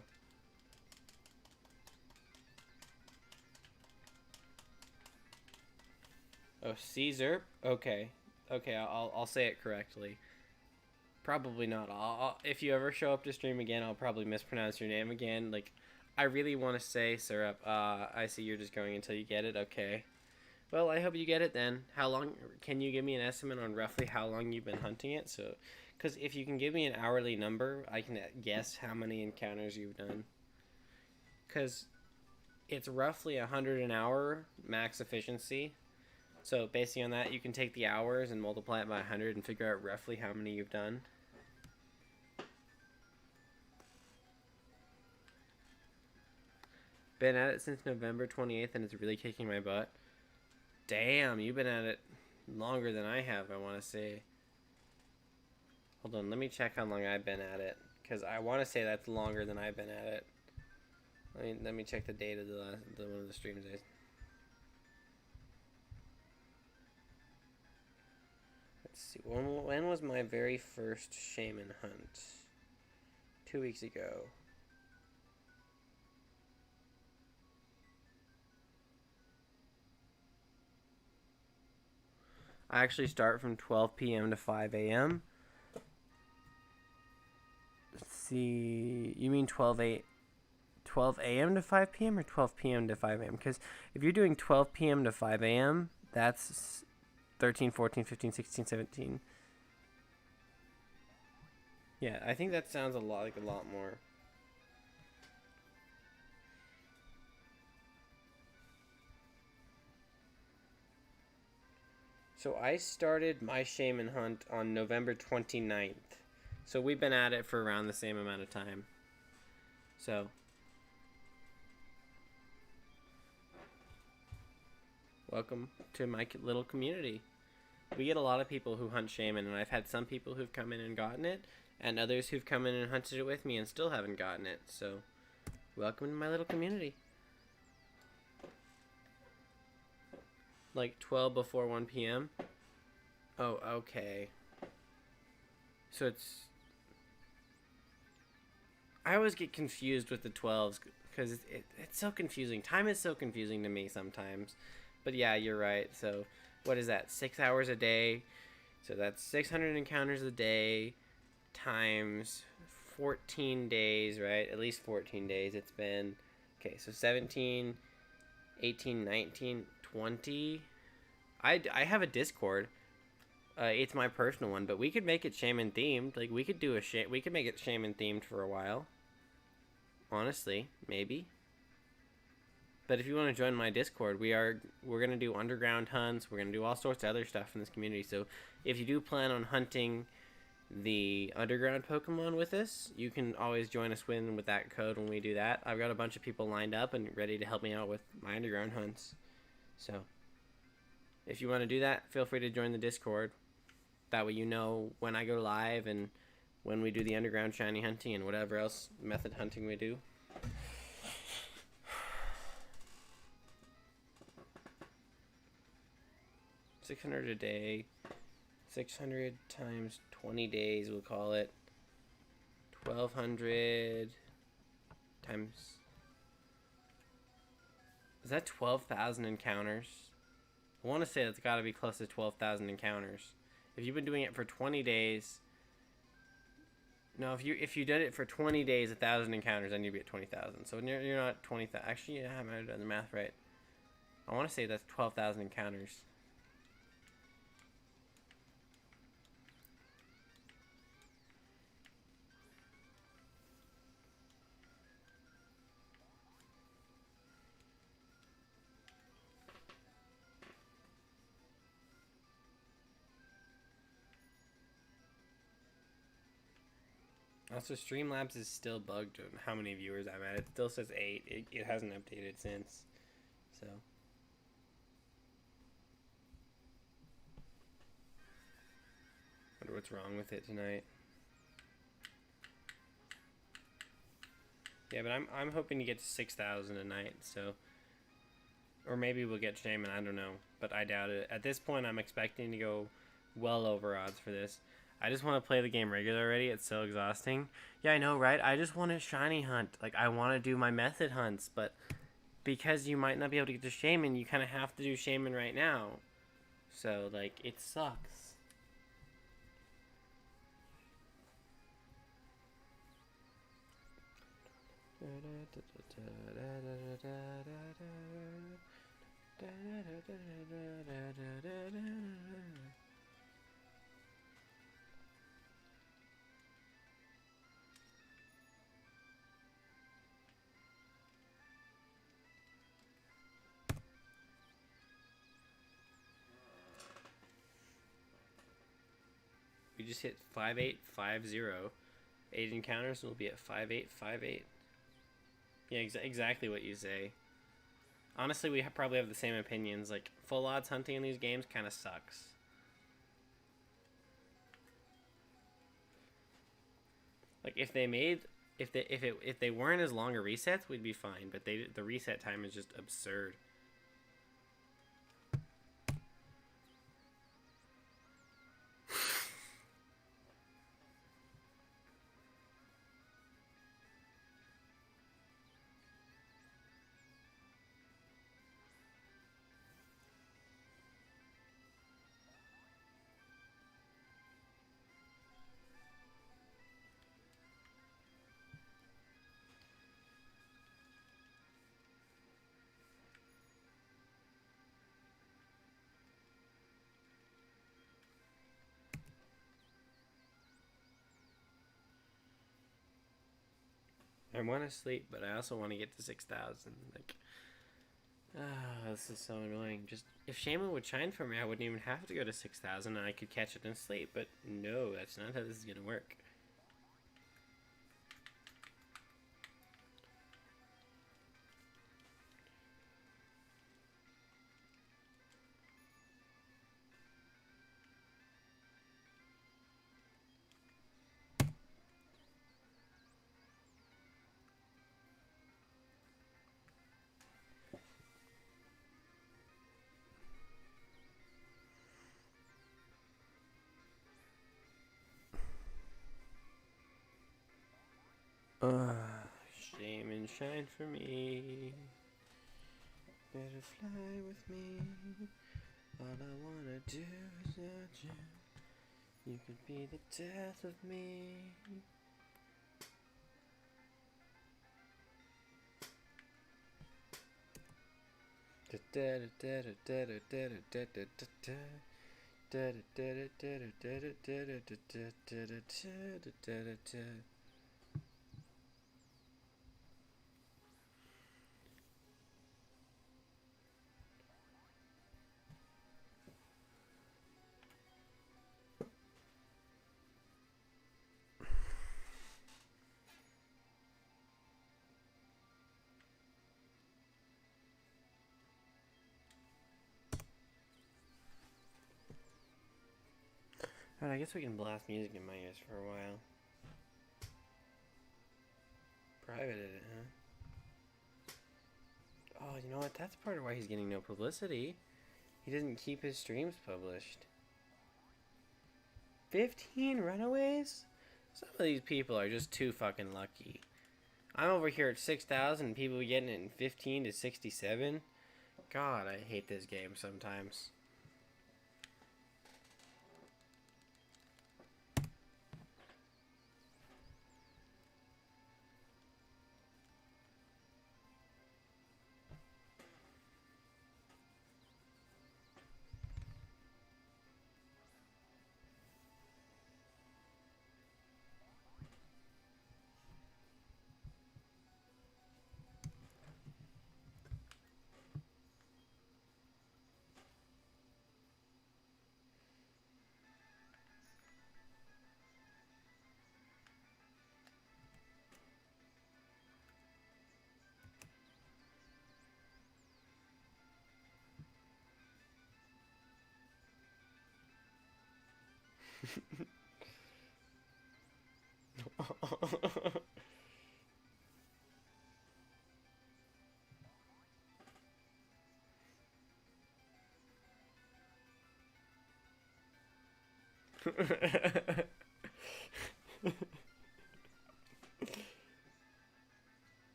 Oh, Caesar? Okay. Okay, I'll say it correctly. Probably not. If you ever show up to stream again, I'll probably mispronounce your name again. Like, I really want to say Syrup. I see you're just going until you get it. Okay. Well, I hope you get it then. How long? Can you give me an estimate on roughly how long you've been hunting it? So, because if you can give me an hourly number, I can guess how many encounters you've done. Because it's roughly 100 an hour max efficiency. So, based on that, you can take the hours and multiply it by 100 and figure out roughly how many you've done. Been at it since November 28th and it's really kicking my butt. Damn, you've been at it longer than I have, I want to say. Hold on, let me check how long I've been at it. Because I want to say that's longer than I've been at it. Let me check the date of one of the stream days. Let's see, when was my very first Shaymin hunt? 2 weeks ago. I actually start from 12 p.m. to 5 a.m. Let's see. You mean 12 a.m. to 5 p.m. or 12 p.m. to 5 a.m.? Because if you're doing 12 p.m. to 5 a.m., that's 13, 14, 15, 16, 17. Yeah, I think that sounds a lot more. So I started my Shaymin hunt on November 29th. So we've been at it for around the same amount of time. So welcome to my little community. We get a lot of people who hunt Shaymin, and I've had some people who've come in and gotten it, and others who've come in and hunted it with me and still haven't gotten it. So welcome to my little community. Like 12 before 1 p.m. Oh, okay. So it's... I always get confused with the 12s because it's so confusing. Time is so confusing to me sometimes. But yeah, you're right. So what is that? 6 hours a day. So that's 600 encounters a day times 14 days, right? At least 14 days it's been. Okay, so 17, 18, 19, 20. I have a Discord. It's my personal one, but we could make it Shaymin themed. Like we could we could make it Shaymin themed for a while. Honestly, maybe. But if you want to join my Discord, we're gonna do underground hunts. We're gonna do all sorts of other stuff in this community. So if you do plan on hunting the underground Pokemon with us, you can always join us with that code when we do that. I've got a bunch of people lined up and ready to help me out with my underground hunts. So if you want to do that, feel free to join the Discord. That way you know when I go live and when we do the underground shiny hunting and whatever else method hunting we do. $600 a day. 600 times 20 days, we'll call it. 1,200 times... Is that 12,000 encounters? I want to say that's got to be close to 12,000 encounters. If you've been doing it for 20 days... No, if you did it for 20 days, 1,000 encounters, then you'd be at 20,000. So you're not 20,000. Actually, yeah, I might have done the math right. I want to say that's 12,000 encounters. Also, Streamlabs is still bugged on how many viewers I'm at. It still says 8. It hasn't updated since. So. what's wrong with it tonight. Yeah, but I'm hoping to get to 6,000 tonight, so... Or maybe we'll get Shaymin, I don't know. But I doubt it. At this point, I'm expecting to go well over odds for this. I just want to play the game regular already. It's so exhausting. Yeah, I know, right? I just want to shiny hunt. Like, I want to do my method hunts, but because you might not be able to get to Shaymin, you kind of have to do Shaymin right now. So, like, it sucks. We just hit 5850. 8 encounters, and we'll be at 5858. Yeah, exactly what you say. Honestly, we probably have the same opinions. Like, full odds hunting in these games kind of sucks. Like, if they weren't as longer resets, we'd be fine. But the reset time is just absurd. I want to sleep, but I also want to get to 6,000. Like, this is so annoying. Just if Shaymin would shine for me, I wouldn't even have to go to 6,000, and I could catch it and sleep. But no, that's not how this is gonna work. Shaymin, shine for me. Better fly with me. All I wanna do is touch you. You could be the death of me. Alright, I guess we can blast music in my ears for a while. Privated it, huh? Oh, you know what? That's part of why he's getting no publicity. He doesn't keep his streams published. 15 runaways? Some of these people are just too fucking lucky. I'm over here at 6,000, people getting it in 15 to 67. God, I hate this game sometimes.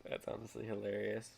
That's honestly hilarious.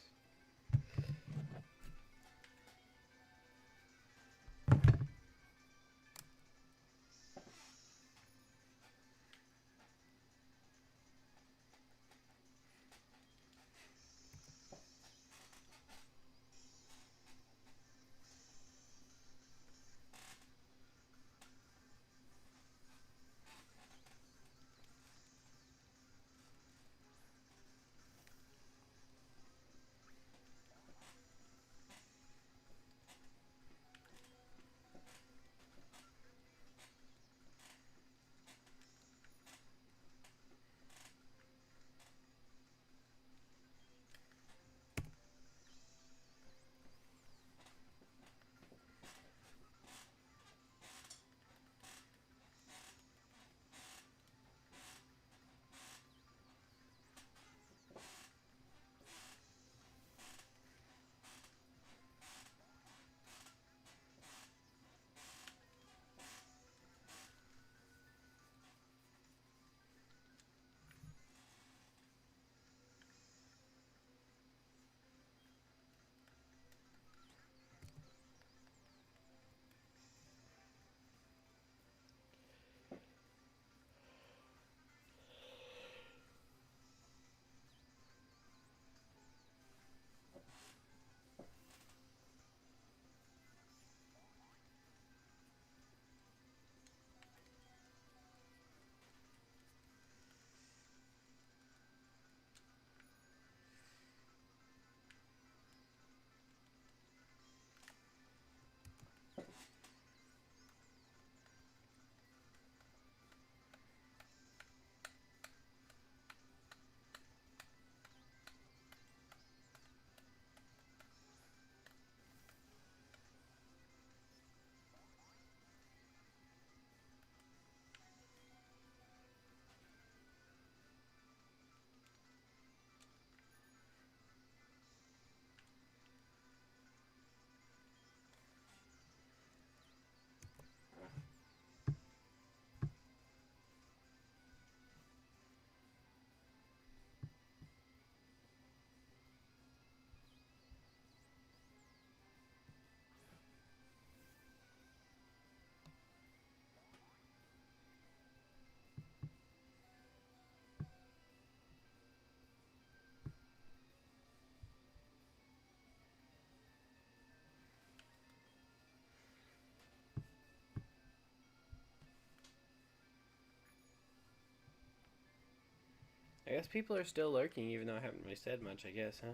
I guess people are still lurking, even though I haven't really said much, I guess, huh?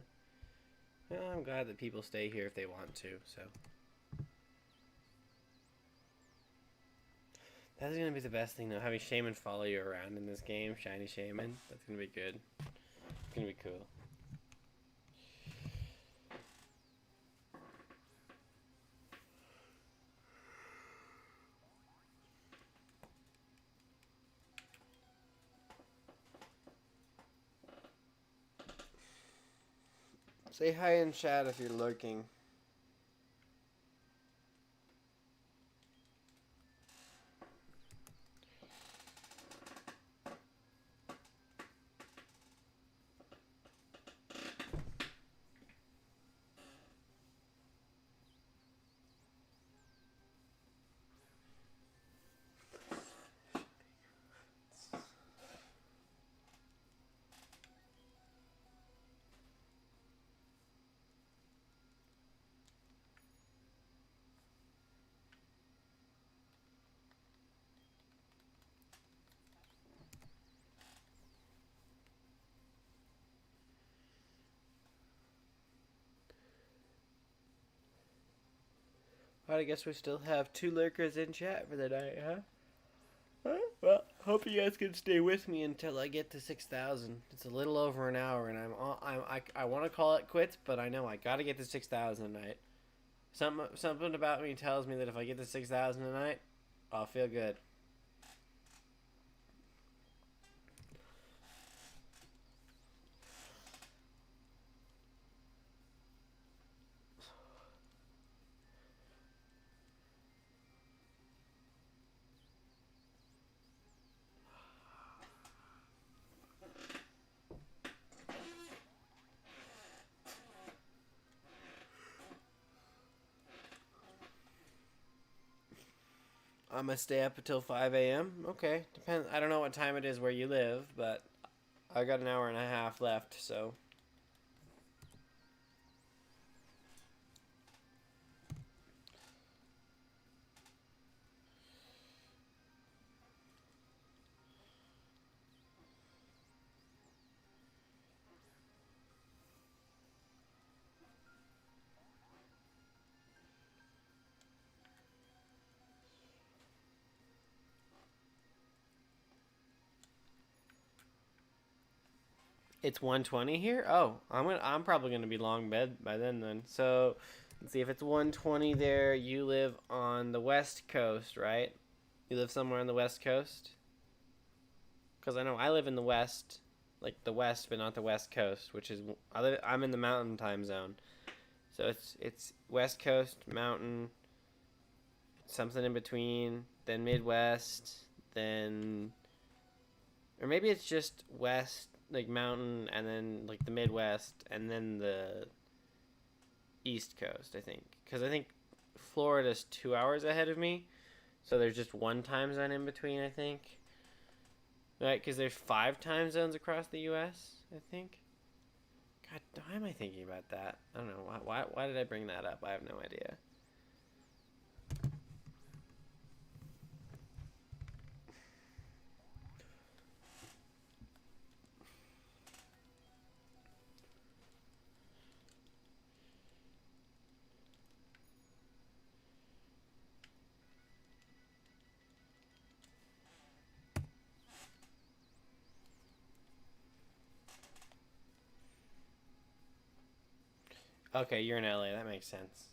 Well, I'm glad that people stay here if they want to, so. That's gonna be the best thing, though, having Shaymin follow you around in this game, Shiny Shaymin. That's gonna be good. It's gonna be cool. Say hi in chat if you're lurking. I guess we still have 2 lurkers in chat for the night, huh? Well, hope you guys can stay with me until I get to 6,000. It's a little over an hour, and I want to call it quits, but I know I gotta get to 6,000 tonight. Something about me tells me that if I get to 6,000 tonight, I'll feel good. I'm gonna stay up until 5 a.m. Okay, depends. I don't know what time it is where you live, but I got an hour and a half left, so. It's 1:20 here. Oh, I'm probably gonna be long bed by then. So, let's see if it's 1:20 there. You live on the West Coast, right? You live somewhere on the West Coast? Because I know I live in the West, like the West, but not the West Coast, which is I'm in the Mountain Time Zone. So it's West Coast, Mountain, something in between, then Midwest, then, or maybe it's just West, like Mountain, and then like the Midwest, and then the East Coast. I think, because I think Florida's 2 hours ahead of me, so there's just one time zone in between. I think, right? Because there's 5 time zones across the U.S. I think. God, why am I thinking about that? I don't know. Why did I bring that up? I have no idea. Okay, you're in LA. That makes sense.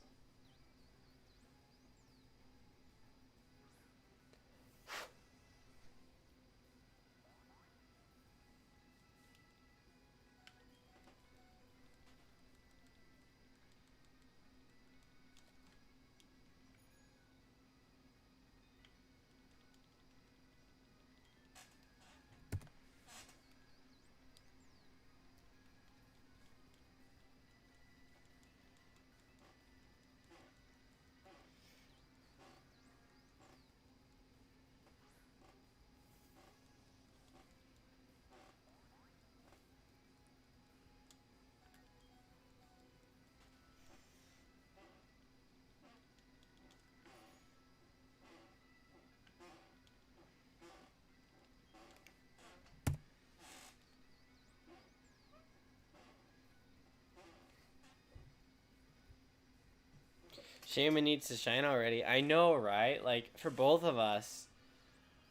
Shaymin needs to shine already. I know, right? Like, for both of us,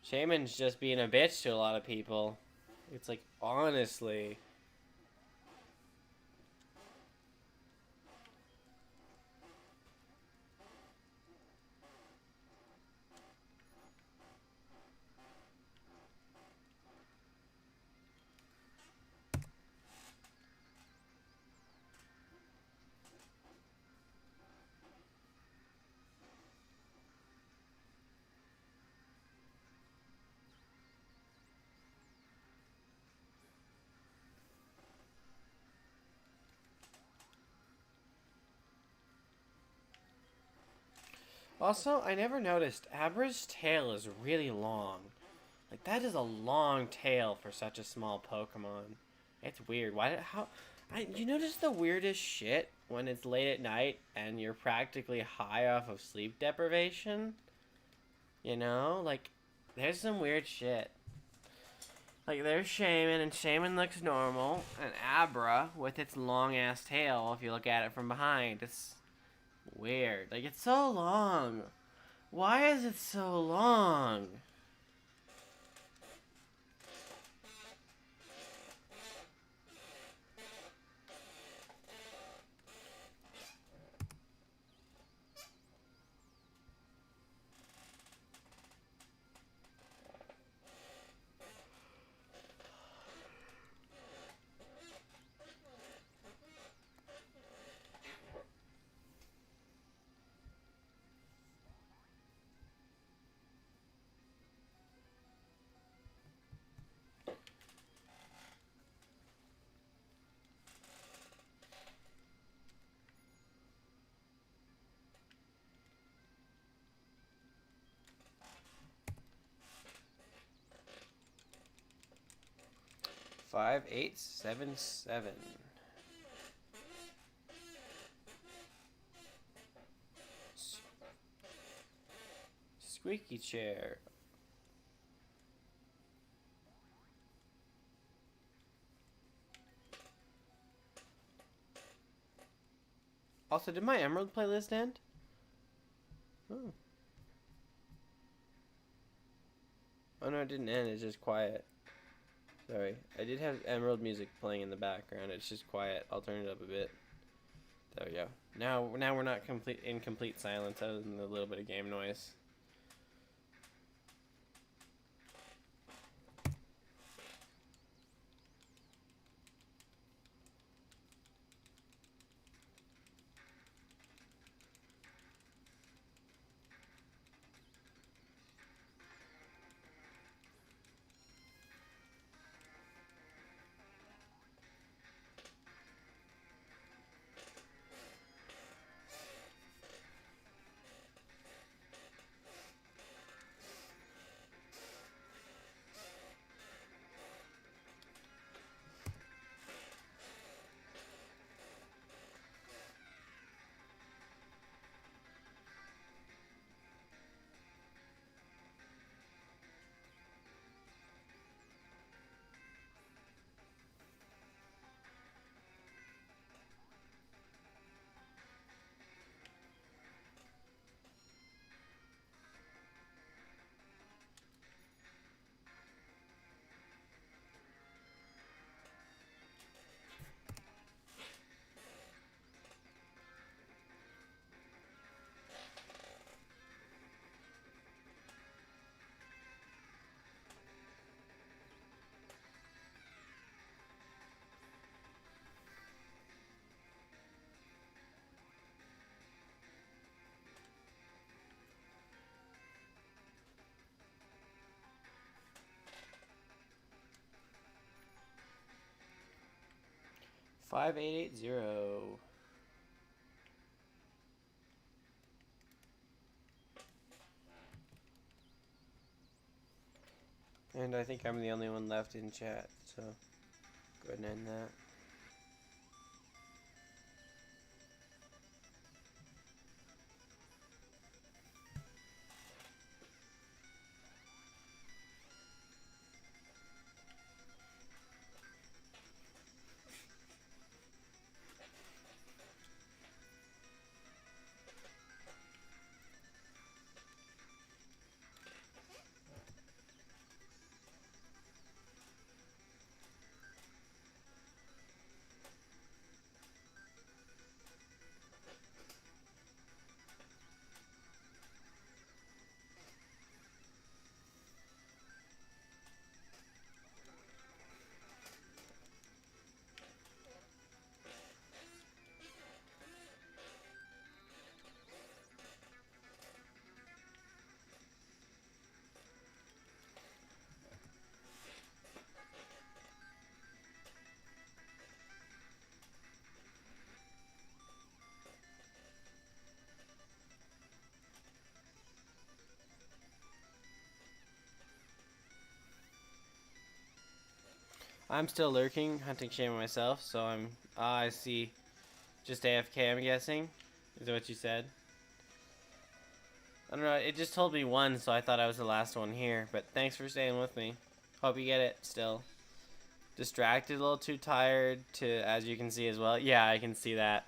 Shaymin's just being a bitch to a lot of people. It's like, honestly. Also, I never noticed Abra's tail is really long. Like, that is a long tail for such a small Pokemon. It's weird. You notice the weirdest shit when it's late at night and you're practically high off of sleep deprivation? You know? Like, there's some weird shit. Like, there's Shaymin, and Shaymin looks normal, and Abra, with its long-ass tail, if you look at it from behind, it's weird. Like, it's so long. Why is it so long? Five, 8, 7, 7. Squeaky chair. Also, did my Emerald playlist end? Oh. Oh no, it didn't end. It's just quiet. Sorry. I did have Emerald music playing in the background. It's just quiet. I'll turn it up a bit. There we go. Now we're not in complete silence other than a little bit of game noise. Five, 8, 8, 0. And I think I'm the only one left in chat, so go ahead and end that. I'm still lurking, hunting Shaymin myself, so I'm... I see. Just AFK, I'm guessing? Is that what you said? I don't know, it just told me 1, so I thought I was the last one here. But thanks for staying with me. Hope you get it, still. Distracted, a little too tired to, as you can see as well. Yeah, I can see that.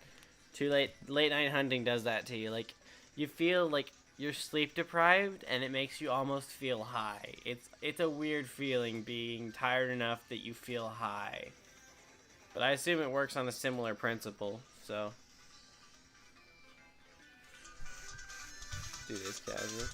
Too late night hunting does that to you. Like, you feel like you're sleep deprived, and it makes you almost feel high. It's a weird feeling being tired enough that you feel high. But I assume it works on a similar principle. So, do this casual.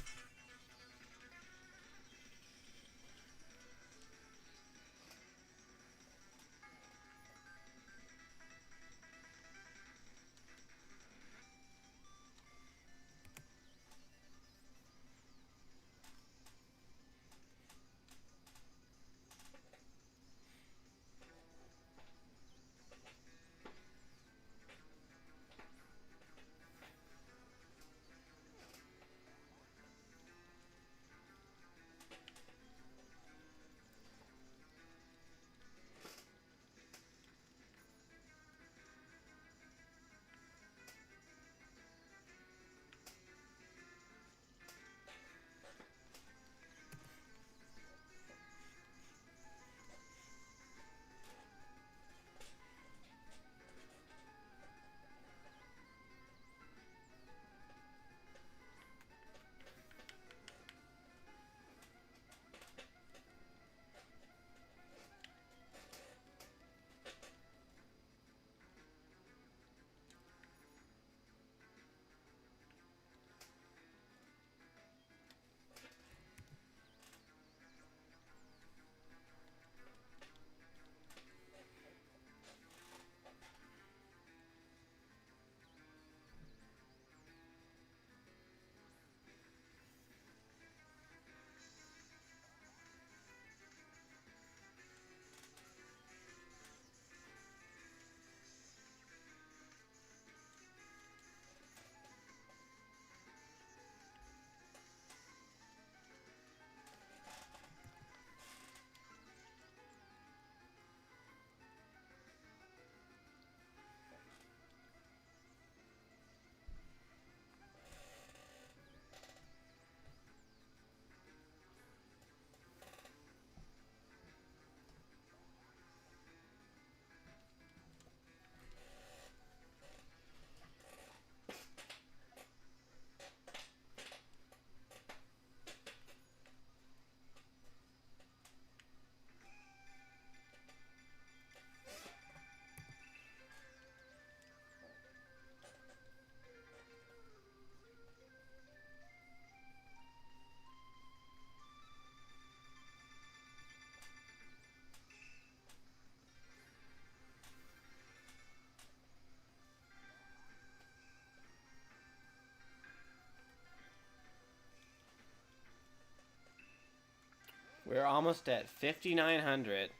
We're almost at 5,900.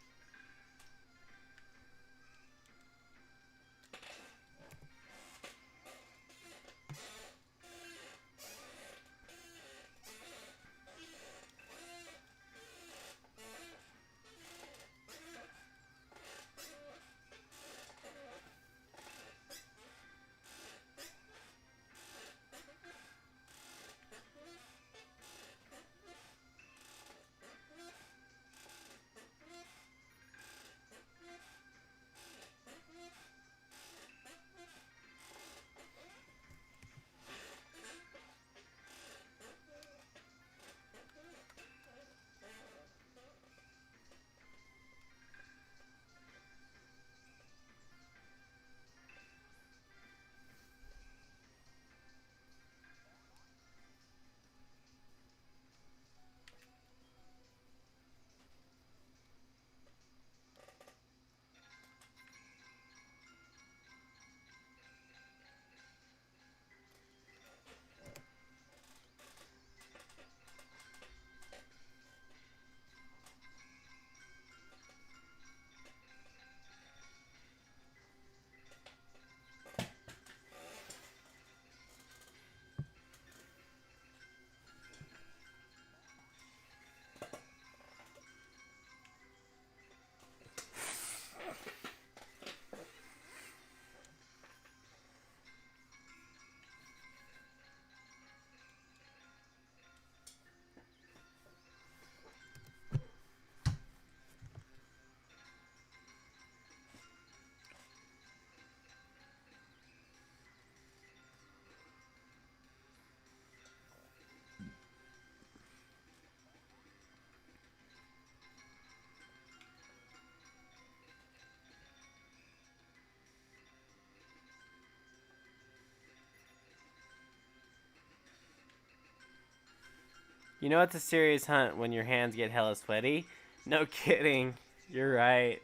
You know it's a serious hunt when your hands get hella sweaty? No kidding. You're right.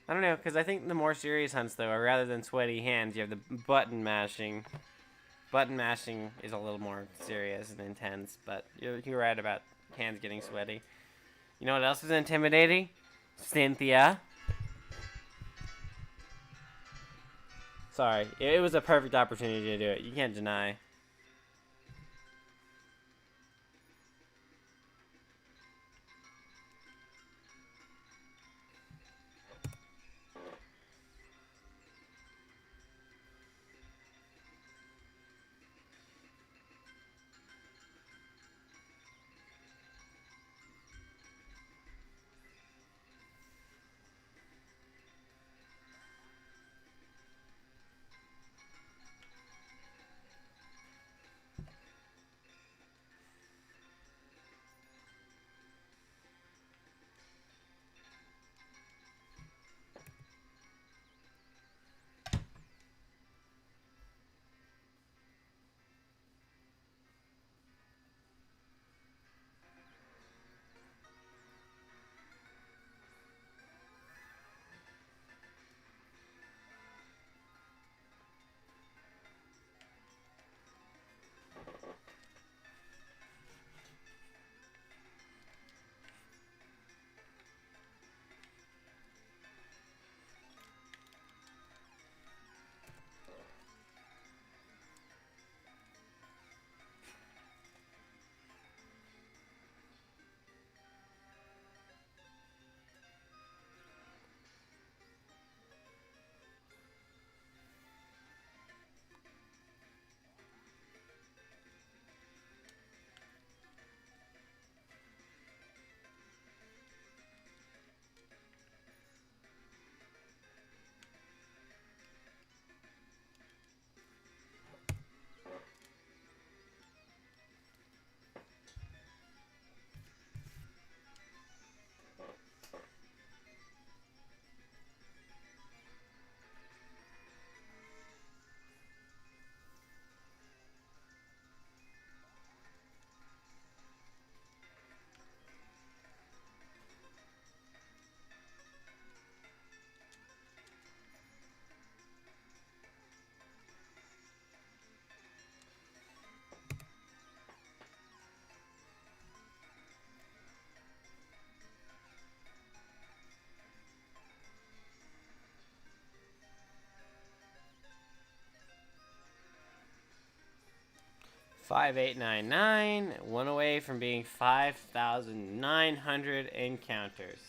I don't know, because I think the more serious hunts, though, are rather than sweaty hands, you have the button mashing. Button mashing is a little more serious and intense, but you're right about hands getting sweaty. You know what else is intimidating? Cynthia. Sorry, it was a perfect opportunity to do it. You can't deny. 5899, one away from being 5,900 encounters.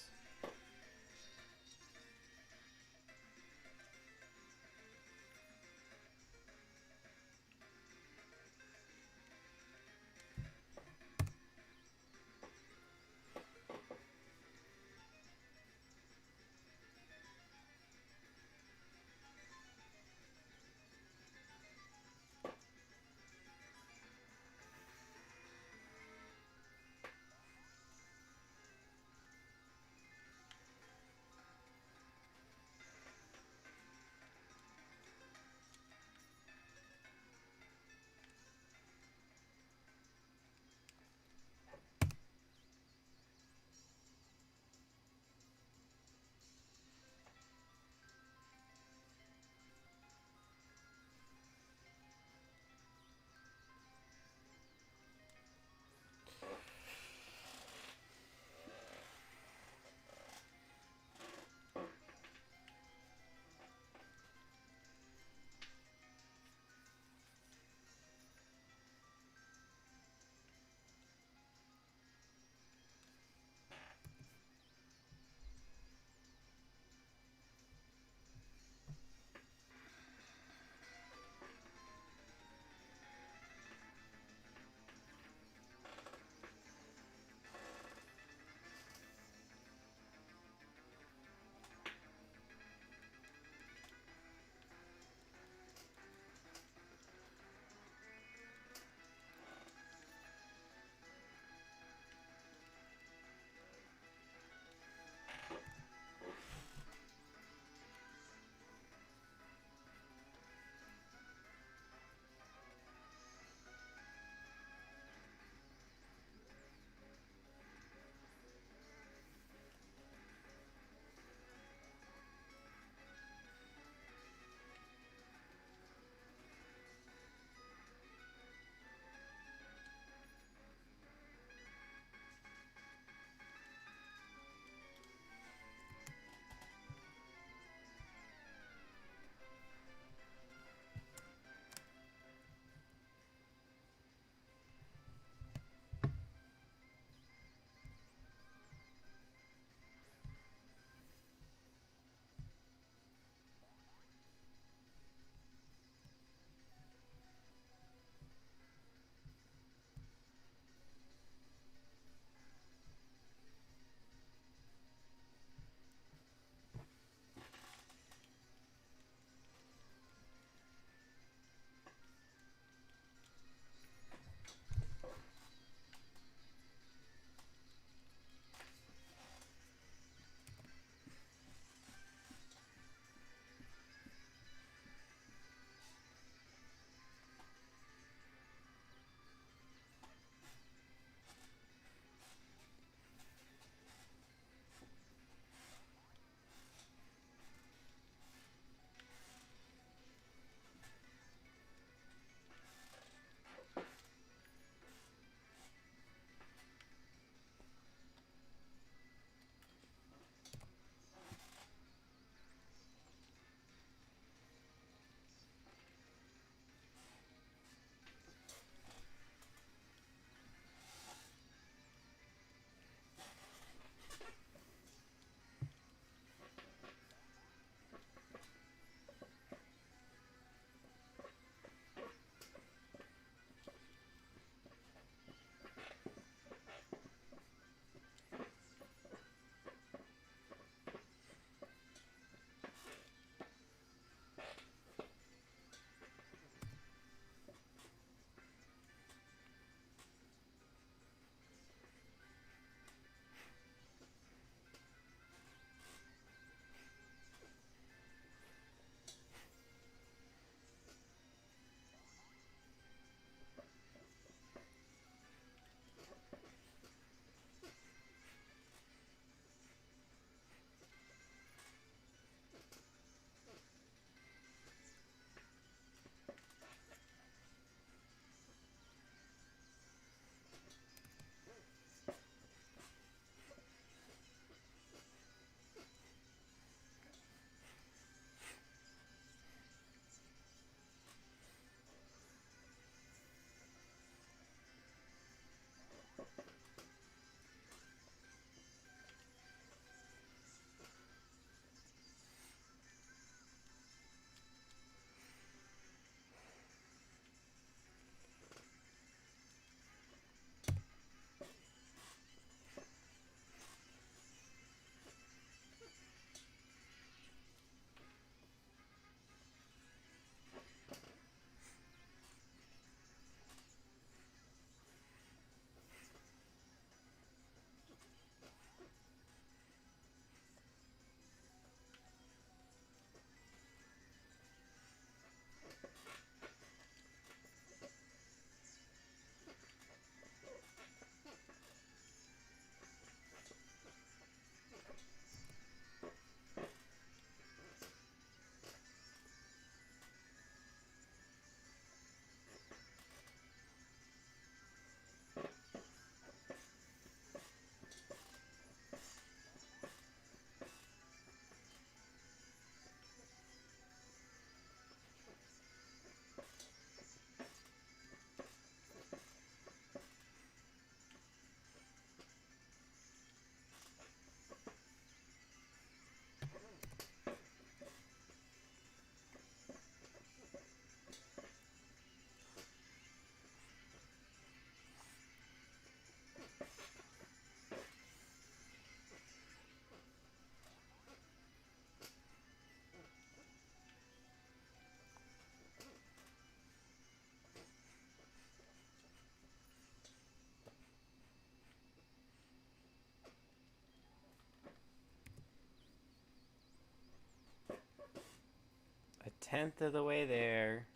1/10 of the way there.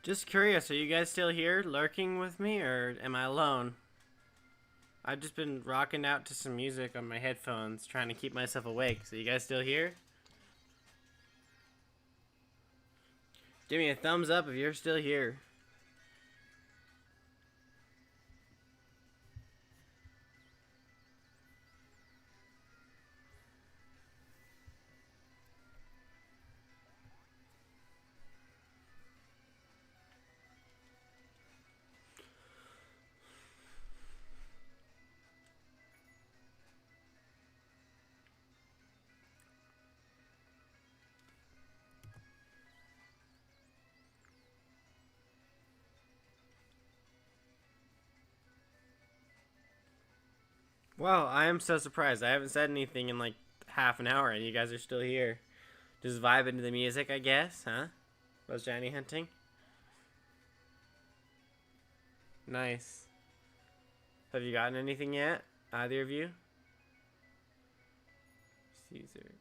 Just curious, are you guys still here lurking with me, or am I alone? I've just been rocking out to some music on my headphones, trying to keep myself awake. So you guys still here? Give me a thumbs up if you're still here. Wow, I am so surprised. I haven't said anything in like half an hour and you guys are still here. Just vibing to the music, I guess, huh? Was Johnny hunting? Nice. Have you gotten anything yet? Either of you? Caesar.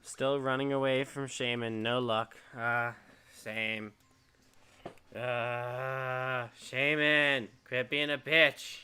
Still running away from Shaymin. No luck. Same. Shaymin. Quit being a bitch.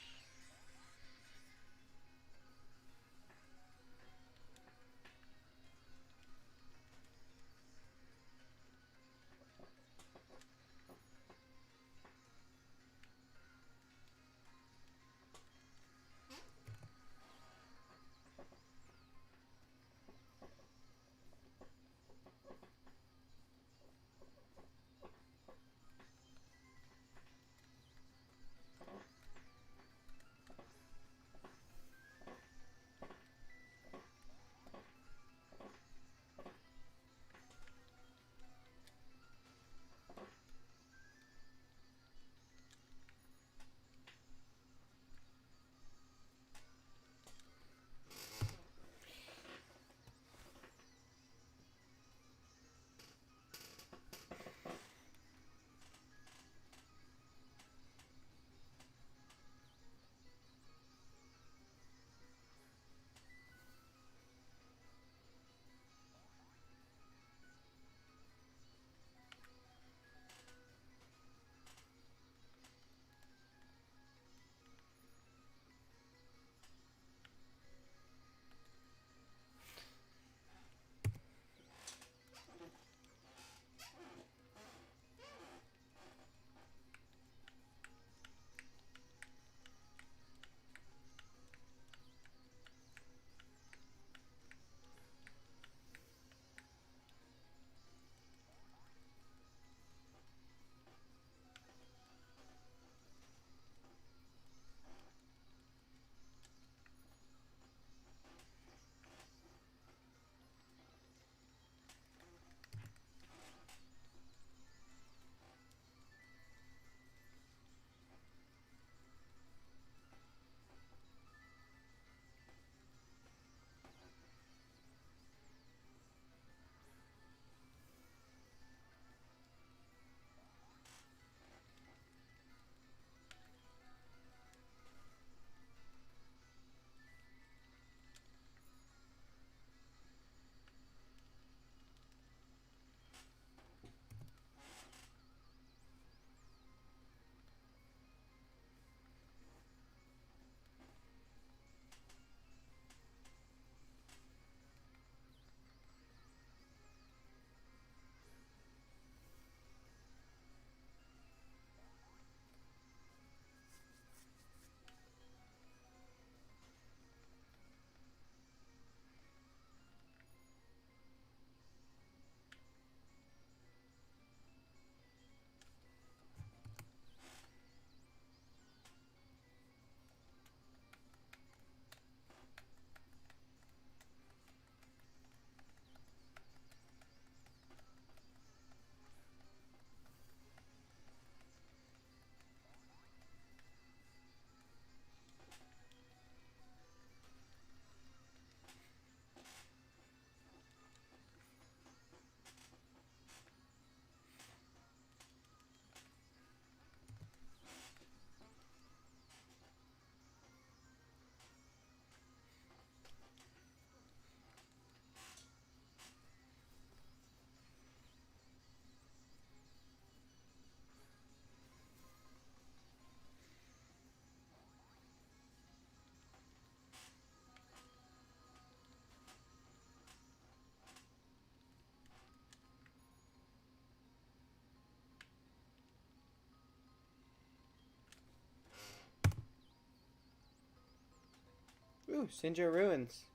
Ooh, Sinjar Ruins.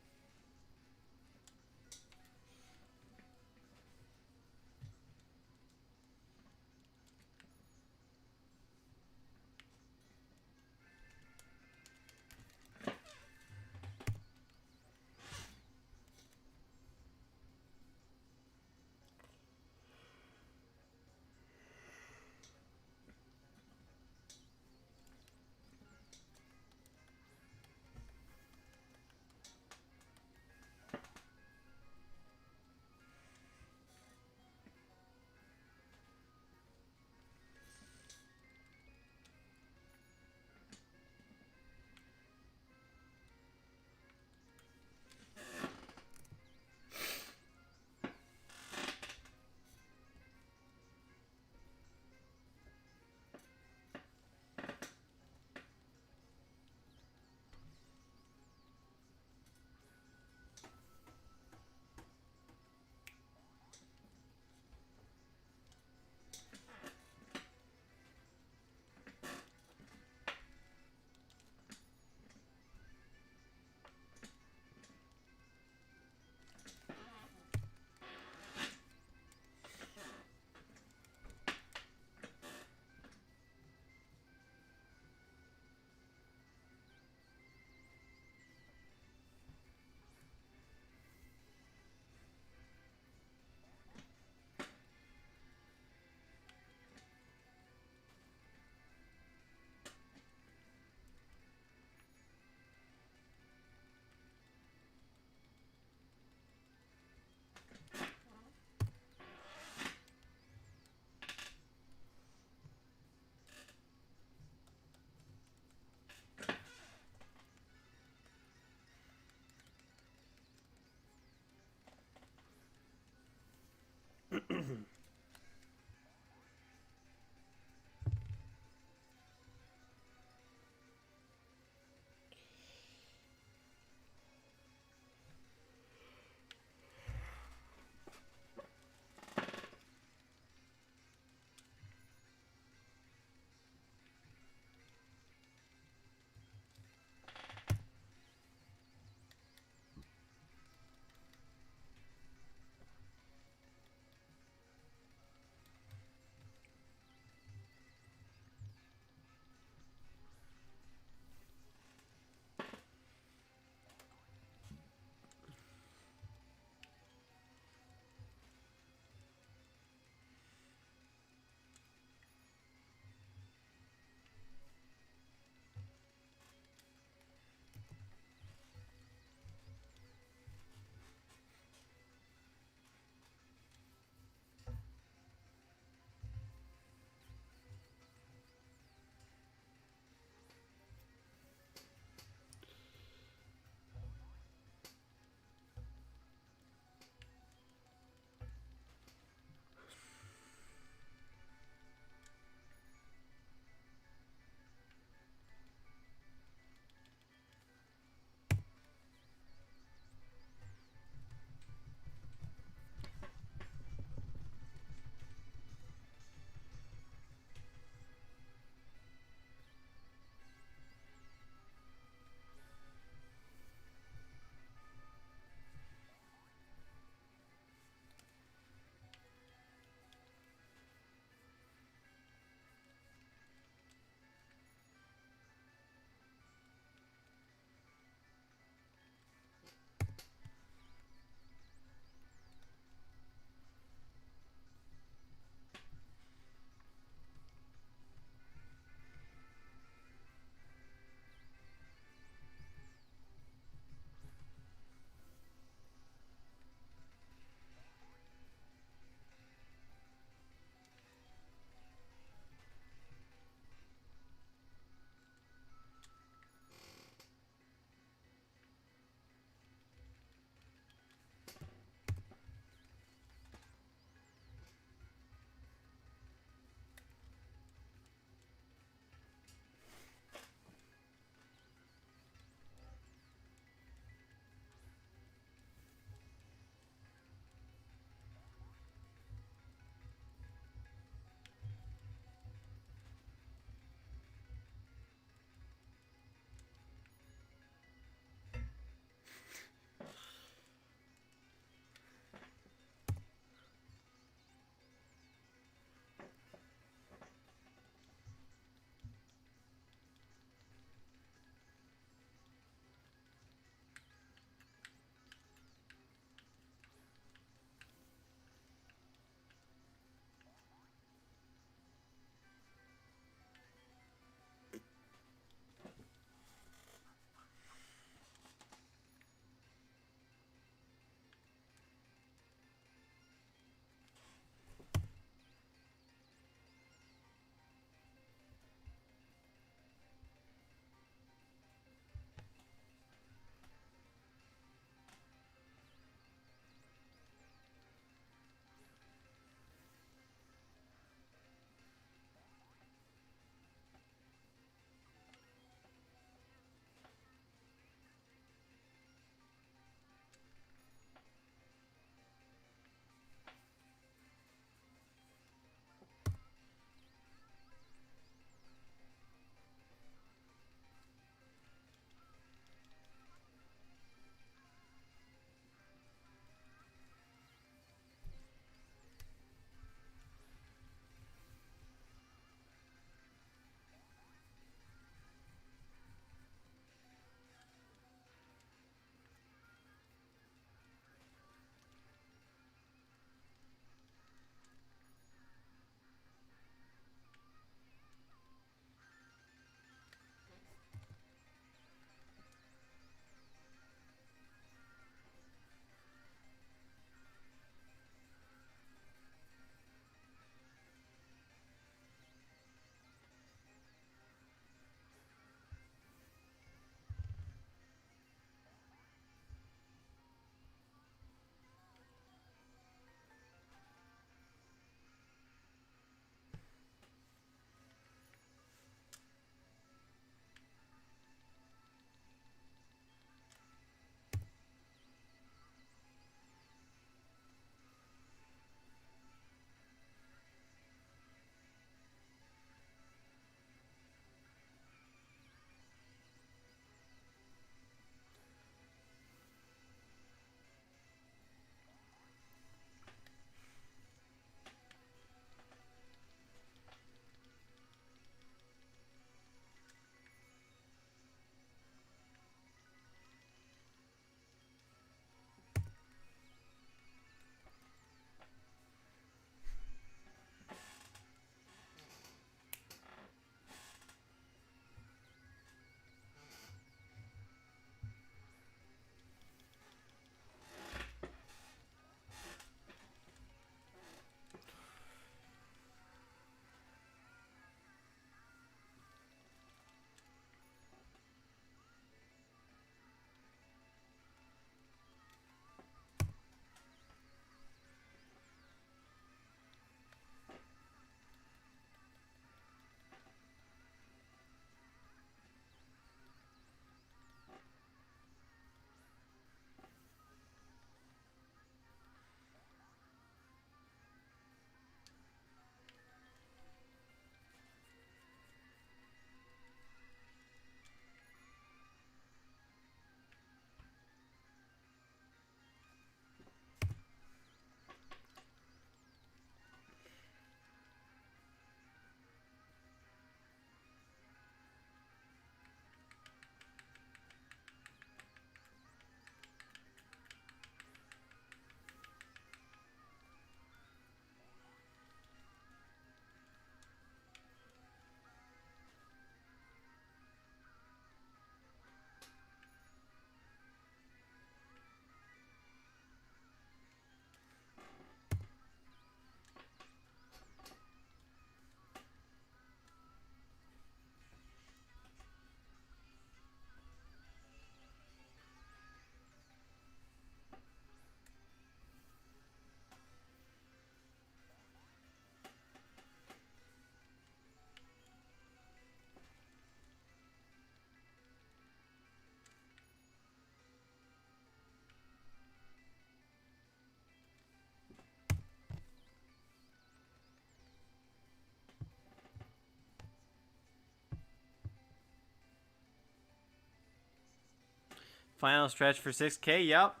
Final stretch for 6K. Yup.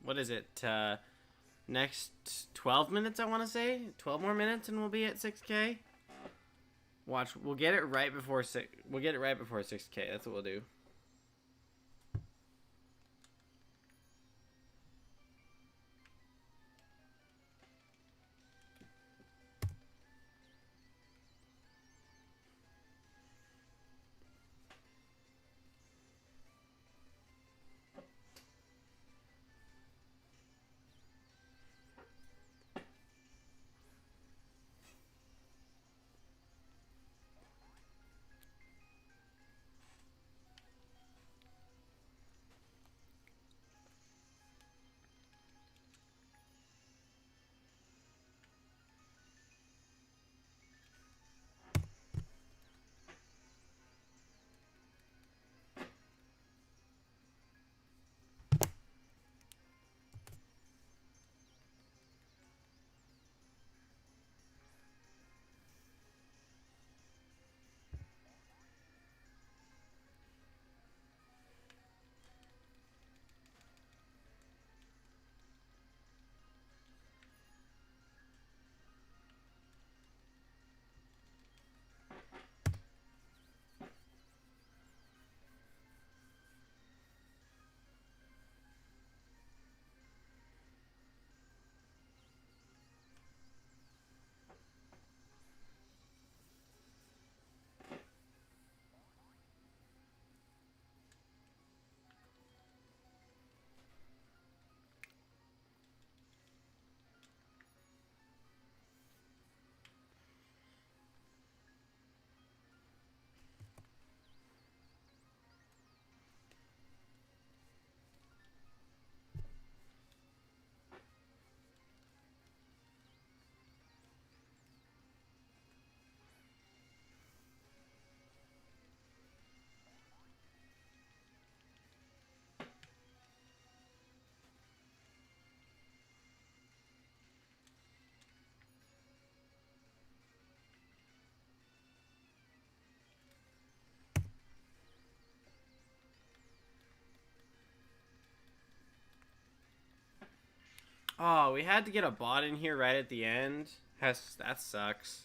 What is it? Next 12 minutes, I want to say. 12 more minutes, and we'll be at 6K. Watch, we'll get it right before 6. We'll get it right before 6K. That's what we'll do. Oh, we had to get a bot in here right at the end. That sucks.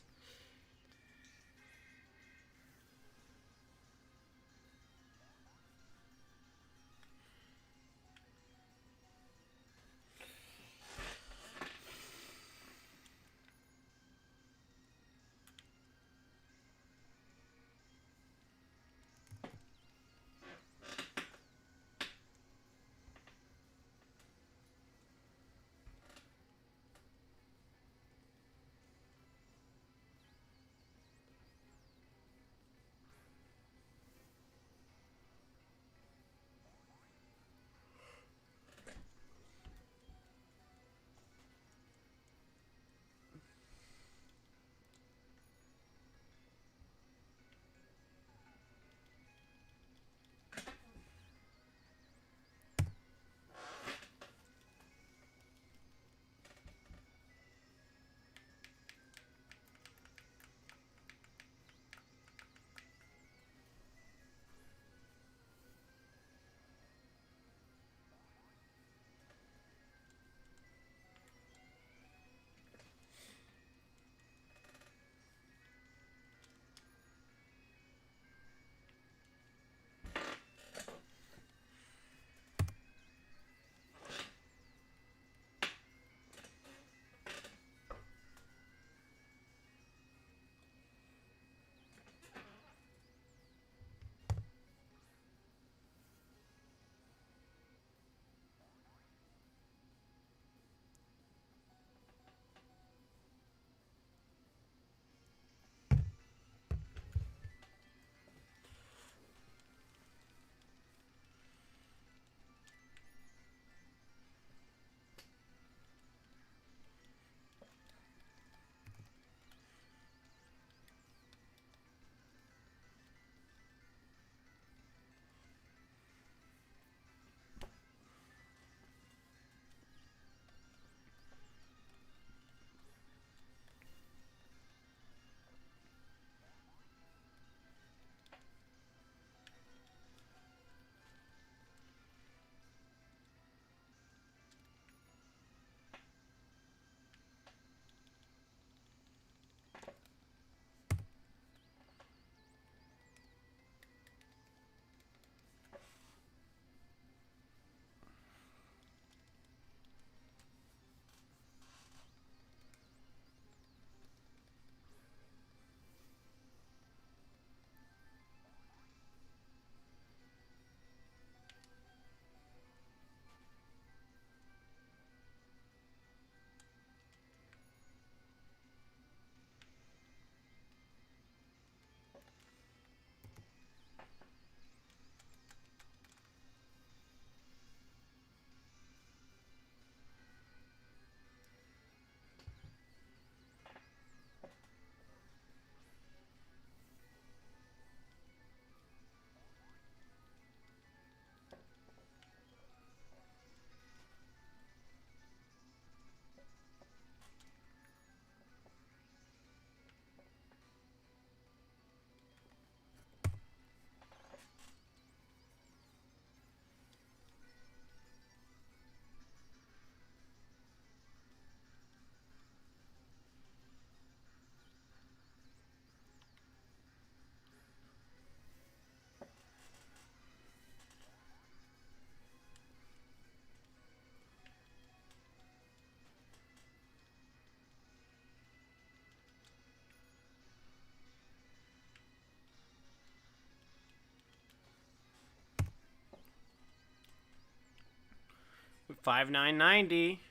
5990.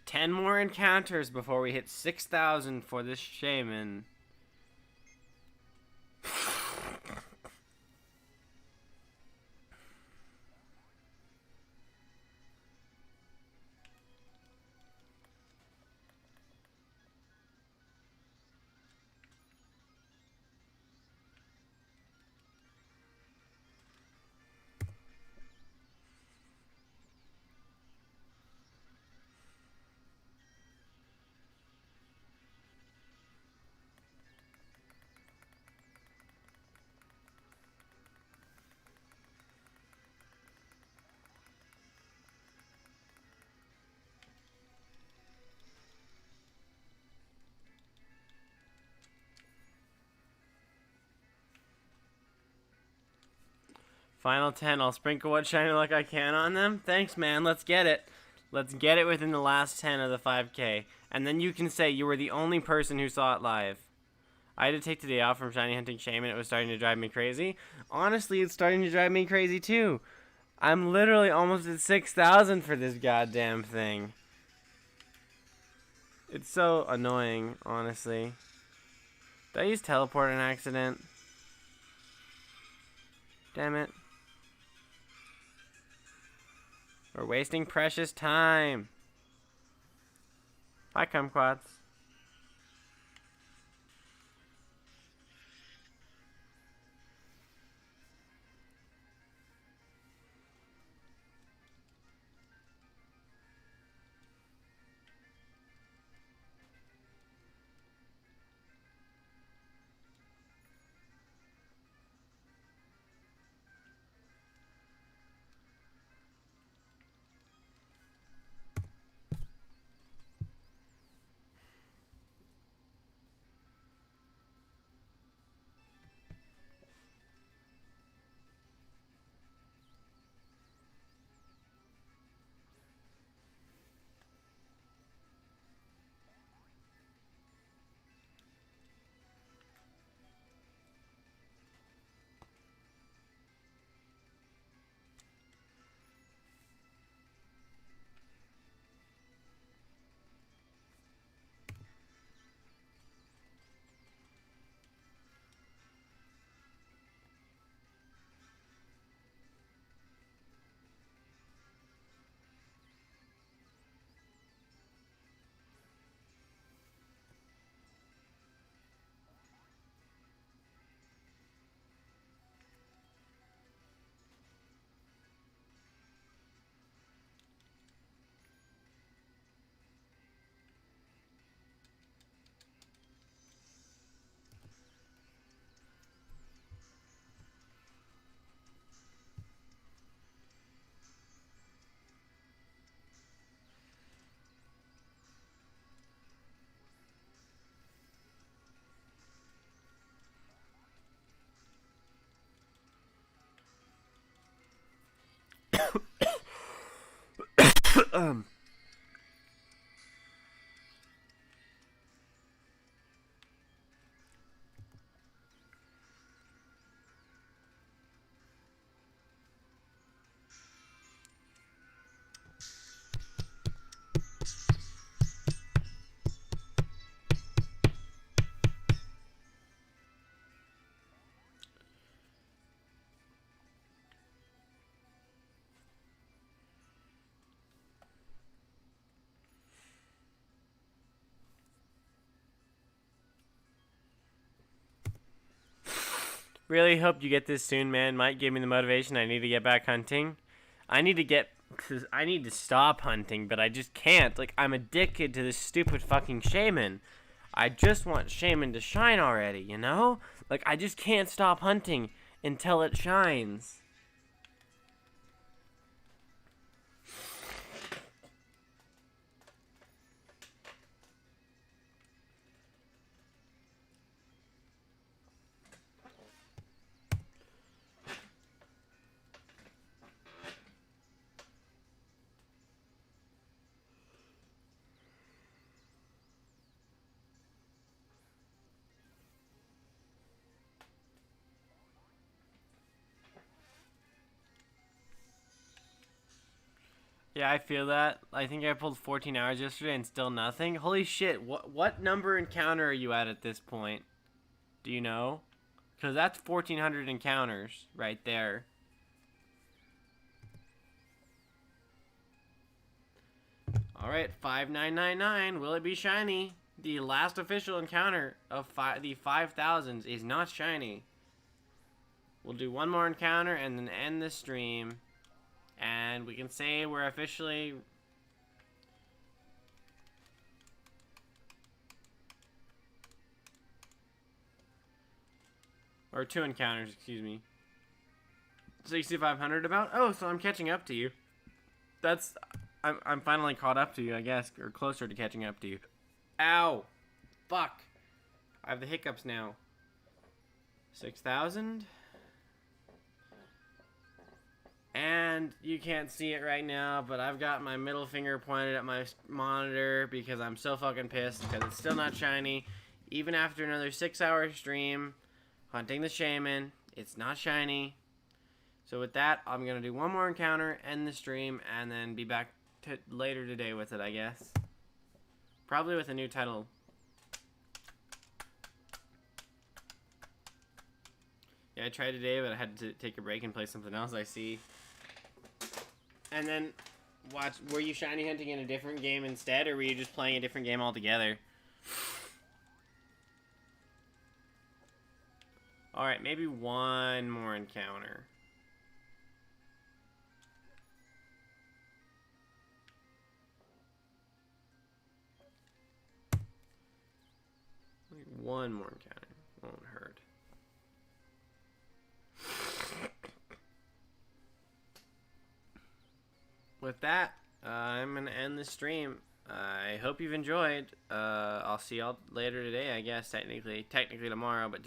10 more encounters before we hit 6,000 for this Shaymin. Final 10. I'll sprinkle what shiny luck I can on them. Thanks, man. Let's get it. Let's get it within the last 10 of the 5K. And then you can say you were the only person who saw it live. I had to take today off from shiny hunting Shaymin. It was starting to drive me crazy. Honestly, it's starting to drive me crazy too. I'm literally almost at 6,000 for this goddamn thing. It's so annoying, honestly. Did I use teleport on accident? Damn it. We're wasting precious time. Bye, kumquats. Really hope you get this soon, man. Might give me the motivation I need to get back hunting. I need to stop hunting, but I just can't. Like, I'm addicted to this stupid fucking Shaymin. I just want Shaymin to shine already, you know? Like, I just can't stop hunting until it shines. Yeah, I feel that. I think I pulled 14 hours yesterday and still nothing. Holy shit, what number encounter are you at this point? Do you know? Because that's 1,400 encounters right there. Alright, 5999. Will it be shiny? The last official encounter of the 5,000s is not shiny. We'll do one more encounter and then end the stream. And we can say we're officially... Or 2 encounters, excuse me. 6,500 about? Oh, so I'm catching up to you. That's... I'm finally caught up to you, I guess. Or closer to catching up to you. Ow! Fuck! I have the hiccups now. 6,000? And you can't see it right now, but I've got my middle finger pointed at my monitor because I'm so fucking pissed because it's still not shiny. Even after another 6-hour stream, hunting the Shaymin, it's not shiny. So with that, I'm going to do one more encounter, end the stream, and then be back later today with it, I guess. Probably with a new title. Yeah, I tried today, but I had to take a break and play something else, I see. And then, watch, were you shiny hunting in a different game instead, or were you just playing a different game altogether? Alright, maybe one more encounter. One more encounter. Won't hurt. With that, I'm going to end the stream. I hope you've enjoyed. I'll see y'all later today, I guess, technically tomorrow, but